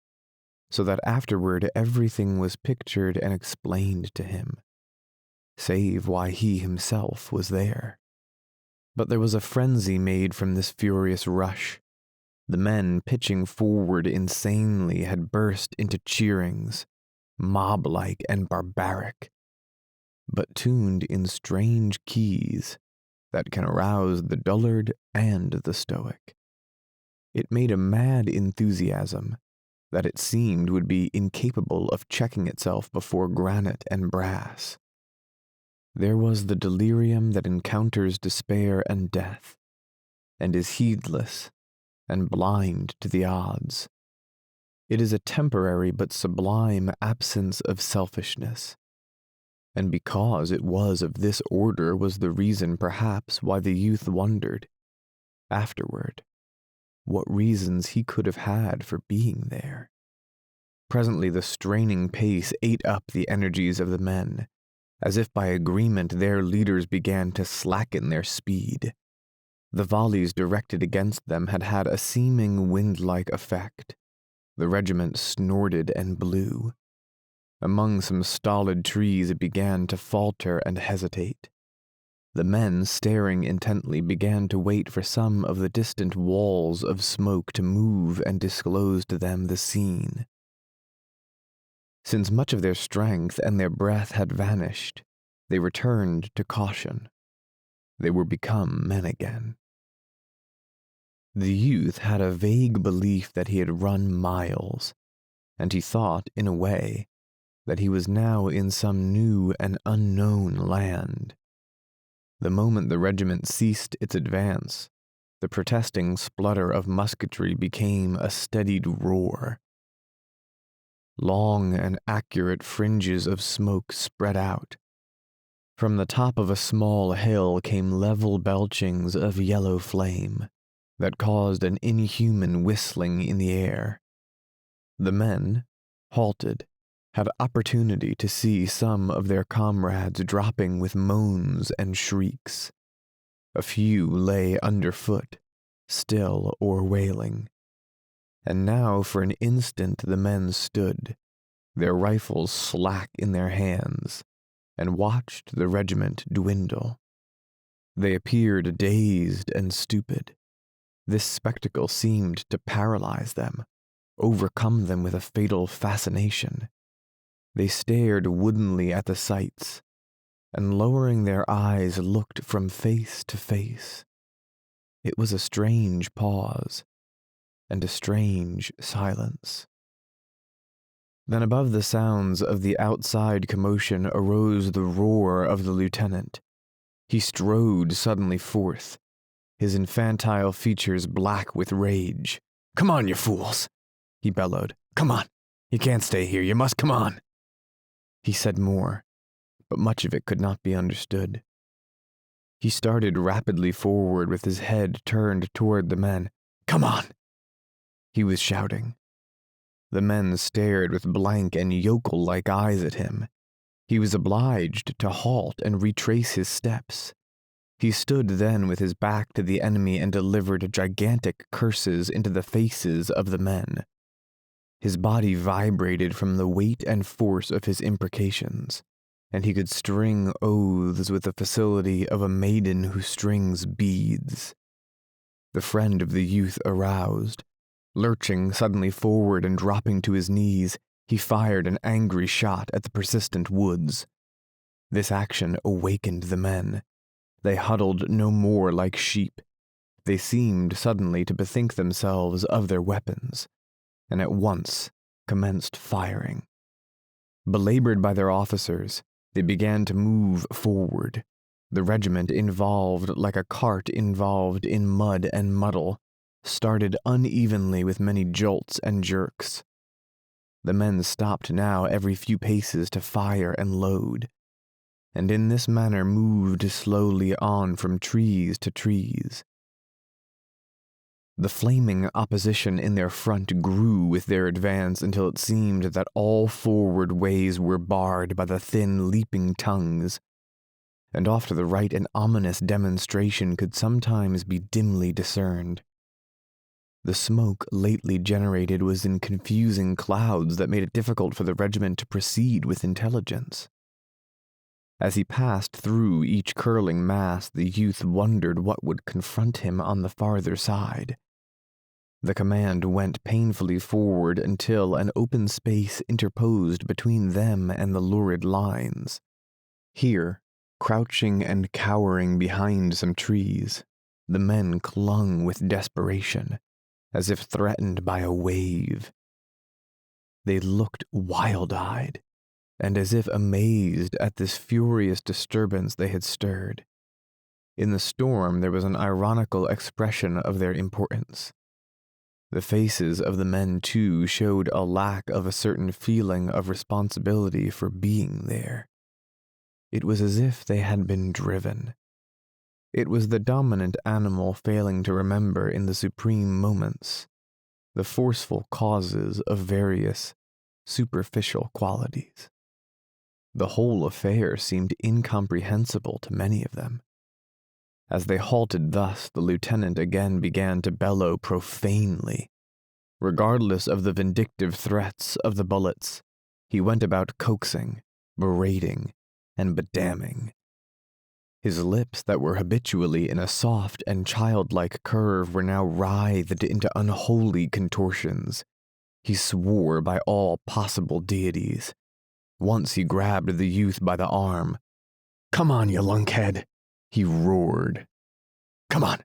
so that afterward everything was pictured and explained to him, save why he himself was there. But there was a frenzy made from this furious rush. The men pitching forward insanely had burst into cheerings, mob-like and barbaric, but tuned in strange keys that can arouse the dullard and the stoic. It made a mad enthusiasm that it seemed would be incapable of checking itself before granite and brass. There was the delirium that encounters despair and death, and is heedless and blind to the odds. It is a temporary but sublime absence of selfishness, and because it was of this order was the reason perhaps why the youth wondered, afterward, what reasons he could have had for being there. Presently the straining pace ate up the energies of the men. As if by agreement, their leaders began to slacken their speed. The volleys directed against them had had a seeming wind-like effect. The regiment snorted and blew. Among some stolid trees it began to falter and hesitate. The men, staring intently, began to wait for some of the distant walls of smoke to move and disclose to them the scene. Since much of their strength and their breath had vanished, they returned to caution. They were become men again. The youth had a vague belief that he had run miles, and he thought, in a way, that he was now in some new and unknown land. The moment the regiment ceased its advance, the protesting splutter of musketry became a steadied roar. Long and accurate fringes of smoke spread out. From the top of a small hill came level belchings of yellow flame that caused an inhuman whistling in the air. The men, halted, had opportunity to see some of their comrades dropping with moans and shrieks. A few lay underfoot, still or wailing. And now for an instant the men stood, their rifles slack in their hands, and watched the regiment dwindle. They appeared dazed and stupid. This spectacle seemed to paralyze them, overcome them with a fatal fascination. They stared woodenly at the sights, and lowering their eyes looked from face to face. It was a strange pause, and a strange silence. Then above the sounds of the outside commotion arose the roar of the lieutenant. He strode suddenly forth, his infantile features black with rage. "Come on, you fools!" he bellowed. "Come on! You can't stay here, you must come on!" He said more, but much of it could not be understood. He started rapidly forward with his head turned toward the men. "Come on!" he was shouting. The men stared with blank and yokel-like eyes at him. He was obliged to halt and retrace his steps. He stood then with his back to the enemy and delivered gigantic curses into the faces of the men. His body vibrated from the weight and force of his imprecations, and he could string oaths with the facility of a maiden who strings beads. The friend of the youth aroused. Lurching suddenly forward and dropping to his knees, he fired an angry shot at the persistent woods. This action awakened the men. They huddled no more like sheep. They seemed suddenly to bethink themselves of their weapons, and at once commenced firing. Belabored by their officers, they began to move forward, the regiment involved like a cart involved in mud and muddle, started unevenly with many jolts and jerks. The men stopped now every few paces to fire and load, and in this manner moved slowly on from trees to trees. The flaming opposition in their front grew with their advance until it seemed that all forward ways were barred by the thin leaping tongues, and off to the right an ominous demonstration could sometimes be dimly discerned. The smoke lately generated was in confusing clouds that made it difficult for the regiment to proceed with intelligence. As he passed through each curling mass, the youth wondered what would confront him on the farther side. The command went painfully forward until an open space interposed between them and the lurid lines. Here, crouching and cowering behind some trees, the men clung with desperation, as if threatened by a wave. They looked wild-eyed, and as if amazed at this furious disturbance they had stirred. In the storm there was an ironical expression of their importance. The faces of the men, too, showed a lack of a certain feeling of responsibility for being there. It was as if they had been driven. It was the dominant animal failing to remember in the supreme moments the forceful causes of various superficial qualities. The whole affair seemed incomprehensible to many of them. As they halted thus, the lieutenant again began to bellow profanely. Regardless of the vindictive threats of the bullets, he went about coaxing, berating, and bedamning. His lips that were habitually in a soft and childlike curve were now writhed into unholy contortions. He swore by all possible deities. Once he grabbed the youth by the arm. "Come on, you lunkhead," he roared. "Come on.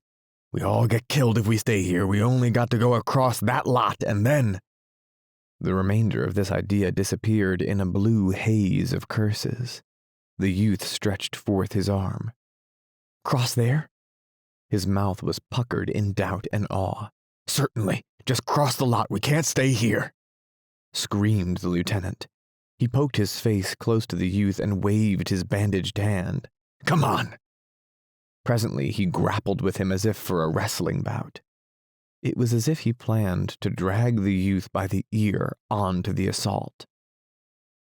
We all get killed if we stay here. We only got to go across that lot and then—" The remainder of this idea disappeared in a blue haze of curses. The youth stretched forth his arm. "Cross there?" His mouth was puckered in doubt and awe. "Certainly. Just cross the lot. We can't stay here," screamed the lieutenant. He poked his face close to the youth and waved his bandaged hand. "Come on." Presently, he grappled with him as if for a wrestling bout. It was as if he planned to drag the youth by the ear onto the assault.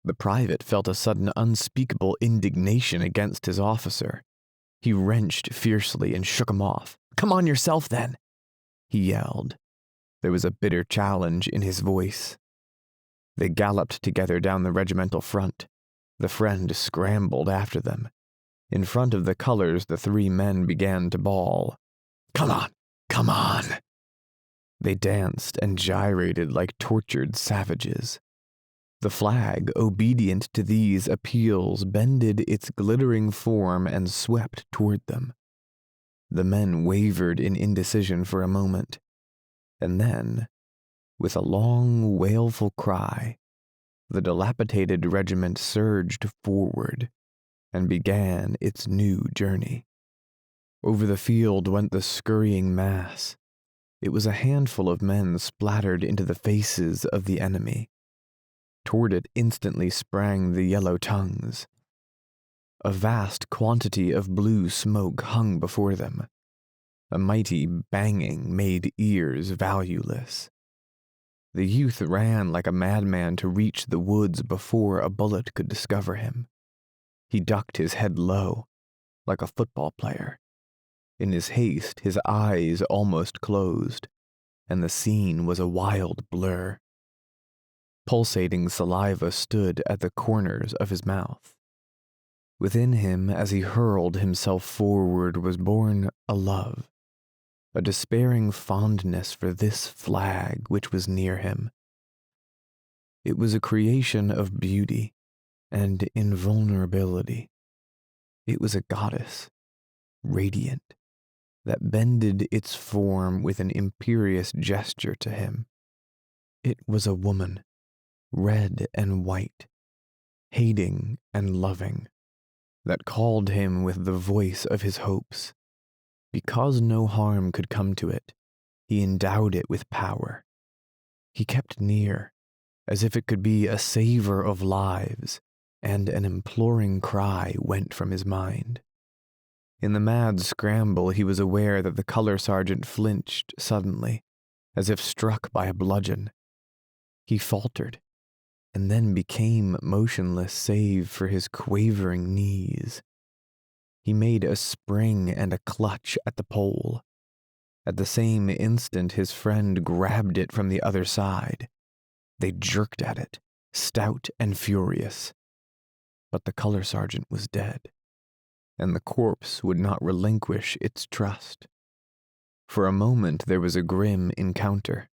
The private felt a sudden unspeakable indignation against his officer. He wrenched fiercely and shook him off. "Come on yourself, then," he yelled. There was a bitter challenge in his voice. They galloped together down the regimental front. The friend scrambled after them. In front of the colors, the three men began to bawl. "Come on! Come on!" They danced and gyrated like tortured savages. The flag, obedient to these appeals, bended its glittering form and swept toward them. The men wavered in indecision for a moment, and then, with a long, wailful cry, the dilapidated regiment surged forward and began its new journey. Over the field went the scurrying mass. It was a handful of men splattered into the faces of the enemy. Toward it instantly sprang the yellow tongues. A vast quantity of blue smoke hung before them. A mighty banging made ears valueless. The youth ran like a madman to reach the woods before a bullet could discover him. He ducked his head low, like a football player. In his haste, his eyes almost closed, and the scene was a wild blur. Pulsating saliva stood at the corners of his mouth. Within him, as he hurled himself forward, was born a love, a despairing fondness for this flag which was near him. It was a creation of beauty and invulnerability. It was a goddess, radiant, that bended its form with an imperious gesture to him. It was a woman, red and white, hating and loving, that called him with the voice of his hopes. Because no harm could come to it, he endowed it with power. He kept near, as if it could be a saver of lives, and an imploring cry went from his mind. In the mad scramble, he was aware that the color sergeant flinched suddenly, as if struck by a bludgeon. He faltered, and then became motionless save for his quavering knees. He made a spring and a clutch at the pole. At the same instant, his friend grabbed it from the other side. They jerked at it, stout and furious. But the color sergeant was dead, and the corpse would not relinquish its trust. For a moment there was a grim encounter.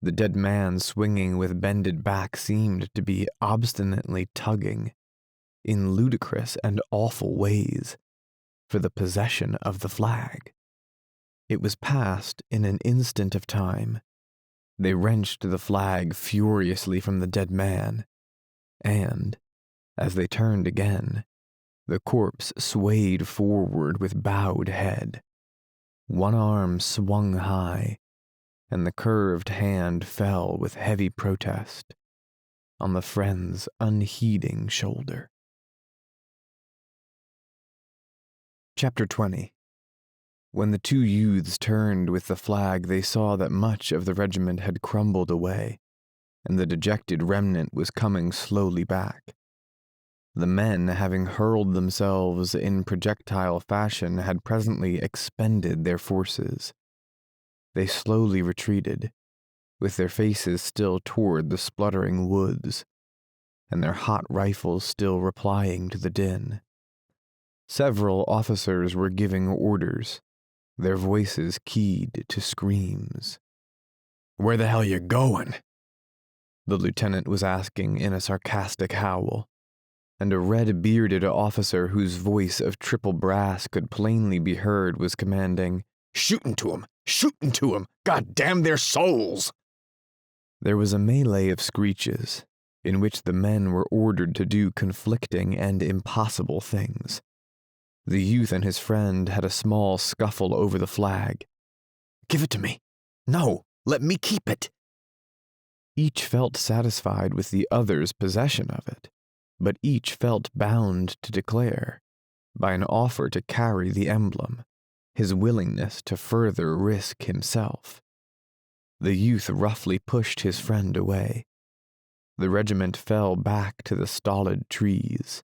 The dead man, swinging with bended back, seemed to be obstinately tugging, in ludicrous and awful ways, for the possession of the flag. It was past in an instant of time. They wrenched the flag furiously from the dead man, and, as they turned again, the corpse swayed forward with bowed head. One arm swung high, and the curved hand fell with heavy protest on the friend's unheeding shoulder. Chapter 20. When the two youths turned with the flag, they saw that much of the regiment had crumbled away, and the dejected remnant was coming slowly back. The men, having hurled themselves in projectile fashion, had presently expended their forces. They slowly retreated, with their faces still toward the spluttering woods, and their hot rifles still replying to the din. Several officers were giving orders, their voices keyed to screams. "Where the hell you going?" the lieutenant was asking in a sarcastic howl, and a red-bearded officer whose voice of triple brass could plainly be heard was commanding, "Shootin' to 'em! Shootin' to 'em! God damn their souls!" There was a melee of screeches, in which the men were ordered to do conflicting and impossible things. The youth and his friend had a small scuffle over the flag. "Give it to me! No, let me keep it!" Each felt satisfied with the other's possession of it, but each felt bound to declare, by an offer to carry the emblem, his willingness to further risk himself. The youth roughly pushed his friend away. The regiment fell back to the stolid trees.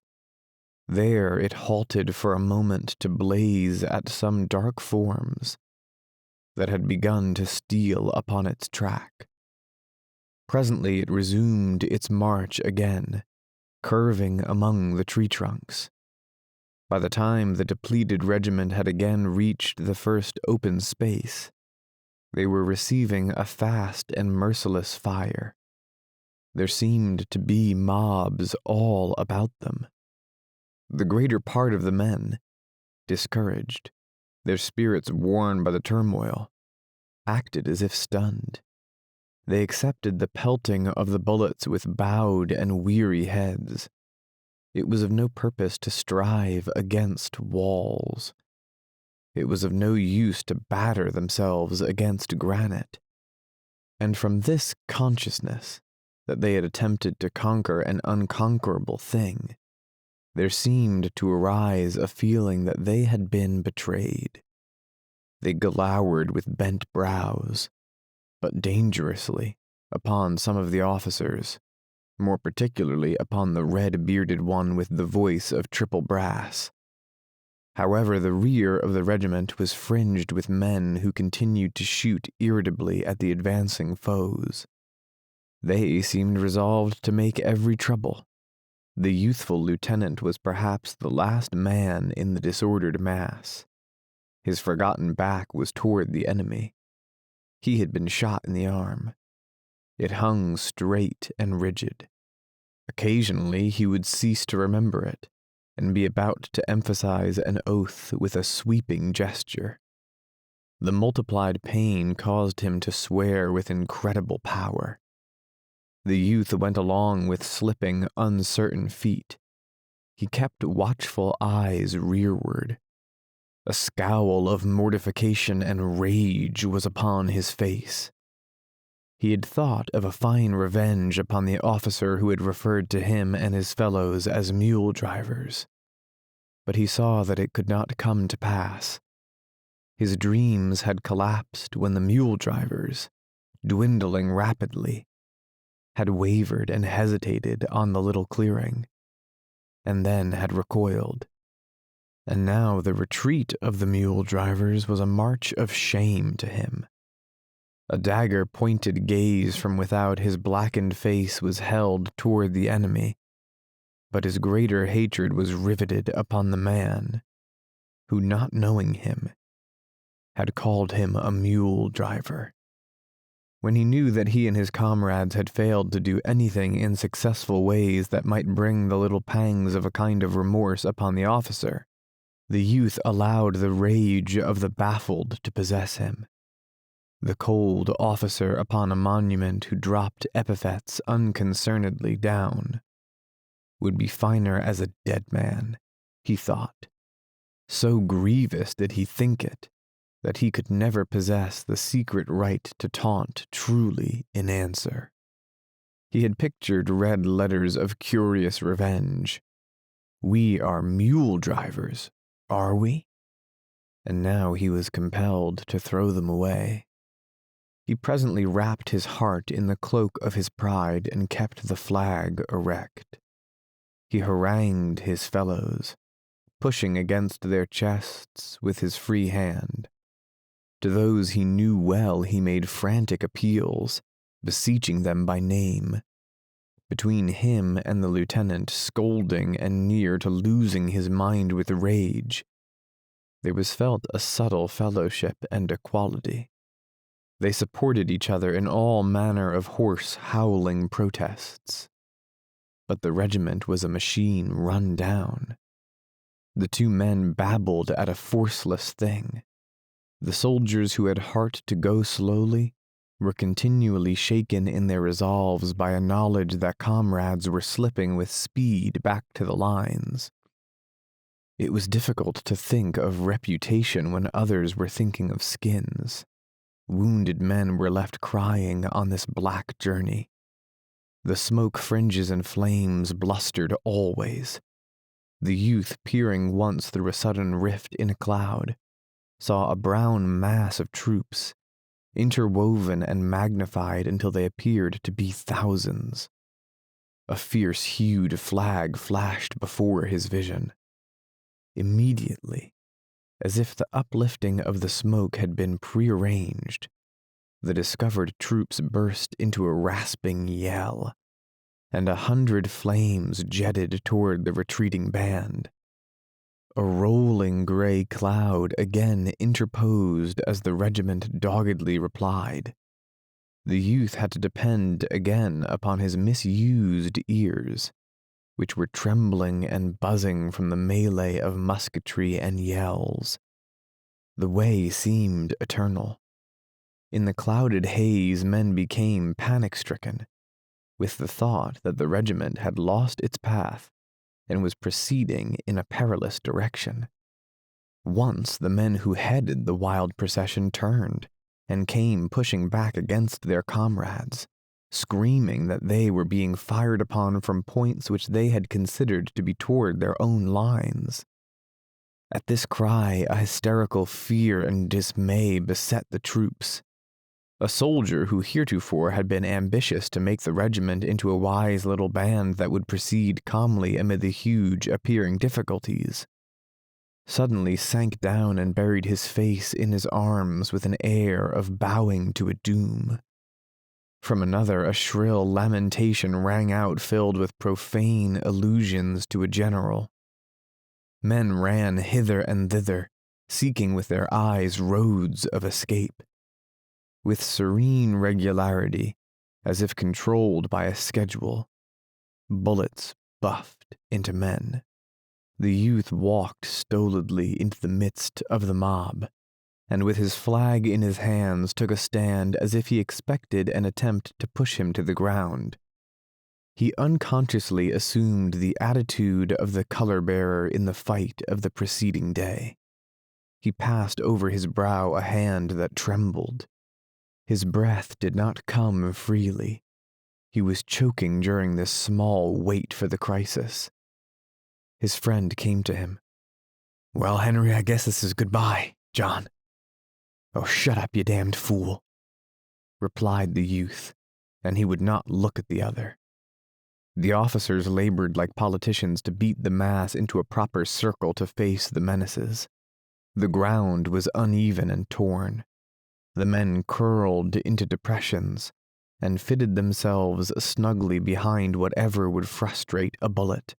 There it halted for a moment to blaze at some dark forms that had begun to steal upon its track. Presently it resumed its march again, curving among the tree trunks. By the time the depleted regiment had again reached the first open space, they were receiving a fast and merciless fire. There seemed to be mobs all about them. The greater part of the men, discouraged, their spirits worn by the turmoil, acted as if stunned. They accepted the pelting of the bullets with bowed and weary heads. It was of no purpose to strive against walls. It was of no use to batter themselves against granite. And from this consciousness that they had attempted to conquer an unconquerable thing, there seemed to arise a feeling that they had been betrayed. They glowered with bent brows, but dangerously, upon some of the officers, more particularly upon the red-bearded one with the voice of triple brass. However, the rear of the regiment was fringed with men who continued to shoot irritably at the advancing foes. They seemed resolved to make every trouble. The youthful lieutenant was perhaps the last man in the disordered mass. His forgotten back was toward the enemy. He had been shot in the arm. It hung straight and rigid. Occasionally he would cease to remember it, and be about to emphasize an oath with a sweeping gesture. The multiplied pain caused him to swear with incredible power. The youth went along with slipping, uncertain feet. He kept watchful eyes rearward. A scowl of mortification and rage was upon his face. He had thought of a fine revenge upon the officer who had referred to him and his fellows as mule drivers, but he saw that it could not come to pass. His dreams had collapsed when the mule drivers, dwindling rapidly, had wavered and hesitated on the little clearing, and then had recoiled. And now the retreat of the mule drivers was a march of shame to him. A dagger-pointed gaze from without his blackened face was held toward the enemy, but his greater hatred was riveted upon the man who, not knowing him, had called him a mule driver. When he knew that he and his comrades had failed to do anything in successful ways that might bring the little pangs of a kind of remorse upon the officer, the youth allowed the rage of the baffled to possess him. The cold officer upon a monument who dropped epithets unconcernedly down would be finer as a dead man, he thought. So grievous did he think it, that he could never possess the secret right to taunt truly in answer. He had pictured red letters of curious revenge. "We are mule drivers, are we?" And now he was compelled to throw them away. He presently wrapped his heart in the cloak of his pride and kept the flag erect. He harangued his fellows, pushing against their chests with his free hand. To those he knew well he made frantic appeals, beseeching them by name. Between him and the lieutenant, scolding and near to losing his mind with rage, there was felt a subtle fellowship and equality. They supported each other in all manner of hoarse, howling protests. But the regiment was a machine run down. The two men babbled at a forceless thing. The soldiers who had heart to go slowly were continually shaken in their resolves by a knowledge that comrades were slipping with speed back to the lines. It was difficult to think of reputation when others were thinking of skins. Wounded men were left crying on this black journey. The smoke fringes and flames blustered always. The youth, peering once through a sudden rift in a cloud, saw a brown mass of troops, interwoven and magnified until they appeared to be thousands. A fierce-hued flag flashed before his vision. Immediately, as if the uplifting of the smoke had been prearranged, the discovered troops burst into a rasping yell, and 100 flames jetted toward the retreating band. A rolling gray cloud again interposed as the regiment doggedly replied. The youth had to depend again upon his misused ears, which were trembling and buzzing from the melee of musketry and yells. The way seemed eternal. In the clouded haze, men became panic-stricken, with the thought that the regiment had lost its path and was proceeding in a perilous direction. Once the men who headed the wild procession turned and came pushing back against their comrades, screaming that they were being fired upon from points which they had considered to be toward their own lines. At this cry, a hysterical fear and dismay beset the troops. A soldier who heretofore had been ambitious to make the regiment into a wise little band that would proceed calmly amid the huge appearing difficulties, suddenly sank down and buried his face in his arms with an air of bowing to a doom. From another, a shrill lamentation rang out filled with profane allusions to a general. Men ran hither and thither, seeking with their eyes roads of escape. With serene regularity, as if controlled by a schedule, bullets buffed into men. The youth walked stolidly into the midst of the mob, and with his flag in his hands took a stand as if he expected an attempt to push him to the ground. He unconsciously assumed the attitude of the color-bearer in the fight of the preceding day. He passed over his brow a hand that trembled. His breath did not come freely. He was choking during this small wait for the crisis. His friend came to him. "Well, Henry, I guess this is goodbye, John." "Oh, shut up, you damned fool," replied the youth, and he would not look at the other. The officers labored like politicians to beat the mass into a proper circle to face the menaces. The ground was uneven and torn. The men curled into depressions and fitted themselves snugly behind whatever would frustrate a bullet.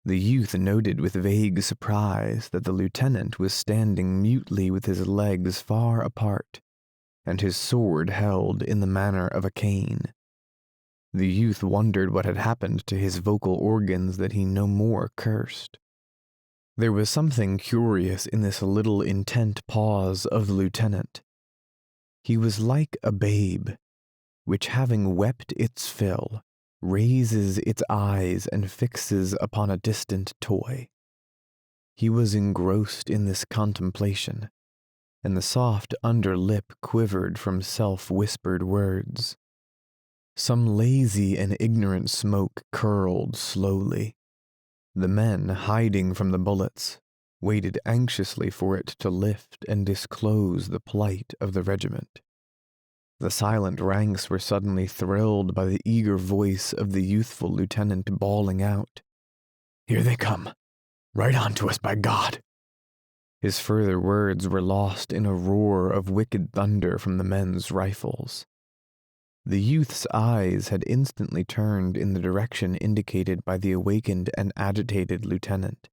The youth noted with vague surprise that the lieutenant was standing mutely with his legs far apart and his sword held in the manner of a cane. The youth wondered what had happened to his vocal organs that he no more cursed. There was something curious in this little intent pause of the lieutenant. He was like a babe, which having wept its fill, raises its eyes and fixes upon a distant toy. He was engrossed in this contemplation, and the soft under lip quivered from self-whispered words. Some lazy and ignorant smoke curled slowly. The men, hiding from the bullets, waited anxiously for it to lift and disclose the plight of the regiment. The silent ranks were suddenly thrilled by the eager voice of the youthful lieutenant bawling out, "Here they come! Right on to us, by God!" His further words were lost in a roar of wicked thunder from the men's rifles. The youth's eyes had instantly turned in the direction indicated by the awakened and agitated lieutenant,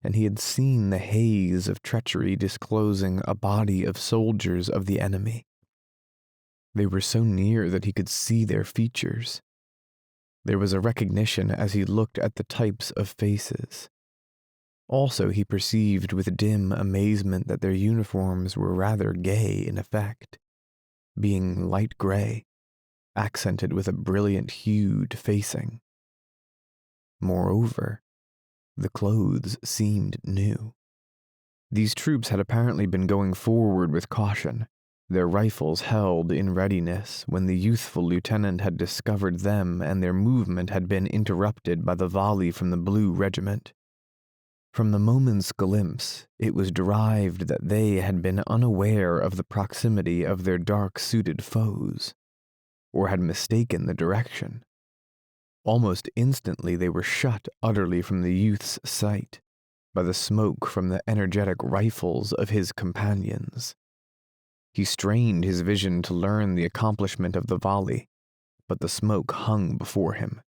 and he had seen the haze of treachery disclosing a body of soldiers of the enemy. They were so near that he could see their features. There was a recognition as he looked at the types of faces. Also, he perceived with dim amazement that their uniforms were rather gay in effect, being light gray, accented with a brilliant hued facing. Moreover, the clothes seemed new. These troops had apparently been going forward with caution, their rifles held in readiness when the youthful lieutenant had discovered them, and their movement had been interrupted by the volley from the Blue Regiment. From the moment's glimpse, it was derived that they had been unaware of the proximity of their dark-suited foes, or had mistaken the direction. Almost instantly they were shut utterly from the youth's sight by the smoke from the energetic rifles of his companions. He strained his vision to learn the accomplishment of the volley, but the smoke hung before him.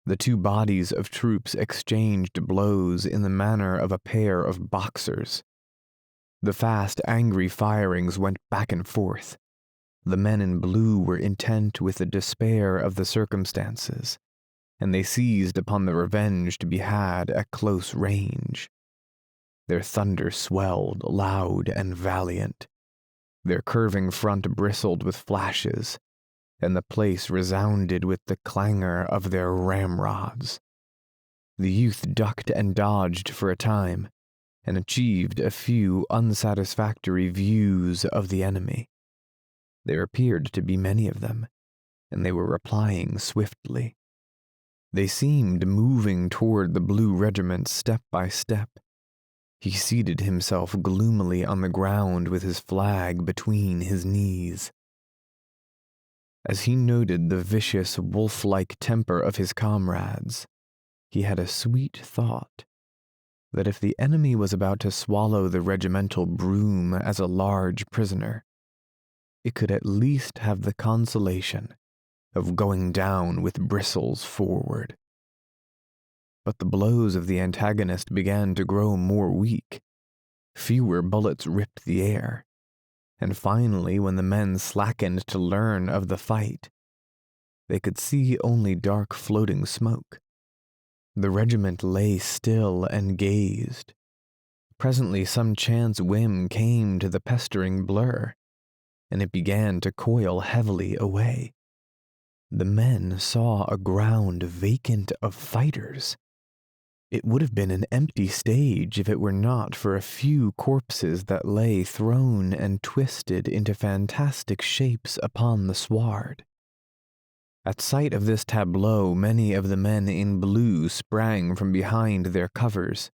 The two bodies of troops exchanged blows in the manner of a pair of boxers. The fast, angry firings went back and forth. The men in blue were intent with the despair of the circumstances, and they seized upon the revenge to be had at close range. Their thunder swelled loud and valiant. Their curving front bristled with flashes, and the place resounded with the clangor of their ramrods. The youth ducked and dodged for a time, and achieved a few unsatisfactory views of the enemy. There appeared to be many of them, and they were replying swiftly. They seemed moving toward the Blue Regiment step by step. He seated himself gloomily on the ground with his flag between his knees. As he noted the vicious, wolf-like temper of his comrades, he had a sweet thought that if the enemy was about to swallow the regimental broom as a large prisoner, it could at least have the consolation of going down with bristles forward. But the blows of the antagonist began to grow more weak. Fewer bullets ripped the air, and finally, when the men slackened to learn of the fight, they could see only dark floating smoke. The regiment lay still and gazed. Presently some chance whim came to the pestering blur, and it began to coil heavily away. The men saw a ground vacant of fighters. It would have been an empty stage if it were not for a few corpses that lay thrown and twisted into fantastic shapes upon the sward. At sight of this tableau, many of the men in blue sprang from behind their covers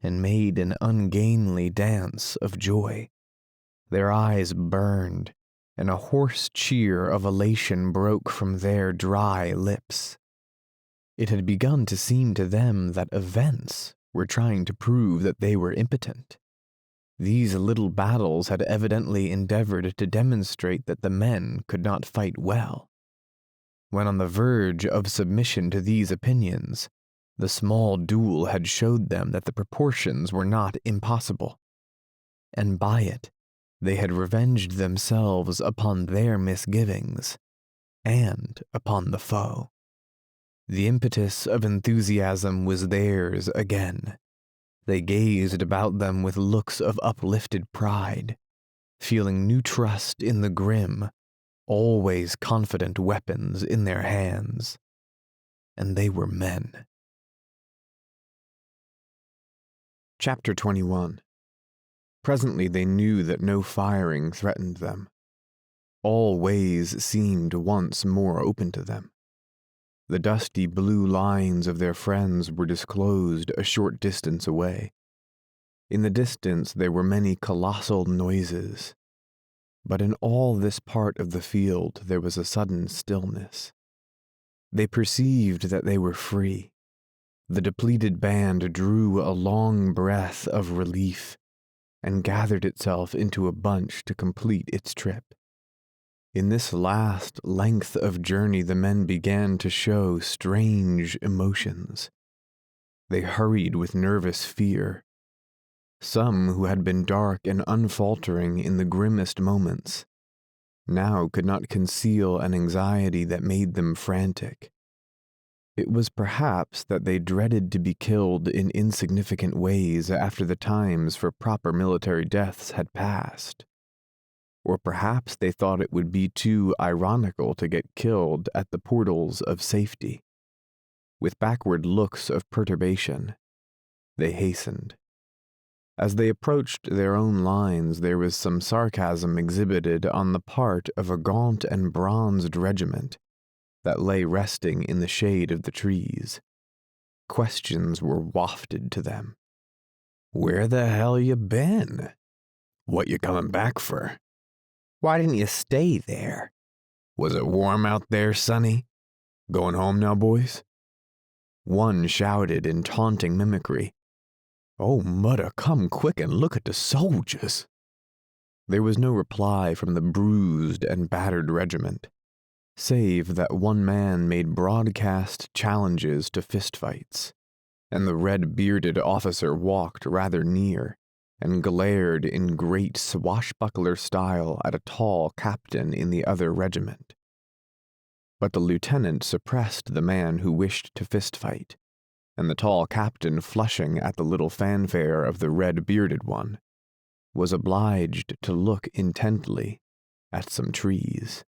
and made an ungainly dance of joy. Their eyes burned, and a hoarse cheer of elation broke from their dry lips. It had begun to seem to them that events were trying to prove that they were impotent. These little battles had evidently endeavored to demonstrate that the men could not fight well. When on the verge of submission to these opinions, the small duel had showed them that the proportions were not impossible, and by it they had revenged themselves upon their misgivings and upon the foe. The impetus of enthusiasm was theirs again. They gazed about them with looks of uplifted pride, feeling new trust in the grim, always confident weapons in their hands. And they were men. Chapter 21. Presently they knew that no firing threatened them. All ways seemed once more open to them. The dusty blue lines of their friends were disclosed a short distance away. In the distance there were many colossal noises, but in all this part of the field there was a sudden stillness. They perceived that they were free. The depleted band drew a long breath of relief and gathered itself into a bunch to complete its trip. In this last length of journey, the men began to show strange emotions. They hurried with nervous fear. Some who had been dark and unfaltering in the grimmest moments now could not conceal an anxiety that made them frantic. It was perhaps that they dreaded to be killed in insignificant ways after the times for proper military deaths had passed. Or perhaps they thought it would be too ironical to get killed at the portals of safety. With backward looks of perturbation, they hastened. As they approached their own lines, there was some sarcasm exhibited on the part of a gaunt and bronzed regiment that lay resting in the shade of the trees. Questions were wafted to them. "Where the hell you been? What you coming back for? Why didn't you stay there? Was it warm out there, Sonny? Going home now, boys?" One shouted in taunting mimicry, "Oh, mudder, come quick and look at the soldiers." There was no reply from the bruised and battered regiment, save that one man made broadcast challenges to fistfights, and the red-bearded officer walked rather near and glared in great swashbuckler style at a tall captain in the other regiment. But the lieutenant suppressed the man who wished to fistfight, and the tall captain, flushing at the little fanfare of the red-bearded one, was obliged to look intently at some trees.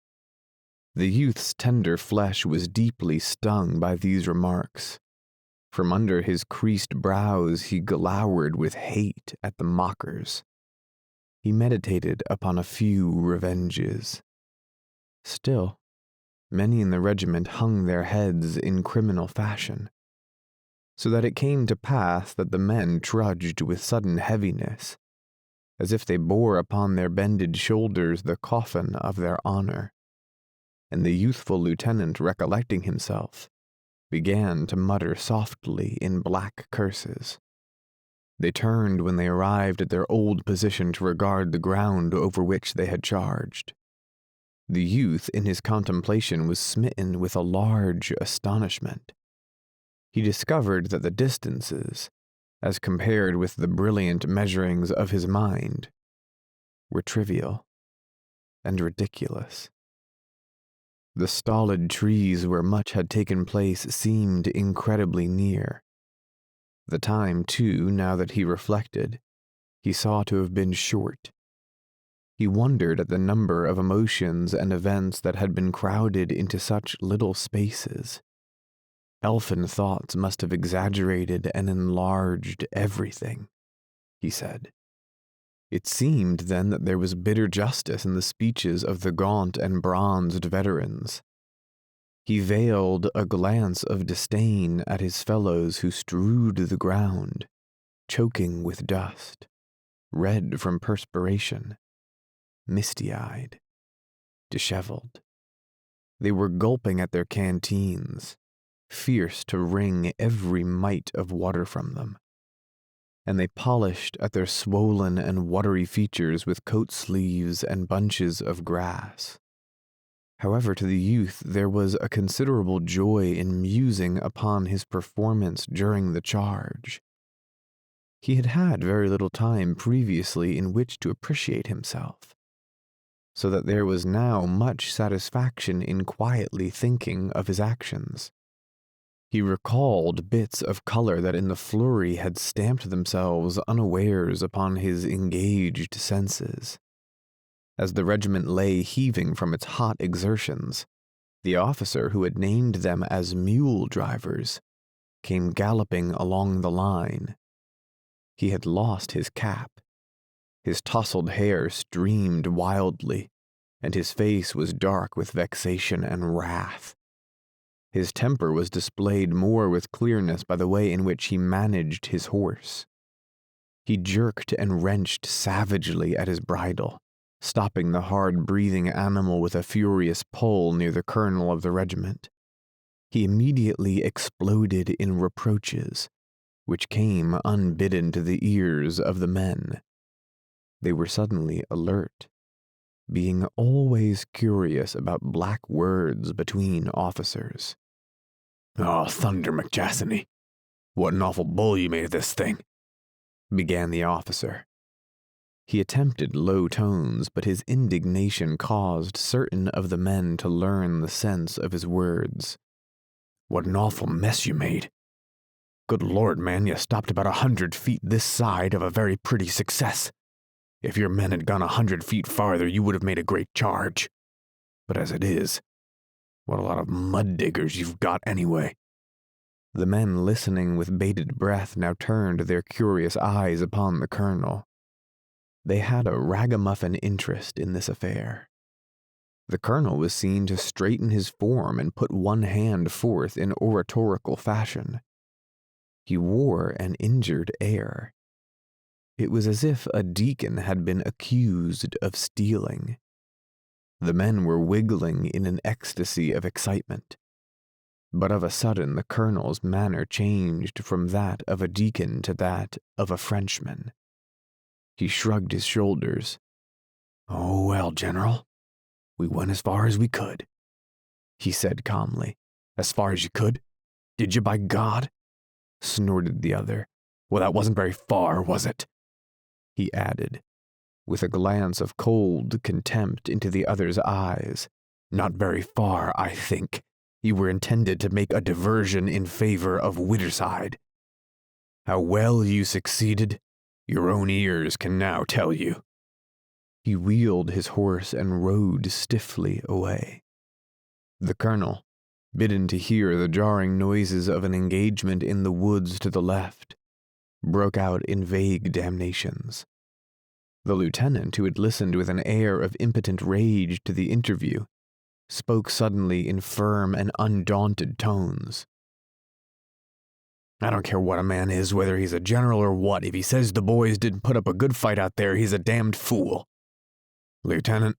The youth's tender flesh was deeply stung by these remarks. From under his creased brows he glowered with hate at the mockers. He meditated upon a few revenges. Still, many in the regiment hung their heads in criminal fashion, so that it came to pass that the men trudged with sudden heaviness, as if they bore upon their bended shoulders the coffin of their honor, and the youthful lieutenant, recollecting himself, began to mutter softly in black curses. They turned when they arrived at their old position to regard the ground over which they had charged. The youth in his contemplation was smitten with a large astonishment. He discovered that the distances, as compared with the brilliant measurings of his mind, were trivial and ridiculous. The stolid trees where much had taken place seemed incredibly near. The time, too, now that he reflected, he saw to have been short. He wondered at the number of emotions and events that had been crowded into such little spaces. Elfin thoughts must have exaggerated and enlarged everything, he said. It seemed then that there was bitter justice in the speeches of the gaunt and bronzed veterans. He veiled a glance of disdain at his fellows who strewed the ground, choking with dust, red from perspiration, misty-eyed, disheveled. They were gulping at their canteens, fierce to wring every mite of water from them, and they polished at their swollen and watery features with coat sleeves and bunches of grass. However, to the youth there was a considerable joy in musing upon his performance during the charge. He had had very little time previously in which to appreciate himself, so that there was now much satisfaction in quietly thinking of his actions. He recalled bits of color that in the flurry had stamped themselves unawares upon his engaged senses. As the regiment lay heaving from its hot exertions, the officer who had named them as mule drivers came galloping along the line. He had lost his cap. His tousled hair streamed wildly, and his face was dark with vexation and wrath. His temper was displayed more with clearness by the way in which he managed his horse. He jerked and wrenched savagely at his bridle, stopping the hard-breathing animal with a furious pull near the colonel of the regiment. He immediately exploded in reproaches, which came unbidden to the ears of the men. They were suddenly alert. being always curious about black words between officers. "Oh, thunder, McChesney. What an awful bull you made of this thing," began the officer. He attempted low tones, but his indignation caused certain of the men to learn the sense of his words. "What an awful mess you made. Good Lord, man, you stopped about 100 feet this side of a very pretty success. If your men had gone 100 feet farther, you would have made a great charge. But as it is, what a lot of mud diggers you've got anyway." The men listening with bated breath now turned their curious eyes upon the colonel. They had a ragamuffin interest in this affair. The colonel was seen to straighten his form and put one hand forth in oratorical fashion. He wore an injured air. It was as if a deacon had been accused of stealing. The men were wiggling in an ecstasy of excitement. But of a sudden the colonel's manner changed from that of a deacon to that of a Frenchman. He shrugged his shoulders. "Oh, well, General, we went as far as we could," he said calmly. "As far as you could? Did you, by God?" snorted the other. "Well, that wasn't very far, was it?" he added, with a glance of cold contempt into the other's eyes. "Not very far, I think. You were intended to make a diversion in favor of Whiterside. How well you succeeded, your own ears can now tell you." He wheeled his horse and rode stiffly away. The colonel, bidden to hear the jarring noises of an engagement in the woods to the left, broke out in vague damnations. The lieutenant, who had listened with an air of impotent rage to the interview, spoke suddenly in firm and undaunted tones. "I don't care what a man is, whether he's a general or what. If he says the boys didn't put up a good fight out there, he's a damned fool." "Lieutenant,"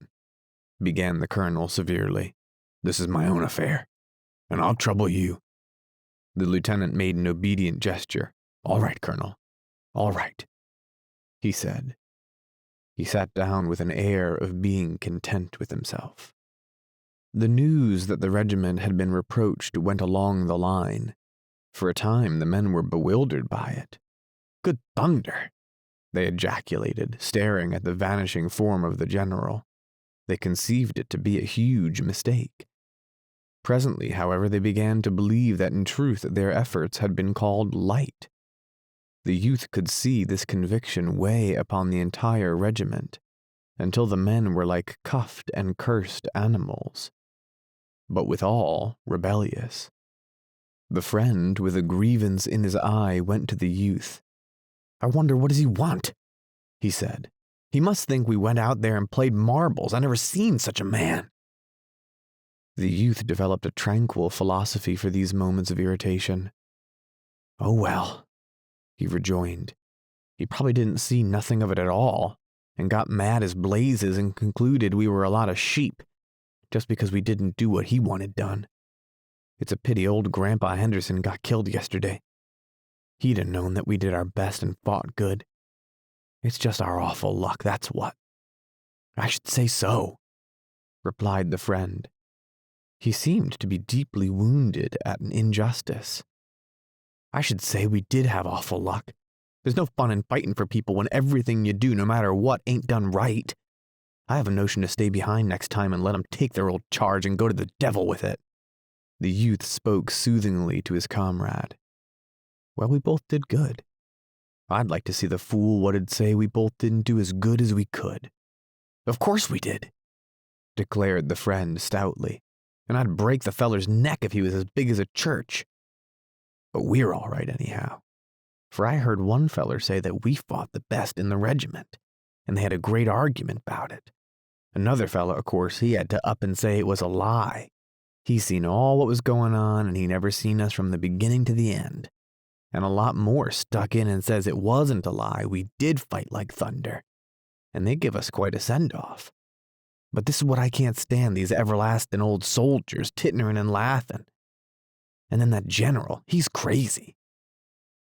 began the colonel severely, "this is my own affair, and I'll trouble you." The lieutenant made an obedient gesture. "All right, Colonel, all right," he said. He sat down with an air of being content with himself. The news that the regiment had been reproached went along the line. For a time the men were bewildered by it. "Good thunder!" they ejaculated, staring at the vanishing form of the general. They conceived it to be a huge mistake. Presently, however, they began to believe that in truth their efforts had been called light. The youth could see this conviction weigh upon the entire regiment, until the men were like cuffed and cursed animals, but withal rebellious. The friend, with a grievance in his eye, went to the youth. "I wonder what does he want?" he said. "He must think we went out there and played marbles. I never seen such a man." The youth developed a tranquil philosophy for these moments of irritation. "Oh well," he rejoined. "He probably didn't see nothing of it at all, and got mad as blazes and concluded we were a lot of sheep, just because we didn't do what he wanted done. It's a pity old Grandpa Henderson got killed yesterday. He'd have known that we did our best and fought good. It's just our awful luck, that's what." "I should say so," replied the friend. He seemed to be deeply wounded at an injustice. "I should say we did have awful luck. There's no fun in fighting for people when everything you do, no matter what, ain't done right. I have a notion to stay behind next time and let them take their old charge and go to the devil with it." The youth spoke soothingly to his comrade. "Well, we both did good. I'd like to see the fool what'd say we both didn't do as good as we could." "Of course we did," declared the friend stoutly, "and I'd break the feller's neck if he was as big as a church. But we're all right anyhow, for I heard one feller say that we fought the best in the regiment, and they had a great argument about it. Another feller, of course, he had to up and say it was a lie. He seen all what was going on, and he never seen us from the beginning to the end. And a lot more stuck in and says it wasn't a lie, we did fight like thunder. And they give us quite a send-off. But this is what I can't stand, these everlasting old soldiers tittering and laughing. And then that general, he's crazy."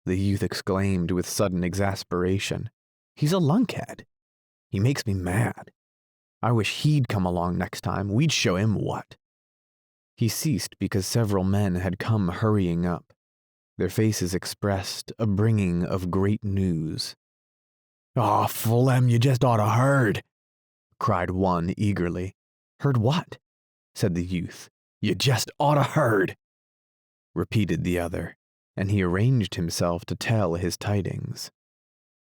The youth exclaimed with sudden exasperation. "He's a lunkhead. He makes me mad. I wish he'd come along next time. We'd show him what." He ceased because several men had come hurrying up. Their faces expressed a bringing of great news. "Aw, Flem, you just oughta heard," cried one eagerly. "Heard what?" said the youth. "You just oughta heard," repeated the other, and he arranged himself to tell his tidings.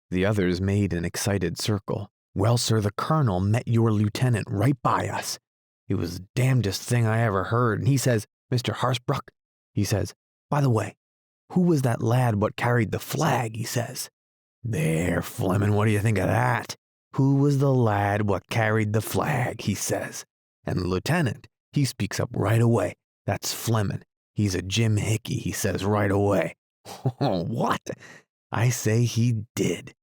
The others made an excited circle. "Well, sir, the colonel met your lieutenant right by us. It was the damnedest thing I ever heard, and he says, 'Mr. Harsbrook,' he says, 'by the way, who was that lad what carried the flag?' he says. There, Fleming, what do you think of that? Who was the lad what carried the flag?" he says. And the lieutenant, he speaks up right away. 'That's Fleming. He's a Jim Hickey,' he says right away." "What?" "I say he did.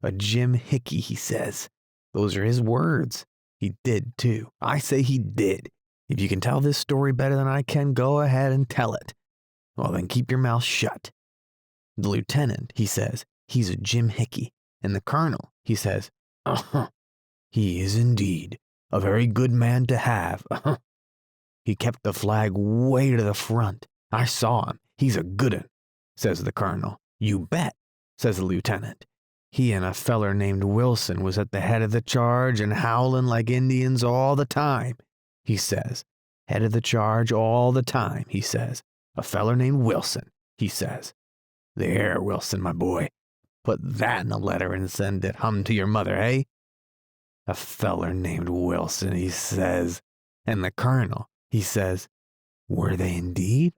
A Jim Hickey," he says. Those are his words. He did, too. I say he did. If you can tell this story better than I can, go ahead and tell it. Well, then keep your mouth shut. The lieutenant, he says, he's a Jim Hickey. And the colonel, he says, he is indeed a very good man to have. He kept the flag way to the front. I saw him. He's a good un, says the colonel. You bet, says the lieutenant. He and a feller named Wilson was at the head of the charge and howling like Indians all the time, he says. Head of the charge all the time, he says. A feller named Wilson, he says. There, Wilson, my boy. Put that in a letter and send it hum to your mother, eh? A feller named Wilson, he says. And the colonel, he says, were they indeed?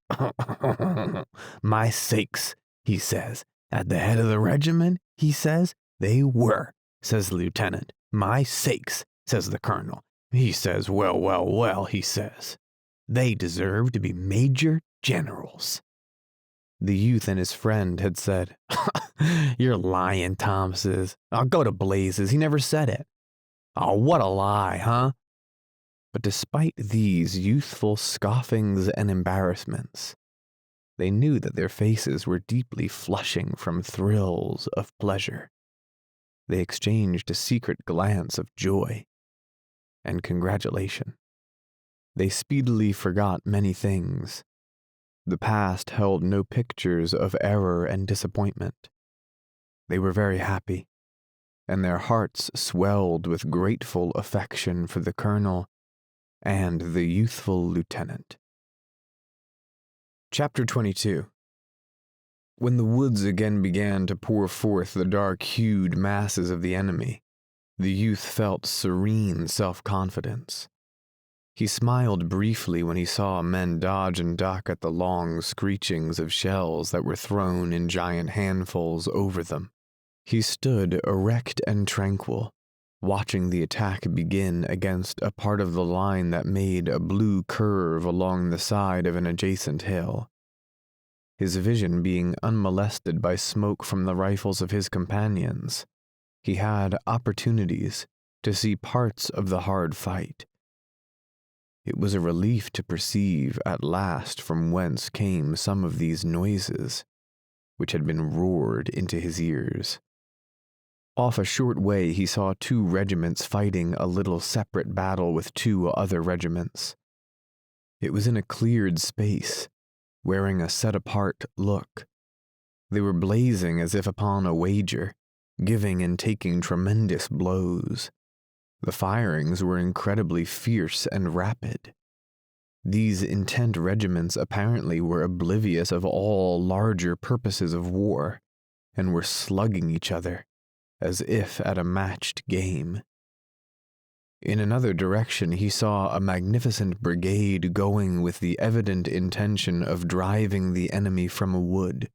My sakes, he says. At the head of the regiment, he says. They were, says the lieutenant. My sakes, says the colonel. He says, well, well, well, he says. They deserve to be major generals. The youth and his friend had said, You're lying, Tom says. I'll go to blazes. He never said it. Oh, what a lie, huh? But despite these youthful scoffings and embarrassments, they knew that their faces were deeply flushing from thrills of pleasure. They exchanged a secret glance of joy and congratulation. They speedily forgot many things. The past held no pictures of error and disappointment. They were very happy, and their hearts swelled with grateful affection for the colonel and the youthful lieutenant. Chapter 22. When the woods again began to pour forth the dark-hued masses of the enemy, the youth felt serene self-confidence. He smiled briefly when he saw men dodge and duck at the long screechings of shells that were thrown in giant handfuls over them. He stood erect and tranquil, watching the attack begin against a part of the line that made a blue curve along the side of an adjacent hill. His vision being unmolested by smoke from the rifles of his companions, he had opportunities to see parts of the hard fight. It was a relief to perceive at last from whence came some of these noises, which had been roared into his ears. Off a short way he saw 2 regiments fighting a little separate battle with 2 other regiments. It was in a cleared space, wearing a set-apart look. They were blazing as if upon a wager, giving and taking tremendous blows. The firings were incredibly fierce and rapid. These intent regiments apparently were oblivious of all larger purposes of war, and were slugging each other, as if at a matched game. In another direction he saw a magnificent brigade going with the evident intention of driving the enemy from a wood.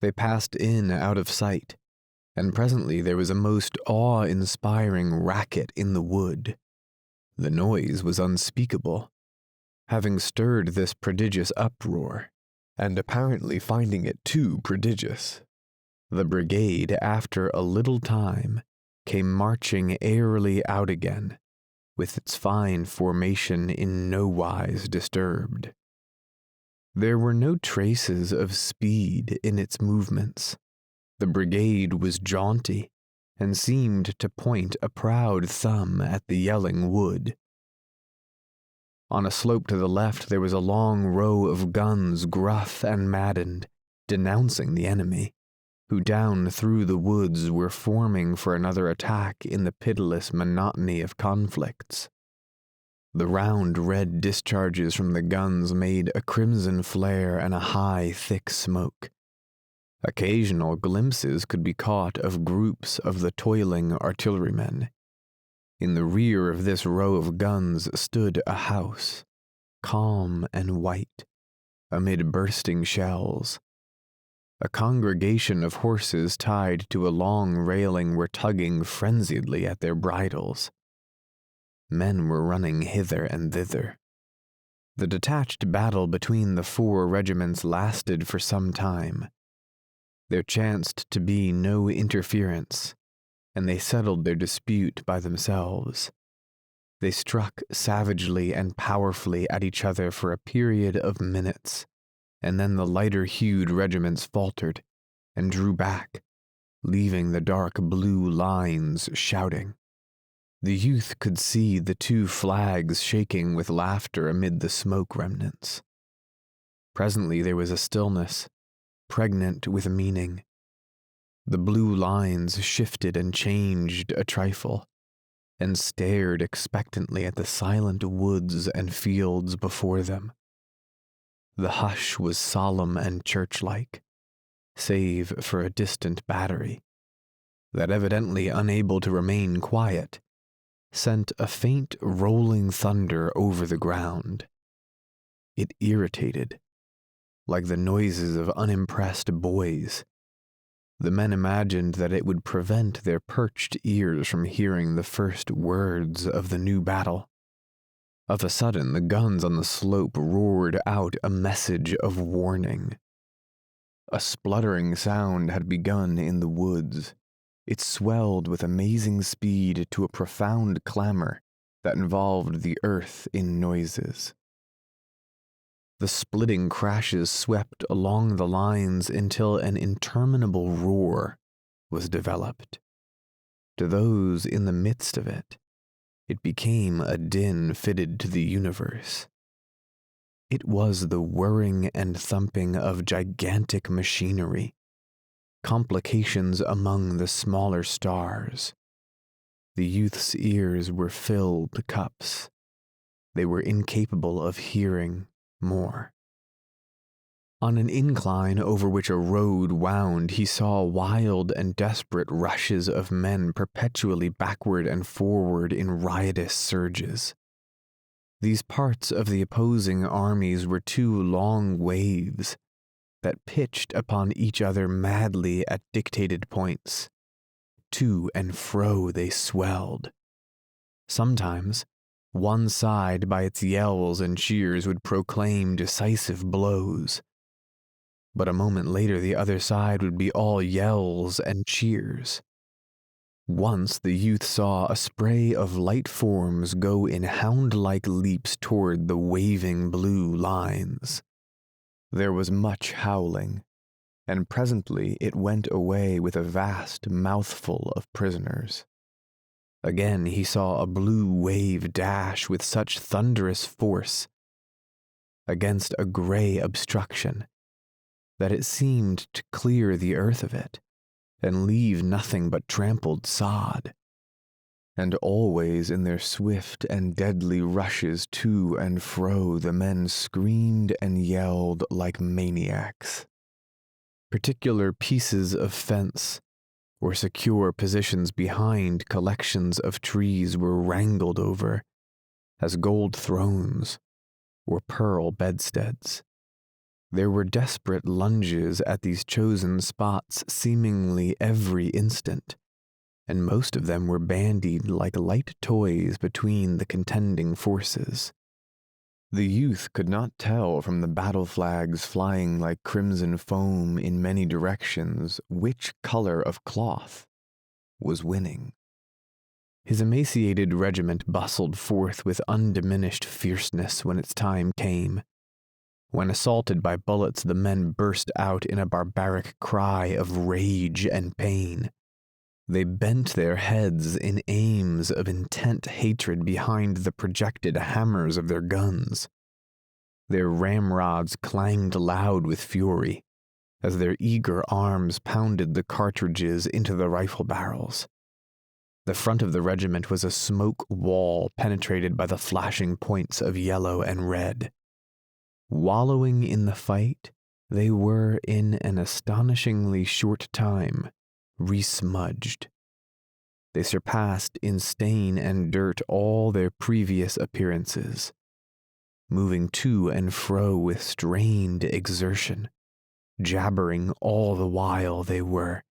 They passed in out of sight, and presently there was a most awe-inspiring racket in the wood. The noise was unspeakable. Having stirred this prodigious uproar, and apparently finding it too prodigious, the brigade, after a little time, came marching airily out again, with its fine formation in no wise disturbed. There were no traces of speed in its movements. The brigade was jaunty, and seemed to point a proud thumb at the yelling wood. On a slope to the left there was a long row of guns, gruff and maddened, denouncing the enemy, who down through the woods were forming for another attack in the pitiless monotony of conflicts. The round red discharges from the guns made a crimson flare and a high, thick smoke. Occasional glimpses could be caught of groups of the toiling artillerymen. In the rear of this row of guns stood a house, calm and white, amid bursting shells. A congregation of horses tied to a long railing were tugging frenziedly at their bridles. Men were running hither and thither. The detached battle between the 4 regiments lasted for some time. There chanced to be no interference, and they settled their dispute by themselves. They struck savagely and powerfully at each other for a period of minutes, and then the lighter-hued regiments faltered and drew back, leaving the dark blue lines shouting. The youth could see the 2 flags shaking with laughter amid the smoke remnants. Presently there was a stillness, pregnant with meaning. The blue lines shifted and changed a trifle, and stared expectantly at the silent woods and fields before them. The hush was solemn and church-like, save for a distant battery, that evidently unable to remain quiet, sent a faint rolling thunder over the ground. It irritated, like the noises of unimpressed boys. The men imagined that it would prevent their perched ears from hearing the first words of the new battle. Of a sudden, the guns on the slope roared out a message of warning. A spluttering sound had begun in the woods. It swelled with amazing speed to a profound clamor that involved the earth in noises. The splitting crashes swept along the lines until an interminable roar was developed. To those in the midst of it, it became a din fitted to the universe. It was the whirring and thumping of gigantic machinery, complications among the smaller stars. The youth's ears were filled cups. They were incapable of hearing more. On an incline over which a road wound, he saw wild and desperate rushes of men perpetually backward and forward in riotous surges. These parts of the opposing armies were 2 long waves that pitched upon each other madly at dictated points. To and fro they swelled. Sometimes, one side by its yells and cheers would proclaim decisive blows, but a moment later the other side would be all yells and cheers. Once the youth saw a spray of light forms go in hound-like leaps toward the waving blue lines. There was much howling, and presently it went away with a vast mouthful of prisoners. Again he saw a blue wave dash with such thunderous force against a gray obstruction that it seemed to clear the earth of it and leave nothing but trampled sod. And always in their swift and deadly rushes to and fro the men screamed and yelled like maniacs. Particular pieces of fence or secure positions behind collections of trees were wrangled over as gold thrones or pearl bedsteads. There were desperate lunges at these chosen spots seemingly every instant, and most of them were bandied like light toys between the contending forces. The youth could not tell from the battle flags flying like crimson foam in many directions which color of cloth was winning. His emaciated regiment bustled forth with undiminished fierceness when its time came. When assaulted by bullets, the men burst out in a barbaric cry of rage and pain. They bent their heads in aims of intent hatred behind the projected hammers of their guns. Their ramrods clanged loud with fury as their eager arms pounded the cartridges into the rifle barrels. The front of the regiment was a smoke wall penetrated by the flashing points of yellow and red. Wallowing in the fight, they were, in an astonishingly short time, resmudged. They surpassed in stain and dirt all their previous appearances, moving to and fro with strained exertion, jabbering all the while they were,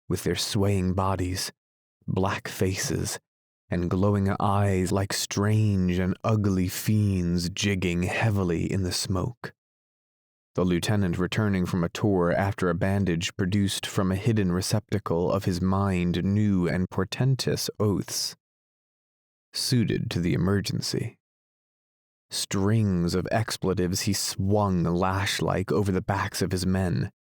with their swaying bodies, black faces, and glowing eyes like strange and ugly fiends jigging heavily in the smoke. The lieutenant, returning from a tour after a bandage produced from a hidden receptacle of his mind new and portentous oaths, suited to the emergency. Strings of expletives he swung lash-like over the backs of his men,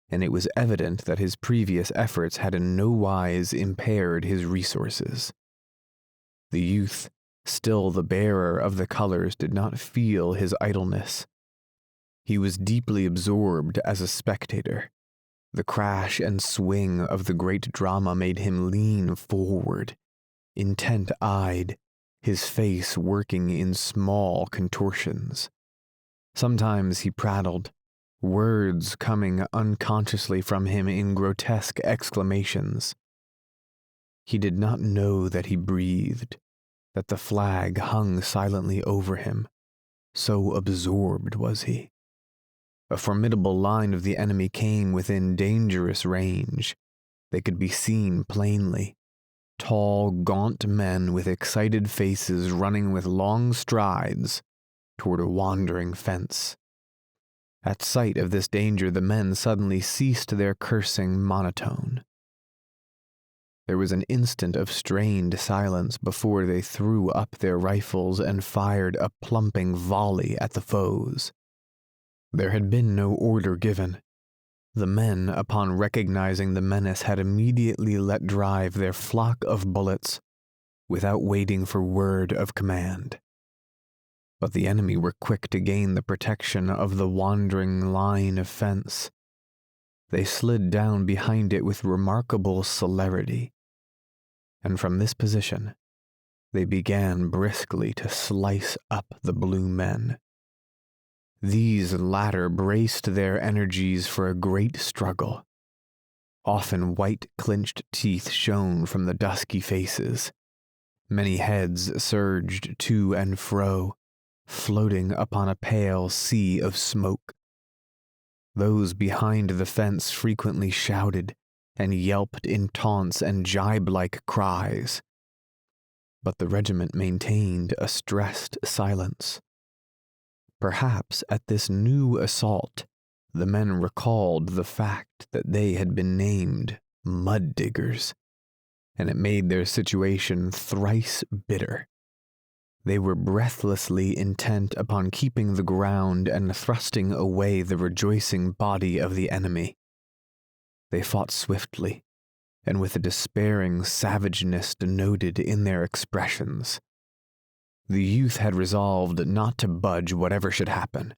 and it was evident that his previous efforts had in no wise impaired his resources. The youth, still the bearer of the colors, did not feel his idleness. He was deeply absorbed as a spectator. The crash and swing of the great drama made him lean forward, intent-eyed, his face working in small contortions. Sometimes he prattled, words coming unconsciously from him in grotesque exclamations. He did not know that he breathed, that the flag hung silently over him, so absorbed was he. A formidable line of the enemy came within dangerous range. They could be seen plainly. Tall, gaunt men with excited faces running with long strides toward a wandering fence. At sight of this danger, the men suddenly ceased their cursing monotone. There was an instant of strained silence before they threw up their rifles and fired a plumping volley at the foes. There had been no order given. The men, upon recognizing the menace, had immediately let drive their flock of bullets without waiting for word of command. But the enemy were quick to gain the protection of the wandering line of fence. They slid down behind it with remarkable celerity, and from this position they began briskly to slice up the blue men. These latter braced their energies for a great struggle. Often white-clinched teeth shone from the dusky faces. Many heads surged to and fro, floating upon a pale sea of smoke. Those behind the fence frequently shouted and yelped in taunts and jibe-like cries. But the regiment maintained a stressed silence. Perhaps at this new assault, the men recalled the fact that they had been named mud diggers, and it made their situation thrice bitter. They were breathlessly intent upon keeping the ground and thrusting away the rejoicing body of the enemy. They fought swiftly, and with a despairing savageness denoted in their expressions. The youth had resolved not to budge whatever should happen.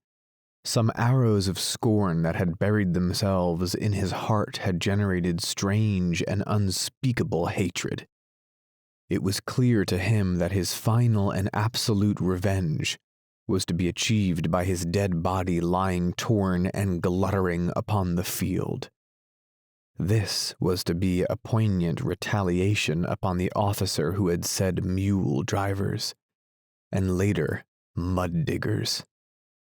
Some arrows of scorn that had buried themselves in his heart had generated strange and unspeakable hatred. It was clear to him that his final and absolute revenge was to be achieved by his dead body lying torn and gluttering upon the field. This was to be a poignant retaliation upon the officer who had said mule drivers, and later mud diggers.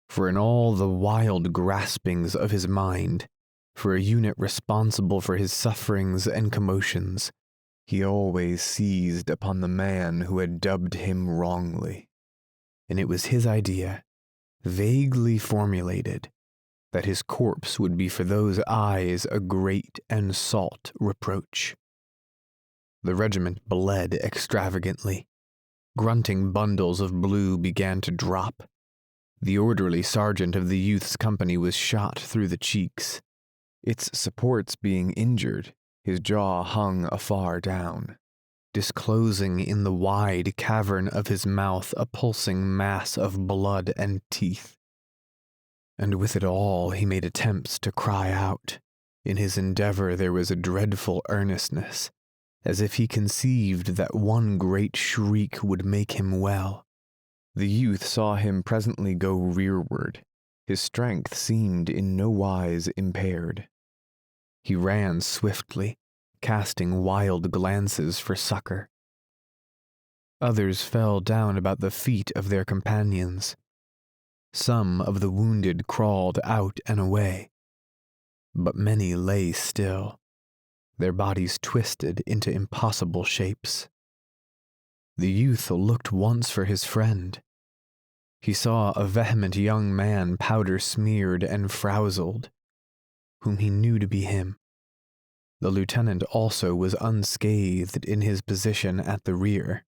For in all the wild graspings of his mind, for a unit responsible for his sufferings and commotions, he always seized upon the man who had dubbed him wrongly. And it was his idea, vaguely formulated, that his corpse would be for those eyes a great and salt reproach. The regiment bled extravagantly. Grunting bundles of blue began to drop. The orderly sergeant of the youth's company was shot through the cheeks. Its supports being injured, His jaw hung afar down, disclosing in the wide cavern of his mouth a pulsing mass of blood and teeth. And with it all he made attempts to cry out. In his endeavor there was a dreadful earnestness, as if he conceived that one great shriek would make him well. The youth saw him presently go rearward. His strength seemed in no wise impaired. He ran swiftly, casting wild glances for succor. Others fell down about the feet of their companions. Some of the wounded crawled out and away, but many lay still, their bodies twisted into impossible shapes. The youth looked once for his friend. He saw a vehement young man, powder-smeared and frowzled, whom he knew to be him. The lieutenant also was unscathed in his position at the rear.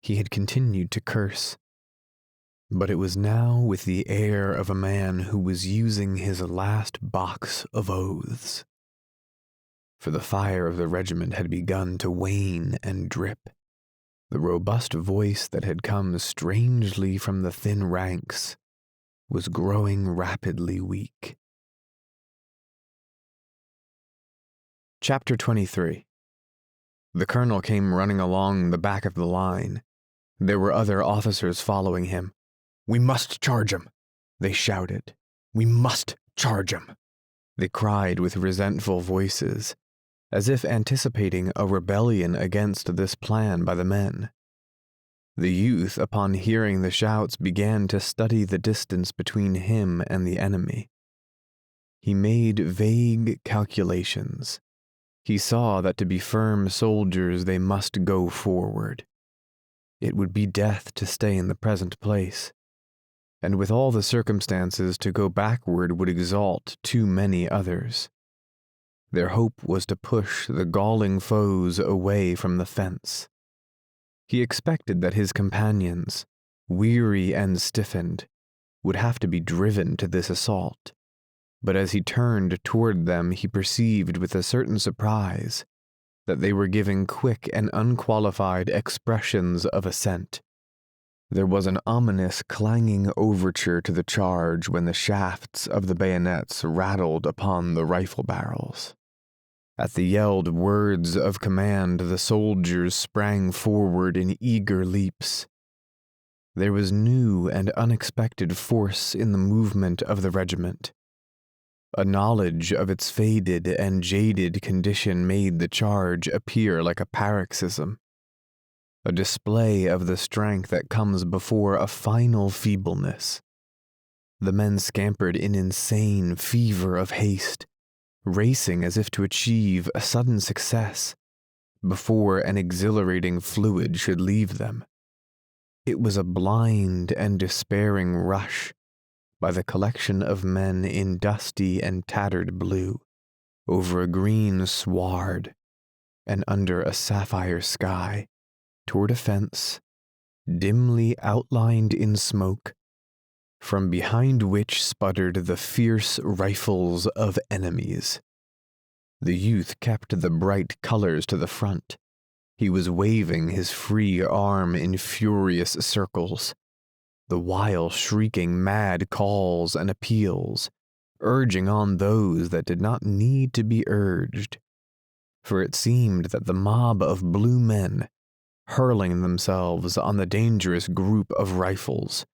He had continued to curse, but it was now with the air of a man who was using his last box of oaths. For the fire of the regiment had begun to wane and drip. The robust voice that had come strangely from the thin ranks was growing rapidly weak. Chapter 23. The colonel came running along the back of the line. There were other officers following him. "We must charge him," they shouted. "We must charge him," they cried with resentful voices, as if anticipating a rebellion against this plan by the men. The youth, upon hearing the shouts, began to study the distance between him and the enemy. He made vague calculations. He saw that to be firm soldiers they must go forward. It would be death to stay in the present place, and with all the circumstances to go backward would exalt too many others. Their hope was to push the galling foes away from the fence. He expected that his companions, weary and stiffened, would have to be driven to this assault. But as he turned toward them, he perceived with a certain surprise that they were giving quick and unqualified expressions of assent. There was an ominous clanging overture to the charge when the shafts of the bayonets rattled upon the rifle barrels. At the yelled words of command, the soldiers sprang forward in eager leaps. There was new and unexpected force in the movement of the regiment. A knowledge of its faded and jaded condition made the charge appear like a paroxysm, a display of the strength that comes before a final feebleness. The men scampered in insane fever of haste, racing as if to achieve a sudden success before an exhilarating fluid should leave them. It was a blind and despairing rush by the collection of men in dusty and tattered blue, over a green sward and under a sapphire sky, toward a fence, dimly outlined in smoke, from behind which sputtered the fierce rifles of enemies. The youth kept the bright colors to the front. He was waving his free arm in furious circles, the while shrieking mad calls and appeals, urging on those that did not need to be urged. For it seemed that the mob of blue men, hurling themselves on the dangerous group of rifles,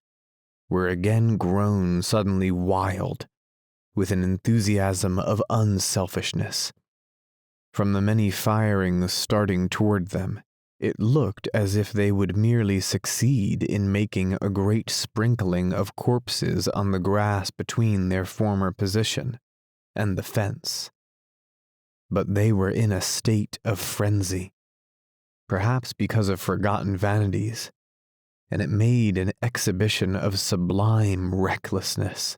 were again grown suddenly wild, with an enthusiasm of unselfishness. From the many firings starting toward them, it looked as if they would merely succeed in making a great sprinkling of corpses on the grass between their former position and the fence. But they were in a state of frenzy, perhaps because of forgotten vanities, and it made an exhibition of sublime recklessness.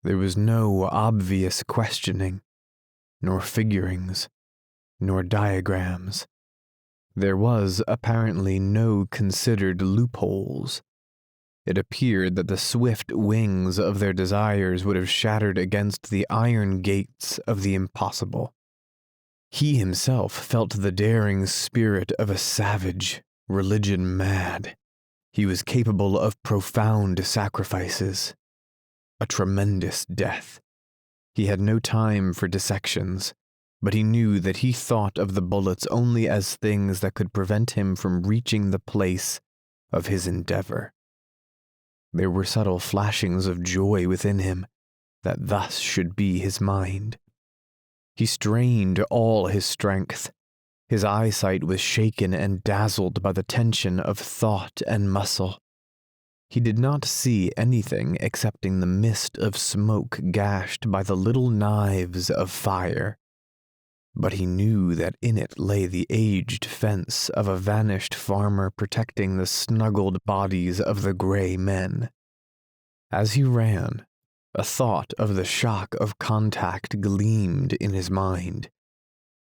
There was no obvious questioning, nor figurings, nor diagrams. There was apparently no considered loopholes. It appeared that the swift wings of their desires would have shattered against the iron gates of the impossible. He himself felt the daring spirit of a savage, religion mad. He was capable of profound sacrifices, a tremendous death. He had no time for dissections, but he knew that he thought of the bullets only as things that could prevent him from reaching the place of his endeavor. There were subtle flashings of joy within him that thus should be his mind. He strained all his strength. His eyesight was shaken and dazzled by the tension of thought and muscle. He did not see anything excepting the mist of smoke gashed by the little knives of fire. But he knew that in it lay the aged fence of a vanished farmer protecting the snuggled bodies of the gray men. As he ran, a thought of the shock of contact gleamed in his mind.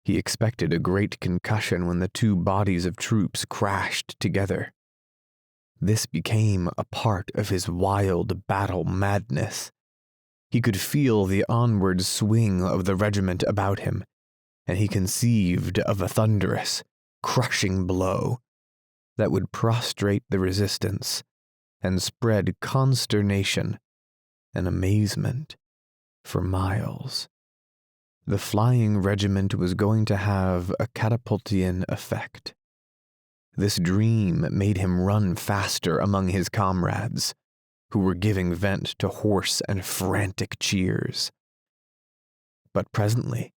He expected a great concussion when the two bodies of troops crashed together. This became a part of his wild battle madness. He could feel the onward swing of the regiment about him, and he conceived of a thunderous, crushing blow that would prostrate the resistance and spread consternation and amazement for miles. The flying regiment was going to have a catapultian effect. This dream made him run faster among his comrades, who were giving vent to hoarse and frantic cheers. But presently,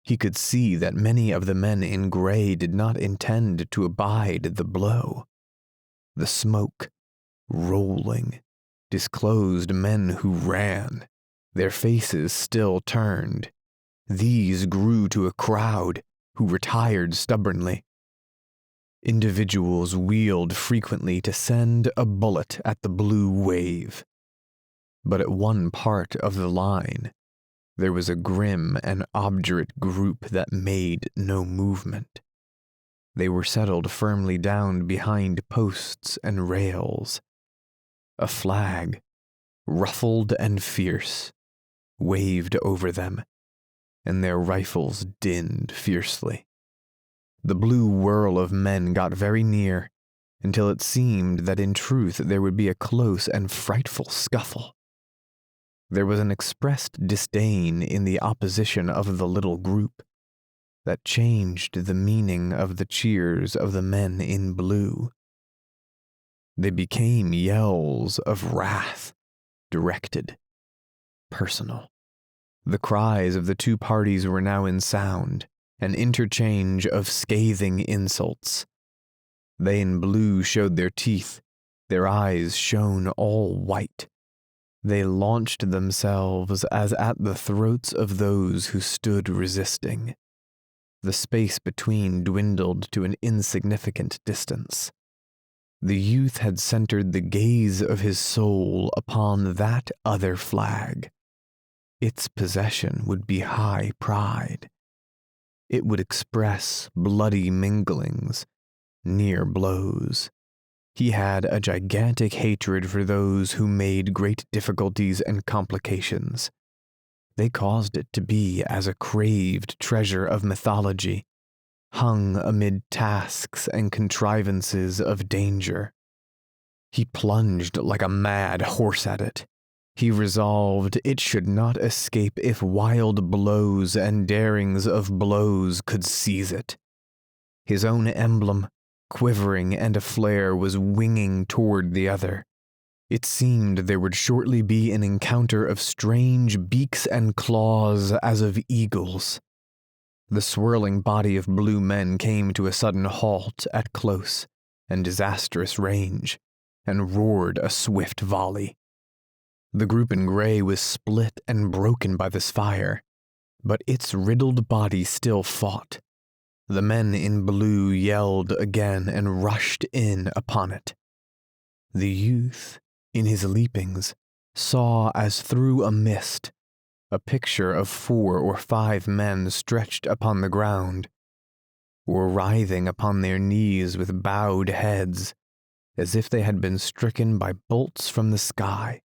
he could see that many of the men in gray did not intend to abide the blow. The smoke, rolling, disclosed men who ran, their faces still turned. These grew to a crowd who retired stubbornly. Individuals wheeled frequently to send a bullet at the blue wave. But at one part of the line, there was a grim and obdurate group that made no movement. They were settled firmly down behind posts and rails. A flag, ruffled and fierce, waved over them, and their rifles dinned fiercely. The blue whirl of men got very near, until it seemed that in truth there would be a close and frightful scuffle. There was an expressed disdain in the opposition of the little group that changed the meaning of the cheers of the men in blue. They became yells of wrath, directed, personal. The cries of the two parties were now in sound, an interchange of scathing insults. They in blue showed their teeth, their eyes shone all white. They launched themselves as at the throats of those who stood resisting. The space between dwindled to an insignificant distance. The youth had centered the gaze of his soul upon that other flag. Its possession would be high pride. It would express bloody minglings, near blows. He had a gigantic hatred for those who made great difficulties and complications. They caused it to be as a craved treasure of mythology, hung amid tasks and contrivances of danger. He plunged like a mad horse at it. He resolved it should not escape if wild blows and darings of blows could seize it. His own emblem, quivering and aflare, was winging toward the other. It seemed there would shortly be an encounter of strange beaks and claws as of eagles. The swirling body of blue men came to a sudden halt at close and disastrous range, and roared a swift volley. The group in gray was split and broken by this fire, but its riddled body still fought. The men in blue yelled again and rushed in upon it. The youth, in his leapings, saw as through a mist a picture of 4 or 5 men stretched upon the ground, or writhing upon their knees with bowed heads, as if they had been stricken by bolts from the sky.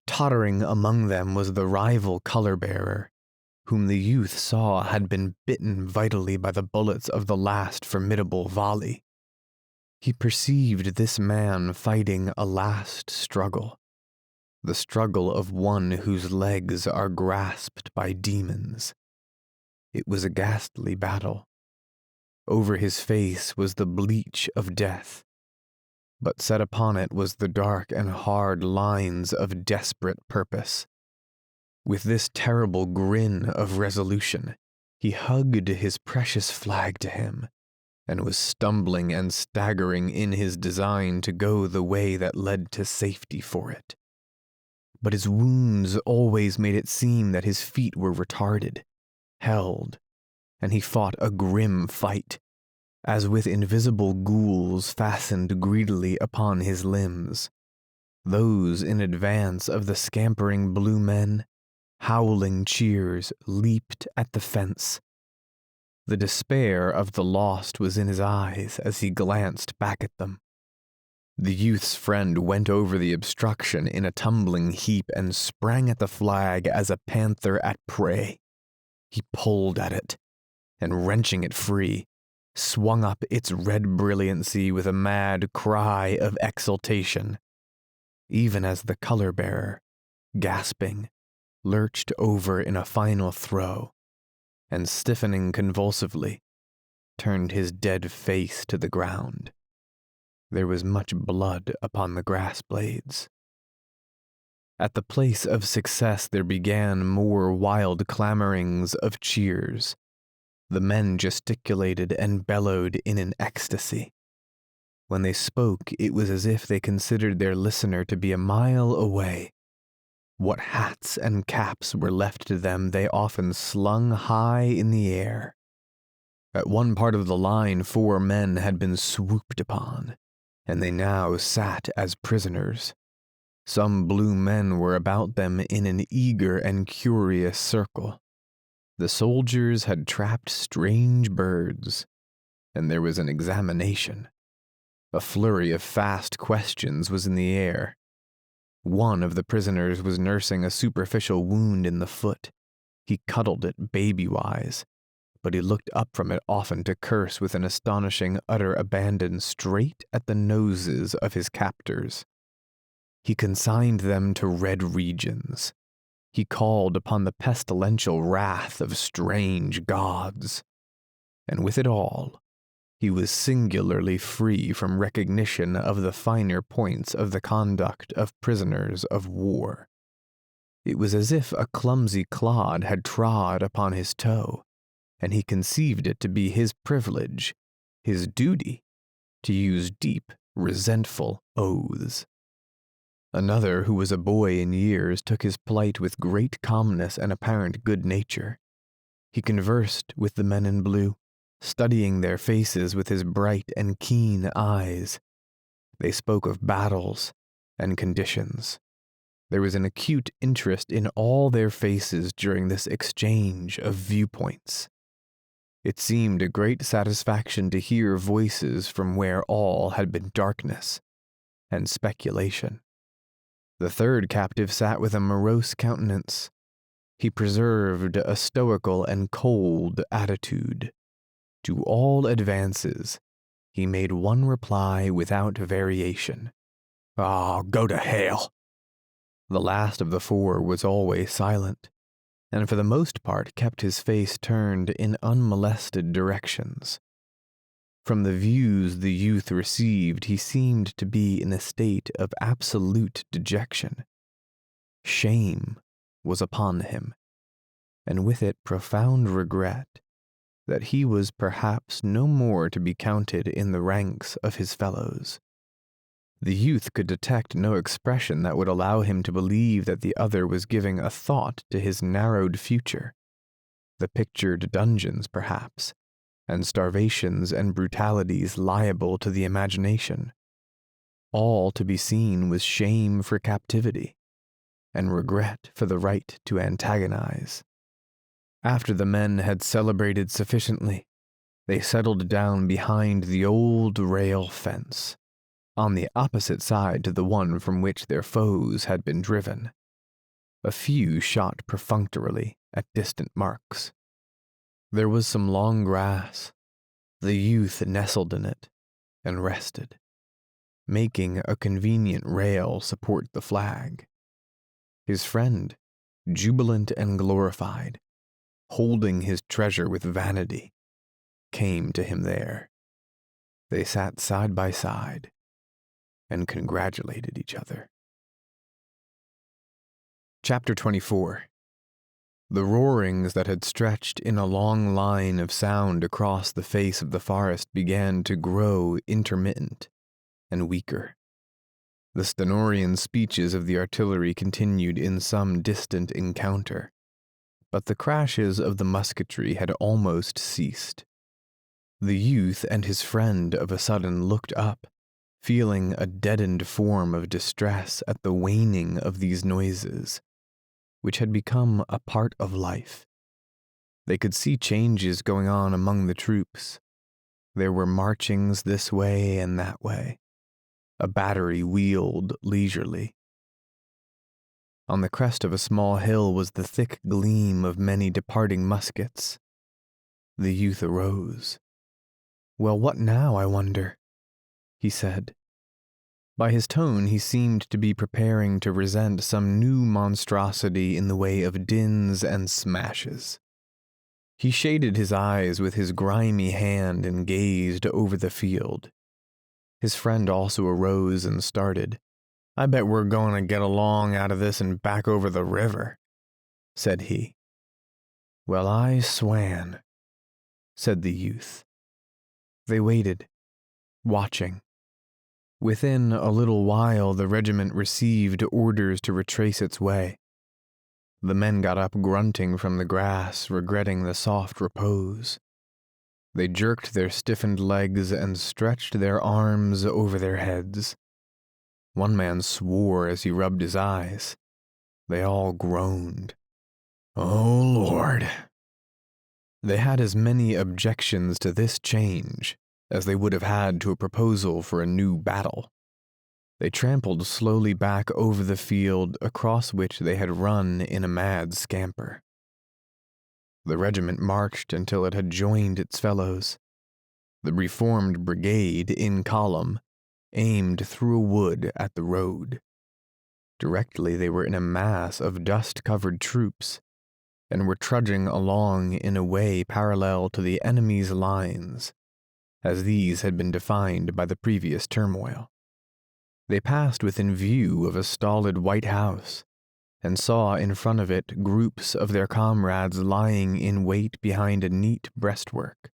Tottering among them was the rival color-bearer, whom the youth saw had been bitten vitally by the bullets of the last formidable volley. He perceived this man fighting a last struggle, the struggle of one whose legs are grasped by demons. It was a ghastly battle. Over his face was the bleach of death, but set upon it was the dark and hard lines of desperate purpose. With this terrible grin of resolution, he hugged his precious flag to him, and was stumbling and staggering in his design to go the way that led to safety for it. But his wounds always made it seem that his feet were retarded, held, and he fought a grim fight, as with invisible ghouls fastened greedily upon his limbs. Those in advance of the scampering blue men, howling cheers, leaped at the fence. The despair of the lost was in his eyes as he glanced back at them. The youth's friend went over the obstruction in a tumbling heap and sprang at the flag as a panther at prey. He pulled at it, and wrenching it free, swung up its red brilliancy with a mad cry of exultation, even as the color-bearer, gasping, lurched over in a final throw, and stiffening convulsively, turned his dead face to the ground. There was much blood upon the grass blades. At the place of success there began more wild clamorings of cheers. The men gesticulated and bellowed in an ecstasy. When they spoke, it was as if they considered their listener to be a mile away. What hats and caps were left to them they often slung high in the air. At one part of the line 4 men had been swooped upon, and they now sat as prisoners. Some blue men were about them in an eager and curious circle. The soldiers had trapped strange birds, and there was an examination. A flurry of fast questions was in the air. One of the prisoners was nursing a superficial wound in the foot. He cuddled it baby-wise, but he looked up from it often to curse with an astonishing utter abandon straight at the noses of his captors. He consigned them to red regions. He called upon the pestilential wrath of strange gods. And with it all, he was singularly free from recognition of the finer points of the conduct of prisoners of war. It was as if a clumsy clod had trod upon his toe, and he conceived it to be his privilege, his duty, to use deep, resentful oaths. Another, who was a boy in years, took his plight with great calmness and apparent good nature. He conversed with the men in blue, studying their faces with his bright and keen eyes. They spoke of battles and conditions. There was an acute interest in all their faces during this exchange of viewpoints. It seemed a great satisfaction to hear voices from where all had been darkness and speculation. The third captive sat with a morose countenance. He preserved a stoical and cold attitude. To all advances, he made one reply without variation. "Oh, go to hell." The last of the 4 was always silent, and for the most part kept his face turned in unmolested directions. From the views the youth received, he seemed to be in a state of absolute dejection. Shame was upon him, and with it profound regret that he was perhaps no more to be counted in the ranks of his fellows. The youth could detect no expression that would allow him to believe that the other was giving a thought to his narrowed future. The pictured dungeons, perhaps, and starvations and brutalities liable to the imagination. All to be seen was shame for captivity, and regret for the right to antagonize. After the men had celebrated sufficiently, they settled down behind the old rail fence, on the opposite side to the one from which their foes had been driven. A few shot perfunctorily at distant marks. There was some long grass. The youth nestled in it and rested, making a convenient rail support the flag. His friend, jubilant and glorified, holding his treasure with vanity, came to him there. They sat side by side and congratulated each other. Chapter 24. The roarings that had stretched in a long line of sound across the face of the forest began to grow intermittent and weaker. The stentorian speeches of the artillery continued in some distant encounter, but the crashes of the musketry had almost ceased. The youth and his friend of a sudden looked up, feeling a deadened form of distress at the waning of these noises, which had become a part of life. They could see changes going on among the troops. There were marchings this way and that way. A battery wheeled leisurely. On the crest of a small hill was the thick gleam of many departing muskets. The youth arose. "Well, what now, I wonder?" he said. By his tone, he seemed to be preparing to resent some new monstrosity in the way of dins and smashes. He shaded his eyes with his grimy hand and gazed over the field. His friend also arose and started. "I bet we're going to get along out of this and back over the river," said he. "Well, I swan," said the youth. They waited, watching. Within a little while, the regiment received orders to retrace its way. The men got up grunting from the grass, regretting the soft repose. They jerked their stiffened legs and stretched their arms over their heads. One man swore as he rubbed his eyes. They all groaned. "Oh, Lord." They had as many objections to this change as they would have had to a proposal for a new battle. They trampled slowly back over the field across which they had run in a mad scamper. The regiment marched until it had joined its fellows. The reformed brigade, in column, aimed through a wood at the road. Directly they were in a mass of dust-covered troops, and were trudging along in a way parallel to the enemy's lines, as these had been defined by the previous turmoil. They passed within view of a stolid white house, and saw in front of it groups of their comrades lying in wait behind a neat breastwork.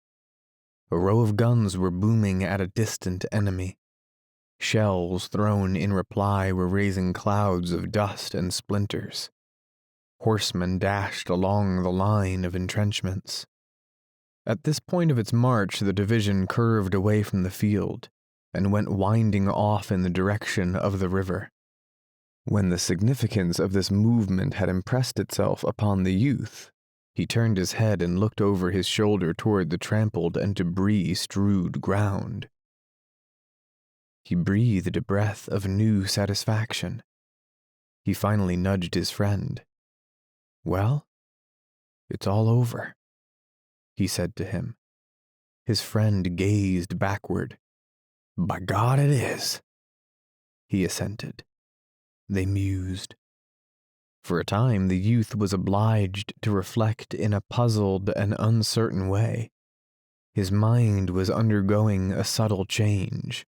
A row of guns were booming at a distant enemy. Shells thrown in reply were raising clouds of dust and splinters. Horsemen dashed along the line of entrenchments. At this point of its march, the division curved away from the field and went winding off in the direction of the river. When the significance of this movement had impressed itself upon the youth, he turned his head and looked over his shoulder toward the trampled and debris-strewed ground. He breathed a breath of new satisfaction. He finally nudged his friend. "Well, it's all over," he said to him. His friend gazed backward. "By God, it is," he assented. They mused. For a time, the youth was obliged to reflect in a puzzled and uncertain way. His mind was undergoing a subtle change.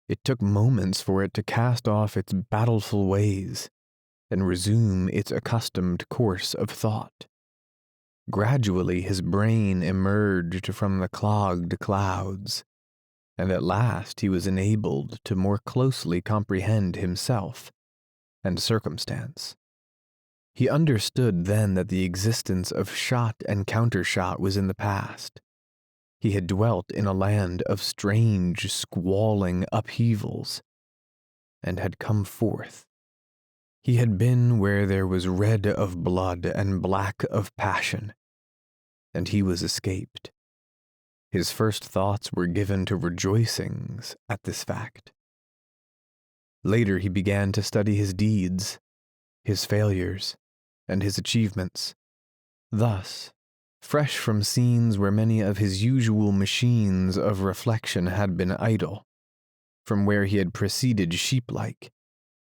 It took moments for it to cast off its battleful ways and resume its accustomed course of thought. Gradually, his brain emerged from the clogged clouds, and at last he was enabled to more closely comprehend himself and circumstance. He understood then that the existence of shot and countershot was in the past. He had dwelt in a land of strange, squalling upheavals, and had come forth. He had been where there was red of blood and black of passion, and he was escaped. His first thoughts were given to rejoicings at this fact. Later he began to study his deeds. his failures, and his achievements. Thus, fresh from scenes where many of his usual machines of reflection had been idle, from where he had proceeded sheep-like,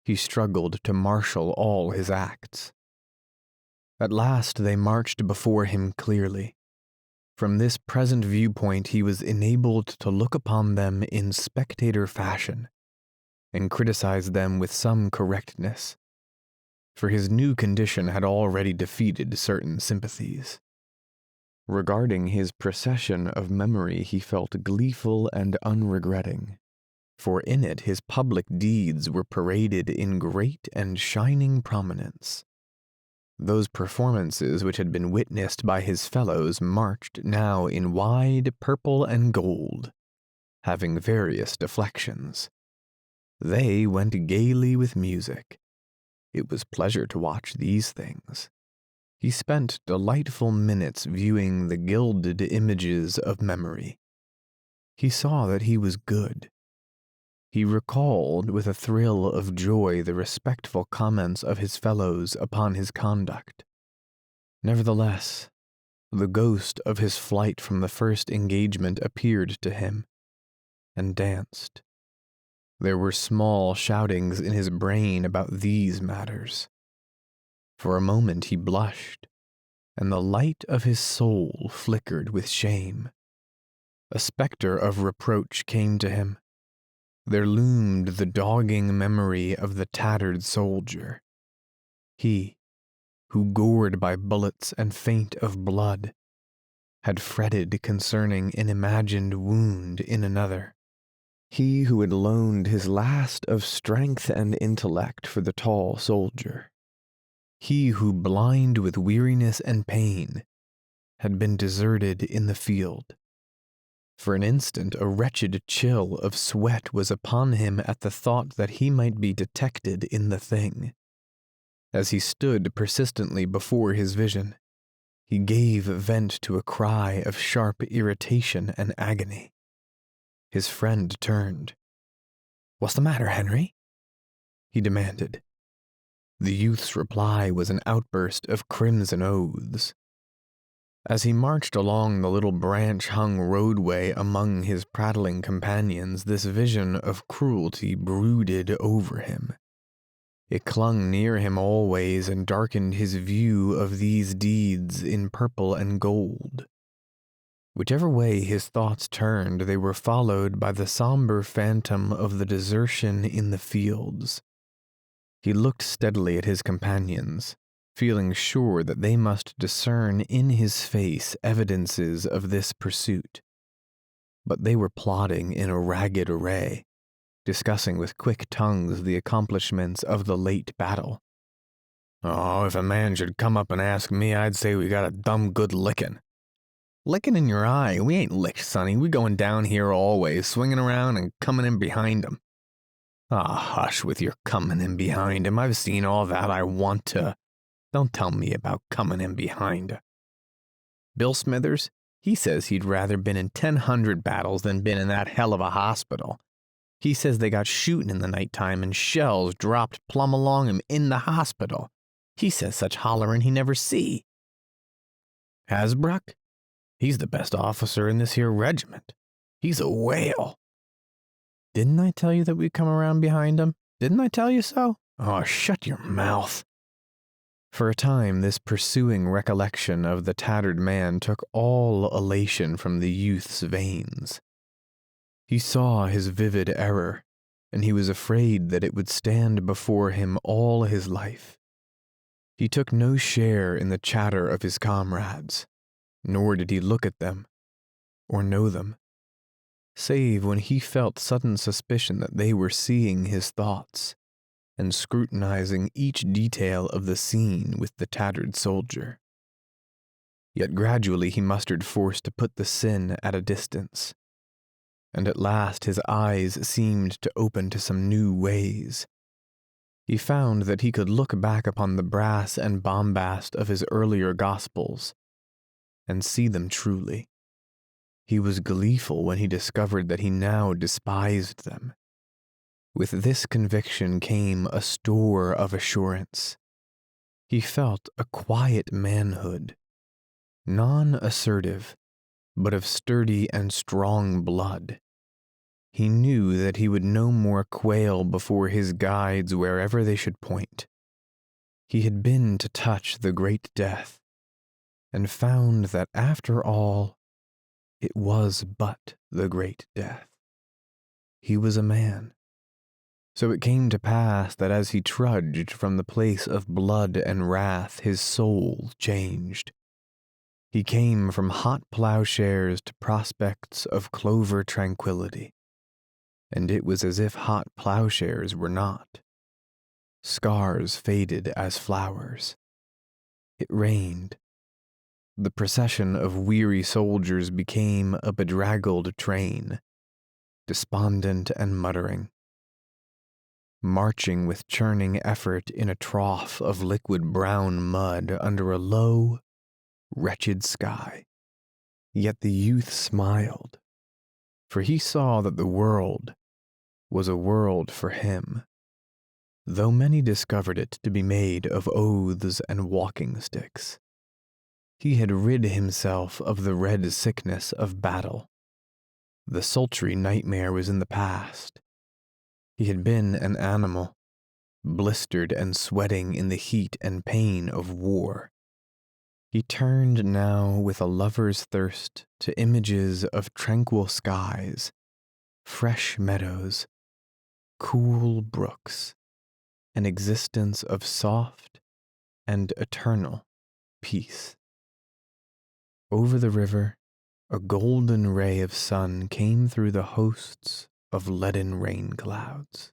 he struggled to marshal all his acts. At last they marched before him clearly. From this present viewpoint he was enabled to look upon them in spectator fashion, and criticize them with some correctness, for his new condition had already defeated certain sympathies. Regarding his procession of memory he felt gleeful and unregretting, for in it his public deeds were paraded in great and shining prominence. Those performances which had been witnessed by his fellows marched now in wide purple and gold, having various deflections. They went gaily with music. It was pleasure to watch these things. He spent delightful minutes viewing the gilded images of memory. He saw that he was good. He recalled with a thrill of joy the respectful comments of his fellows upon his conduct. Nevertheless, the ghost of his flight from the first engagement appeared to him, and danced. There were small shoutings in his brain about these matters. For a moment he blushed, and the light of his soul flickered with shame. A specter of reproach came to him. There loomed the dogging memory of the tattered soldier. He, who, gored by bullets and faint of blood, had fretted concerning an imagined wound in another. He who had loaned his last of strength and intellect for the tall soldier. He who, blind with weariness and pain, had been deserted in the field. For an instant a wretched chill of sweat was upon him at the thought that he might be detected in the thing. As he stood persistently before his vision, he gave vent to a cry of sharp irritation and agony. His friend turned. "What's the matter, Henry?" he demanded. The youth's reply was an outburst of crimson oaths. As he marched along the little branch-hung roadway among his prattling companions, this vision of cruelty brooded over him. It clung near him always and darkened his view of these deeds in purple and gold. Whichever way his thoughts turned, they were followed by the somber phantom of the desertion in the fields. He looked steadily at his companions, feeling sure that they must discern in his face evidences of this pursuit. But they were plodding in a ragged array, discussing with quick tongues the accomplishments of the late battle. "Oh, if a man should come up and ask me, I'd say we got a dumb good licking." "Licking in your eye? We ain't licked, sonny. We going down here always, swinging around and coming in behind 'em." "Ah, hush with your coming in behind 'em. I've seen all that I want to. Don't tell me about coming in behind." "Bill Smithers, he says he'd rather been in 1,000 battles than been in that hell of a hospital. He says they got shooting in the nighttime and shells dropped plumb along him in the hospital. He says such hollerin' he never see." "Hasbrouck? He's the best officer in this here regiment. He's a whale." "Didn't I tell you that we'd come around behind him? Didn't I tell you so?" "Oh, shut your mouth." For a time, this pursuing recollection of the tattered man took all elation from the youth's veins. He saw his vivid error, and he was afraid that it would stand before him all his life. He took no share in the chatter of his comrades, nor did he look at them, or know them, save when he felt sudden suspicion that they were seeing his thoughts, and scrutinizing each detail of the scene with the tattered soldier. Yet gradually he mustered force to put the sin at a distance, and at last his eyes seemed to open to some new ways. He found that he could look back upon the brass and bombast of his earlier gospels, and see them truly. He was gleeful when he discovered that he now despised them. With this conviction came a store of assurance. He felt a quiet manhood, non-assertive, but of sturdy and strong blood. He knew that he would no more quail before his guides wherever they should point. He had been to touch the great death, and found that after all, it was but the great death. He was a man. So it came to pass that as he trudged from the place of blood and wrath, his soul changed. He came from hot plowshares to prospects of clover tranquility, and it was as if hot plowshares were not. Scars faded as flowers. It rained. The procession of weary soldiers became a bedraggled train, despondent and muttering, marching with churning effort in a trough of liquid brown mud under a low, wretched sky. Yet the youth smiled, for he saw that the world was a world for him, though many discovered it to be made of oaths and walking sticks. He had rid himself of the red sickness of battle. The sultry nightmare was in the past. He had been an animal, blistered and sweating in the heat and pain of war. He turned now with a lover's thirst to images of tranquil skies, fresh meadows, cool brooks, an existence of soft and eternal peace. Over the river, a golden ray of sun came through the hosts of leaden rain clouds.